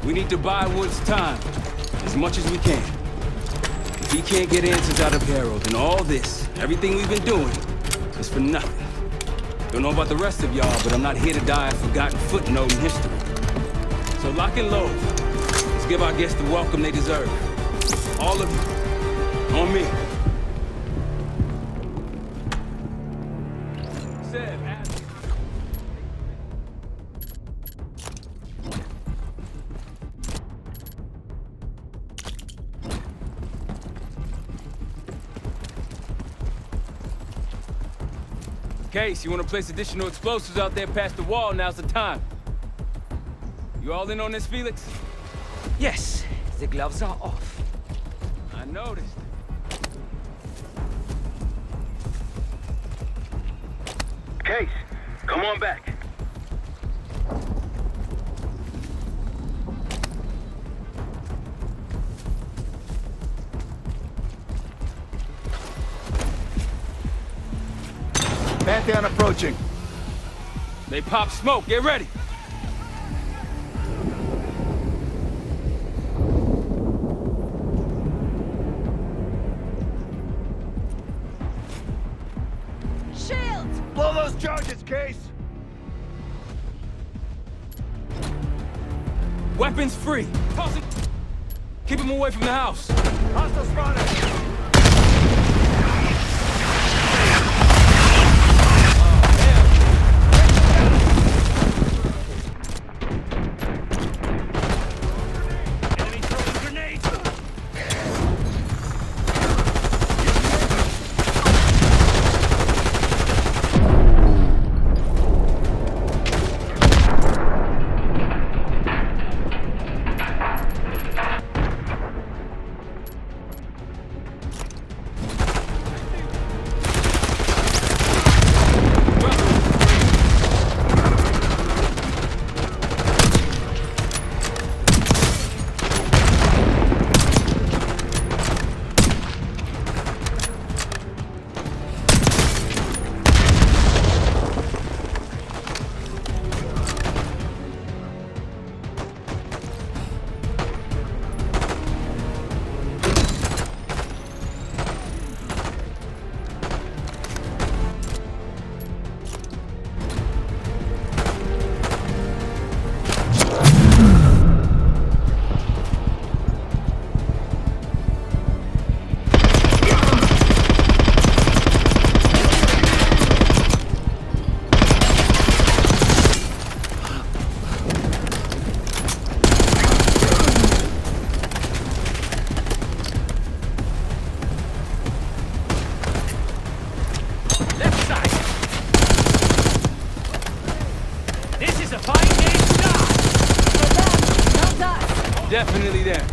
We need to buy Woods time. As much as we can. If he can't get answers out of Harrow, then all this, everything we've been doing, is for nothing. Don't know about the rest of y'all, but I'm not here to die a forgotten footnote in history. So lock and load. Let's give our guests the welcome they deserve. All of you. On me. Sev, Adler. Case, you want to place additional explosives out there past the wall, now's the time. You all in on this, Felix? Yes, the gloves are off. I noticed. Case, come on back. Pantheon approaching. They pop smoke, get ready. Shields! Blow those charges, Case! Weapons free. Toss it. Keep him away from the house. Hostile spotted. Definitely there.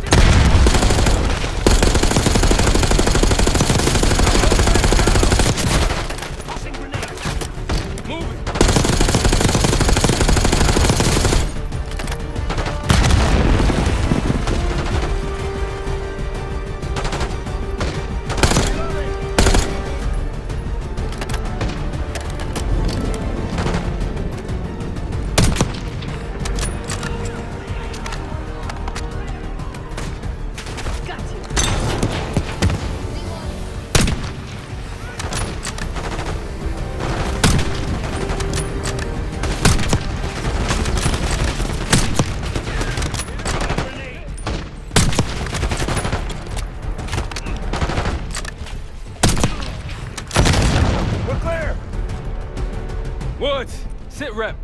Sit rep.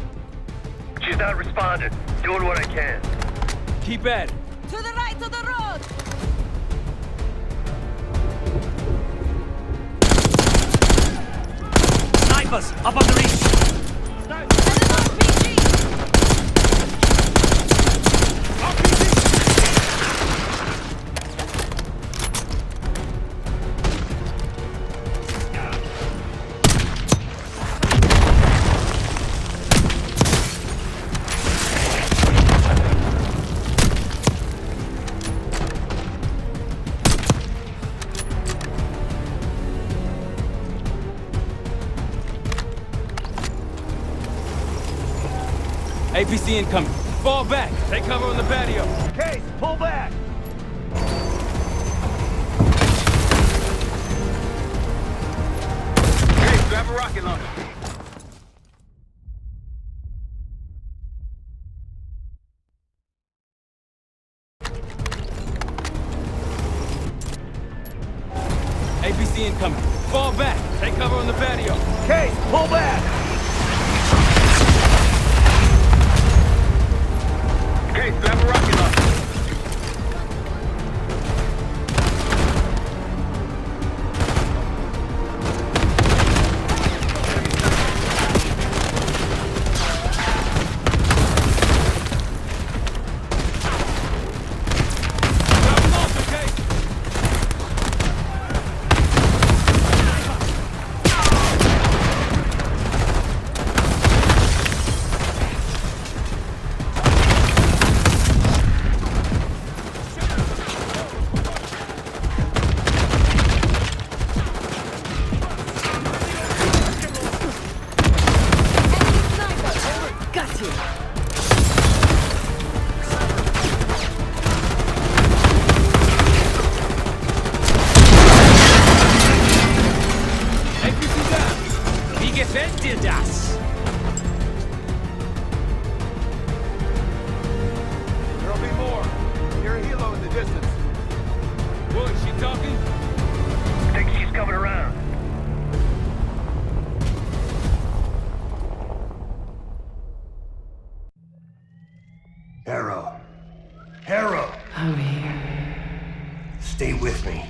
She's not responding. Doing what I can. Keep at it. To the right of the road! Snipers! Up on the reach! APC incoming. Fall back. Take cover on the patio. Case, pull back. Case, grab a rocket launcher. APC incoming. Fall back. Take cover on the patio. Case, pull back. Case, grab a rocket launcher. with me?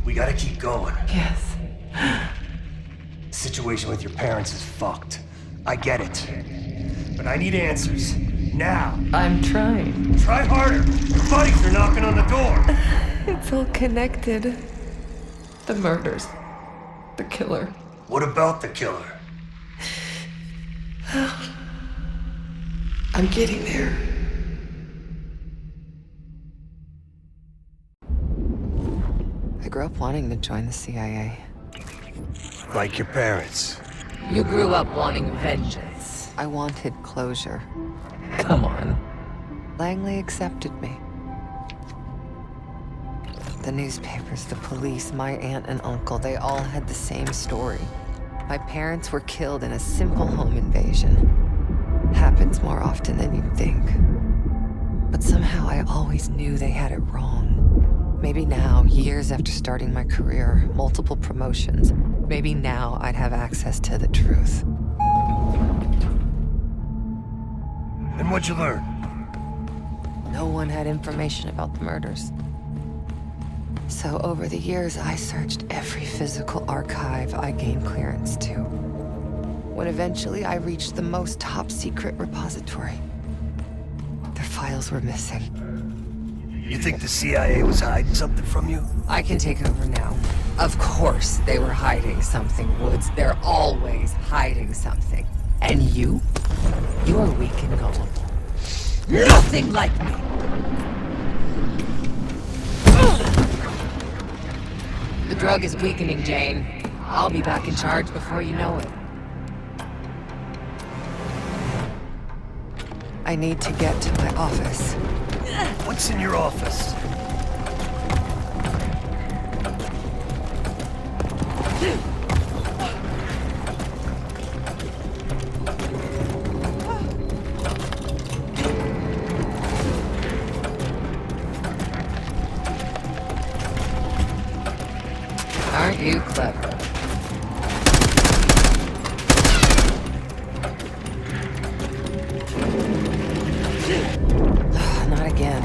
We gotta keep going. Yes. The situation with your parents is fucked. I get it. But I need answers. Now. I'm trying. Try harder. Your buddies are knocking on the door. It's all connected. The murders. The killer. What about the killer? I'm getting there. I grew up wanting to join the CIA. Like your parents. You grew up wanting vengeance. I wanted closure. Come on. Langley accepted me. The newspapers, the police, my aunt and uncle, they all had the same story. My parents were killed in a simple home invasion. Happens more often than you'd think. But somehow I always knew they had it wrong. Maybe now, years after starting my career, multiple promotions, maybe now I'd have access to the truth. And what'd you learn? No one had information about the murders. So over the years, I searched every physical archive I gained clearance to. When eventually I reached the most top-secret repository, their files were missing. You think the CIA was hiding something from you? I can take over now. Of course they were hiding something, Woods. They're always hiding something. And you? You're weak and gullible. Nothing like me! The drug is weakening, Jane. I'll be back in charge before you know it. I need to get to my office. What's in your office? Aren't you clever? Not again.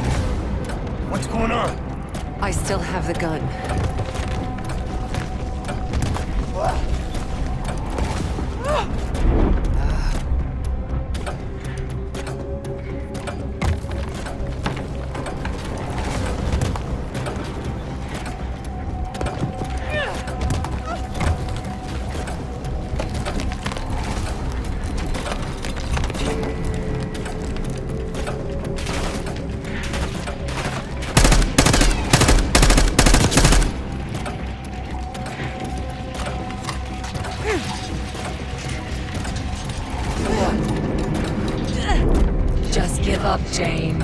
What's going on? I still have the gun. Just give up, Jane.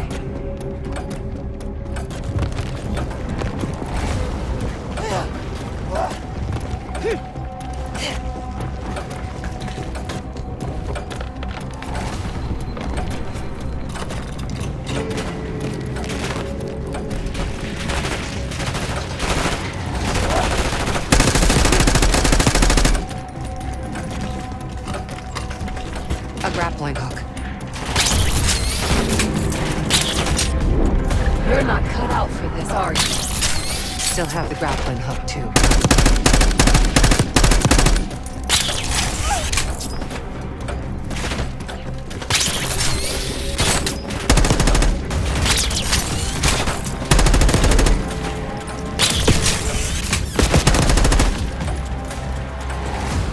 A grappling hook. You're not cut out for this, are you? Still have the grappling hook, too.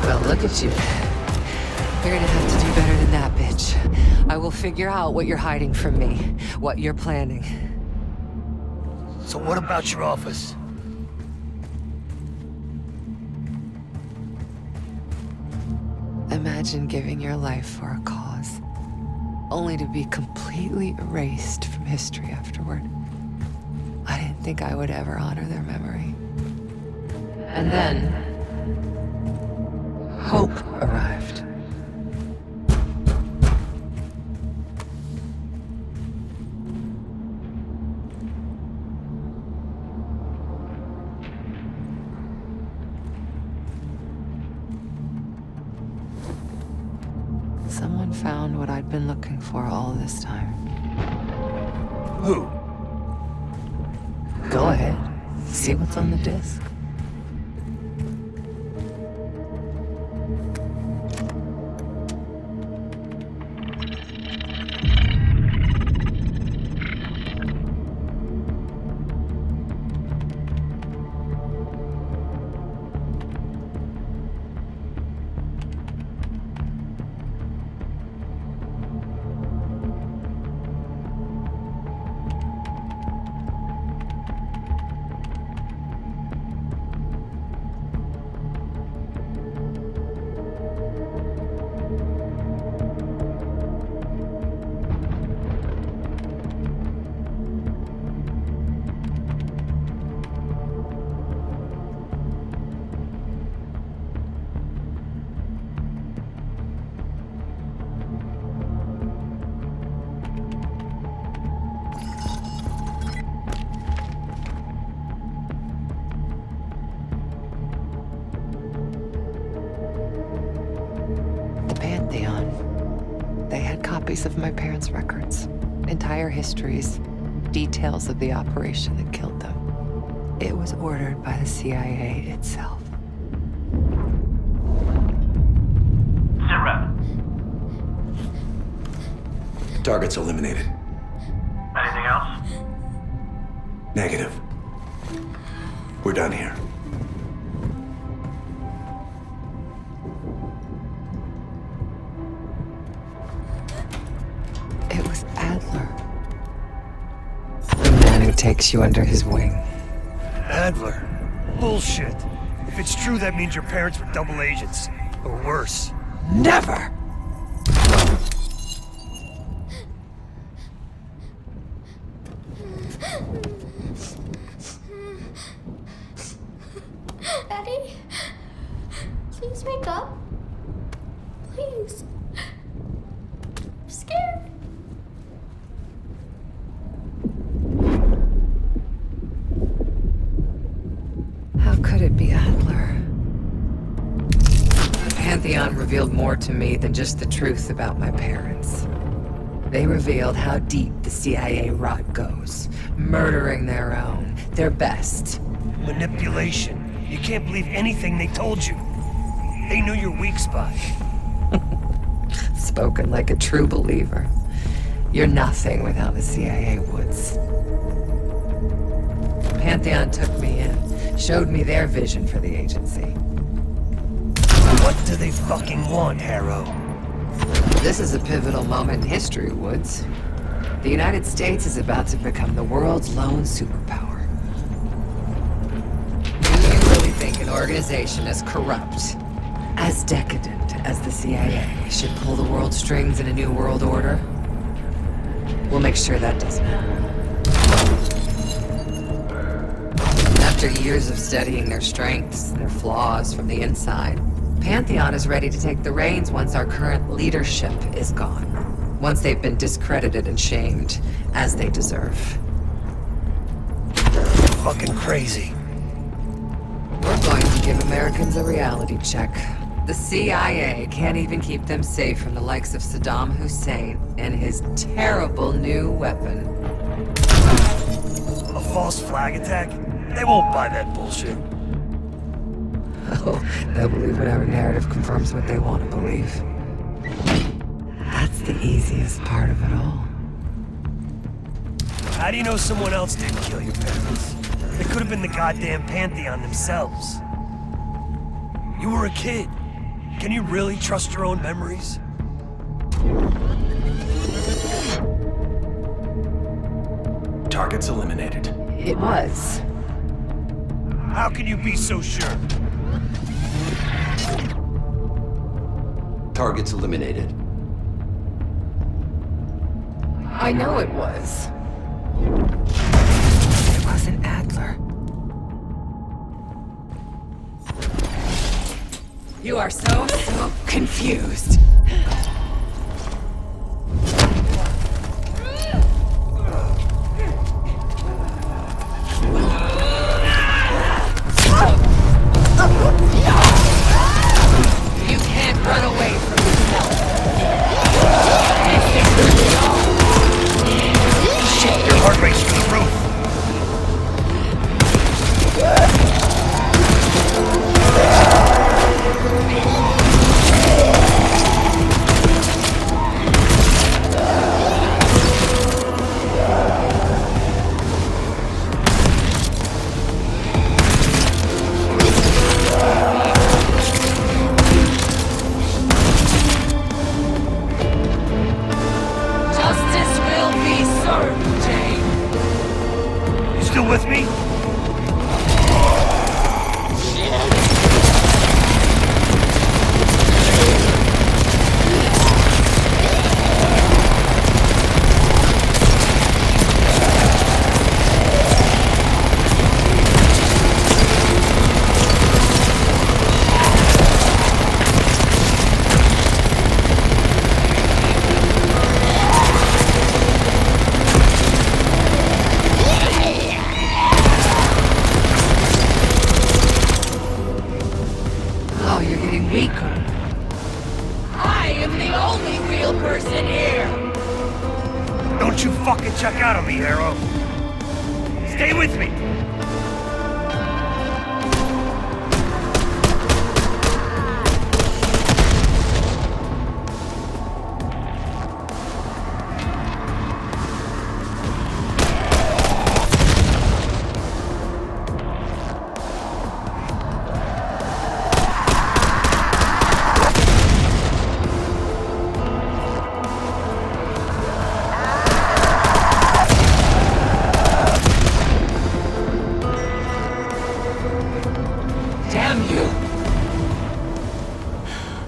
Well, look at you. You're gonna have to do better than that, bitch. I will figure out what you're hiding from me, what you're planning. So what about your office? Imagine giving your life for a cause, only to be completely erased from history afterward. I didn't think I would ever honor their memory. And then, hope arrived. Someone found what I'd been looking for all this time. Who? Go ahead. See what's on the disc? Pantheon. They had copies of my parents' records, entire histories, details of the operation that killed them. It was ordered by the CIA itself. Targets eliminated. Anything else? Negative. We're done here. It was Adler. The man who takes you under his wing. Adler? Bullshit. If it's true, that means your parents were double agents. Or worse. Never! Daddy? Please wake up. Please. I'm scared. How could it be Adler? Pantheon revealed more to me than just the truth about my parents. They revealed how deep the CIA rot goes, murdering their own, their best. Manipulation. You can't believe anything they told you. They knew your weak spot. Spoken like a true believer. You're nothing without the CIA, Woods. Pantheon took me in, showed me their vision for the agency. What do they fucking want, Harrow? This is a pivotal moment in history, Woods. The United States is about to become the world's lone superpower. Do you really think an organization as corrupt, as decadent as the CIA should pull the world's strings in a new world order? We'll make sure that doesn't happen. After years of studying their strengths and their flaws from the inside, Pantheon is ready to take the reins once our current leadership is gone. Once they've been discredited and shamed, as they deserve. Fucking crazy. We're going to give Americans a reality check. The CIA can't even keep them safe from the likes of Saddam Hussein and his terrible new weapon. A false flag attack? They won't buy that bullshit. Oh, they'll believe whatever narrative confirms what they want to believe. That's the easiest part of it all. How do you know someone else didn't kill your parents? It could have been the goddamn Pantheon themselves. You were a kid. Can you really trust your own memories? Targets eliminated. It was. How can you be so sure? Targets eliminated. I know it was. It wasn't Adler. You are so confused. You can't run away from yourself. Shit, your heart rate's through the roof. weaker. I am the only real person here! Don't you fucking check out on me, Harrow. Stay with me.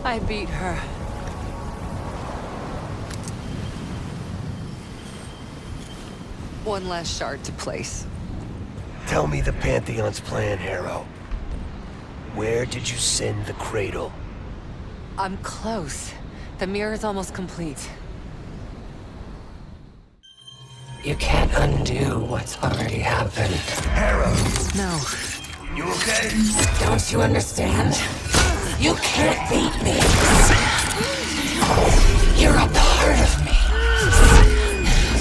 I beat her. One last shard to place. Tell me the Pantheon's plan, Harrow. Where did you send the cradle? I'm close. The mirror's almost complete. You can't undo what's already happened. Harrow! No. You okay? Don't you understand? You can't beat me. You're a part of me.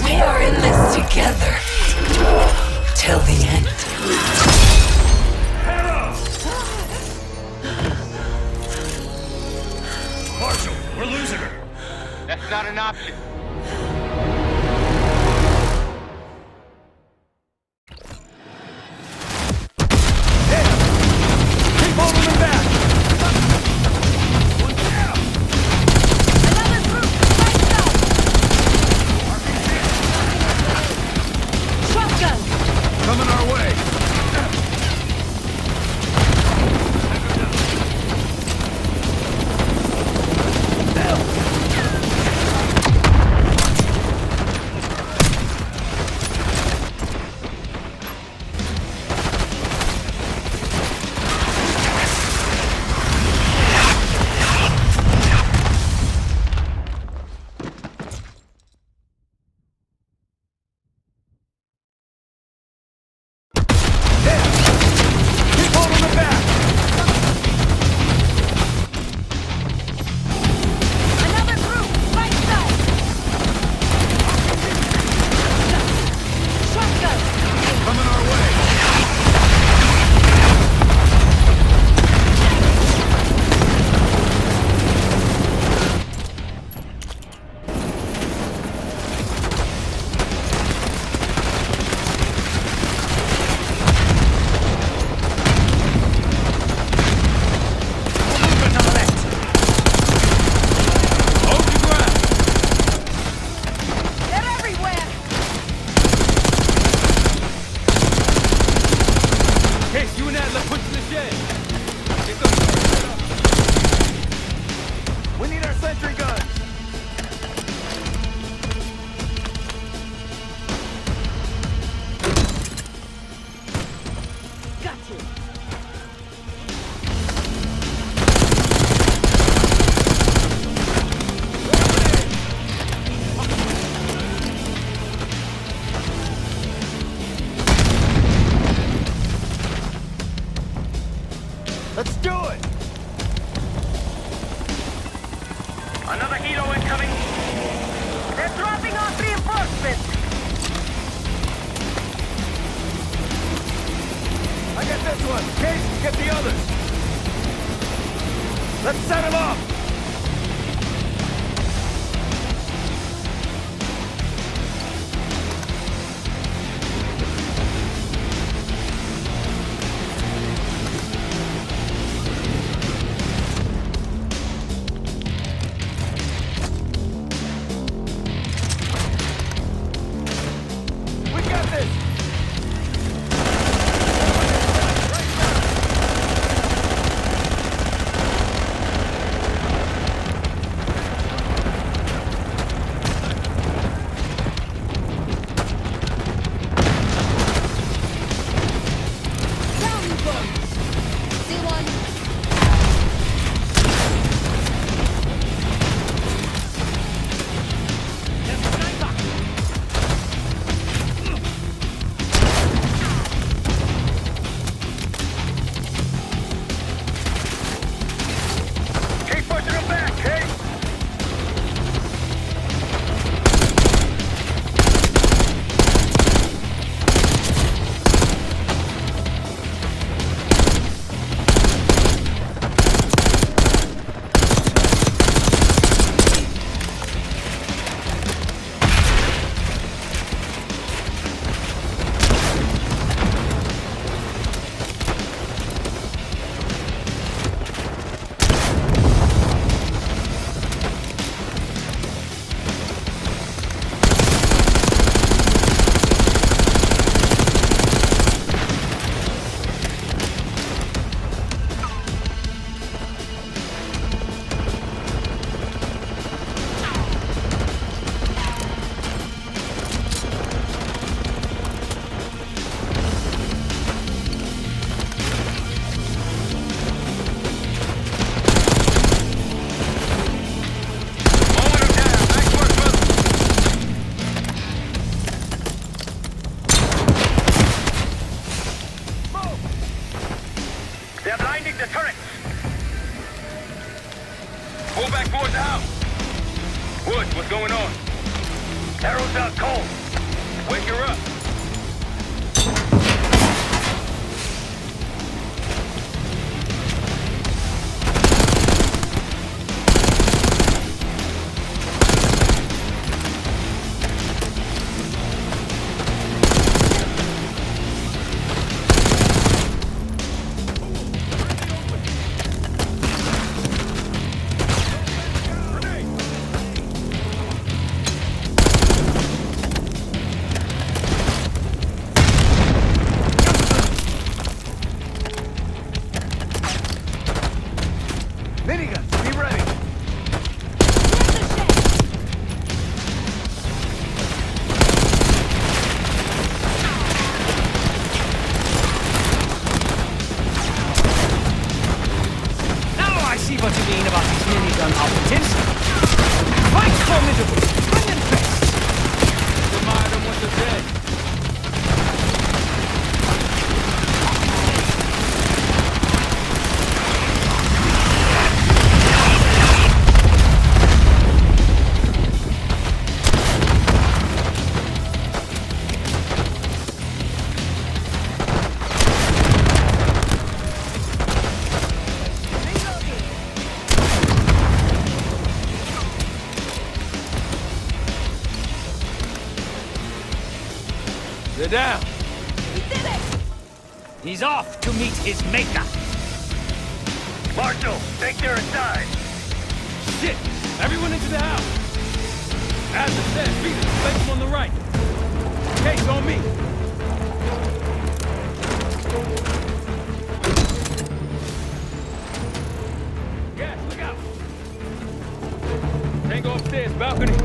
We are in this together. Till the end. Harrow! Marshal, we're losing her. That's not an option. Keep holding them back! Coming our way. Let's do it! Another helo incoming. They're dropping off reinforcements. I got this one. Case, get the others. Let's set him off! turrets! Pull back towards the house! Woods, what's going on? Harrow's out cold. Wake her up! They're down. We did it! He's off to meet his maker. Marshal, think they're inside. Shit! Everyone into the house. Adler said, Felix, place them on the right. Case on me. Gas, look out. Tango upstairs, balcony.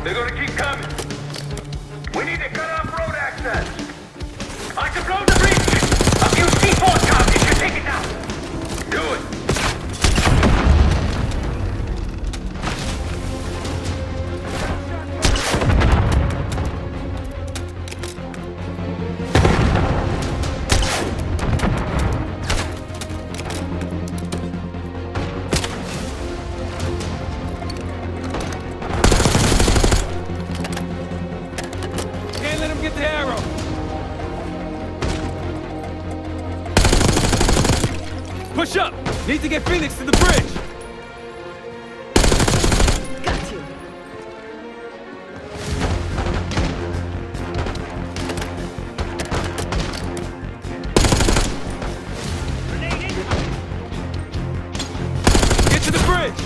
They're gonna keep coming. We need to cut off road access. I can blow the breach. A few C4 targets should take it down. Do it. Get the arrow! Push up! Need to get Phoenix to the bridge! Got you. Get to the bridge!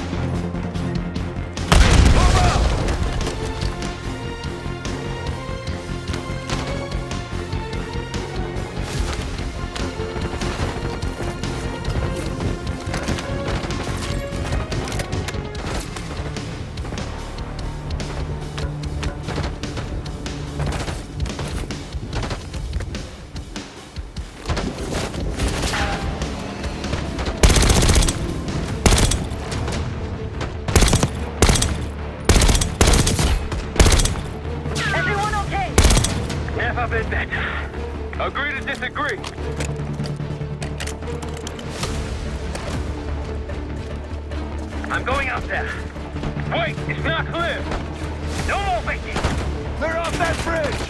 Agree to disagree. I'm going out there. Wait, it's not clear. No more waiting. Clear off that bridge!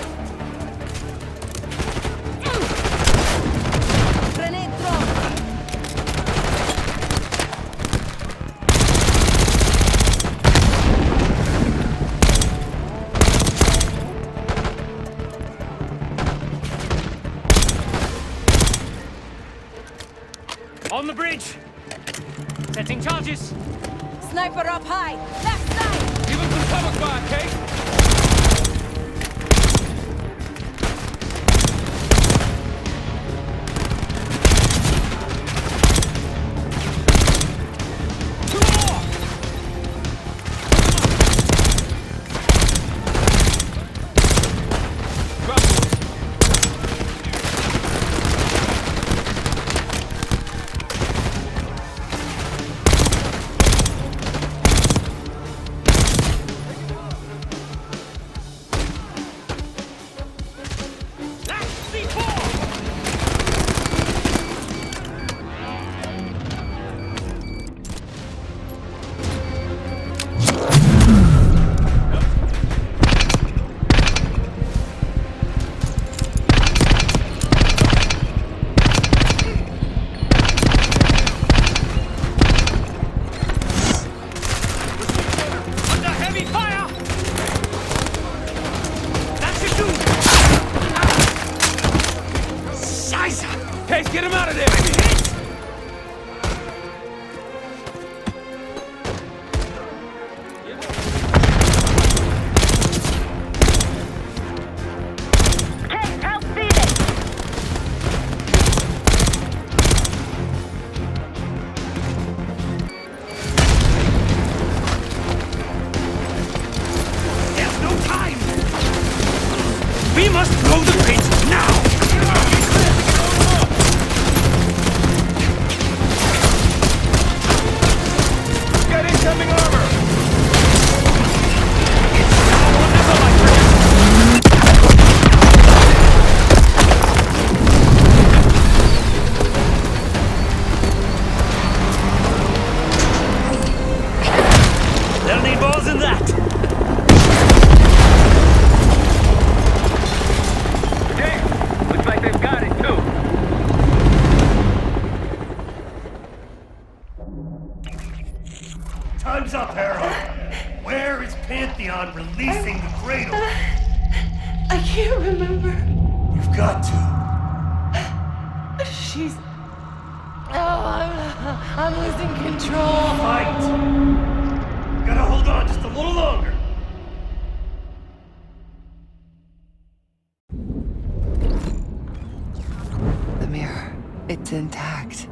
On the bridge! Setting charges! Sniper up high! Left side! Give him some cover fire, Kate! Get him out of there! There's no time! We must blow the bridge now! Incoming armor! They'll need balls in that! Damn! Looks like they've got it, too. Time's up, Harrow. Where is Pantheon releasing the cradle? I can't remember. You've got to. She's... Oh, I'm losing control. Fight! Gotta hold on just a little longer. The mirror. It's intact.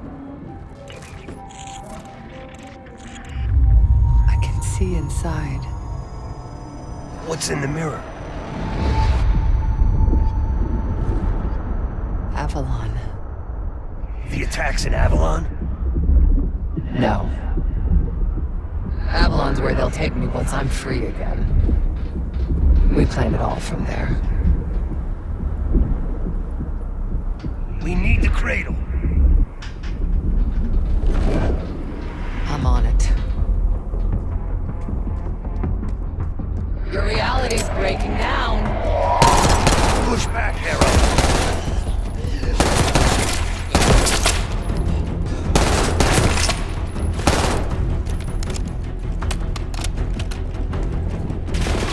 I can see inside. What's in the mirror? Avalon. The attacks in Avalon? No. Avalon's where they'll take me once I'm free again. We planned it all from there. We need the cradle. I'm on it. Your reality's breaking down. Push back, Harrow.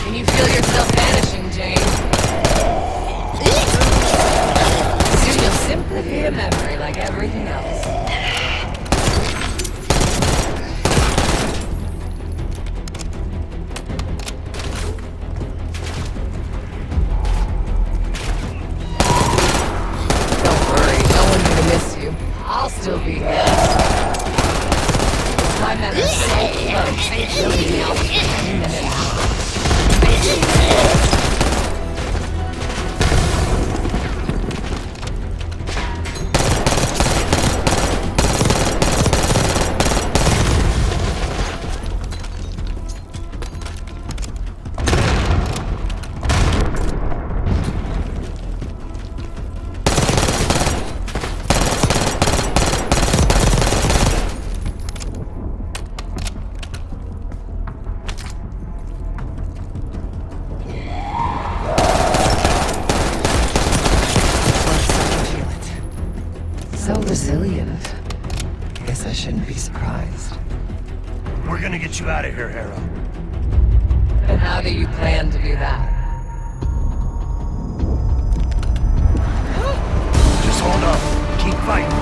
Can you feel yourself vanishing, Jane? Soon you'll simply be a memory like everything else. Don't worry, no one's gonna miss you. I'll still be here. My memory's so close, you'll be me out in a minute. So resilient. Guess I shouldn't be surprised. We're gonna get you out of here, Harrow. And how do you plan to do that? Just hold on. Keep fighting.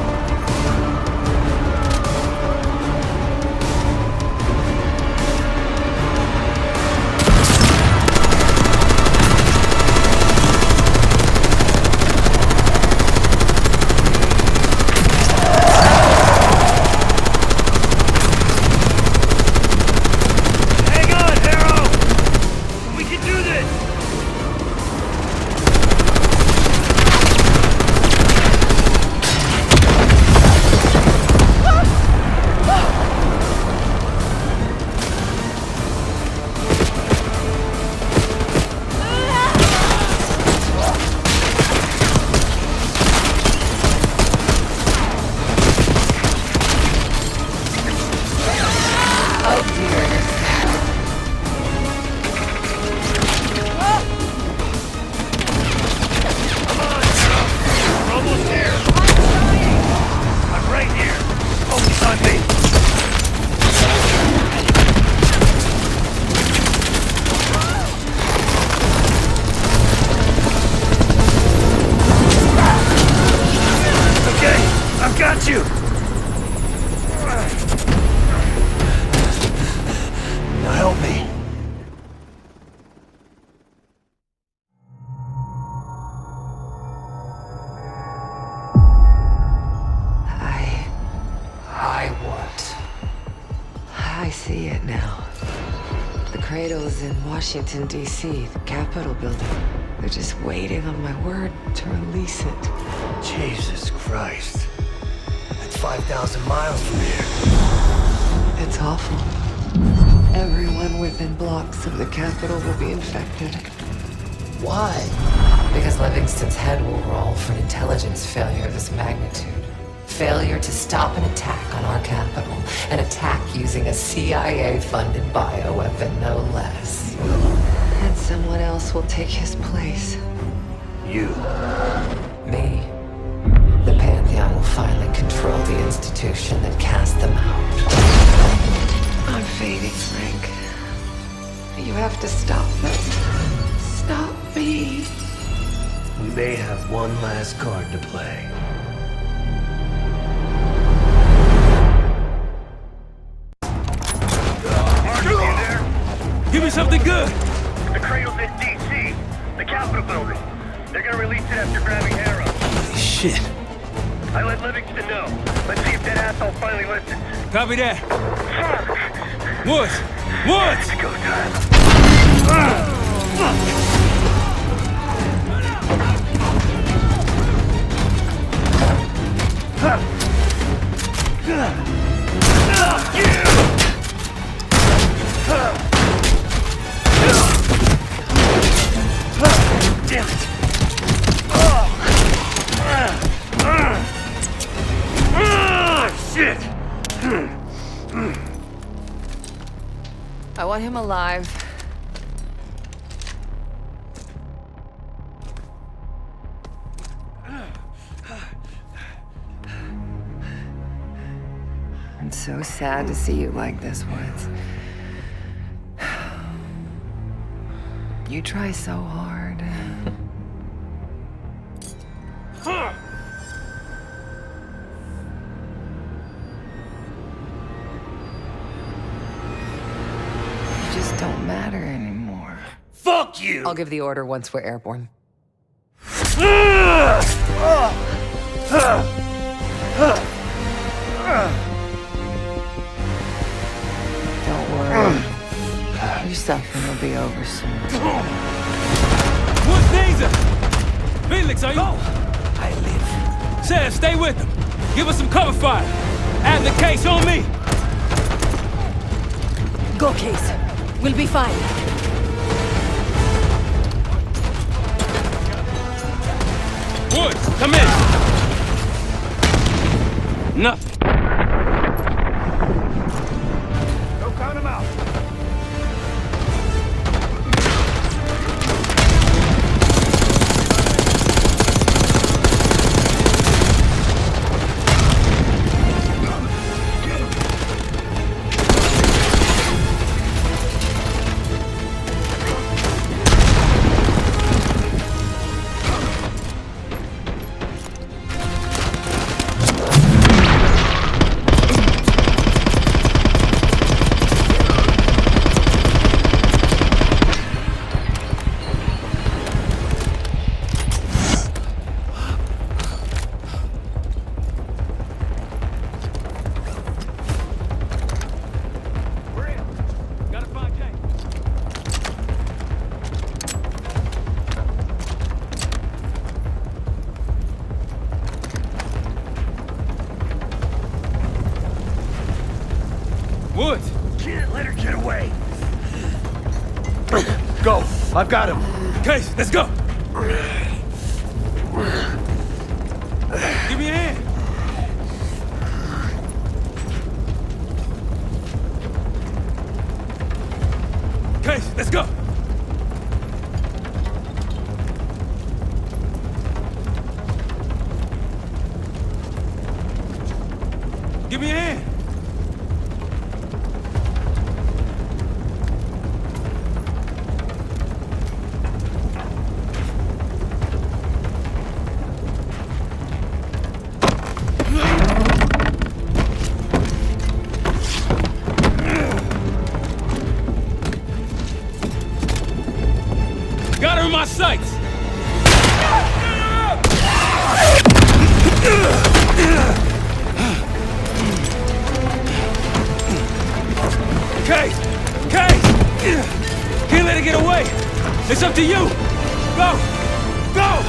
I see it now. The cradle's in Washington, D.C., the Capitol building. They're just waiting on my word to release it. Jesus Christ. That's 5,000 miles from here. It's awful. Everyone within blocks of the Capitol will be infected. Why? Because Livingston's head will roll for an intelligence failure of this magnitude. Failure to stop an attack on our capital. An attack using a CIA-funded bioweapon, no less. And someone else will take his place. You. Me. The Pantheon will finally control the institution that cast them out. I'm fading, Frank. You have to stop them. Stop me. We may have one last card to play. Give me something good! The cradle's in D.C., the Capitol building. They're gonna release it after grabbing Harrow. Holy shit. I let Livingston know. Let's see if that asshole finally listens. Copy that. Fuck! Woods! Woods! It's go time. Damn it! Shit! I want him alive. I'm so sad to see you like this, Woods. You try so hard. You just don't matter anymore. Fuck you! I'll give the order once we're airborne. Don't worry. Your suffering will be over soon. What's Danger? Felix, are you? Go! I live. Sam, stay with him. Give us some cover fire. Add the case on me. Go, Case. We'll be fine. Woods, come in. Nothing. Go count him out. Woods! Can't let her get away. Go. I've got him. Case, let's go! Give me a hand! Case, let's go! Give me a hand! Got her in my sights! It's up to you! Go! Go!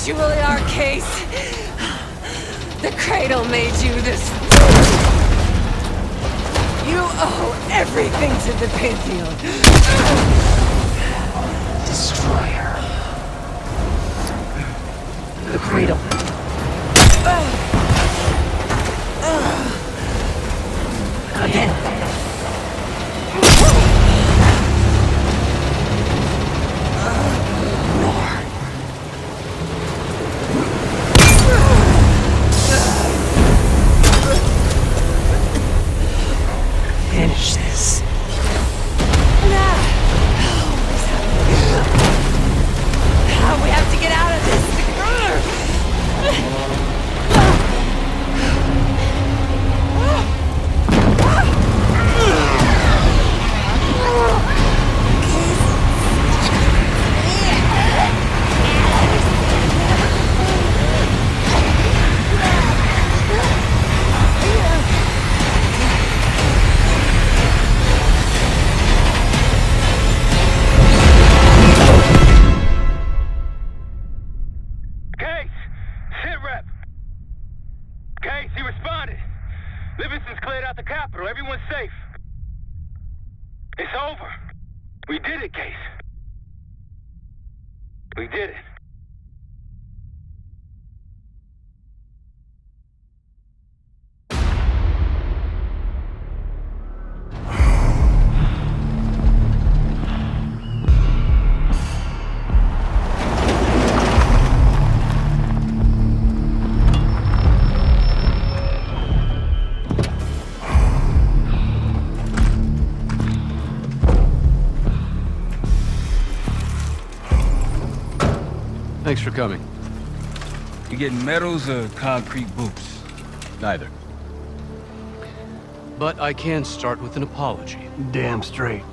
You really are, Case. The cradle made you this. You owe everything to the Pantheon. Destroyer. The cradle. Again. Finish this. We have to get out of this. Everyone's safe. It's over. We did it, Case. We did it. Thanks for coming. You getting medals or concrete boots? Neither. But I can start with an apology. Damn straight.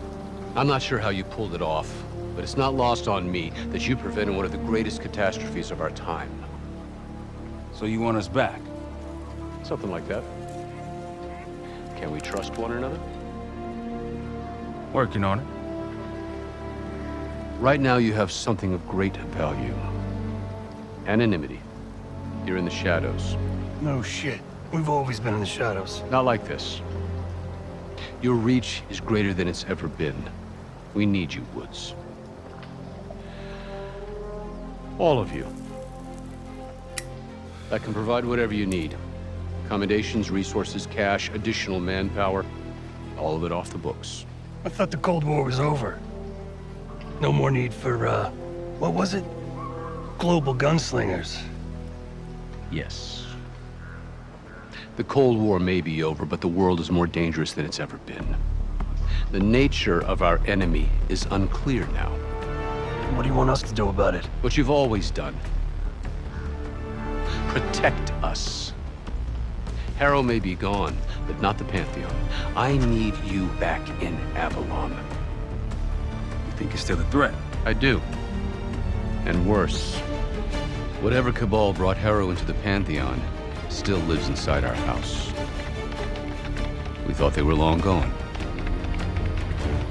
I'm not sure how you pulled it off, but it's not lost on me that you prevented one of the greatest catastrophes of our time. So you want us back? Something like that. Can we trust one another? Working on it. Right now you have something of great value. Anonymity. You're in the shadows. No shit. We've always been in the shadows. Not like this. Your reach is greater than it's ever been. We need you, Woods. All of you. I can provide whatever you need. Accommodations, resources, cash, additional manpower. All of it off the books. I thought the Cold War was over. No more need for, what was it? Global gunslingers. Yes. The Cold War may be over, but the world is more dangerous than it's ever been. The nature of our enemy is unclear now. What do you want us to do about it? What you've always done. protect us. Harrow may be gone, but not the Pantheon. I need you back in Avalon. You think you're still a threat? I do. And worse. Whatever cabal brought Harrow into the Pantheon still lives inside our house. We thought they were long gone.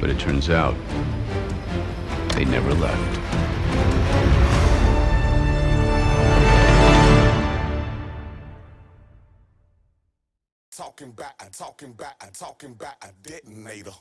But it turns out, they never left. Talking back, a detonator.